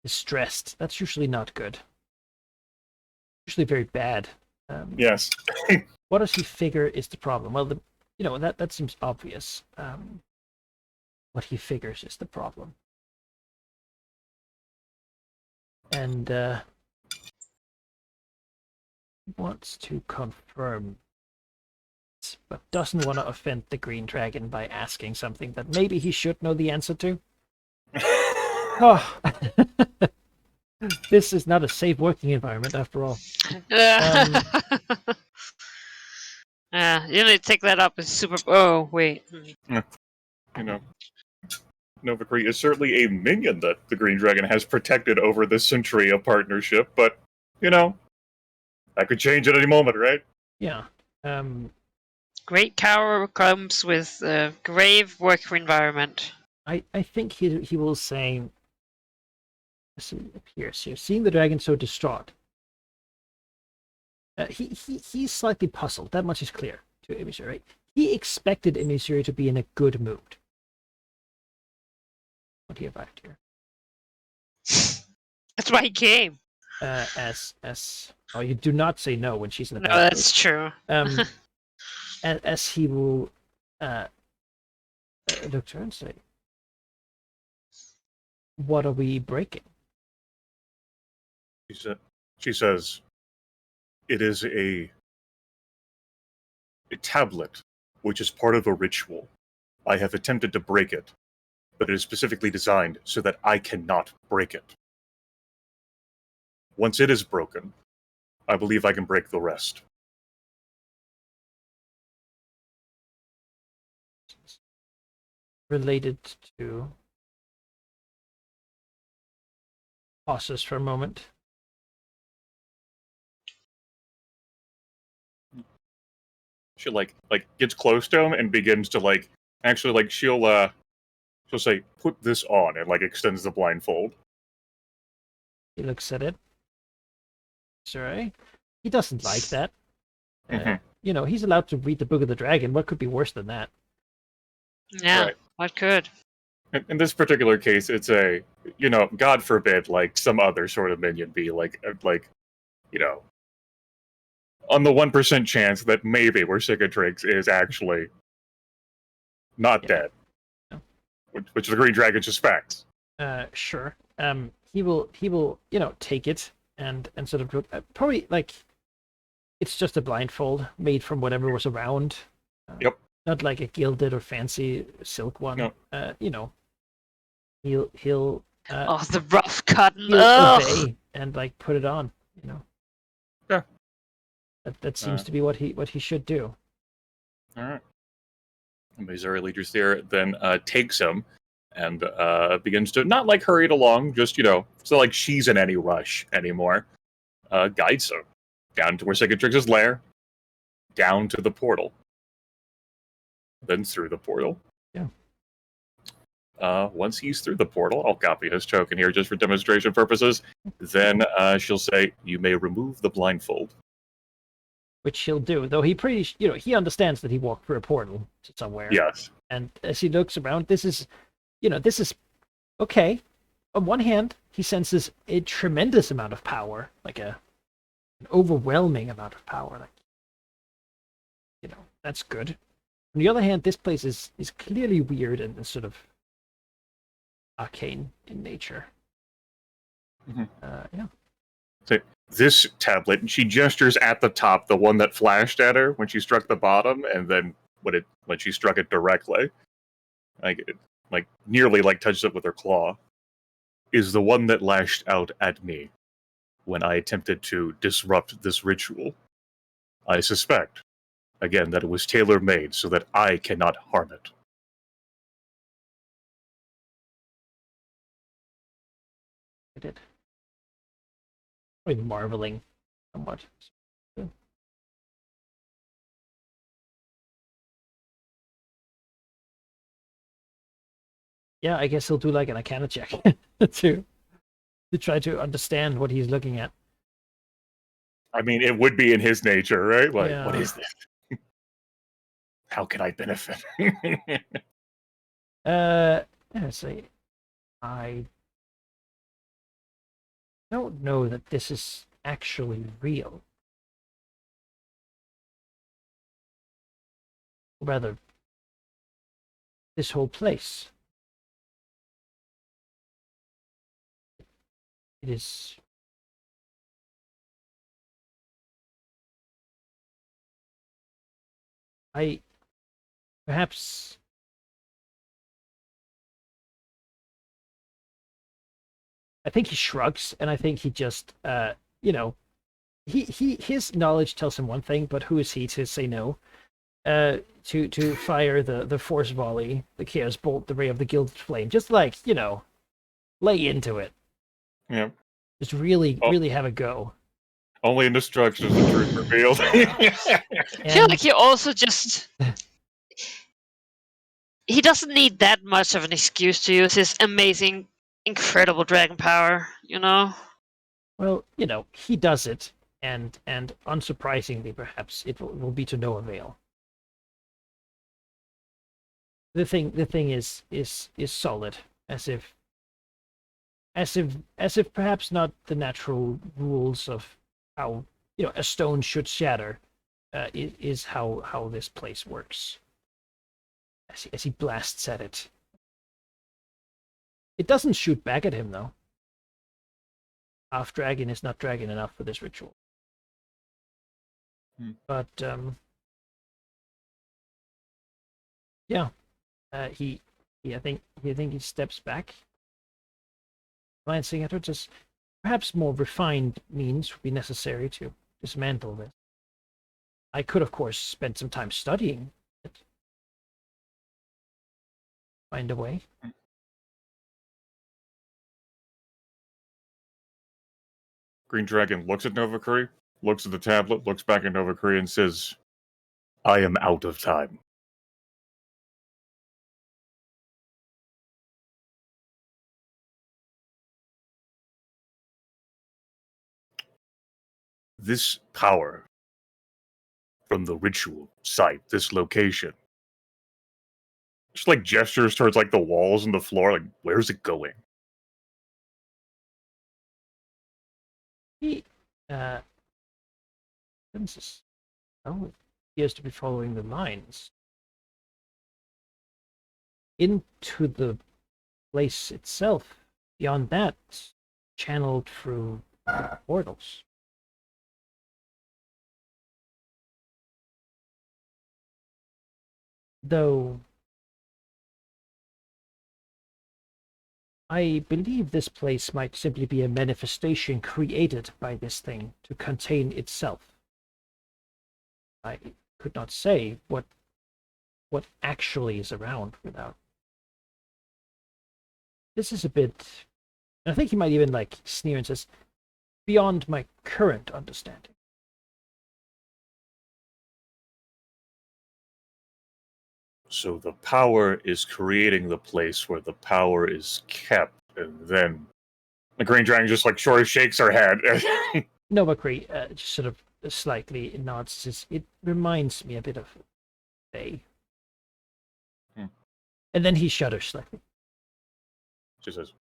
distressed. That's usually not good. Usually very bad. Yes. What does he figure is the problem? Well, that seems obvious. What he figures is the problem, and wants to confirm, but doesn't want to offend the Green Dragon by asking something that maybe he should know the answer to. Oh, this is not a safe working environment after all. Yeah, you need to take that up as super. Oh wait. Nova Cree is certainly a minion that the Green Dragon has protected over this century of partnership, but that could change at any moment, right? Yeah. Great power comes with a grave work environment. I think he will say. It appears here. Seeing the dragon so distraught, he's slightly puzzled. That much is clear to Emissary. Right? He expected Emissary to be in a good mood. What do you have here? That's why he came. Oh, you do not say no when she's in the No, bad that's true. as he will look to her and say, "What are we breaking?" She says, "It is a tablet, which is part of a ritual. I have attempted to break it, but it is specifically designed so that I cannot break it. Once it is broken, I believe I can break the rest." Related to pauses for a moment. She like gets close to him and begins to actually she'll say, "Put this on," and extends the blindfold. He looks at it. Sorry. He doesn't like that. Mhm. You know, he's allowed to read the Book of the Dragon. What could be worse than that? Yeah, Right. what could? In this particular case, it's a, God forbid, some other sort of minion be on the 1% chance that maybe where Cicatrix is actually not dead, Yeah. which the Green Dragon suspects. Sure. He will, take it and sort of probably it's just a blindfold made from whatever was around. Yep. Not like a gilded or fancy silk one. No. He'll Oh, the rough cotton. he'll Ugh. obey and put it on. Yeah. That seems to be what he should do. All right. And Missouri Leaders there then takes him and begins to not hurry it along, just so she's in any rush anymore. Guides him down to where Cicatrix's lair, down to the portal, then through the portal. Yeah. Once he's through the portal, I'll copy his token here just for demonstration purposes. Then she'll say, "You may remove the blindfold." Which he'll do, though he he understands that he walked through a portal to somewhere. Yes. And as he looks around, this is okay. On one hand, he senses a tremendous amount of power, an overwhelming amount of power. That's good. On the other hand, this place is clearly weird and sort of arcane in nature. Mhm. Yeah. So this tablet, and she gestures at the top, the one that flashed at her when she struck the bottom, and then when she struck it directly, nearly touched it with her claw, is the one that lashed out at me when I attempted to disrupt this ritual. I suspect, again, that it was tailor-made so that I cannot harm it. I did. Probably marveling somewhat. Yeah, I guess he'll do an Arcana check to try to understand what he's looking at. I mean, it would be in his nature, right? Yeah. What is this? How can I benefit? Let's see. I don't know that this is actually real. Rather, this whole place. It is. Perhaps. I think he shrugs, and I think he just, his knowledge tells him one thing, but who is he to say no? To fire the force volley, the chaos bolt, the ray of the gilded flame, just lay into it. Yeah. Just really have a go. Only in destruction is the truth revealed. I feel like he also just... He doesn't need that much of an excuse to use his amazing, incredible dragon power, Well, he does it, and unsurprisingly, perhaps it will be to no avail. The thing is solid, as if perhaps not the natural rules of how a stone should shatter is how this place works. as he blasts at it. It doesn't shoot back at him, though. Half dragon is not dragon enough for this ritual. But yeah, I think he steps back, glancing at her. Just perhaps more refined means would be necessary to dismantle this. I could, of course, spend some time studying it, find a way. Green Dragon looks at Novakuri, looks at the tablet, looks back at Novakuri, and says, I am out of time. This power from the ritual site, this location, just like gestures towards like the walls and the floor, like where's it going? He senses. Oh, it appears to be following the lines into the place itself. Beyond that, channeled through portals. Though I believe this place might simply be a manifestation created by this thing to contain itself. I could not say what actually is around without. This is a bit. I think he might even like sneer and says, beyond my current understanding. So the power is creating the place where the power is kept, and then the Green Dragon just like sort of shakes her head. Novakuri just sort of slightly nods. Says, it reminds me a bit of Faye. And then he shudders slightly. She says,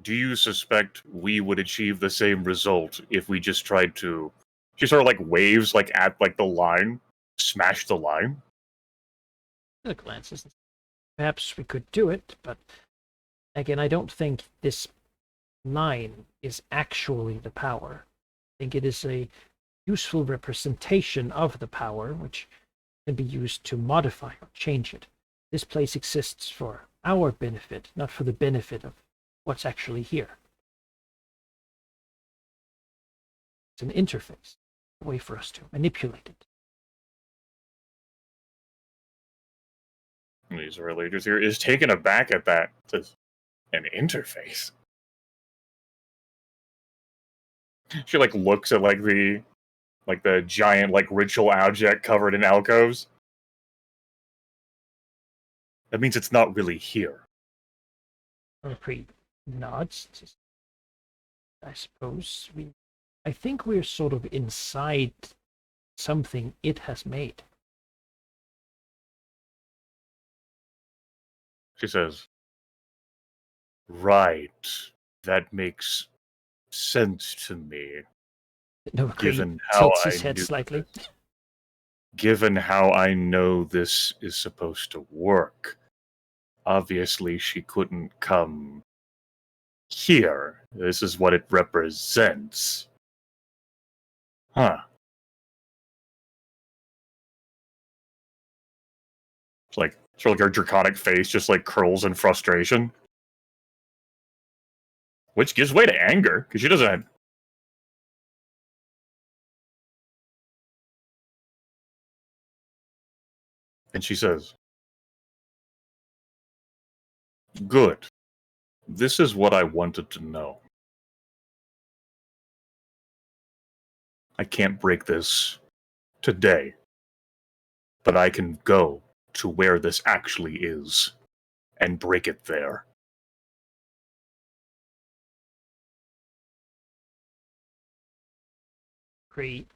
do you suspect we would achieve the same result if we just tried to... She sort of like waves like at like the line, smash the line. The glances. Perhaps we could do it, but again, I don't think this line is actually the power. I think it is a useful representation of the power, which can be used to modify or change it. This place exists for our benefit, not for the benefit of what's actually here. It's an interface, a way for us to manipulate it. These are leaders here is taken aback at that. Says, an interface. She like looks at like the giant like ritual object covered in alcoves. That means it's not really here. Pretty nods. I suppose I think we're sort of inside something it has made. She says, right, that makes sense to me. Novakuri Given how tilts his I head knew slightly. Given how I know this is supposed to work, obviously she couldn't come here. This is what it represents. Huh. It's like, sort of like her draconic face just like curls in frustration. Which gives way to anger, because she doesn't have... And she says, good. This is what I wanted to know. I can't break this today, but I can go to where this actually is and break it there. Great.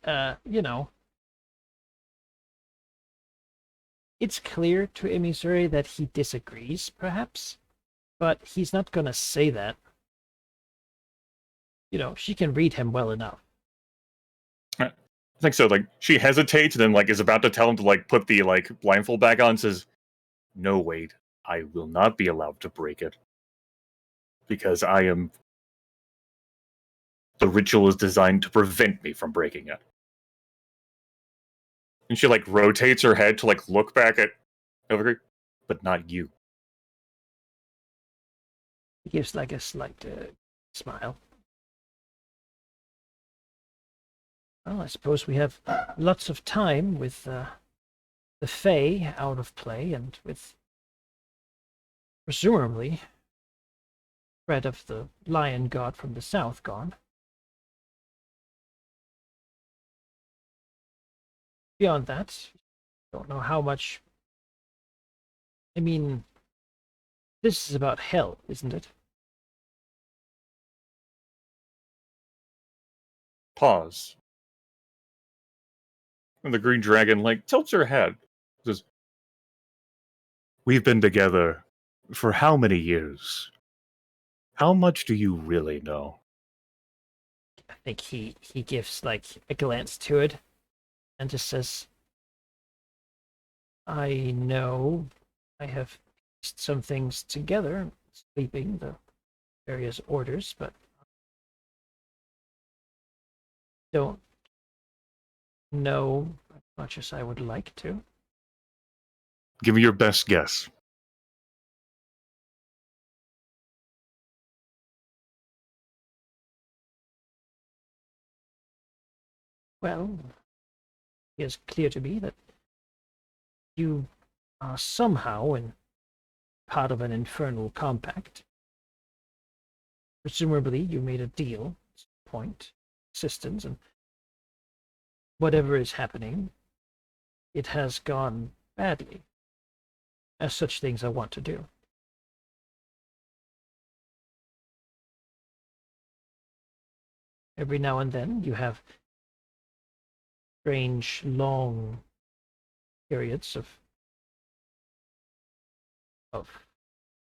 It's clear to Emisuri that he disagrees, perhaps, but he's not gonna say that. She can read him well enough. I think so. Like she hesitates and then like is about to tell him to like put the like blindfold back on. And says, "No, wait, I will not be allowed to break it because I am. The ritual is designed to prevent me from breaking it." And she like rotates her head to like look back at Overgreen, but not you. He gives like a slight smile. Well, I suppose we have lots of time with the Fae out of play and with presumably threat of the lion god from the south gone. Beyond that, don't know how much. I mean, this is about hell, isn't it? Pause. And the green dragon like tilts her head. Says, "We've been together for how many years? How much do you really know?" I think he gives like a glance to it and just says, I know I have pieced some things together, sleeping the various orders, but don't know as much as I would like to. Give me your best guess. Well, it is clear to me that you are somehow in part of an infernal compact. Presumably, you made a deal, point, assistance, and whatever is happening, it has gone badly, as such things I want to do. Every now and then, you have strange, long periods of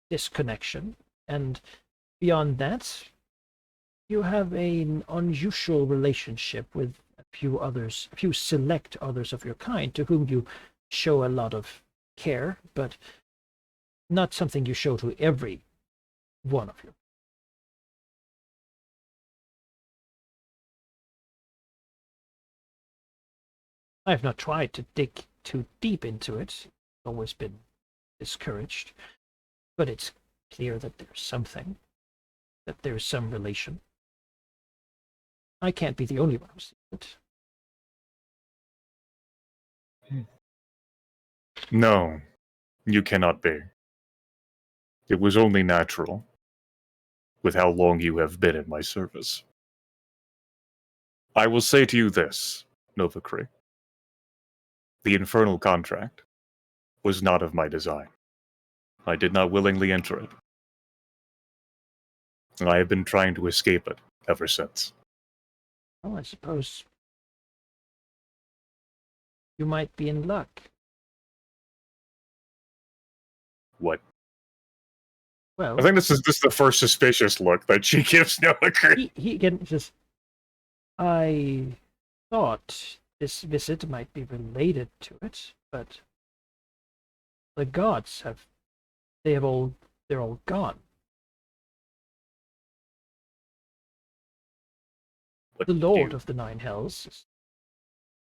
disconnection, and beyond that, you have an unusual relationship with a few others, a few select others of your kind, to whom you show a lot of care, but not something you show to every one of you. I have not tried to dig too deep into it, always been discouraged, but it's clear that there's something, that there's some relation. I can't be the only one who sees it. No, you cannot be. It was only natural, with how long you have been in my service. I will say to you this, Novacree. The infernal contract was not of my design. I did not willingly enter it. And I have been trying to escape it ever since. Well, I suppose you might be in luck. What? Well, I think this is the first suspicious look that she gives Novacree. he again says, I thought this visit might be related to it, but the gods they're all gone. What The Lord do of the Nine Hells,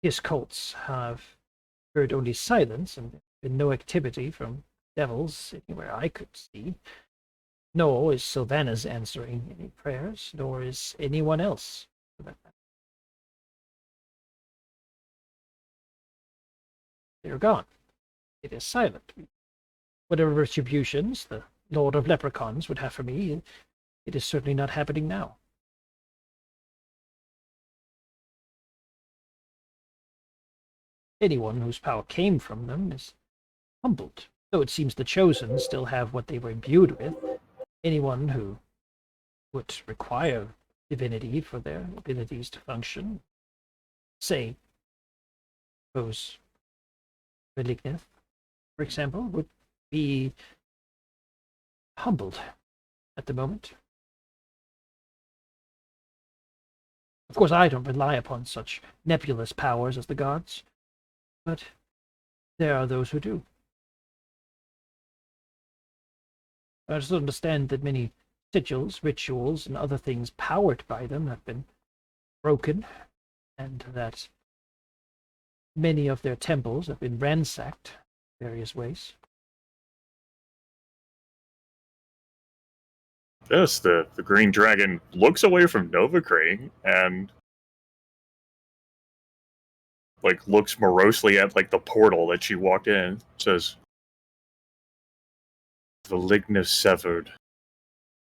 his cults have heard only silence and been no activity from devils anywhere I could see. Nor is Sylvanas answering any prayers, nor is anyone else. They're gone. It is silent. Whatever retributions the Lord of Leprechauns would have for me, it is certainly not happening now. Anyone whose power came from them is humbled, though it seems the Chosen still have what they were imbued with. Anyone who would require divinity for their abilities to function, say, suppose Malignith, for example, would be humbled at the moment. Of course, I don't rely upon such nebulous powers as the gods, but there are those who do. I just understand that many sigils, rituals, and other things powered by them have been broken, and that many of their temples have been ransacked in various ways. Yes, the green dragon looks away from Novacree and like looks morosely at like the portal that she walked in. Says, "The ligna severed.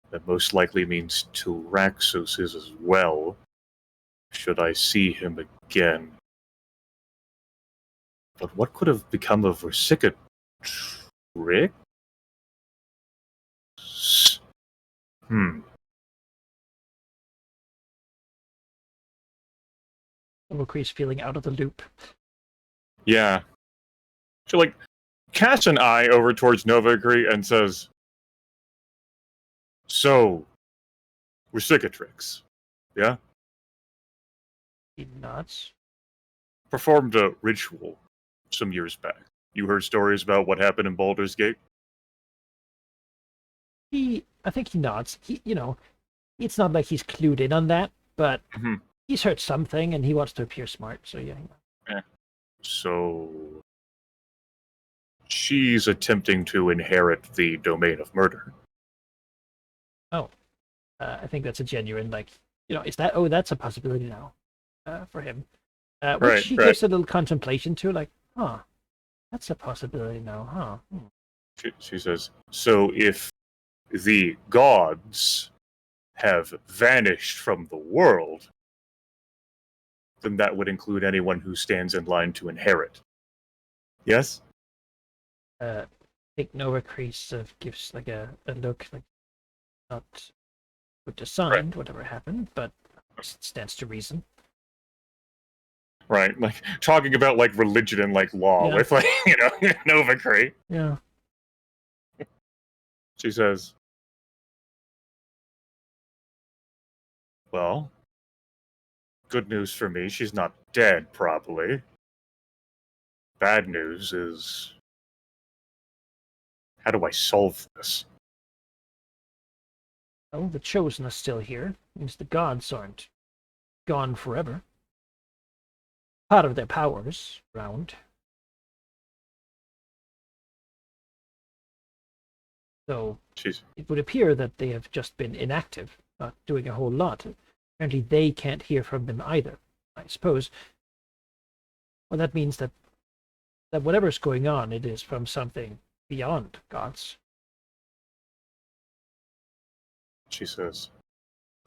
That most likely means Tilraxos is as well. Should I see him again? But what could have become of Versicatrix? Novacree's feeling out of the loop. Yeah. She like casts an eye over towards Novacree and says, "So, Versicatrix, yeah? He nods. Performed a ritual some years back. You heard stories about what happened in Baldur's Gate?" I think he nods. It's not like he's clued in on that, but Mhm. he's heard something and he wants to appear smart, so yeah. So, she's attempting to inherit the domain of murder. I think that's a genuine, is that, that's a possibility now for him. Which Right, he right. gives a little contemplation to, like, that's a possibility now, She says, "So if the gods have vanished from the world, then that would include anyone who stands in line to inherit. Yes?" I think Novacree sort of gives, like, a look, like, not put to sign whatever happened, but it stands to reason. Right, like talking about like religion and like law Yeah. with like Novacree. Yeah. She says, "Well, good news for me, she's not dead, probably. Bad news is, how do I solve this?" Well, the Chosen are still here. Means the gods aren't gone forever. Part of their powers around. So it would appear that they have just been inactive, not doing a whole lot. Apparently they can't hear from them either, I suppose. Well, that means that whatever's going on, it is from something beyond gods. She says,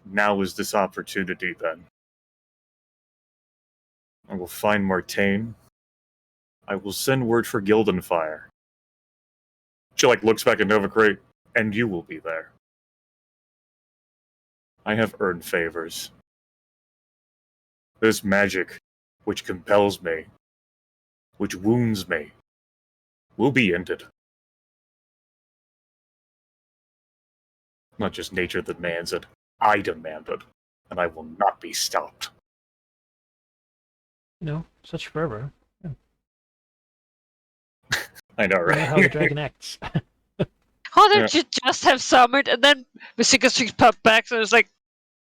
"Now is this opportunity then. I will find Martaine. I will send word for Gildenfire." She like looks back at Novacree, "And you will be there. I have earned favors. This magic, which compels me, which wounds me, will be ended. Not just nature that demands it, I demand it, and I will not be stopped." Such fervor. I know, I don't know how the right? dragon acts. Oh, didn't you just have summoned and then Versicatrix popped back, so it's like,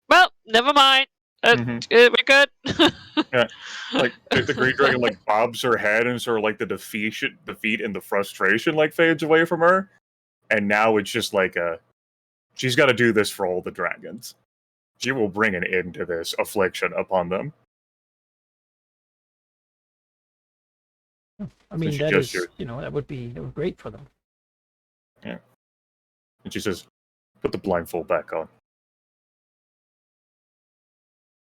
well, never mind. Mhm. We're good. Like the Green Dragon like bobs her head and sort of like the defeat and the frustration like fades away from her, and now it's just like she's got to do this for all the dragons. She will bring an end to this affliction upon them. I mean, she that just is, that would be great for them. And she says, "Put the blindfold back on."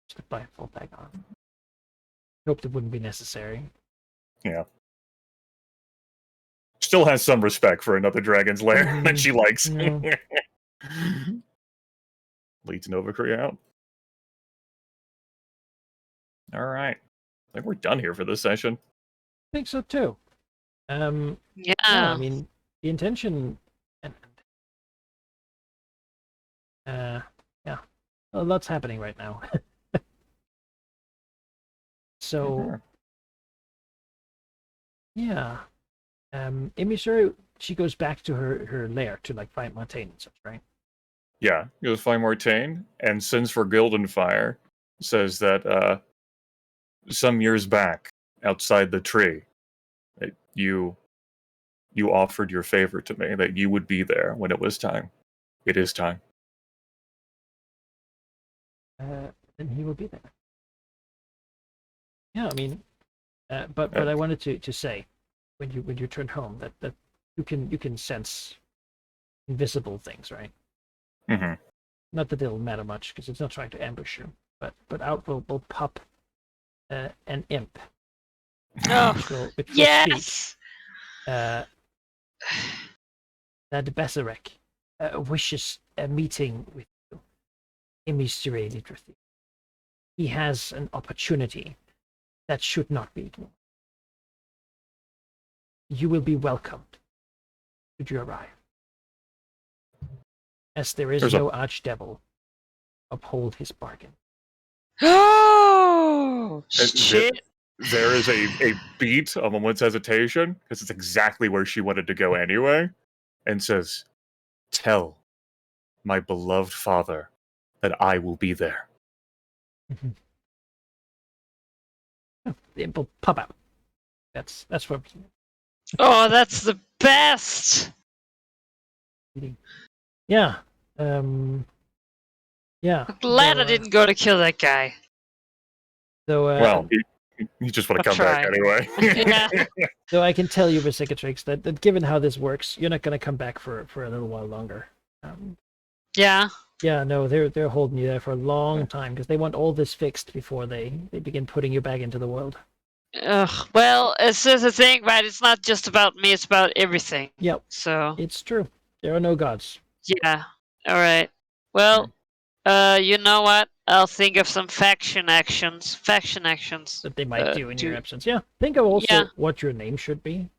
Just the blindfold back on. Hoped it wouldn't be necessary. Yeah. Still has some respect for another dragon's lair that she likes. Yeah. Leads Novacree out. All right. I think we're done here for this session. I think so too. Yeah. I mean, the intention, and yeah, a lot's happening right now. So Mhm. yeah, Emissary, she goes back to her lair to like find Montaigne and such, right? Yeah, he goes find Mortain and sends for Gildenfire. Says that some years back, outside the tree, that you offered your favor to me, that you would be there when it was time. It is time. Then he will be there. Yeah, I mean, but Uh, I wanted to say when you turn home that you can sense invisible things, right? mhm. Not that it'll matter much because it's not trying to ambush you, but out will pop an imp, Oh, which will speak. yes. Uh, that Besarek wishes a meeting with you, Emissary Literacy. He has an opportunity that should not be ignored. You will be welcomed should you arrive. As there is There's a no archdevil, uphold his bargain. Oh, there, shit. there is a beat, a moment's hesitation, because it's exactly where she wanted to go anyway, and says, "Tell my beloved father that I will be there." The imp will pop out. That's what. Oh, that's the best. Yeah. Yeah. I'm glad so, I didn't go to kill that guy. So, Well, you just want to I'll come back try. anyway. Yeah. so I can tell you, Visicatrix, that given how this works, you're not going to come back for a little while longer. Yeah. Yeah, no, they're holding you there for a long time because they want all this fixed before they begin putting you back into the world. Ugh. Well, it's just a thing, right? It's not just about me, it's about everything. Yep, So, it's true. There are no gods. yeah. All right. Well, you know what? I'll think of some faction actions. Faction actions. That they might do in your Do absence. Yeah, think of also Yeah. what your name should be,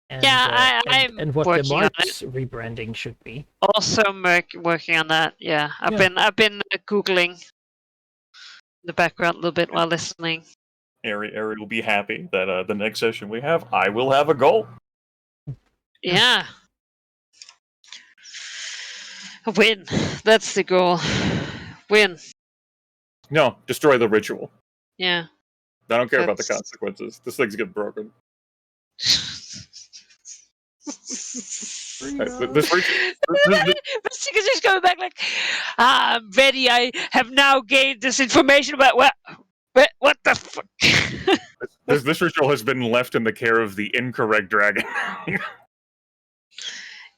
and Yeah, I'm and what the working on it. Mark's rebranding should be. Also working on that. Yeah. I've Yeah. been googling the background a little bit while listening. Ari will be happy that the next session we have, I will have a goal. Yeah. Win. That's the goal. Win. No, destroy the ritual. Yeah. I don't care about the That's- consequences. This thing's getting broken. This ritual. She's coming back like, I'm ready. I have now gained this information about what the fuck. This ritual has been left in the care of the incorrect dragon.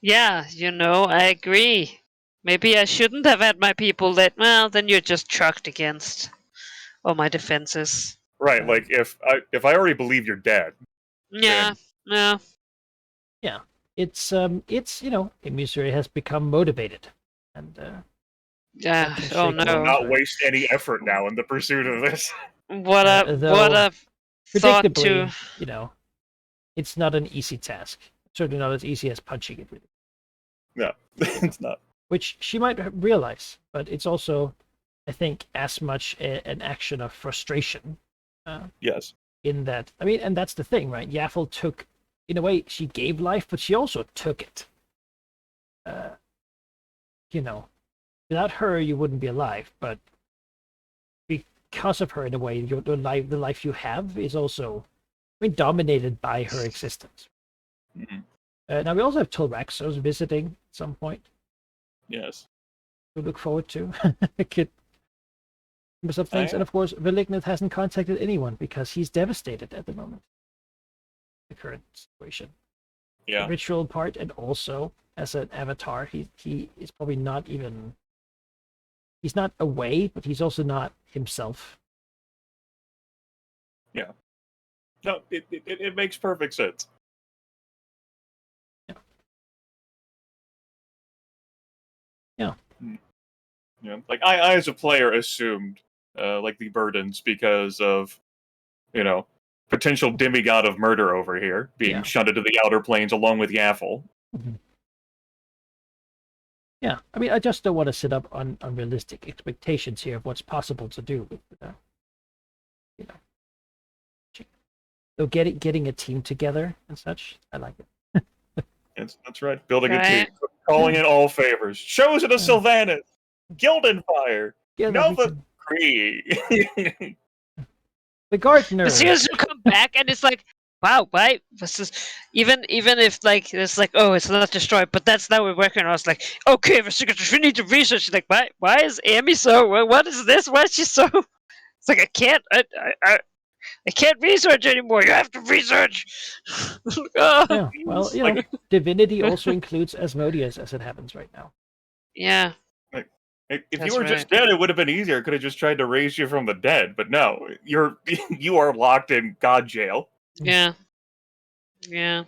Yeah, I agree. Maybe I shouldn't have had my people that. Well, then you're just trucked against all my defenses. Right, like if I already believe you're dead, Yeah, no. It's Emissary has become motivated, and Yeah. can Oh shake will no. not waste any effort now in the pursuit of this. What a though what a thought predictably, to. it's not an easy task. Certainly not as easy as punching it, really. No, it's not. Which she might realize, but it's also, I think, as much an action of frustration. Yes. In that, I mean, and that's the thing, right? Yaffle took, in a way, she gave life, but she also took it. Without her, you wouldn't be alive, but because of her, in a way, the life you have is also, I mean, dominated by her existence. Mhm. Now we also have Tolraxos visiting at some point. Yes. We look forward to. Could some things, yeah. and of course, Velignith hasn't contacted anyone because he's devastated at the moment. The current situation. Yeah. The ritual part, and also as an avatar, he is probably not even. He's not away, but he's also not himself. Yeah. No, it makes perfect sense. Yeah. Yeah. Like I as a player assumed like the burdens because of potential demigod of murder over here being Yeah. shunted to the outer planes along with Yaffle. Mhm. Yeah, I mean, I just don't want to set up unrealistic expectations here of what's possible to do with, So getting a team together and such, I like it. That's right. Building a Right. team. Calling in all favors. Chosen of Yeah. Sylvanas. Gildenfire. Together we Nova can- Cree. the gardener. But seriously, you come back and it's like, wow, why? This is even if like it's like, oh, it's not destroyed, but that's now we're working on. I was like, okay, the secret, we need to research. Like, why is Amy so? What is this? Why is she so? It's like I can't research anymore. You have to research. Oh, Yeah, well, it's you know, like- Divinity also includes Asmodeus as it happens right now. yeah, If That's you were just right. dead, it would have been easier. Could have just tried to raise you from the dead. But no, you are locked in God jail. yeah, yeah.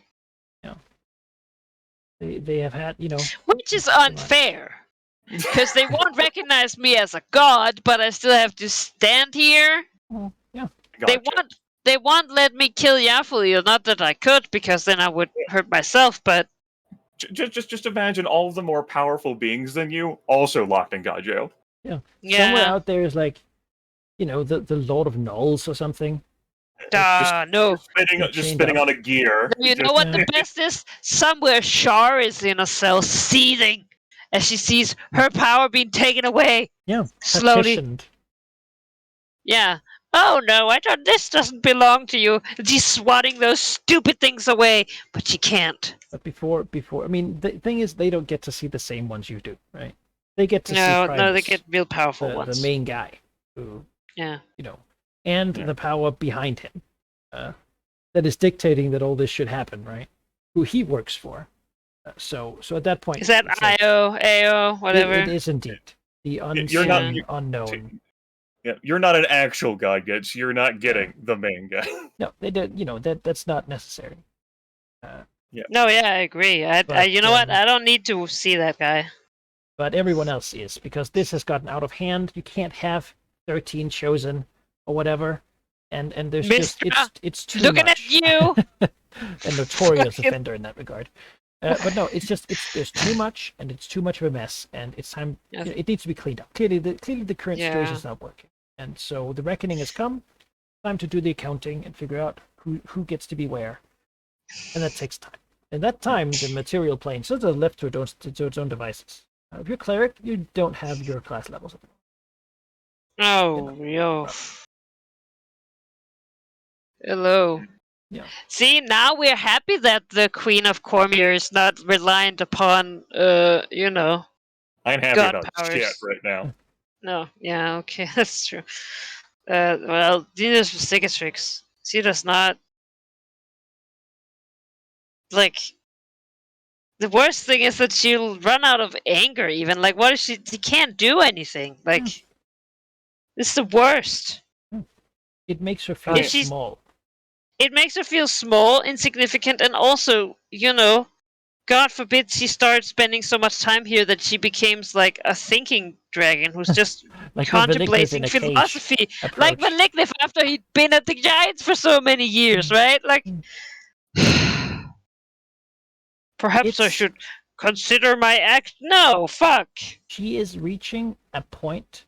They have had, you know, Which is Come on. unfair because they won't recognize me as a god, but I still have to stand here. yeah, Gotcha. They won't let me kill Yafulil. Not that I could, because then I would hurt myself. But Just imagine all of the more powerful beings than you also locked in God jail. somewhere yeah, out there is like, you know, the Lord of Nulls or something. no. They're Just chained spinning up. on a gear. You know Just- what the best is? Somewhere Shar is in a cell, seething as she sees her power being taken away Yeah, slowly. petitioned. Yeah. Oh no, I thought this doesn't belong to you. And she's swatting those stupid things away, but she can't. But before, I mean, the thing is, they don't get to see the same ones you do, right? They get to see No, Primus, no, they get real powerful the ones. main guy, who, Yeah. you know, and Yeah. the power behind him, that is dictating that all this should happen, right? Who he works for. So at that point, Is that it's like- IO, AO, whatever? It is indeed the You're unseen, not- unknown. Yeah, you're not an actual god yet, so you're not getting the main guy. No, they did. You know that's not necessary. No, yeah, I agree. But, you know what? um, I don't need to see that guy. But everyone else is, because this has gotten out of hand. You can't have 13 chosen or whatever, and there's just Mister, it's too Looking much. at you. A notorious Fucking- offender in that regard. But no, it's there's too much, and it's too much of a mess, and it's time. Yes. It needs to be cleaned up. Clearly, the current situation Yeah. is not working, and so the reckoning has come. Time to do the accounting and figure out who gets to be where, and that takes time. And that time, the material plane sort of left to its own devices. If you're cleric, you don't have your class levels. Oh, yo. Hello. Yeah. See, now we're happy that the Queen of Cormier is not reliant upon, you know. I ain't happy God about powers. shit right now. No, yeah, okay, that's true. Well, Dinos Cicatrix, she does not. Like, the worst thing is that she'll run out of anger, even. Like, what if she can't do anything? Like, it's the worst. It makes her feel If she's- small. It makes her feel small, insignificant, and also, you know, God forbid she starts spending so much time here that she becomes like a thinking dragon who's just Like the Valicnith contemplating in a cage philosophy. Like approach. Valicnith after he'd been at the Giants for so many years, right? Like, perhaps I It's- should consider my act. No, fuck. She is reaching a point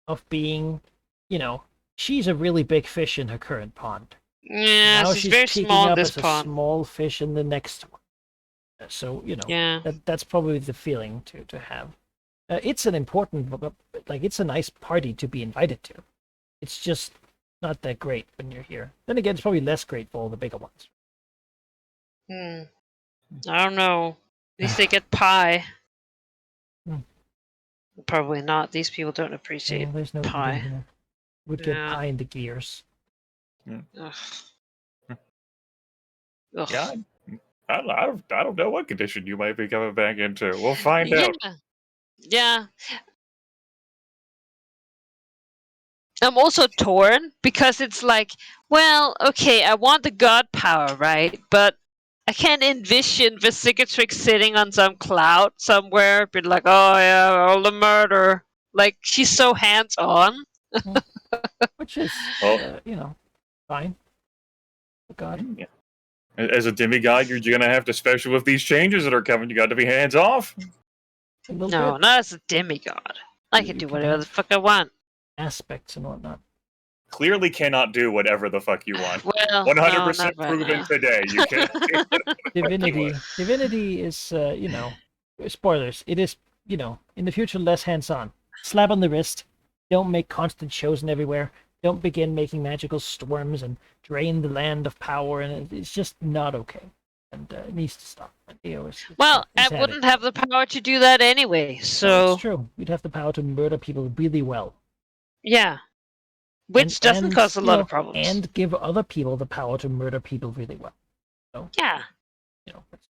of being, you know, she's a really big fish in her current pond. Yeah, Now she's very kicking small in up this as a pond. small fish in the next one. So, you know, Yeah. that's probably the feeling to have. It's an important, like, it's a nice party to be invited to. It's just not that great when you're here. Then again, it's probably less great for all the bigger ones. I don't know. At least they get pie. Hmm. Probably not. These people don't appreciate. Yeah, there's no pie. eating here. Would get Yeah. pie in the gears. Ugh. Ugh. Yeah, I don't know what condition you might be coming back into. We'll find out. Yeah. I'm also torn because it's like, well, okay, I want the god power, right? But I can't envision the Cicatrix sitting on some cloud somewhere, being like, oh yeah, all the murder. Like, she's so hands on. Which is, Well- you know, fine. Oh, God. Yeah. As a demigod, you're gonna have to, especially with these changes that are coming, you got to be hands off. A little No, bit. not as a demigod. I You can do can whatever have- the fuck I want. Aspects and whatnot. clearly cannot do whatever the fuck you want. Well, 100% no, not right proven now. today. You can't do whatever the fuck you Divinity. want. Divinity is, spoilers. It is, in the future less hands-on. Slap on the wrist. Don't make constant chosen everywhere. Don't begin making magical storms and drain the land of power, and it's just not okay. And it needs to stop. And EO Well, is I at wouldn't it. have the power to do that anyway, No, so it's true. You'd have the power to murder people really well. yeah. Which doesn't cause a lot of problems. And give other people the power to murder people really well. So, yeah. that's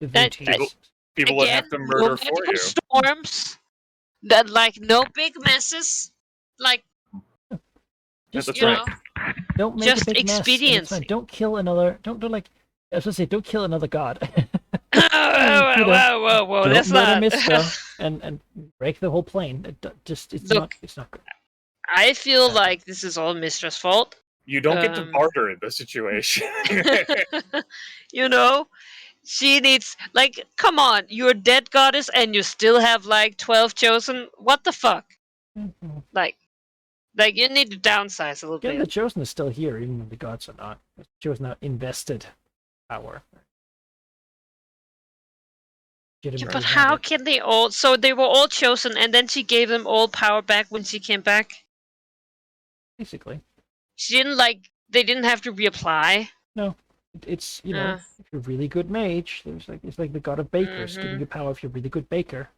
divinity. People would have to Again, murder no for magical you. storms. That no big messes. That's Just, you right. know. don't make just a big mess. and it's fine. expediency. Don't kill another. Don't like. I was gonna say, don't kill another god. Whoa! Don't That's murder not. Mista and break the whole plane. It's Look. not good. I feel like this is all Mistra's fault. You don't get to barter in this situation. She needs come on, you're a dead goddess and you still have 12 chosen. What the fuck? Mhm. Like you need to downsize a little Again, the bit. chosen is still here, even when the gods are not. The chosen are invested power. Yeah, Legitimately but have how it. can they all? So they were all chosen, and then she gave them all power back when she came back. Basically, She didn't They didn't have to reapply. it's Yeah. if you're a really good mage, it's like the god of bakers giving you power if you're a really good baker.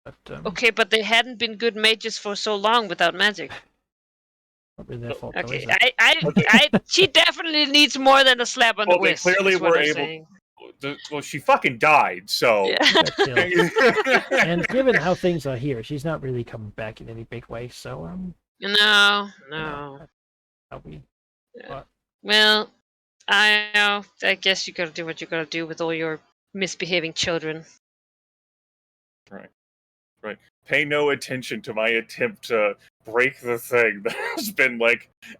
But Okay, but they hadn't been good mages for so long without magic. not really their fault. though, Okay, is it? she definitely needs more than a slap on Well, the they wrist. clearly is what were I'm able- saying. Well, she fucking died, so. Yeah. But still. And given how things are here, she's not really coming back in any big way. So No. that's how we. Well, I guess you gotta do what you gotta do with all your misbehaving children. Right. Pay no attention to my attempt to break the thing that has been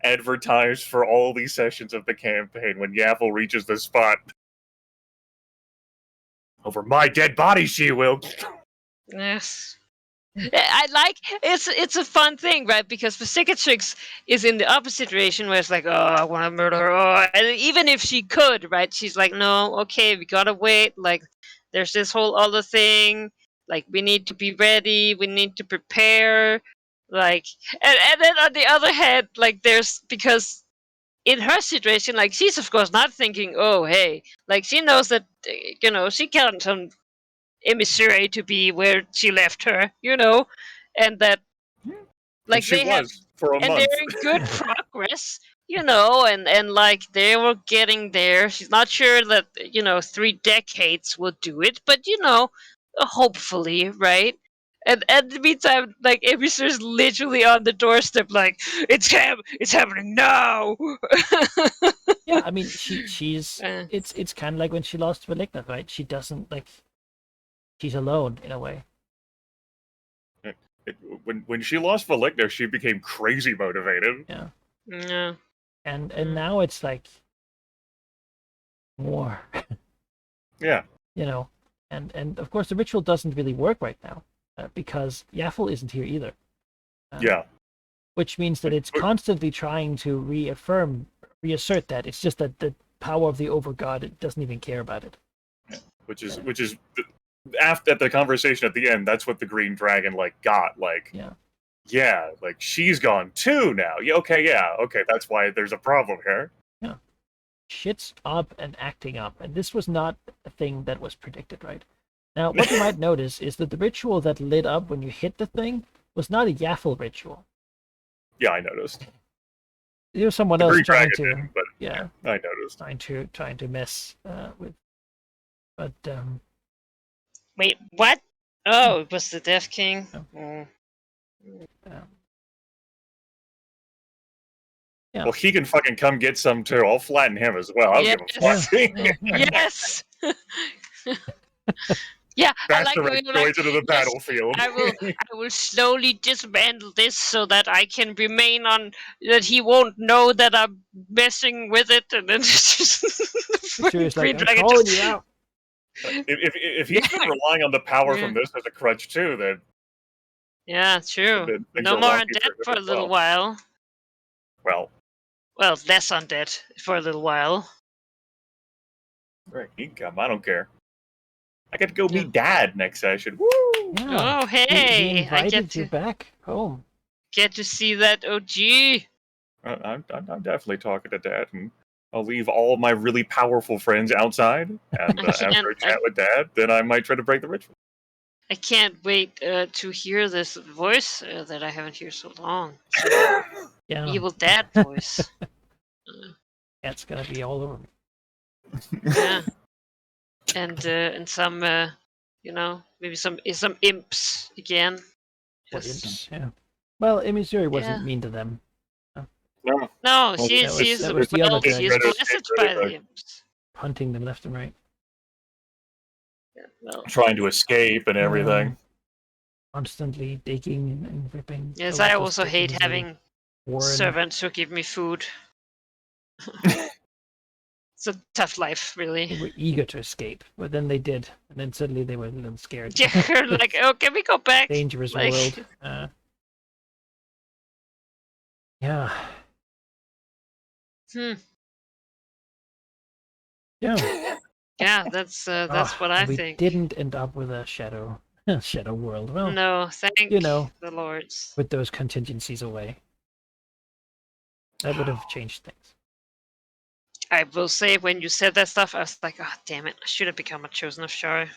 advertised for all these sessions of the campaign when Yaffle reaches the spot. Over my dead body, she will. Yes. I like it's a fun thing, right? Because Cicatrix is in the opposite situation where it's oh, I want to murder her. Oh, and even if she could, right? She's no, okay, we gotta wait. There's this whole other thing. We need to be ready. We need to prepare. And then on the other hand, there's because in her situation, she's of course not thinking, oh, hey, she knows that she can't some emissary to be where she left her, and that And she they have was for a and month. they're in good progress, and they're getting there. She's not sure that 3 decades will do it, but hopefully, right? And in the meantime, Emissary's literally on the doorstep, it's happening now. Yeah, I mean, she's Uh. it's kind of like when she lost Valigna, right? She doesn't she's alone in a way. When she lost Valigna, she became crazy motivated. Yeah, Yeah. and now it's more. Yeah. And of course the ritual doesn't really work right now because Yaffle isn't here either. Yeah. Which means that it's constantly trying to reassert that. It's just that the power of the overgod, it doesn't even care about it. Which is after the conversation at the end, that's what the Green Dragon got yeah, she's gone too now. Yeah, okay, that's why there's a problem here. Yeah, shit's up and acting up, and this was not a thing that was predicted, right? Now, what you might notice is that the ritual that lit up when you hit the thing was not a Yaffle ritual. Yeah, I noticed. There was someone The else Green trying Dragon to, didn't, but yeah, I noticed. trying to mess with, but Wait, what? Oh, it was the Death King. No. Mm. Yeah. Well, he can fucking come get some too. I'll flatten him as well. I'll give him flattening. Yes. Yeah, I like Faster when rate you're goes into the battlefield. I will slowly dismantle this so that I can remain on that he won't know that I'm messing with it, and then it's just Serious, Green I'm Dragon calling just you out. If he's been relying on the power from this as a crutch too, then yeah, true. then things No are more rocky on deck him for a as little well. while. Well, less undead for a little while. right, he can come. I don't care. I get to go Yeah. meet Dad next session. Woo! Yeah. Oh, He hey! I invited get you to back home. see that OG. I'm definitely talking to Dad, and I'll leave all of my really powerful friends outside. And I can't- after a chat with Dad, then I might try to break the ritual. I can't wait to hear this voice that I haven't heard so long. Yeah. Evil dad voice. That's gonna be all over me. Yeah. And some maybe some imps again. Or Just- imps, yeah. Well, Emissary wasn't Yeah. mean to them. No, No, Well, she's that was the other she is dragon. blessed by the imps. Hunting them left and right. Yeah, well, trying to escape and everything. Constantly digging and ripping. yes, Oh, I just also taking hate his having Warren. servants who give me food. It's a tough life, They really. were eager to escape, but then they did, and then suddenly they were a little scared. Yeah, like, oh, can we go back? Dangerous Like- world. Yeah. Hmm. Yeah. Yeah, that's Ah, what I we think. didn't end up with a shadow world. Well, No, thank you know. the lords. with those contingencies away, that would have changed things. I will say, when you said that stuff, I was like, oh, damn it, I should have become a chosen of Shar.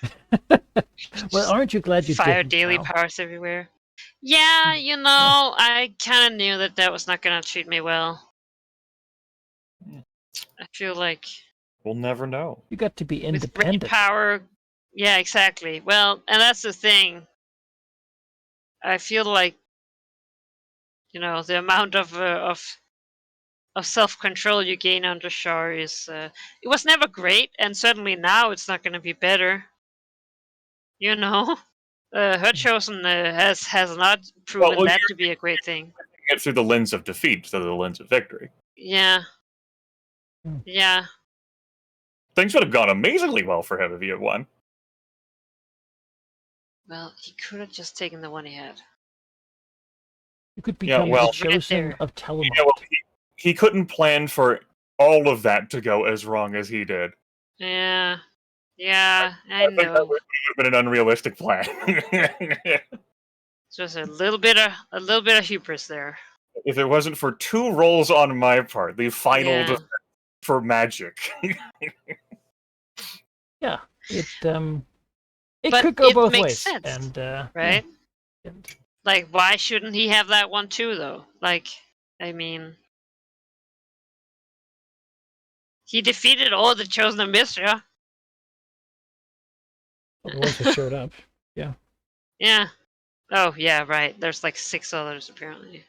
Well, aren't you glad you Fire didn't daily now? powers everywhere. Yeah, you know, I kind of knew that was not going to treat me well. Hmm. I feel like We'll never know. You got to be with great independent. power. Yeah, exactly. Well, and that's the thing. I feel like, the amount of self-control you gain under Shar is it was never great, and certainly now it's not going to be better. Her chosen has not proven well, that to be a great thing. Get through the lens of defeat instead of the lens of victory. Yeah. Hmm. Yeah. Things would have gone amazingly well for him if he had won. Well, he could have just taken the one he had. You could Yeah, become well- the chosen Right there. of Telemont. Yeah, well, he couldn't plan for all of that to go as wrong as he did. Yeah. Yeah, I think that know. would have been an unrealistic plan. Just a little bit of hubris there. If it wasn't for 2 rolls on my part, the final Yeah. defense for magic. Yeah, it But could go it both makes ways, sense, and Right? yeah, and Like, why shouldn't he have that one too, though? Like, I mean, he defeated all the chosen of Mistria. the ones who showed up. Yeah. Oh, yeah, right. There's like 6 others, apparently.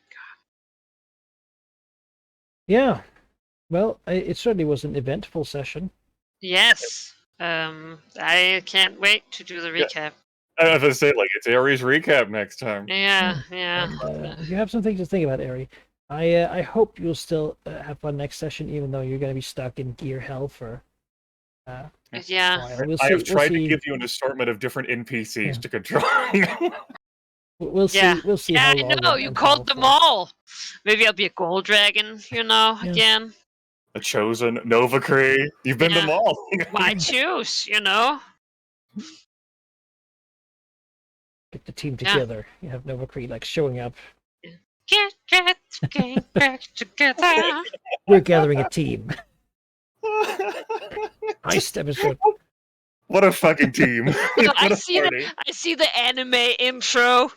Yeah, well, it certainly was an eventful session. Yes. I can't wait to do the Yeah. recap. I have to say, like, it's Aries recap next time. Yeah, yeah. And, you have some things to think about, Ari. I hope you'll still have fun next session, even though you're going to be stuck in gear hell for a Yeah. while. We'll I see. have tried we'll to see. give you an assortment of different NPCs Yeah. to control. We'll see. Yeah. We'll see Yeah, how I long. know. and You how called them far. all. Maybe I'll be a gold dragon, Yeah. again. The Chosen, Nova Cree. You've been Yeah. them all. Why choose, Get the team Yeah. together. You have Nova Cree like showing up. Get back together. We're gathering a team. Nice episode. What a fucking team. What I a see party. I see the anime intro,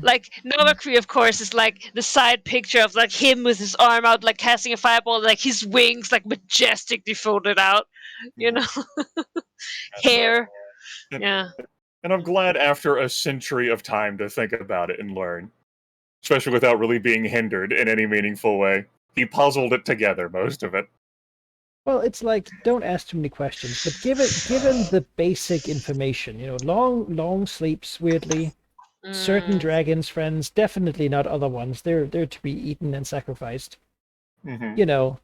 like Nova Cree, of course, is like the side picture of like him with his arm out, like casting a fireball, like his wings like majestically folded out, hair. Yeah. And I'm glad after a century of time to think about it and learn, especially without really being hindered in any meaningful way. He puzzled it together, most of it. Well, it's like don't ask too many questions, but given the basic information, long sleeps weirdly. Certain Mm, dragons, friends, definitely not other ones. They're to be eaten and sacrificed. Mm-hmm.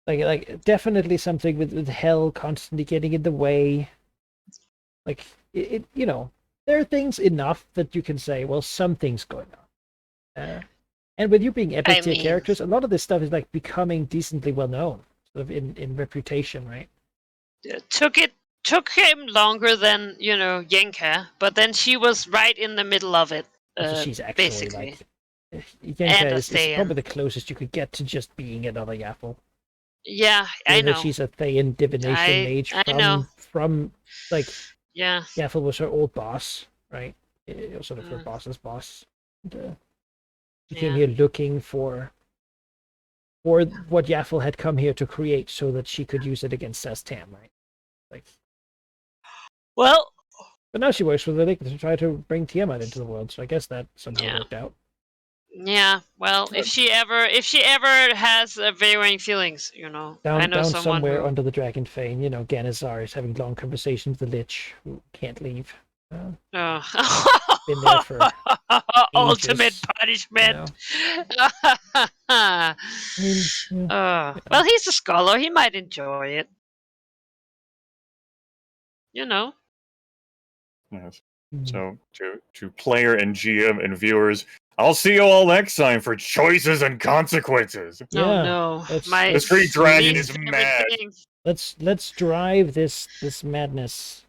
Like definitely something with hell constantly getting in the way. Like there are things enough that you can say, well, something's going on. And with you being epic I tier mean- characters, a lot of this stuff is like becoming decently well known, sort of in reputation, right? Took him longer than Yenka, but then she was right in the middle of it. Also, she's actually Basically. like Yenka is Thayan. probably the closest you could get to just being another Yaffle. Yeah, I Given that know. she's a Thayan divination mage I know. from like Yeah. Yaffle was her old boss, right? It was sort of her Mm. boss's boss. And, she came Yeah. here looking for what Yaffle had come here to create, so that she could use it against Sastam, right? Like, Well, but now she works with the League to try to bring Tiamat into the world. So I guess that somehow Yeah. worked out. yeah. Well, if she ever has varying feelings, I know Down someone somewhere who. under the Dragon Fane, Ganazar is having long conversations with the Lich, who can't leave. Oh. Been there for Ultimate ages, punishment. I mean, yeah. Well, he's a scholar. He might enjoy it. Yes. Mm. So to player and GM and viewers, I'll see you all next time for choices and consequences. Oh Yeah, no, that's- my The Street Dragon least is favorite mad. thing. let's drive this madness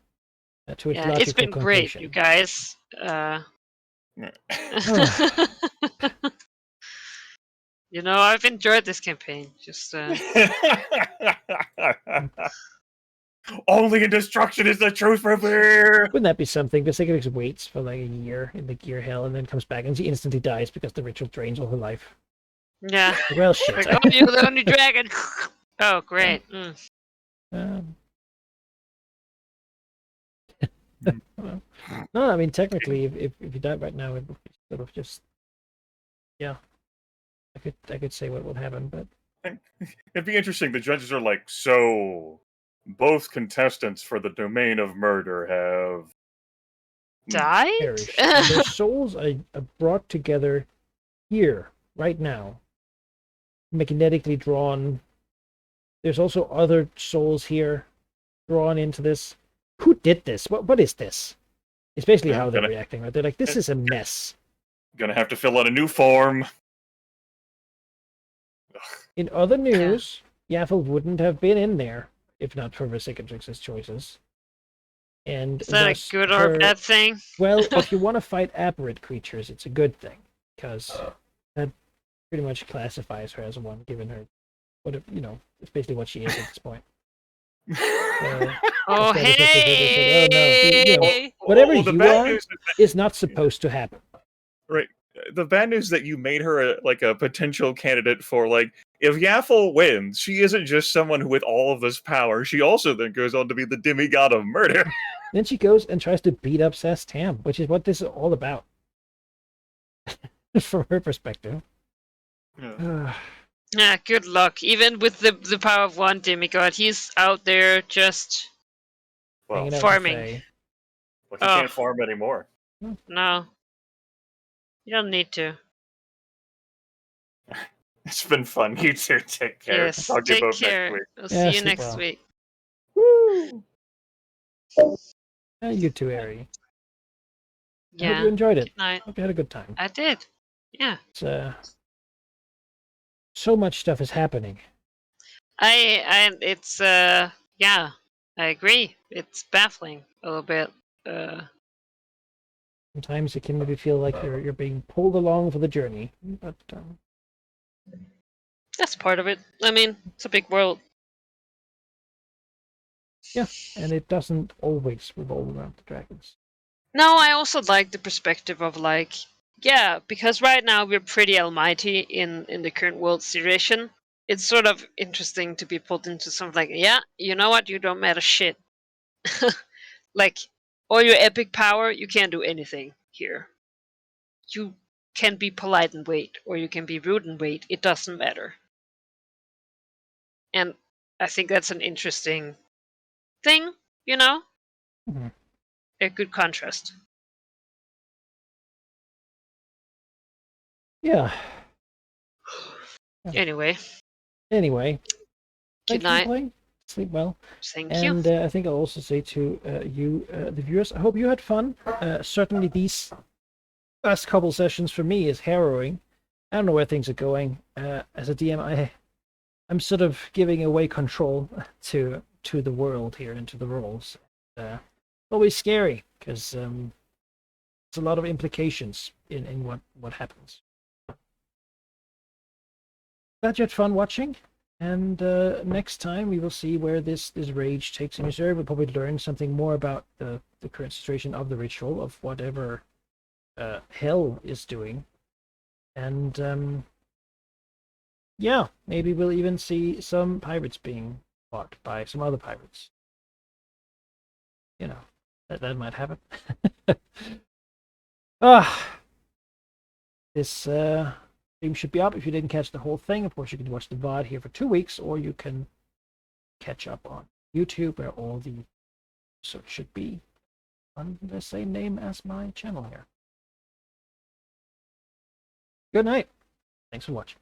to its Yeah, logical it's been great, conclusion. you guys. I've enjoyed this campaign. Just Only in destruction is the truth revealed. Wouldn't that be something? Vesicavix waits for like a year in the gear hell and then comes back and she instantly dies because the ritual drains all her life. yeah. Well, shit. Like, oh, you're the only dragon. Oh, great. Mm. Um, no, I mean technically, if you died right now, it would be sort of just, yeah. I could say what would happen, but It'd be interesting. The judges are like, so both contestants for the domain of murder have Died? perished. And their souls are brought together here, right now, magnetically drawn. There's also other souls here drawn into this. Who did this? What is this? It's basically Yeah, how they're gonna- reacting, right? They're like, this is a mess. gonna have to fill out a new form. In other news, Yaffle wouldn't have been in there if not for Vesicavix's choices. And Is that thus a good or her- a bad thing? Well, if you want to fight aberrant creatures, it's a good thing, because that pretty much classifies her as one, given her it's basically what she is at this point. Oh, instead of just a- oh, no, hey! whatever Well, the you bad are- news Is not supposed to happen. Right. The bad news that you made her a potential candidate for, like, if Yaffle wins, she isn't just someone who with all of this power. She also then goes on to be the demigod of murder. Then she goes and tries to beat up Sastam, which is what this is all about. From her perspective. Yeah, good luck. Even with the power of one demigod, he's out there just Well, Hanging out with farming. Faye. he Oh. can't farm anymore. no. You don't need to. It's been fun. You two take care. Yes. Talk to you Take both care. next week. I'll Yeah, see you sleep next well. week. Woo! You too, Ari. I hope Yeah. you enjoyed it. Good night. Hope you had a good time. I did. Yeah. It's, so much stuff is happening. It's yeah, I agree. It's baffling a little bit. Sometimes it can maybe feel like you're being pulled along for the journey, but That's part of it. I mean, it's a big world. and it doesn't always revolve around the dragons. No, I also like the perspective of like, yeah, because right now we're pretty almighty in the current world situation. It's sort of interesting to be put into something like, yeah, you know what, you don't matter shit. Like, all your epic power, you can't do anything here. You can be polite and wait, or you can be rude and wait. It doesn't matter. And I think that's an interesting thing, you know? Mhm. A good contrast. Yeah. Anyway, Anyway, good thank you for night. playing. Sleep well. Thank you. And I think I'll also say to you, the viewers, I hope you had fun. Certainly these last couple sessions for me is harrowing. I don't know where things are going. As a DM, I'm sort of giving away control to the world here and to the roles. Always scary because there's a lot of implications in what happens. Glad you had fun watching, and next time we will see where this rage takes in reserve. We'll probably learn something more about the current situation of the ritual, of whatever hell is doing, and yeah, maybe we'll even see some pirates being fought by some other pirates. You know, that might happen. This stream should be up if you didn't catch the whole thing. Of course, you can watch the VOD here for 2 weeks, or you can catch up on YouTube, where all the episodes should be on the same name as my channel here. Good night. Thanks for watching.